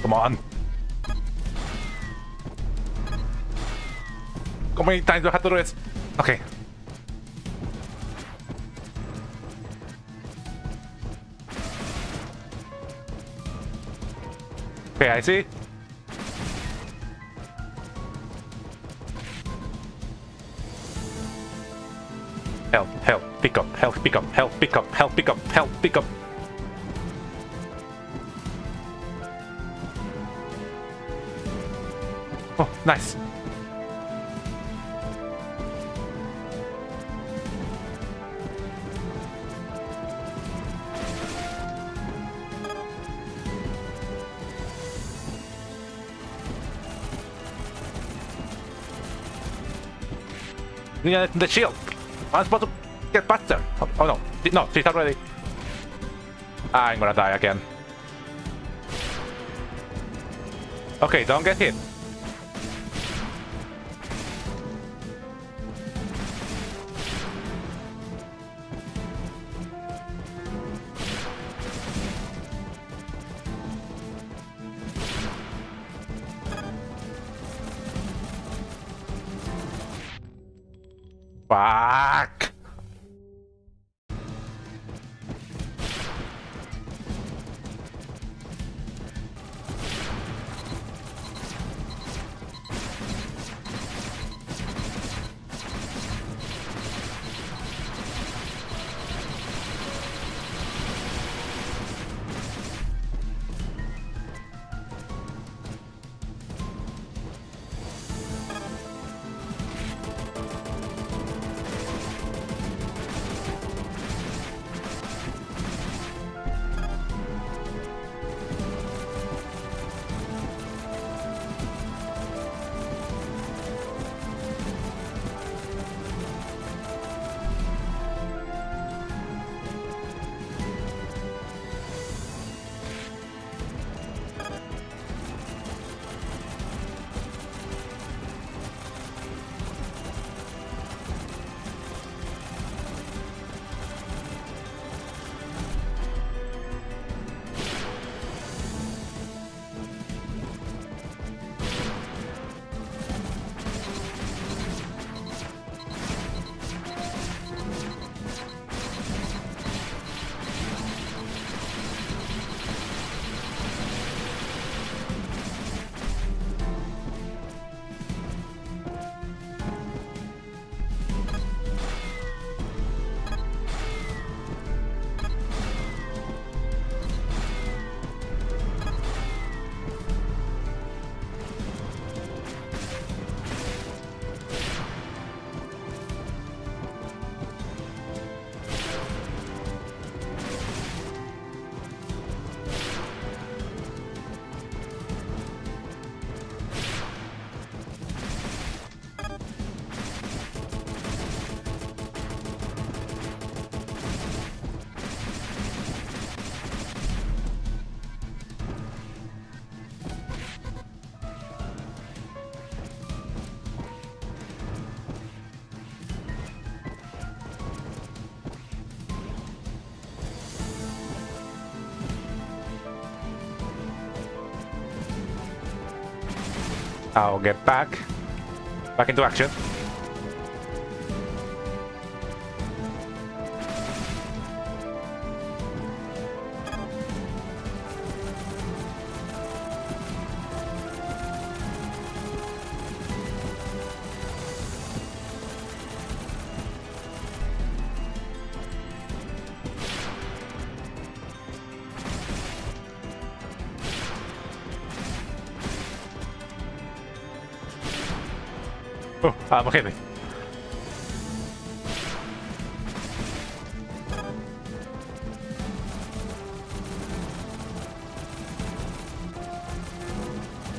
Come on. How many times do I have to do this? Okay. Okay, I see. Help, help, pick up, help, pick up, help, pick up, help, pick up, help, pick up. Oh, nice. Yeah, the shield. I'm supposed to get faster. Oh no, no, she's already. I'm gonna die again. Okay, don't get hit. Fuck. I'll get back into action. Oh, I'm okay.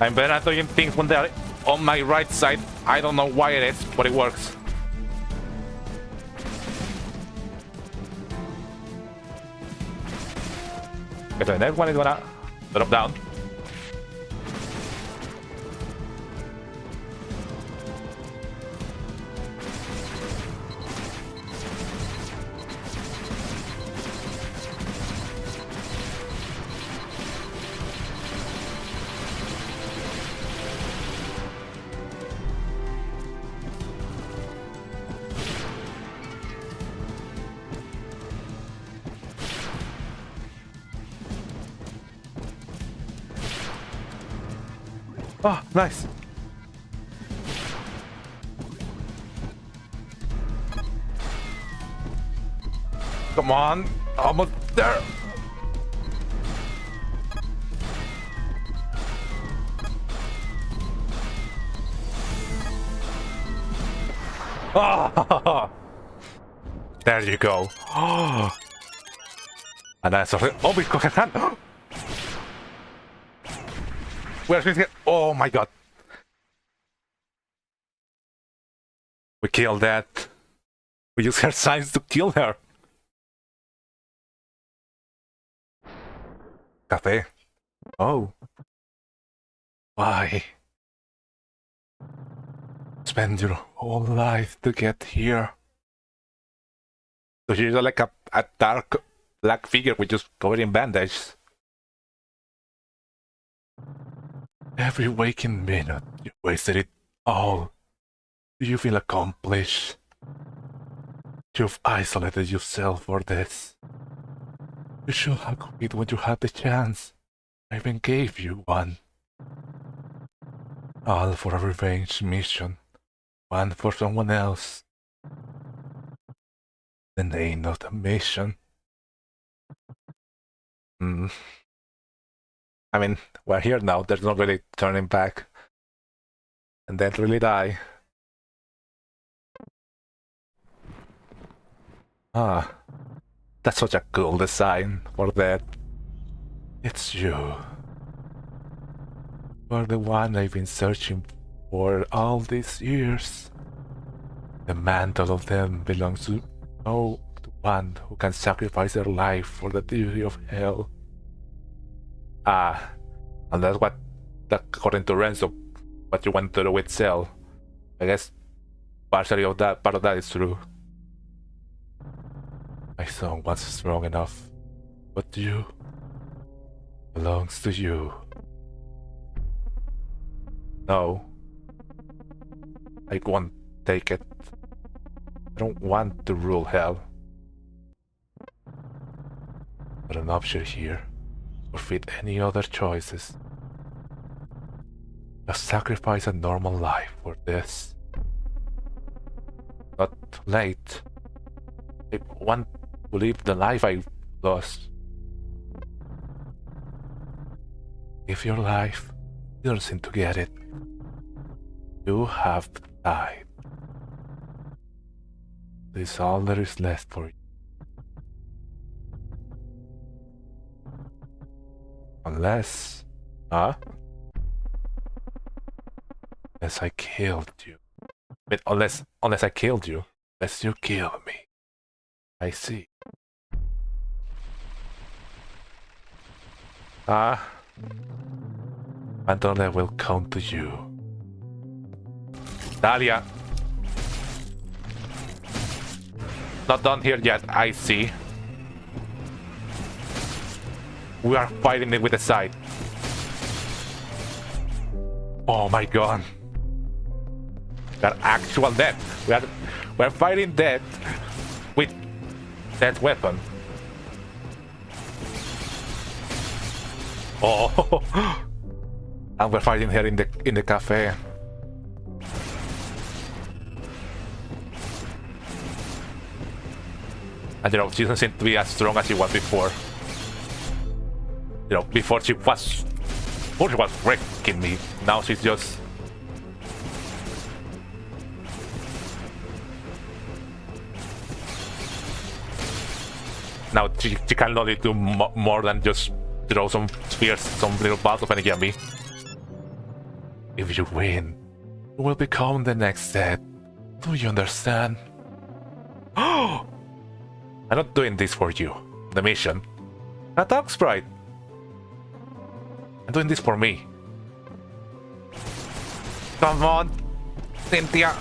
I'm better at doing things when they're on my right side. I don't know why it is, but it works. Okay, the next one is gonna drop down. Oh, nice. Come on, almost there. Oh, there you go. Oh, and I saw it. Oh, we got a hand. Where's it? Oh my god. We killed that. We used her signs to kill her. Cafe. Oh. Why? Spend your whole life to get here. So she's like a dark black figure with just covered in bandages. Every waking minute, you wasted it all. Do you feel accomplished? You've isolated yourself for this. You should have quit when you had the chance. I even gave you one. All for a revenge mission. One for someone else. The name of the mission. I mean, we're here now, there's not really turning back. And then really die. Ah, that's such a cool design for that. It's you. You're the one I've been searching for all these years. The mantle of them belongs to the one who can sacrifice their life for the duty of hell. Ah, and that's what, according to Renzo, what you went through with Cell. I guess part of that is true. My son was strong enough, but you belongs to you. No, I won't take it. I don't want to rule hell. But an option here. Forfeit any other choices. Just sacrifice a normal life for this. Not too late. I want to live the life I lost. If your life doesn't seem to get it, you have died. This is all there is left for you. Unless... Huh? Unless I killed you. Wait, unless I killed you. Unless you kill me. I see. Ah. Undertale will come to you. Dahlia. Not done here yet, I see. We are fighting it with the side. Oh my god. We are actual dead. We're fighting dead with that weapon. Oh, and we're fighting here in the cafe. And she doesn't seem to be as strong as she was before. Before she was wrecking me. Now she's just... Now she can only do more than just throw some spears, some little balls of energy at me. If you win, you will become the next dead. Do you understand? Oh! I'm not doing this for you. The mission. A dark sprite. I'm doing this for me. Come on, Cynthia.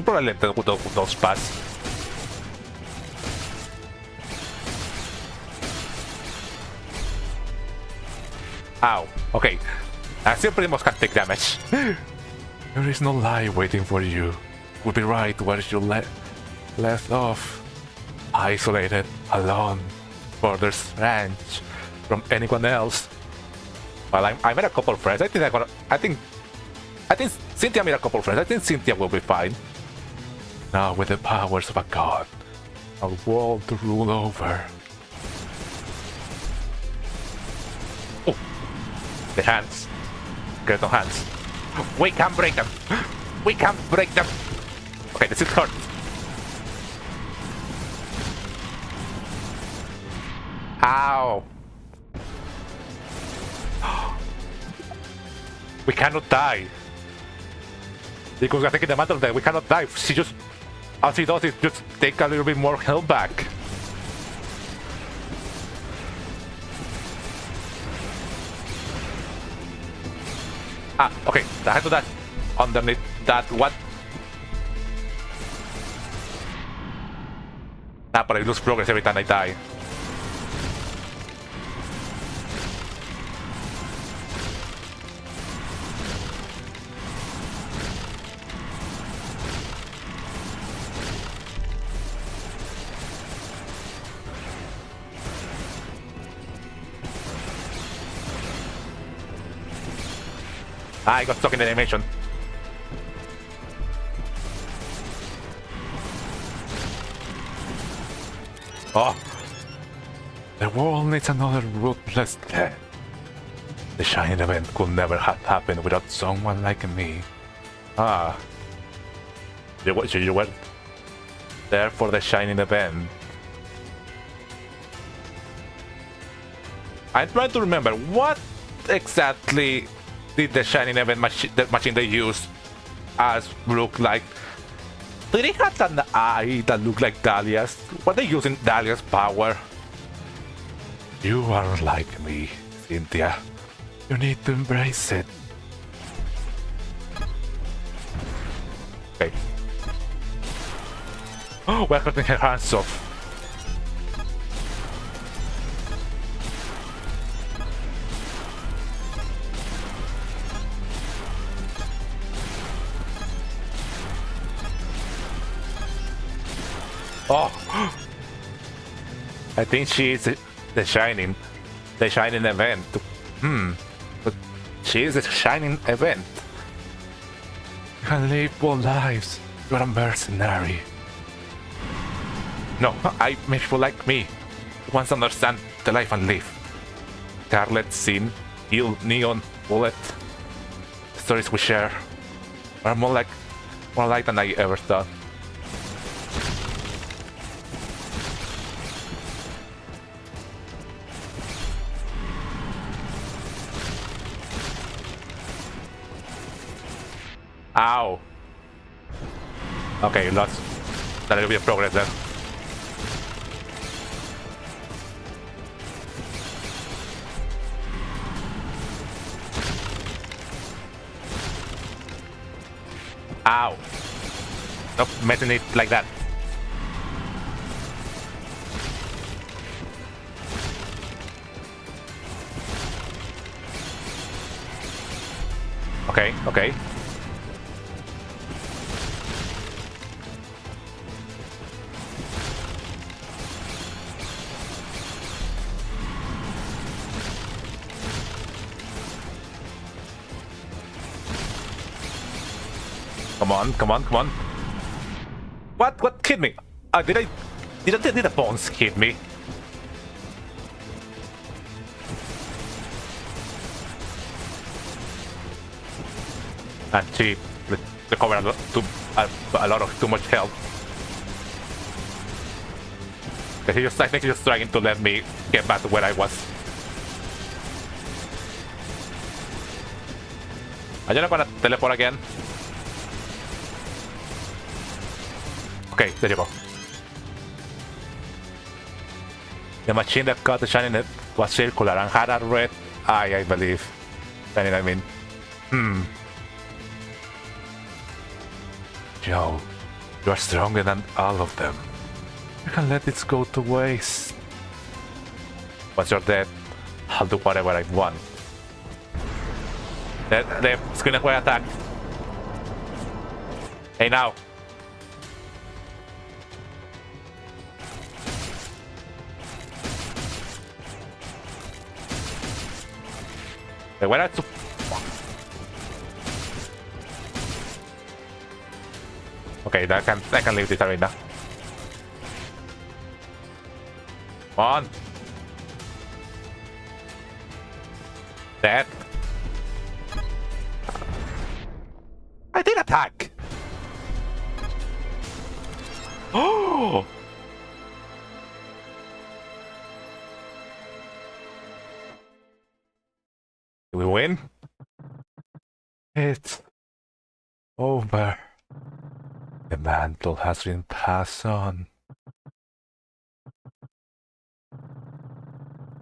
Probably let those pass. Ow. Okay. I still pretty much can take damage. There is no lie waiting for you. would be right where you left off. Isolated, alone, furthest range from anyone else. Well, I made a couple friends. I think Cynthia made a couple friends. I think Cynthia will be fine. Now with the powers of a god, a world to rule over. Oh, the hands. Skeleton hands. We can break them. We can break them. Okay, this is hard. Ow. We cannot die. Because I think in the matter of that, we cannot die. She just, all she does is just take a little bit more health back. Ah, okay. I have to that underneath that. What? Ah, but I lose progress every time I die. I got stuck in the animation. Oh! The world needs another ruthless death. The Shining event could never have happened without someone like me. Ah. You were there for the Shining event. I'm trying to remember what exactly did the Shining event machine they used as look like? Did it have an eye that looked like Dahlia's? Were they using Dahlia's power? You aren't like me, Cynthia. You need to embrace it. Okay. Oh, we're cutting her hands off. Oh, I think she is the Shining event. But she is the Shining event. You can live both lives. You're a mercenary. No, I make people like me who wants to understand the life and live. Scarlet, Sin, Heal, Neon, Bullet. The stories we share are more like than I ever thought. Ow. Okay, lost a little bit of progress there. Ow. Stop messing it like that. Okay, okay. Come on, come on, come on. What hit me? Did the bones hit me? And she recovered a lot of too much health. I think he's just trying to let me get back to where I was. Are you not gonna teleport again? Okay, there you go. The machine that got the Shining was circular and had a red eye, I believe. Shining, I mean. Joe, you are stronger than all of them. You can let this go to waste. Once you're dead, I'll do whatever I want. The screen away attack. Hey now, Wait, where are to... Okay, I can leave this arena. Come on. Dead. I did attack. Oh. Did we win? It's over. The mantle has been passed on.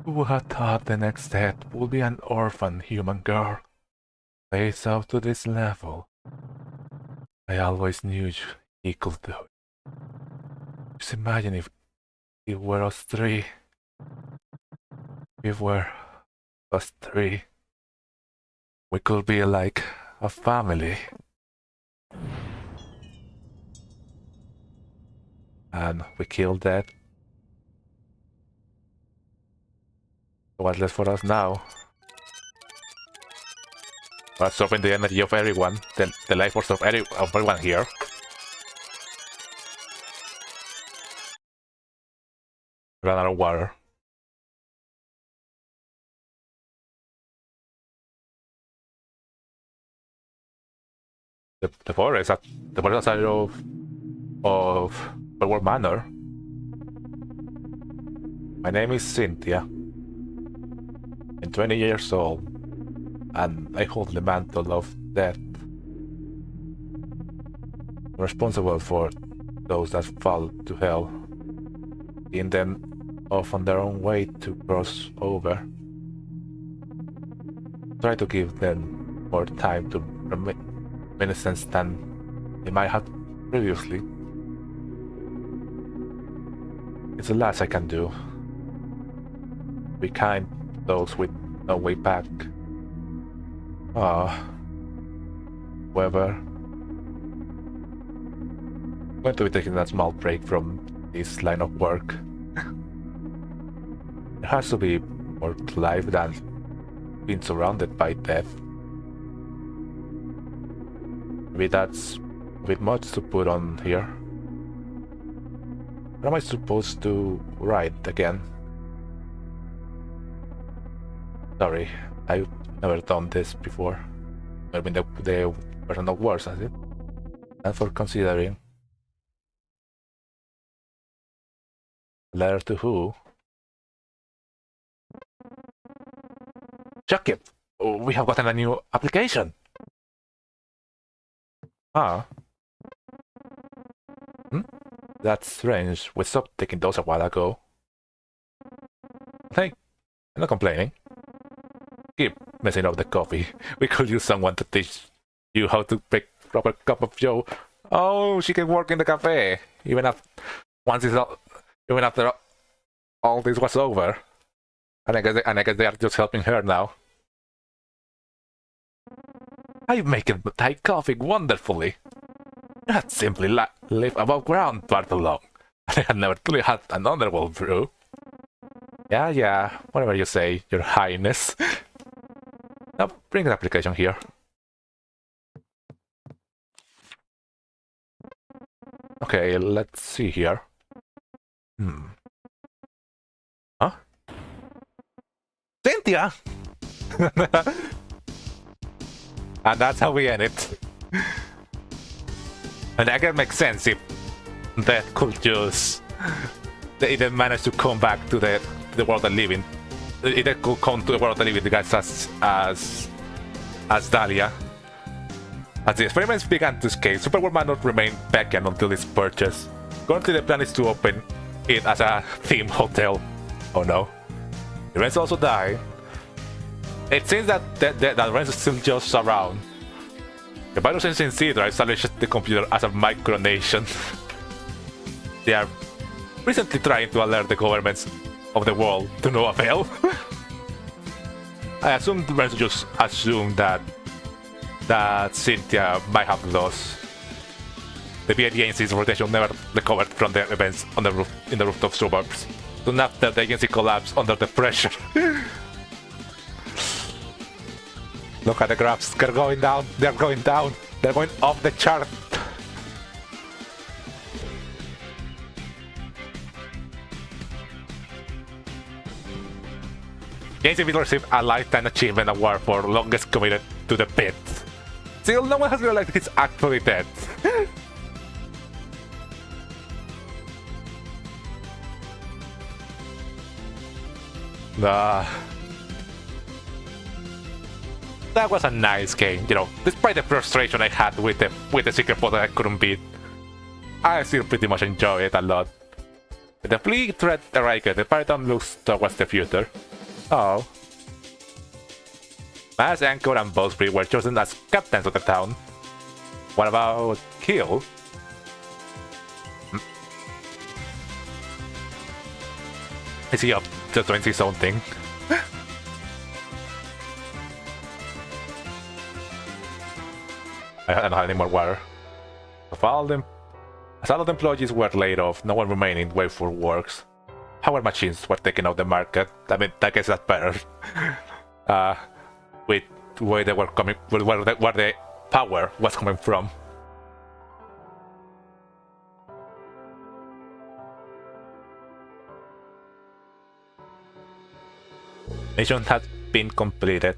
Who had thought the next death would be an orphan human girl? Raised up to this level. I always knew he could do it. Just imagine if it were us three. If we're us three. We could be like a family. And we killed that. What's left for us now? We're absorbing the energy of everyone, the life force of everyone here. Run out of water. The forest outside of Figburn Manor. My name is Cynthia. I'm 20 years old, and I hold the mantle of death. I'm responsible for those that fall to hell, seeing them off on their own way to cross over. Try to give them more time to reminiscence than they might have previously. It's the last I can do. Be kind to those with no way back. However, I'm going to be taking a small break from this line of work. There has to be more to life than being surrounded by death. Maybe that's a bit much to put on here. What am I supposed to write again? Sorry, I've never done this before. Never been the person of words, has it? And for considering. Letter to who? Check it! Oh, we have gotten a new application! Ah. That's strange. We stopped taking those a while ago. Hey, I'm not complaining. Keep messing up the coffee. We could use someone to teach you how to make proper cup of joe. Oh, she can work in the cafe. Even after all this was over. And I guess they are just helping her now. I make it Thai coffee wonderfully. You had simply live above ground far too long. I had never truly had an underworld brew. Yeah, whatever you say, your highness. Now bring the application here. Okay, let's see here. Huh? Cynthia! And that's how we end it. And that can make sense if that could just... They didn't manage to come back to the world they live in. It could come to the world they live in, the guys as Dahlia. As the experiments began to scale, Figburn Manor remained vacant until its purchase. Currently the plan is to open it as a themed hotel. Oh no. The rents also died. It seems that rents is still just around. The virus in Cedar established the computer as a micronation. They are recently trying to alert the governments of the world to no avail. I assume the rents just assume that Cynthia might have lost. The VA agency's rotation never recovered from the events on the roof in the rooftop suburbs. Soon after, the agency collapsed under the pressure. Look at the graphs. They're going down. They're going down. They're going off the chart. Games will receive a Lifetime Achievement Award for longest committed to the pit. Still, no one has realized he's actually dead. That was a nice game, you know. Despite the frustration I had with the secret boss that I couldn't beat, I still pretty much enjoy it a lot. The Fleet Threat Eraser, the Python looks towards the future. Oh. Mass, Anchor, and Bowsprit were chosen as captains of the town. What about Kill? Is he up just doing his own thing? I don't have any more water. As all the employees were laid off, no one remaining wait for works. Power machines were taken off the market. I mean, I guess that's better. With where they were coming, where the power was coming from. Mission has been completed.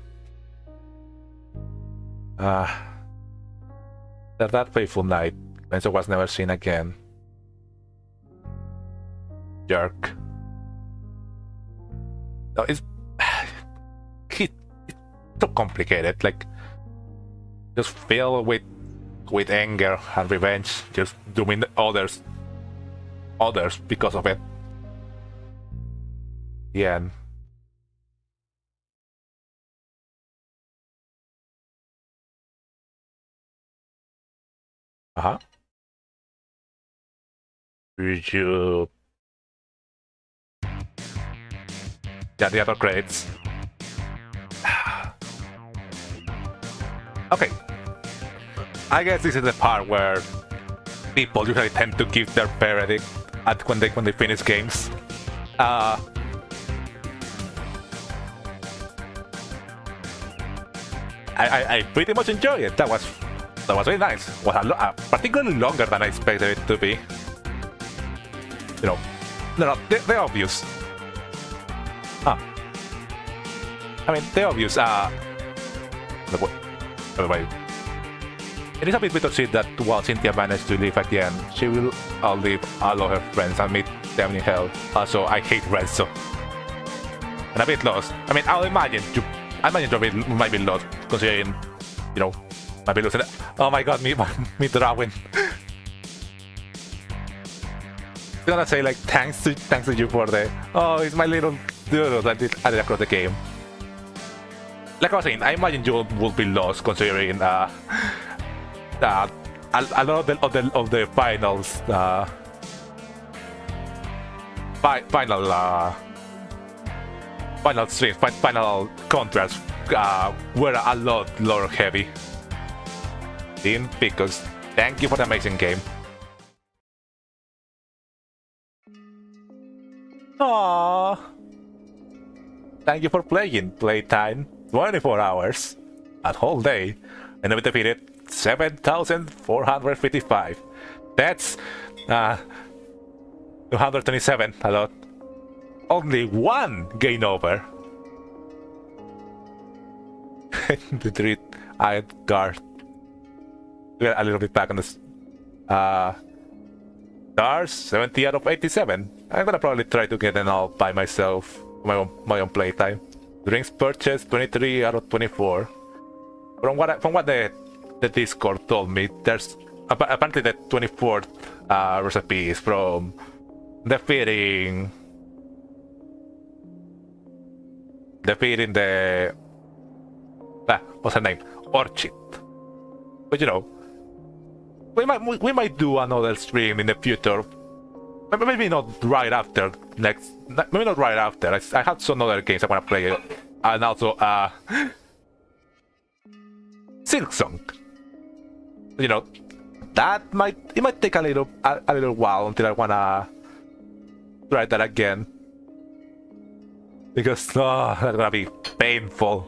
That fateful night, Benzo was never seen again. Jerk. No, it's so complicated. Like, just filled with anger and revenge, just doing others because of it. Yeah. Uh-huh. You... Yeah, the other credits. Okay. I guess this is the part where people usually tend to give their verdict at when they finish games. I pretty much enjoy it. That was really nice. Was particularly longer than I expected it to be. You know, the obvious. I mean, the obvious. Wait. It is a bit bittersweet that while Cynthia managed to leave at the end, she will outlive all of her friends and meet them in hell. Also, I hate Renzo. And a bit lost. I mean, I imagine you might be lost, considering, you know, might be losing it. Oh my god, me drawing. I'm gonna say like thanks to you for the it's my little doodle I did across the game. Like I was saying, I imagine you would be lost considering a lot of the finals final streams, final contracts were a lot lore heavy. Team Ficus, thank you for the amazing game. Aww. Thank you for playing. Playtime 24 hours. A whole day. And we defeated 7,455. That's 227 a lot. Only one game over. The treat Iron Guard. We're a little bit back on this. Stars 70 out of 87. I'm gonna probably try to get them all by myself. My own playtime. Drinks purchased 23 out of 24. From what the Discord told me, there's apparently the 24th recipe is from defeating the what's her name? Orchid. But you know, we might do another stream in the future. Maybe not right after next. Maybe not right after. I have some other games I want to play, and also Silksong. You know, it might take a little while until I wanna try that again, because that's gonna be painful.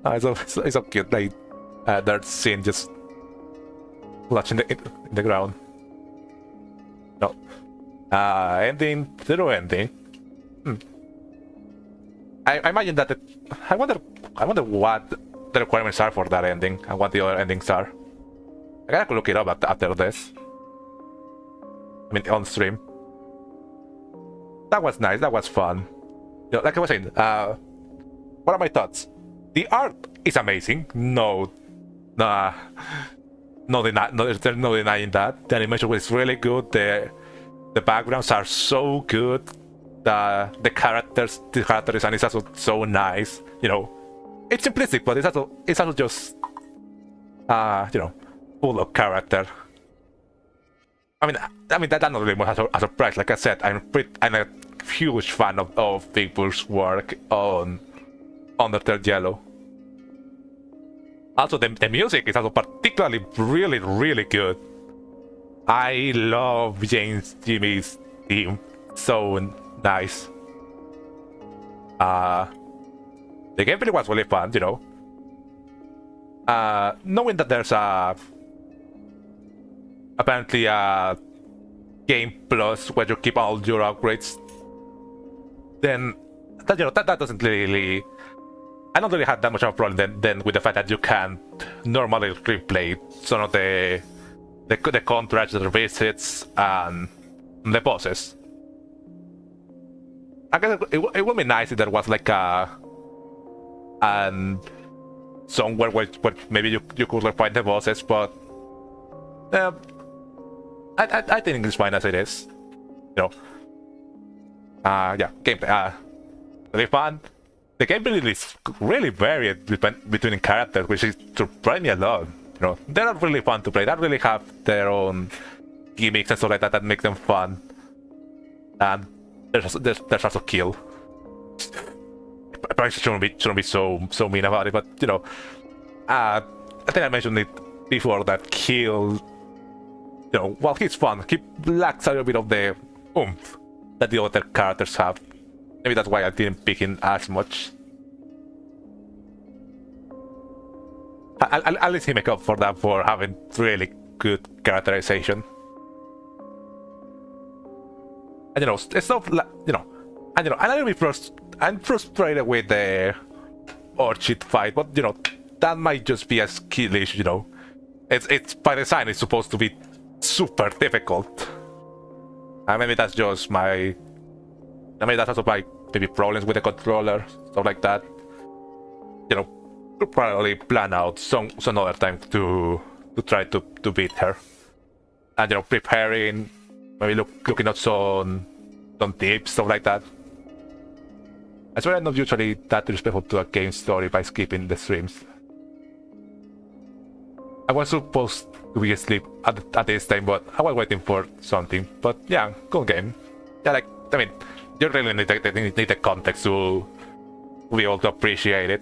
It's so cute, like that scene just clutching in the ground. No. Ending, zero ending. I imagine that I wonder what the requirements are for that ending and what the other endings are. I gotta look it up after this. I mean, on stream. That was nice. That was fun. You know, like I was saying, what are my thoughts? The art is amazing. No, there's no denying that. The animation was really good. The backgrounds are so good. The characters design is also so nice. You know, it's simplistic, but it's also just you know, full of character. I mean that's not really much a surprise. Like I said, I'm a huge fan of Figburn's work on Undertale Yellow. Also, the music is also particularly really good. I love Jimmy's theme. So nice. The gameplay was really fun, you know. Knowing that there's apparently a game plus where you keep all your upgrades, then that doesn't really. I don't really have that much of a problem then with the fact that you can't normally replay some of the contracts, the visits, and the bosses. I guess it would be nice if there was like somewhere where maybe you could find the bosses, but I think it's fine as it is. You know. Yeah, gameplay. Really fun. The gameplay is really varied between characters, which is surprised me a lot. You know, they're not really fun to play. They really have their own gimmicks and stuff like that make them fun. And there's also kill. I probably shouldn't be so mean about it, but you know, I think I mentioned it before that kill. You know, while he's fun, he lacks a little bit of the oomph that the other characters have. Maybe that's why I didn't pick him as much. I'll let him make up for that for having really good characterization. And you know, stuff like, you know, I'm a little bit I'm frustrated with the Orchid fight, but you know, that might just be a skill issue, you know. It's by design, it's supposed to be super difficult. And maybe that's just my. I mean, that's also my maybe problems with the controller, stuff like that. You know, we'll probably plan out some other time to try to beat her. And you know, preparing, maybe looking at some tips, stuff like that. I swear I'm not usually that respectful to a game story by skipping the streams. I was supposed to be asleep at this time, but I was waiting for something. But yeah, cool game. Yeah, like, I mean, you really need the context to be able to appreciate it.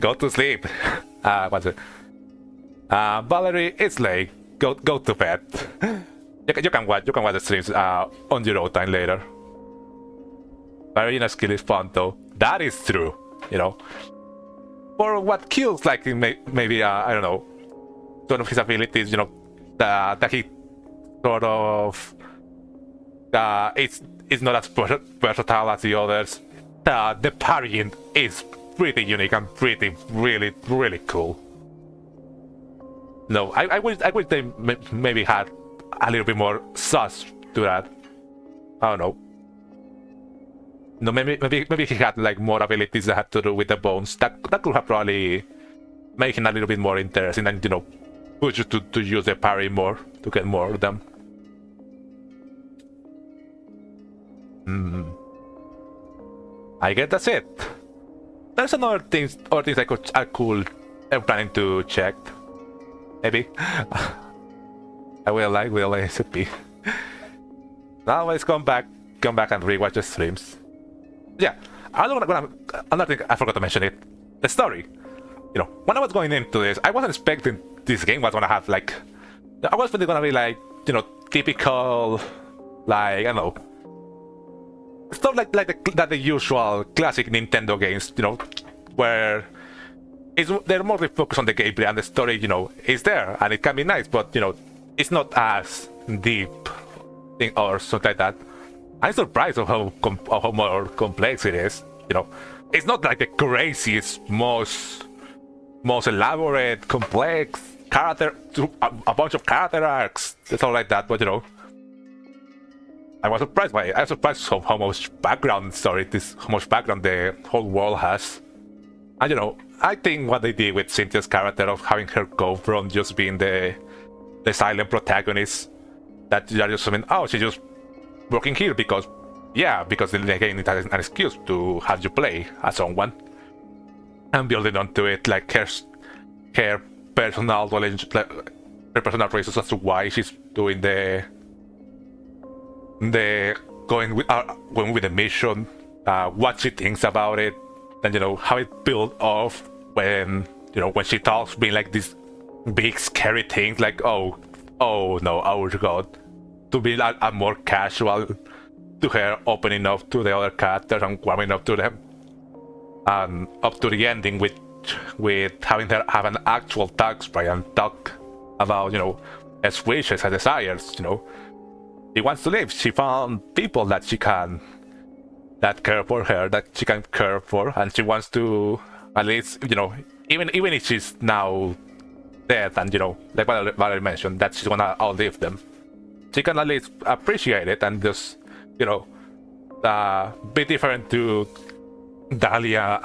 Go to sleep. What's it? Valerie, it's late. Go to bed. You can watch the streams on your own time later. Marina's skill is fun though. That is true. You know. For what kills, like maybe I don't know, one of his abilities. You know, that he sort of it's not as versatile as the others. The parrying is pretty unique and really cool. No, I wish they maybe had a little bit more sauce to that. I don't know. No, maybe he had like more abilities that had to do with the bones. That could have probably made him a little bit more interesting and, you know, push you to use the parry more to get more of them. I guess that's it. There's another things I could I'm planning to check. Maybe. I will ASAP. Now let's come back and rewatch the streams. Yeah, another thing I forgot to mention it. The story. You know, when I was going into this, I wasn't expecting this game was gonna have like. I was really gonna be like, you know, typical, like, I don't know, stuff like the usual classic Nintendo games, you know, where they're more focused on the gameplay and the story. Is there and it can be nice, but it's not as deep thing or something like that. I'm surprised of how more complex it is. It's not like the craziest, most elaborate, complex character, a bunch of character arcs, stuff like that. But I was surprised by it. I was surprised of how much background story how much background the whole world has. And I think what they did with Cynthia's character of having her go from just being the silent protagonist, that you're just saying, oh, she's just working here because the game is an excuse to have you play as someone, and building onto it like her personal knowledge, like her personal reasons as to why she's doing the going with the mission, what she thinks about it, and how it built off when she talks, being like these big scary things like oh no, oh god, to be like a more casual, to her opening up to the other characters and warming up to them, and up to the ending with having her have an actual talk sprite and talk about her wishes and desires. She wants to live. She found people that care for her, that she can care for, and she wants to at least even if she's now dead, and like Valerie mentioned, that she's gonna outlive them, she can at least appreciate it and just be different to Dahlia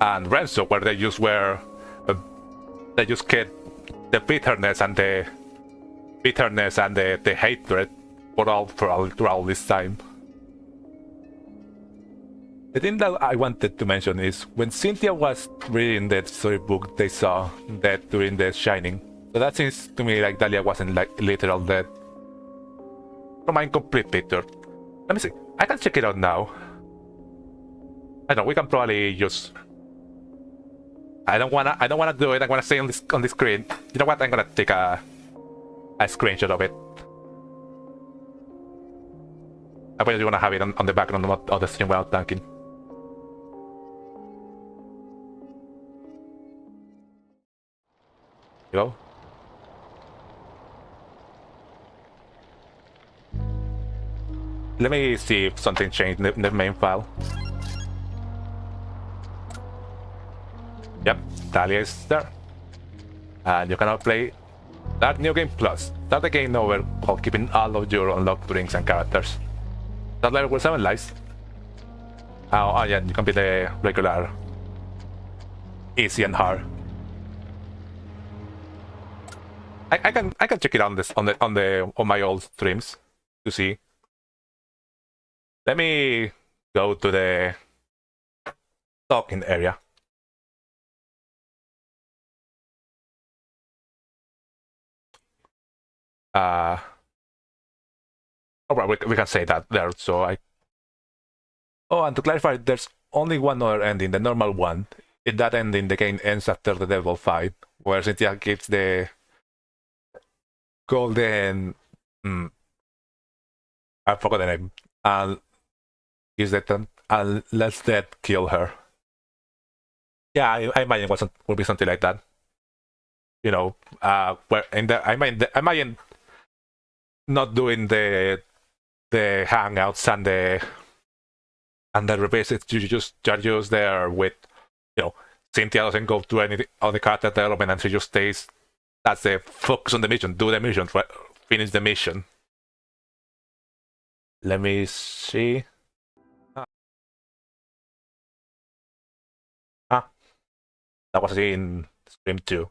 and Renzo, where they just get the bitterness and the hatred throughout this time. The thing that I wanted to mention is when Cynthia was reading the storybook they saw dead during the Shining. So that seems to me like Dahlia wasn't like literal dead. From my incomplete picture. Let me see. I can check it out now. I know we can probably just. I don't wanna do it. I'm gonna stay on the screen. You know what? I'm gonna take a screenshot of it. I probably wanna have it on the background of the stream without tanking. You go. Let me see if something changed in the main file. Yep, Dahlia is there. And you can now play that new game plus. Start the game over while keeping all of your unlocked rings and characters. That level with 7 lives. Oh yeah, you can be the regular easy and hard. I can check it on my old streams to see. Let me go to the talking area. We can say that there. So and to clarify, there's only one other ending, the normal one. In that ending, the game ends after the devil fight, where Cynthia gives the golden. I forgot the name. And gives the and lets that kill her. Yeah, I imagine would be something like that. Where I imagine not doing the hangouts and the revisits. You're just there with Cynthia doesn't go to any other character development, and she just stays. That's the focus on the mission. Do the mission. Finish the mission. Let me see. That was in Stream 2.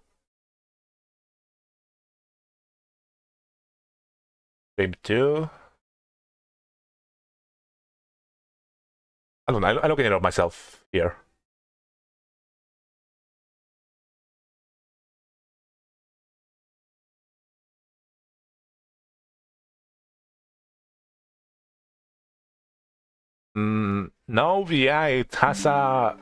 Stream 2. I don't know. I'm looking it up myself here. No, yeah, it has a.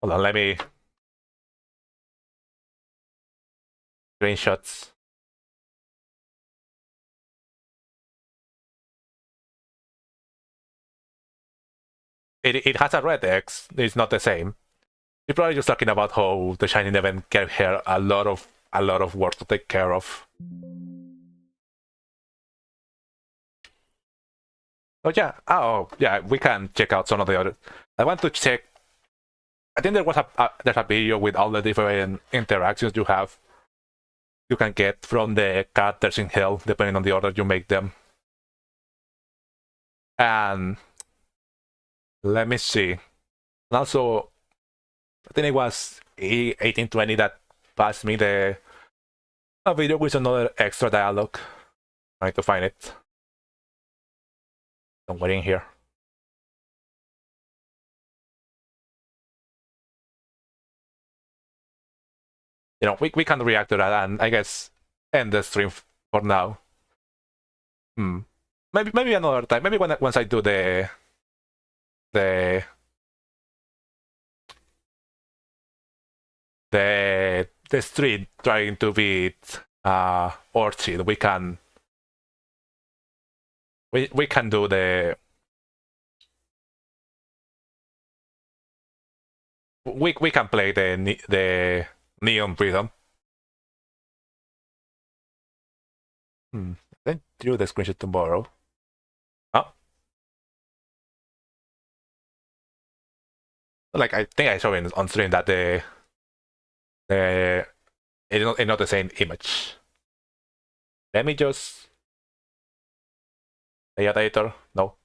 Hold on, let me. Screenshots. It has a red X. It's not the same. You're probably just talking about how the Shining event gave her a lot of work to take care of. Oh yeah. Oh yeah. We can check out some of the other. I want to check. I think there was there's a video with all the different interactions you can get from the characters in Hell, depending on the order you make them. And let me see. And also, I think it was 1820 that passed me a video with another extra dialogue. Trying to find it. Somewhere in here. You know, we can react to that and I guess end the stream for now. Maybe another time. Maybe once I do the street trying to beat Orchid, we can do the we can play the Neon Prism. Then do the screenshot tomorrow. Oh. Like I think I showed on stream that it's not the same image. Let me just editor. No.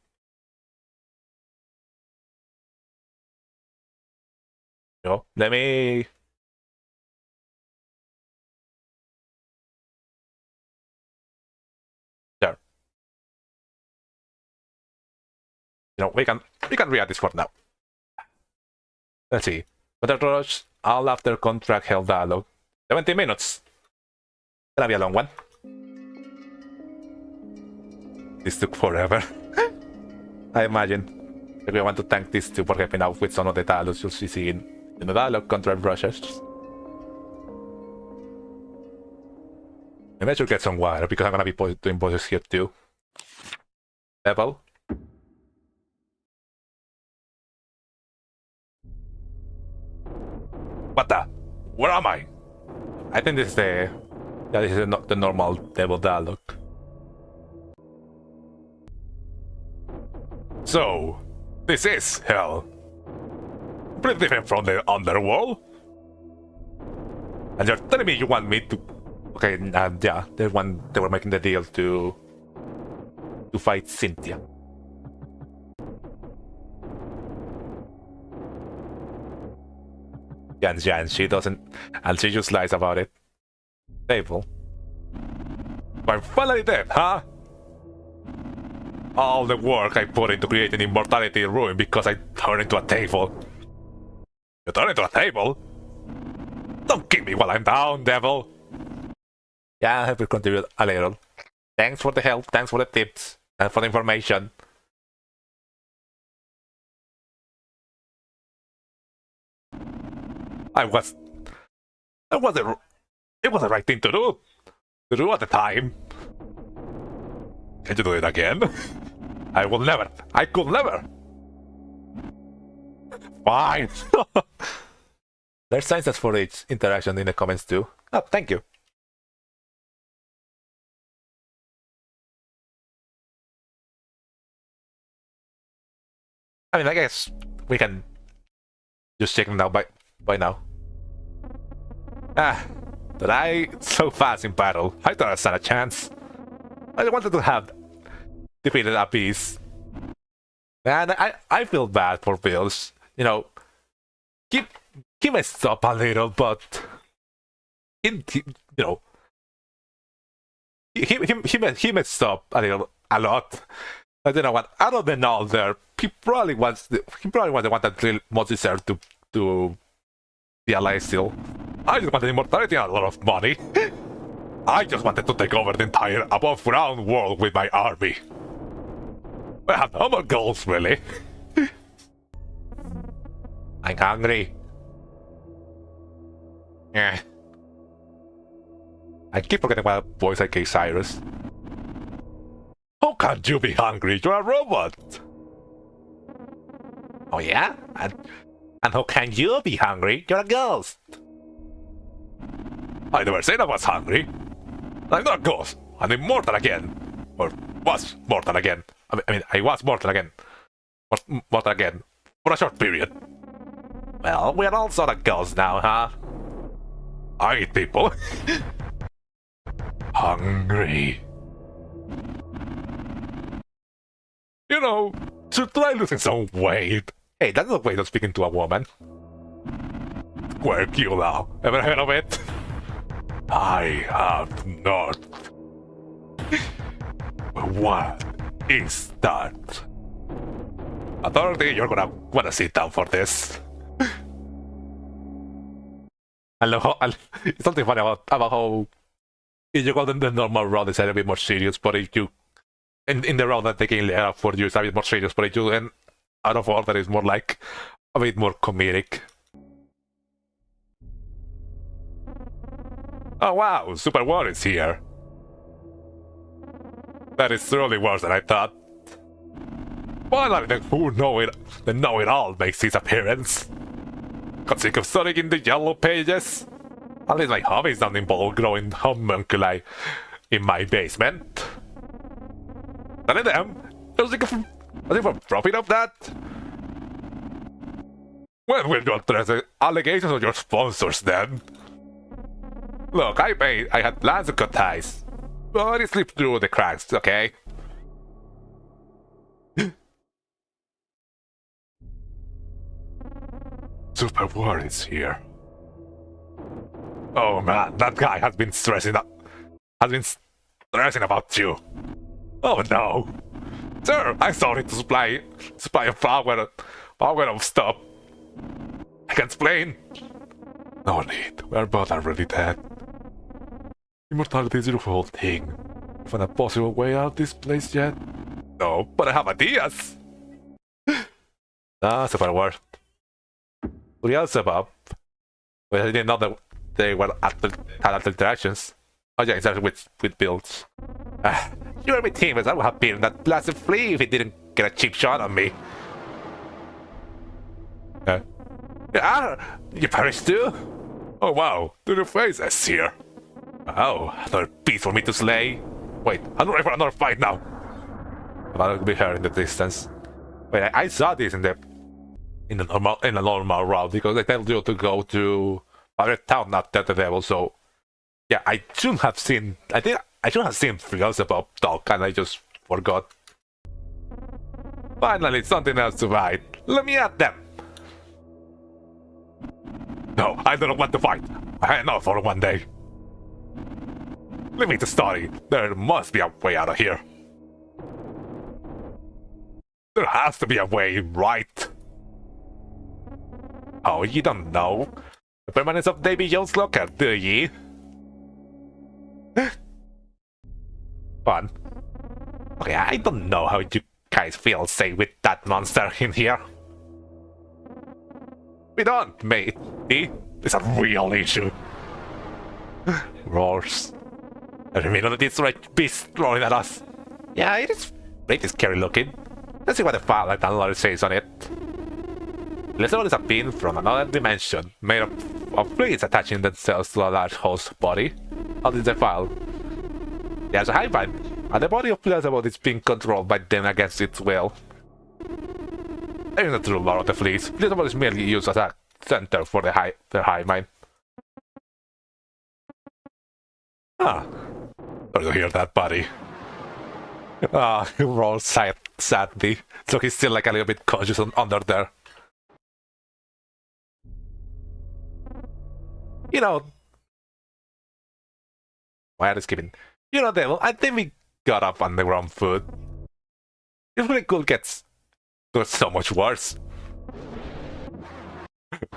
No. Let me. There. You know, we can react this for now. Let's see. But rush all after contract held dialogue. 70 minutes. Gonna be a long one. This took forever. I imagine. We want to thank these two for helping out with some of the dialogues you'll see in the dialogue contract rushes. Maybe I should get some water because I'm gonna be doing bosses here too. Level. What the? Where am I? I think this is the normal devil dialogue. So, this is hell. Pretty different from the underworld. And you're telling me you want me to... Okay, yeah, they were making the deal to fight Cynthia. Yeah, and she doesn't... And she just lies about it. Table. I'm finally dead, huh? All the work I put into creating immortality ruined because I turned into a table. You turn into a table? Don't kill me while I'm down, devil! Yeah, I have to contribute a little. Thanks for the help, thanks for the tips, and for the information. It was the right thing to do at the time. Can you do it again? I could never. Fine. There's signs for each interaction in the comments too. Oh, thank you. I mean, I guess we can just check them now by now. But I so fast in battle. I thought I stand a chance. I wanted to have defeated a piece. And I feel bad for Bills. You know, he messed up a little, but he messed up a lot. But you know what? Out of the all there, he probably was the one that really most deserved to be alive still. I just wanted immortality and a lot of money. I just wanted to take over the entire above ground world with my army. I have no more goals, really. I'm hungry. Yeah. I keep forgetting what voice I gave Cyrus. How can you be hungry? You're a robot! Oh yeah? And how can you be hungry? You're a ghost! I never said I was hungry. I'm not a ghost. I'm immortal again. Or was mortal again. I mean, I was mortal again. Mortal again. For a short period. Well, we're all sort of ghosts now, huh? I eat people. Hungry. You know, should try losing some weight. Hey, that's a way of speaking to a woman. Squircula. Ever heard of it? I have not. What is that? Authority, you're gonna wanna sit down for this. I love how it's something funny about how if you go the normal route it's a bit more serious, but if you in the route that they can lay out for you it's a bit more serious, but if you and out of order is more like a bit more comedic. Oh wow, Super War is here. That is truly worse than I thought. Finally, the know-it-all makes his appearance. Got sick of studying in the yellow pages. At least my hobbies don't involve growing homunculi in my basement. None of them. I think for propping up that. When will you address the allegations of your sponsors then? Look, I had plans to cut ties. But it slipped through the cracks, okay? Super War is here. Oh man, that guy has been stressing about you. Oh no. Sir, I'm sorry to supply a power of stuff. I can explain. No need, we're both already dead. Immortality is your whole thing. You find a possible way out of this place yet? No, but I have ideas. Super War. Real Sebab. Well, I didn't know that they were had interactions. Oh yeah, exactly with builds. You were my teammates, I would have been that blasted flea if he didn't get a cheap shot on me. You perished too? Oh wow, to the faces here. Oh, another beast for me to slay. Wait, I'm ready for another fight now. I'll be here in the distance. Wait, I saw this in the normal route because they tell you to go to other town, not Delta Devil. So yeah, I should have seen. I think I should have seen Beelzebub talk, and I just forgot. Finally, something else to fight. Let me at them. No, I don't want to fight. I had enough for one day. Leave me to study. There must be a way out of here. There has to be a way, right? Oh, you don't know the permanence of Davy Jones' locker, do ye? Fun. Okay, I don't know how you guys feel safe with that monster in here. We don't, mate. It's a real issue. Roars. I mean, that this right beast roaring at us. Yeah, it is pretty scary looking. Let's see what the file like downloaded says on it. Elizabeth is a being from another dimension, made of fluids attaching themselves to a large host body. How is the file? There's a hive-mind, and the body of Elizabeth is being controlled by them against its will. There is no true lore of the fleas. Elizabeth is merely used as a center for their hive-mind. Ah, sorry to hear that, buddy. Ah, he rolls sadly, so he's still like a little bit conscious under there. You know, why are you skipping? You know, Devil, I think we got up on the wrong foot. It really could get so much worse.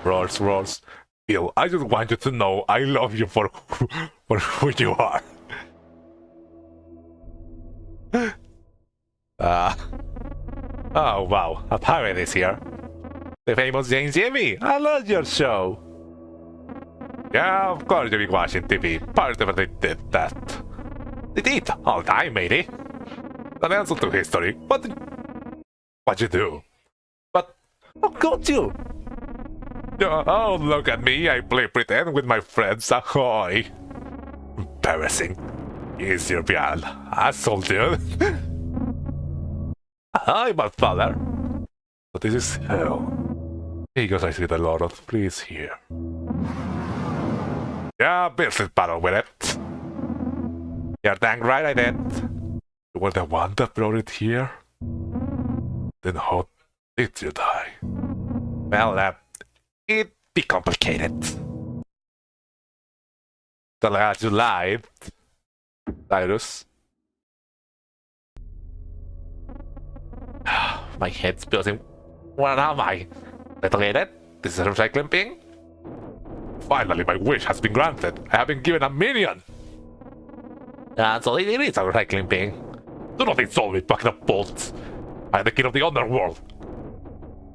Roars. Bill, I just want you to know I love you for who you are. Oh wow, a pirate is here. The famous James Jimmy, I love your show. Yeah, of course you've been watching TV. Pirates never did that. They did, all time, matey. An answer to history. What you do? But How could you? Oh, look at me. I play pretend with my friends. Ahoy. Embarrassing. Easier, Bial. Asshole, dude. Hi, my father. But this is hell. Because I see the Lord of Fleas here. Yeah, business battle with it. You're dang right I did. You were the one that brought it here? Then how did you die? Well, it'd be complicated. So glad you lied, Cyrus. My head's buzzing. Where am I? Detonated? This is a recycling ping? Finally, my wish has been granted. I have been given a minion. So it is a recycling ping. Do not insult me, bucket of bolts. I am the king of the underworld.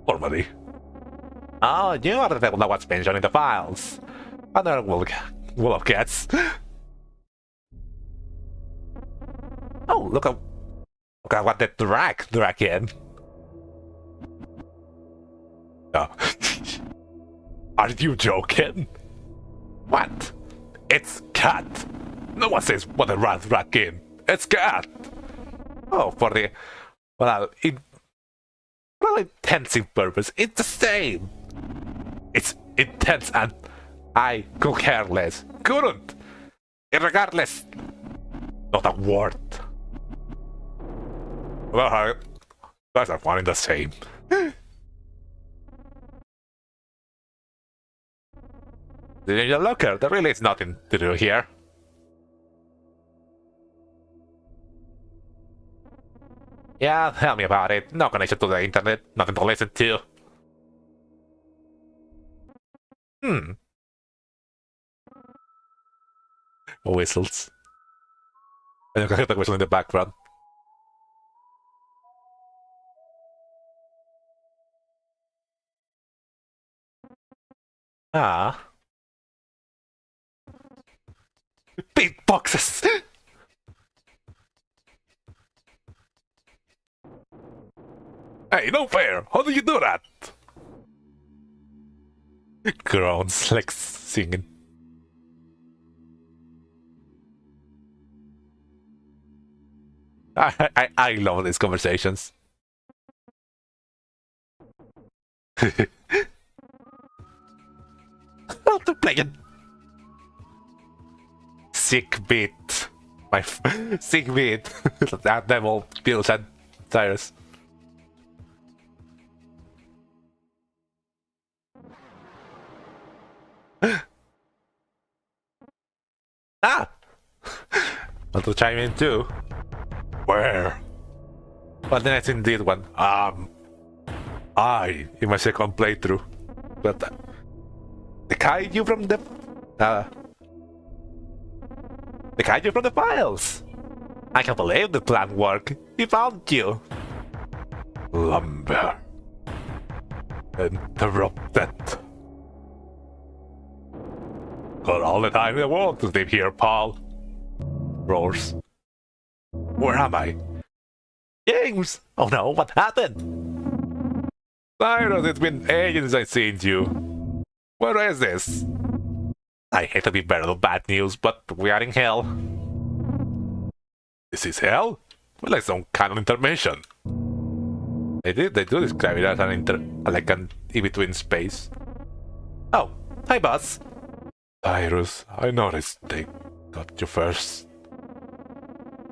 Normally. Oh, you are the one what's mentioned in the files. Underworld of cats. Oh, look at what the drag in. Oh. Are you joking? What? It's cat. No one says what a rat drag in. It's cat. Oh, for the intensive purpose, it's the same. It's intense and I could care less. Couldn't. Irregardless. Not a word. Well, guys are one in the same. In your locker, there really is nothing to do here. Yeah, tell me about it. No connection to the internet, nothing to listen to. Whistles. And you can hear the whistle in the background. Ah. Beatboxes! Hey, no fair! How do you do that? Groans like singing. I love these conversations. How to play it? Sick beat. Sick beat. That devil Bill and Cyrus. Ah! Want to chime in too? Where? But then it's indeed one. In my second playthrough. But the kaiju from the kaiju from the files. I can't believe the plan worked. He found you. Lumber. Interrupted. Got all the time in the world to live here, pal. Roars. Where am I? James! Oh no, what happened? Cyrus, it's been ages since I've seen you. Where is this? I hate to be bearer of bad news, but we are in hell. This is hell? Well, like some kind of intermission. They do describe it as like an in-between space. Oh, hi boss. Cyrus, I noticed they got you first.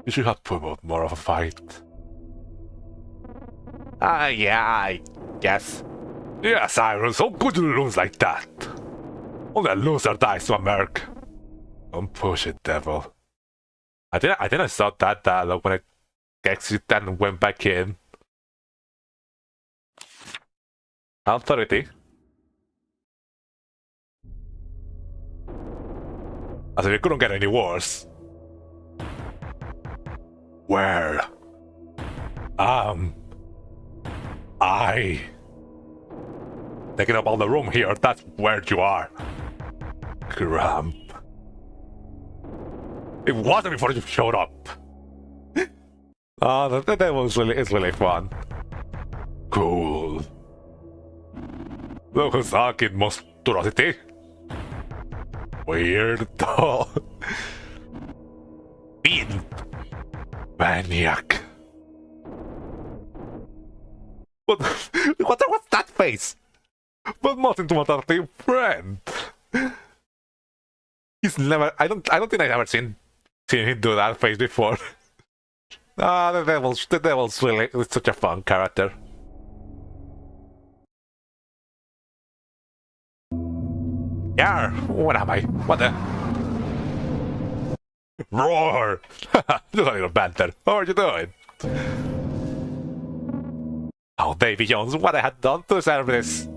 You should have put up more of a fight. Yeah, I guess. Yeah, Cyrus, how could you lose like that? Only a loser dies to a merc. Don't push it, devil. I think I saw that dialogue when I exited and went back in. Authority. As if it couldn't get any worse. Where? Taking up all the room here, that's where you are. Cramp. It wasn't before you showed up. Oh, that was really fun. Cool. Look who's talking monstrosity. Weirdo. Bean. Maniac. What's that face? But nothing to my team friend. He's never. I don't think I've ever seen him do that face before. The devil's really such a fun character. Yeah, what am I? What the? Roar! Just a little banter. How are you doing? Oh, Davy Jones, what I had done to deserve this?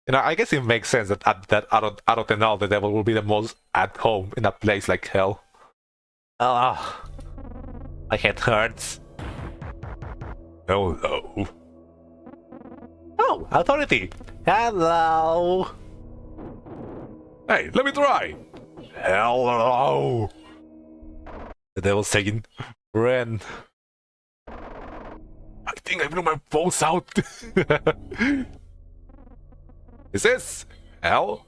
You know, I guess it makes sense that out of the all, the devil will be the most at home in a place like hell. Ah, my head hurts. Hello. Oh, authority. Hello. Hey, let me try. Hello. The devil's saying, friend. I think I blew my balls out. Is this hell?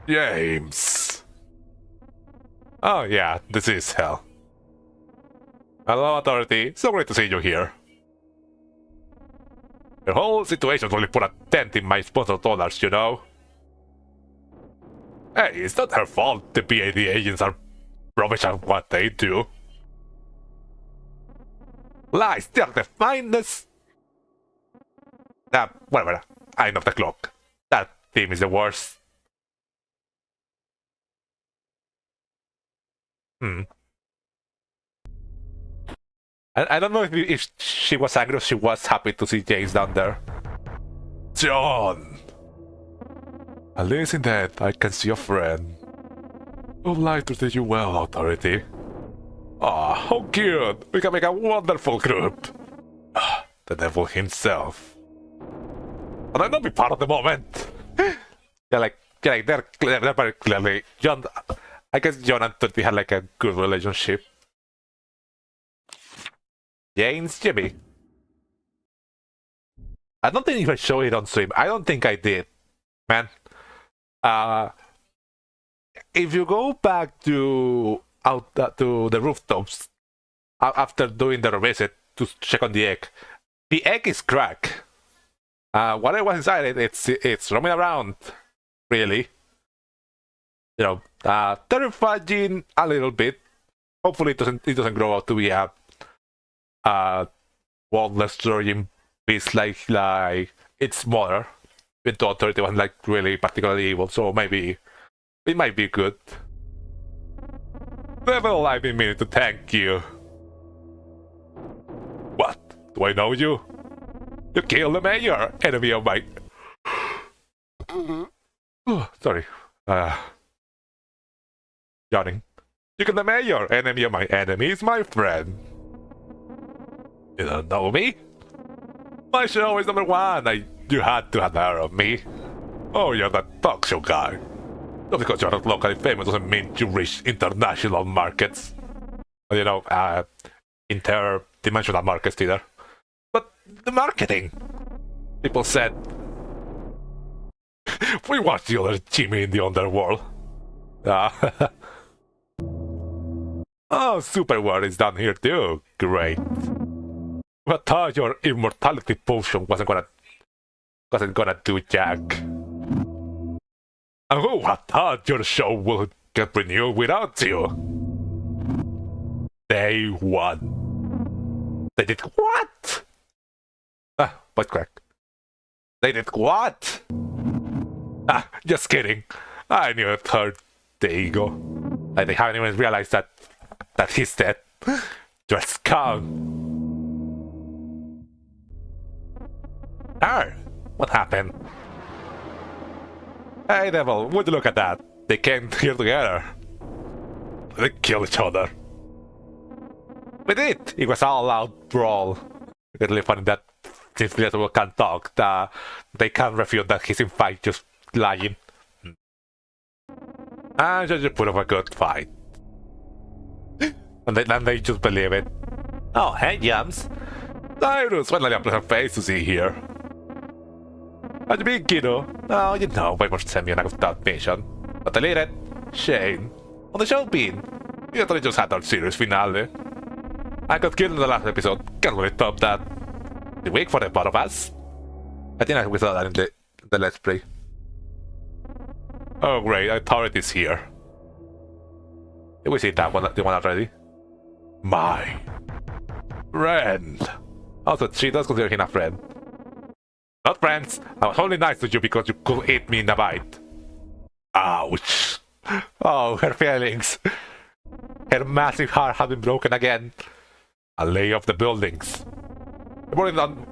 James. Oh yeah, this is hell. Hello, authority. So great to see you here. The whole situation really put a dent in my sponsor dollars, you know. Hey, it's not her fault the BAD agents are rubbish at what they do. Lies, they're the finest. Whatever. I know the clock. That team is the worst. I don't know if she was angry or she was happy to see James down there. John! At least in that, I can see a friend. I'd like to treat you well, authority. Ah, how cute! We can make a wonderful group. The devil himself. Can I not be part of the moment? they're very clearly John. I guess John and Tutti had like a good relationship. James Jimmy. I don't think I showed it on stream. I don't think I did, man. If you go back to to the rooftops after doing the revisit to check on the egg is cracked. Whatever was inside it, it's roaming around, really. You know, terrifying a little bit. Hopefully, it doesn't grow out to be a world destroying beast like its mother. Even though Authority wasn't like really particularly evil, so maybe it might be good. Devil, I've been meaning to thank you. What? Do I know you? You killed the mayor, enemy of my. Oh, sorry. Yawning. You killed the mayor, enemy of my enemy is my friend. You don't know me? My show is #1. You had to have heard of me. Oh, you're that talk show guy. Just because you're not locally famous doesn't mean you reach international markets. You know, interdimensional markets either. But the marketing. People said, we watched the other Jimmy in the underworld. Oh, Superworld is down here too. Great. I thought your immortality potion wasn't gonna do jack. And who had thought your show would get renewed without you? Day 1. They did what? What crack? They did what? Just kidding. I knew it hurt the ego. Like they haven't even realized that he's dead. Just come. What happened? Hey devil, would you look at that? They came here together. They killed each other. We did! It was all out brawl. It's really funny that since Devil can't talk, they can't refute that he's in fight just lying. And just put up a good fight. And they just believe it. Oh, hey, Yams. Cyrus, finally a pleasant face to see here. How you been, kiddo? Oh, you know, wait for send me an of that mission. But deleted. Shane. On the show bean. You thought just had our series finale. I got killed in the last episode. Can't really top that. The wait for the both of us. I think we saw that in the Let's Play. Oh great, I thought it is here. Did we see that one, the one already? My friend. Also, she does consider him a friend. Not friends. I was only nice to you because you could eat me in a bite. Ouch. Oh, her feelings. Her massive heart has been broken again. I'll lay off the buildings. They're putting on...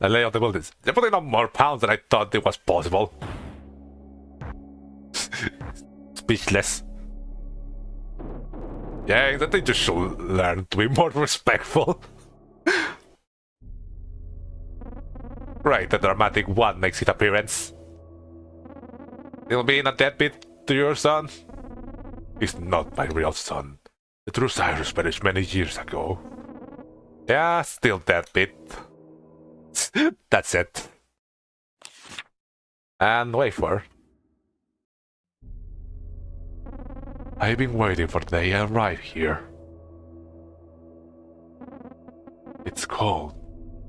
I'll lay off the buildings. They're putting on more pounds than I thought it was possible. Speechless. Yeah, I think you should learn to be more respectful. Right, the dramatic one makes its appearance. He'll be in a deadbeat to your son? He's not my real son. The true Cyrus perished many years ago. Yeah, still deadbeat. That's it. And wait for. I've been waiting for the day I arrive here. It's cold,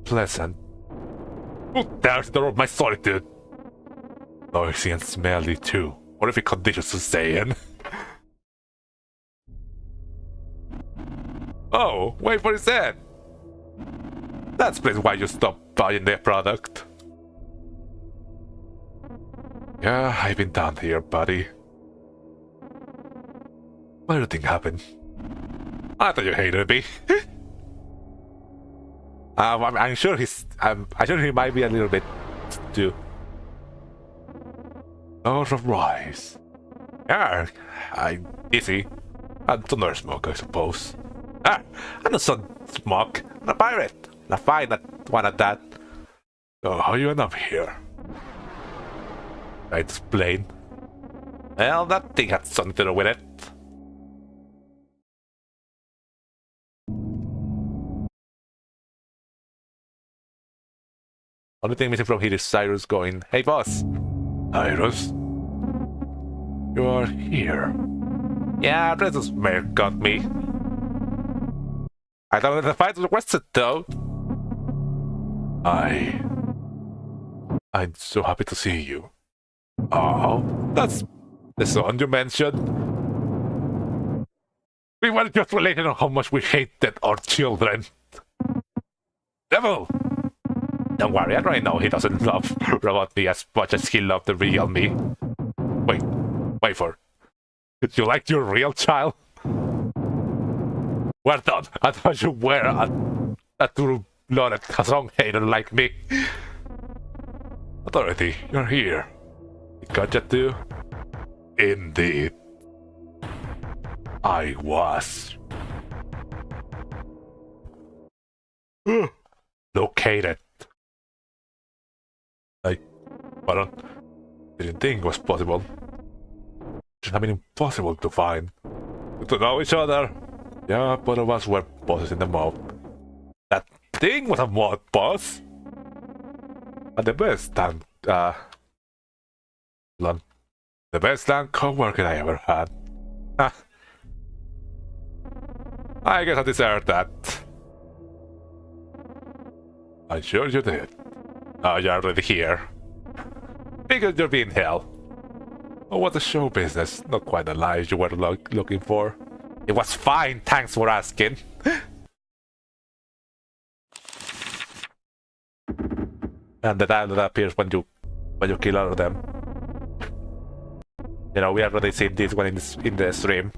pleasant. Who dares interrupt my solitude? Noisy and smelly too. What if it conditions to stay in? Oh, wait for his head. That's place why you stopped buying their product. Yeah, I've been down here, buddy. What do you think happened? I thought you hated me. I'm sure I'm sure he might be a little bit too. Lord of Rise. Yeah, I'm dizzy. And thunder smoke, I suppose. Ah, I'm not some smoke. I'm a pirate. And a fine one at that. So how you end up here? I explain. Well, that thing had something to do with it. Only thing missing from here is Cyrus going, "Hey boss." Cyrus? You are here. Yeah, Princess Mare got me. I thought the fight was requested though. I'm so happy to see you. Oh, that's the son you mentioned. We were just related on how much we hated our children. Devil! Don't worry, I already know he doesn't love Robot Me as much as he loved the real me. Wait for. Did you like your real child? Well done. I thought you were a true-blooded song hater like me. Authority, you're here. You gotcha too? Indeed. I was. Located. Pardon. Didn't think it was possible. Should have been impossible to find. To know each other. Yeah, both of us were bosses in the mob. That thing was a mob boss. And the best damn, the best damn co-worker I ever had. I guess I deserved that. I'm sure you did. Oh, you're already here. Figured you'd be in hell. Oh, what a show business. Not quite the life you were looking for. It was fine, thanks for asking. And the dial that appears when you kill all of them. You know, we have already seen this one in the stream.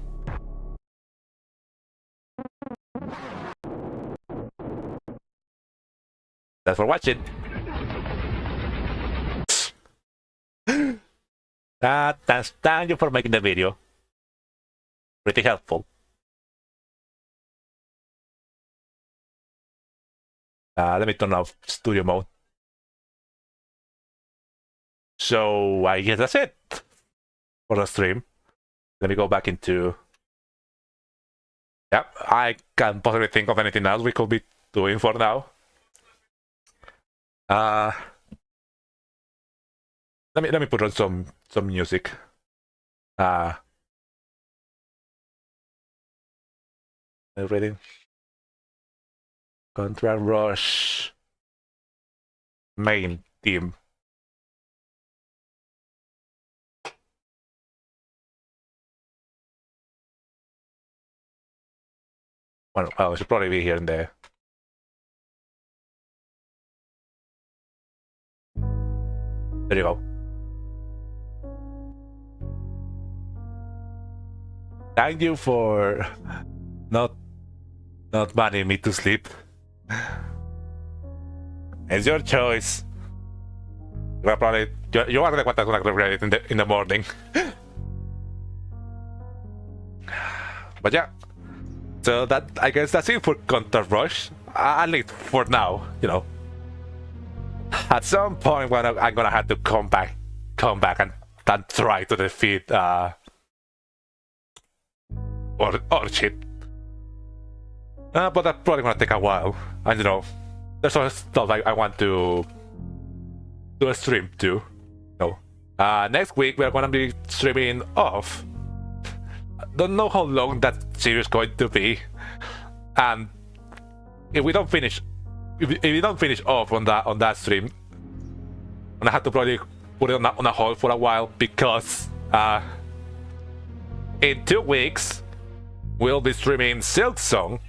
Thanks for watching. Thank you for making the video. Pretty helpful. Let me turn off studio mode. So I guess that's it for the stream. Let me go back into Yep, I can't possibly think of anything else we could be doing for now. Uh, let me put on some music. Reading. Contra Rush main team. Well, it should probably be here and there. There you go. Thank you for not banning me to sleep. It's your choice. You are probably you are the one that's gonna regret it in the morning. But yeah. So that, I guess that's it for Counter Rush. At least for now, you know. At some point when I'm gonna have to come back and try to defeat or shit. But that's probably gonna take a while. And you know, there's other stuff I want to do a stream too. No. Next week we're gonna be streaming off. Don't know how long that series is going to be, and if we don't finish off on that stream, I'm gonna have to probably put it on a hold for a while, because in 2 weeks we'll be streaming Silksong,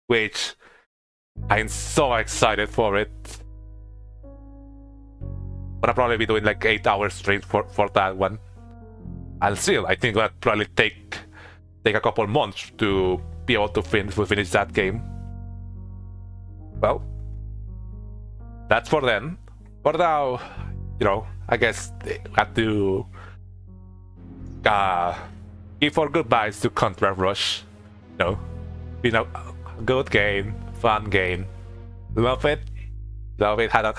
which I'm so excited for it. But I'll probably be doing like 8-hour streams for that one. And still, I think that'll probably take a couple months to be able to finish that game. Well, that's for then. For now, you know, I guess we have to give our goodbyes to Contra Rush. You know, been a good game, fun game. Love it. Had a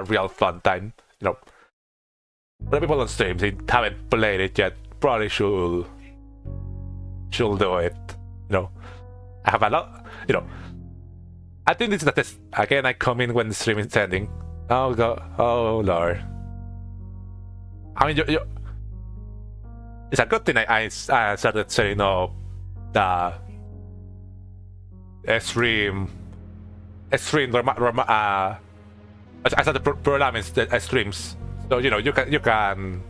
real fun time. You know. For the people on stream who haven't played it yet, probably should do it. You know, I have a lot. You know, I think this is the test. Again, I come in when the stream is ending. Oh god, oh lord. I mean, it's a good thing I started setting up the stream. I started programming the streams. So you know, you can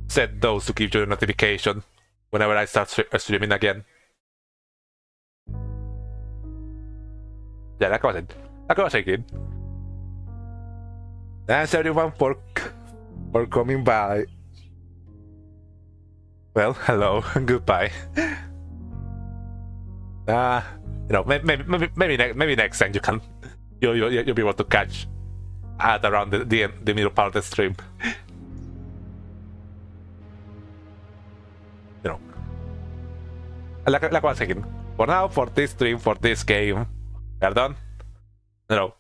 set those to give you a notification whenever I start streaming again. Yeah, that was it. That was it. Thanks everyone for coming by. Well, hello, goodbye. You know, maybe next time you'll be able to catch at around the middle part of the stream. You know, like one second. For now, for this stream, for this game, we're done. You know,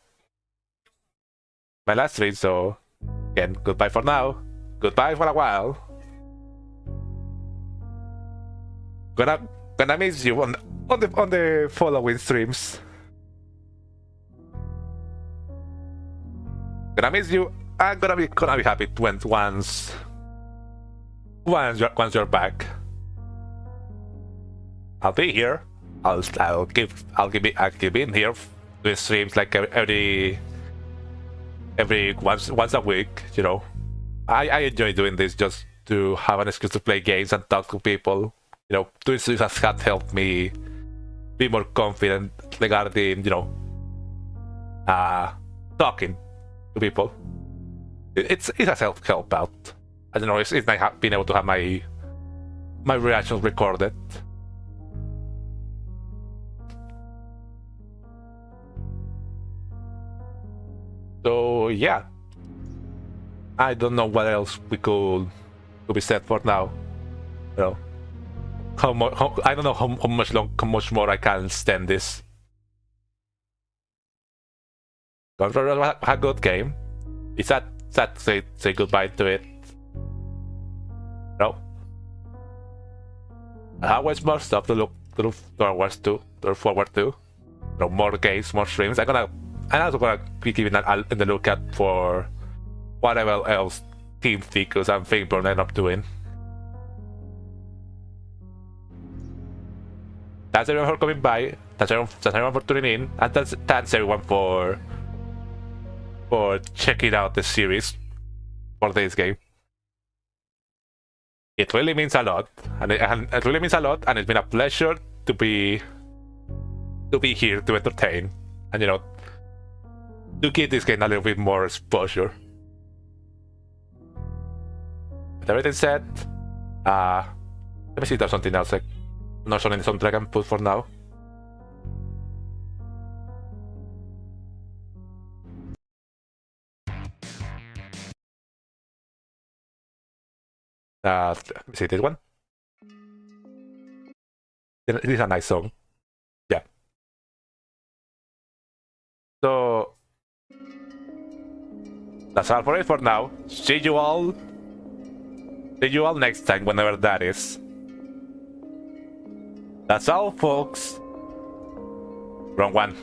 my last stream. So again, goodbye for now. Goodbye for a while. Gonna miss you on the following streams. Gonna miss you. I'm gonna be happy once you're back. I'll be here. I'll keep in here doing streams like every once a week. You know, I enjoy doing this just to have an excuse to play games and talk to people. You know, doing streams has helped me be more confident regarding, you know, talking to people. It has help out. I don't know, it's nice being able to have my reactions recorded. So yeah, I don't know what else we could be said for now. You know, I don't know how much more I can stand this. Contra was a good game. Is that say goodbye to it? No. Always more stuff to look forward to. More games, more streams. I'm also gonna be giving the lookout for whatever else Team Ficus and Figburn end up doing. Thanks everyone for coming by. Thanks everyone for tuning in, and thanks everyone for checking out the series for this game. It really means a lot, and it really means a lot, and it's been a pleasure to be here to entertain, and to give this game a little bit more exposure. With everything said, let me see if there's something else not on the soundtrack I can put for now. Let me see this one. This is a nice song. Yeah. So that's all for it for now. See you all next time, whenever that is. That's all, folks. Wrong one.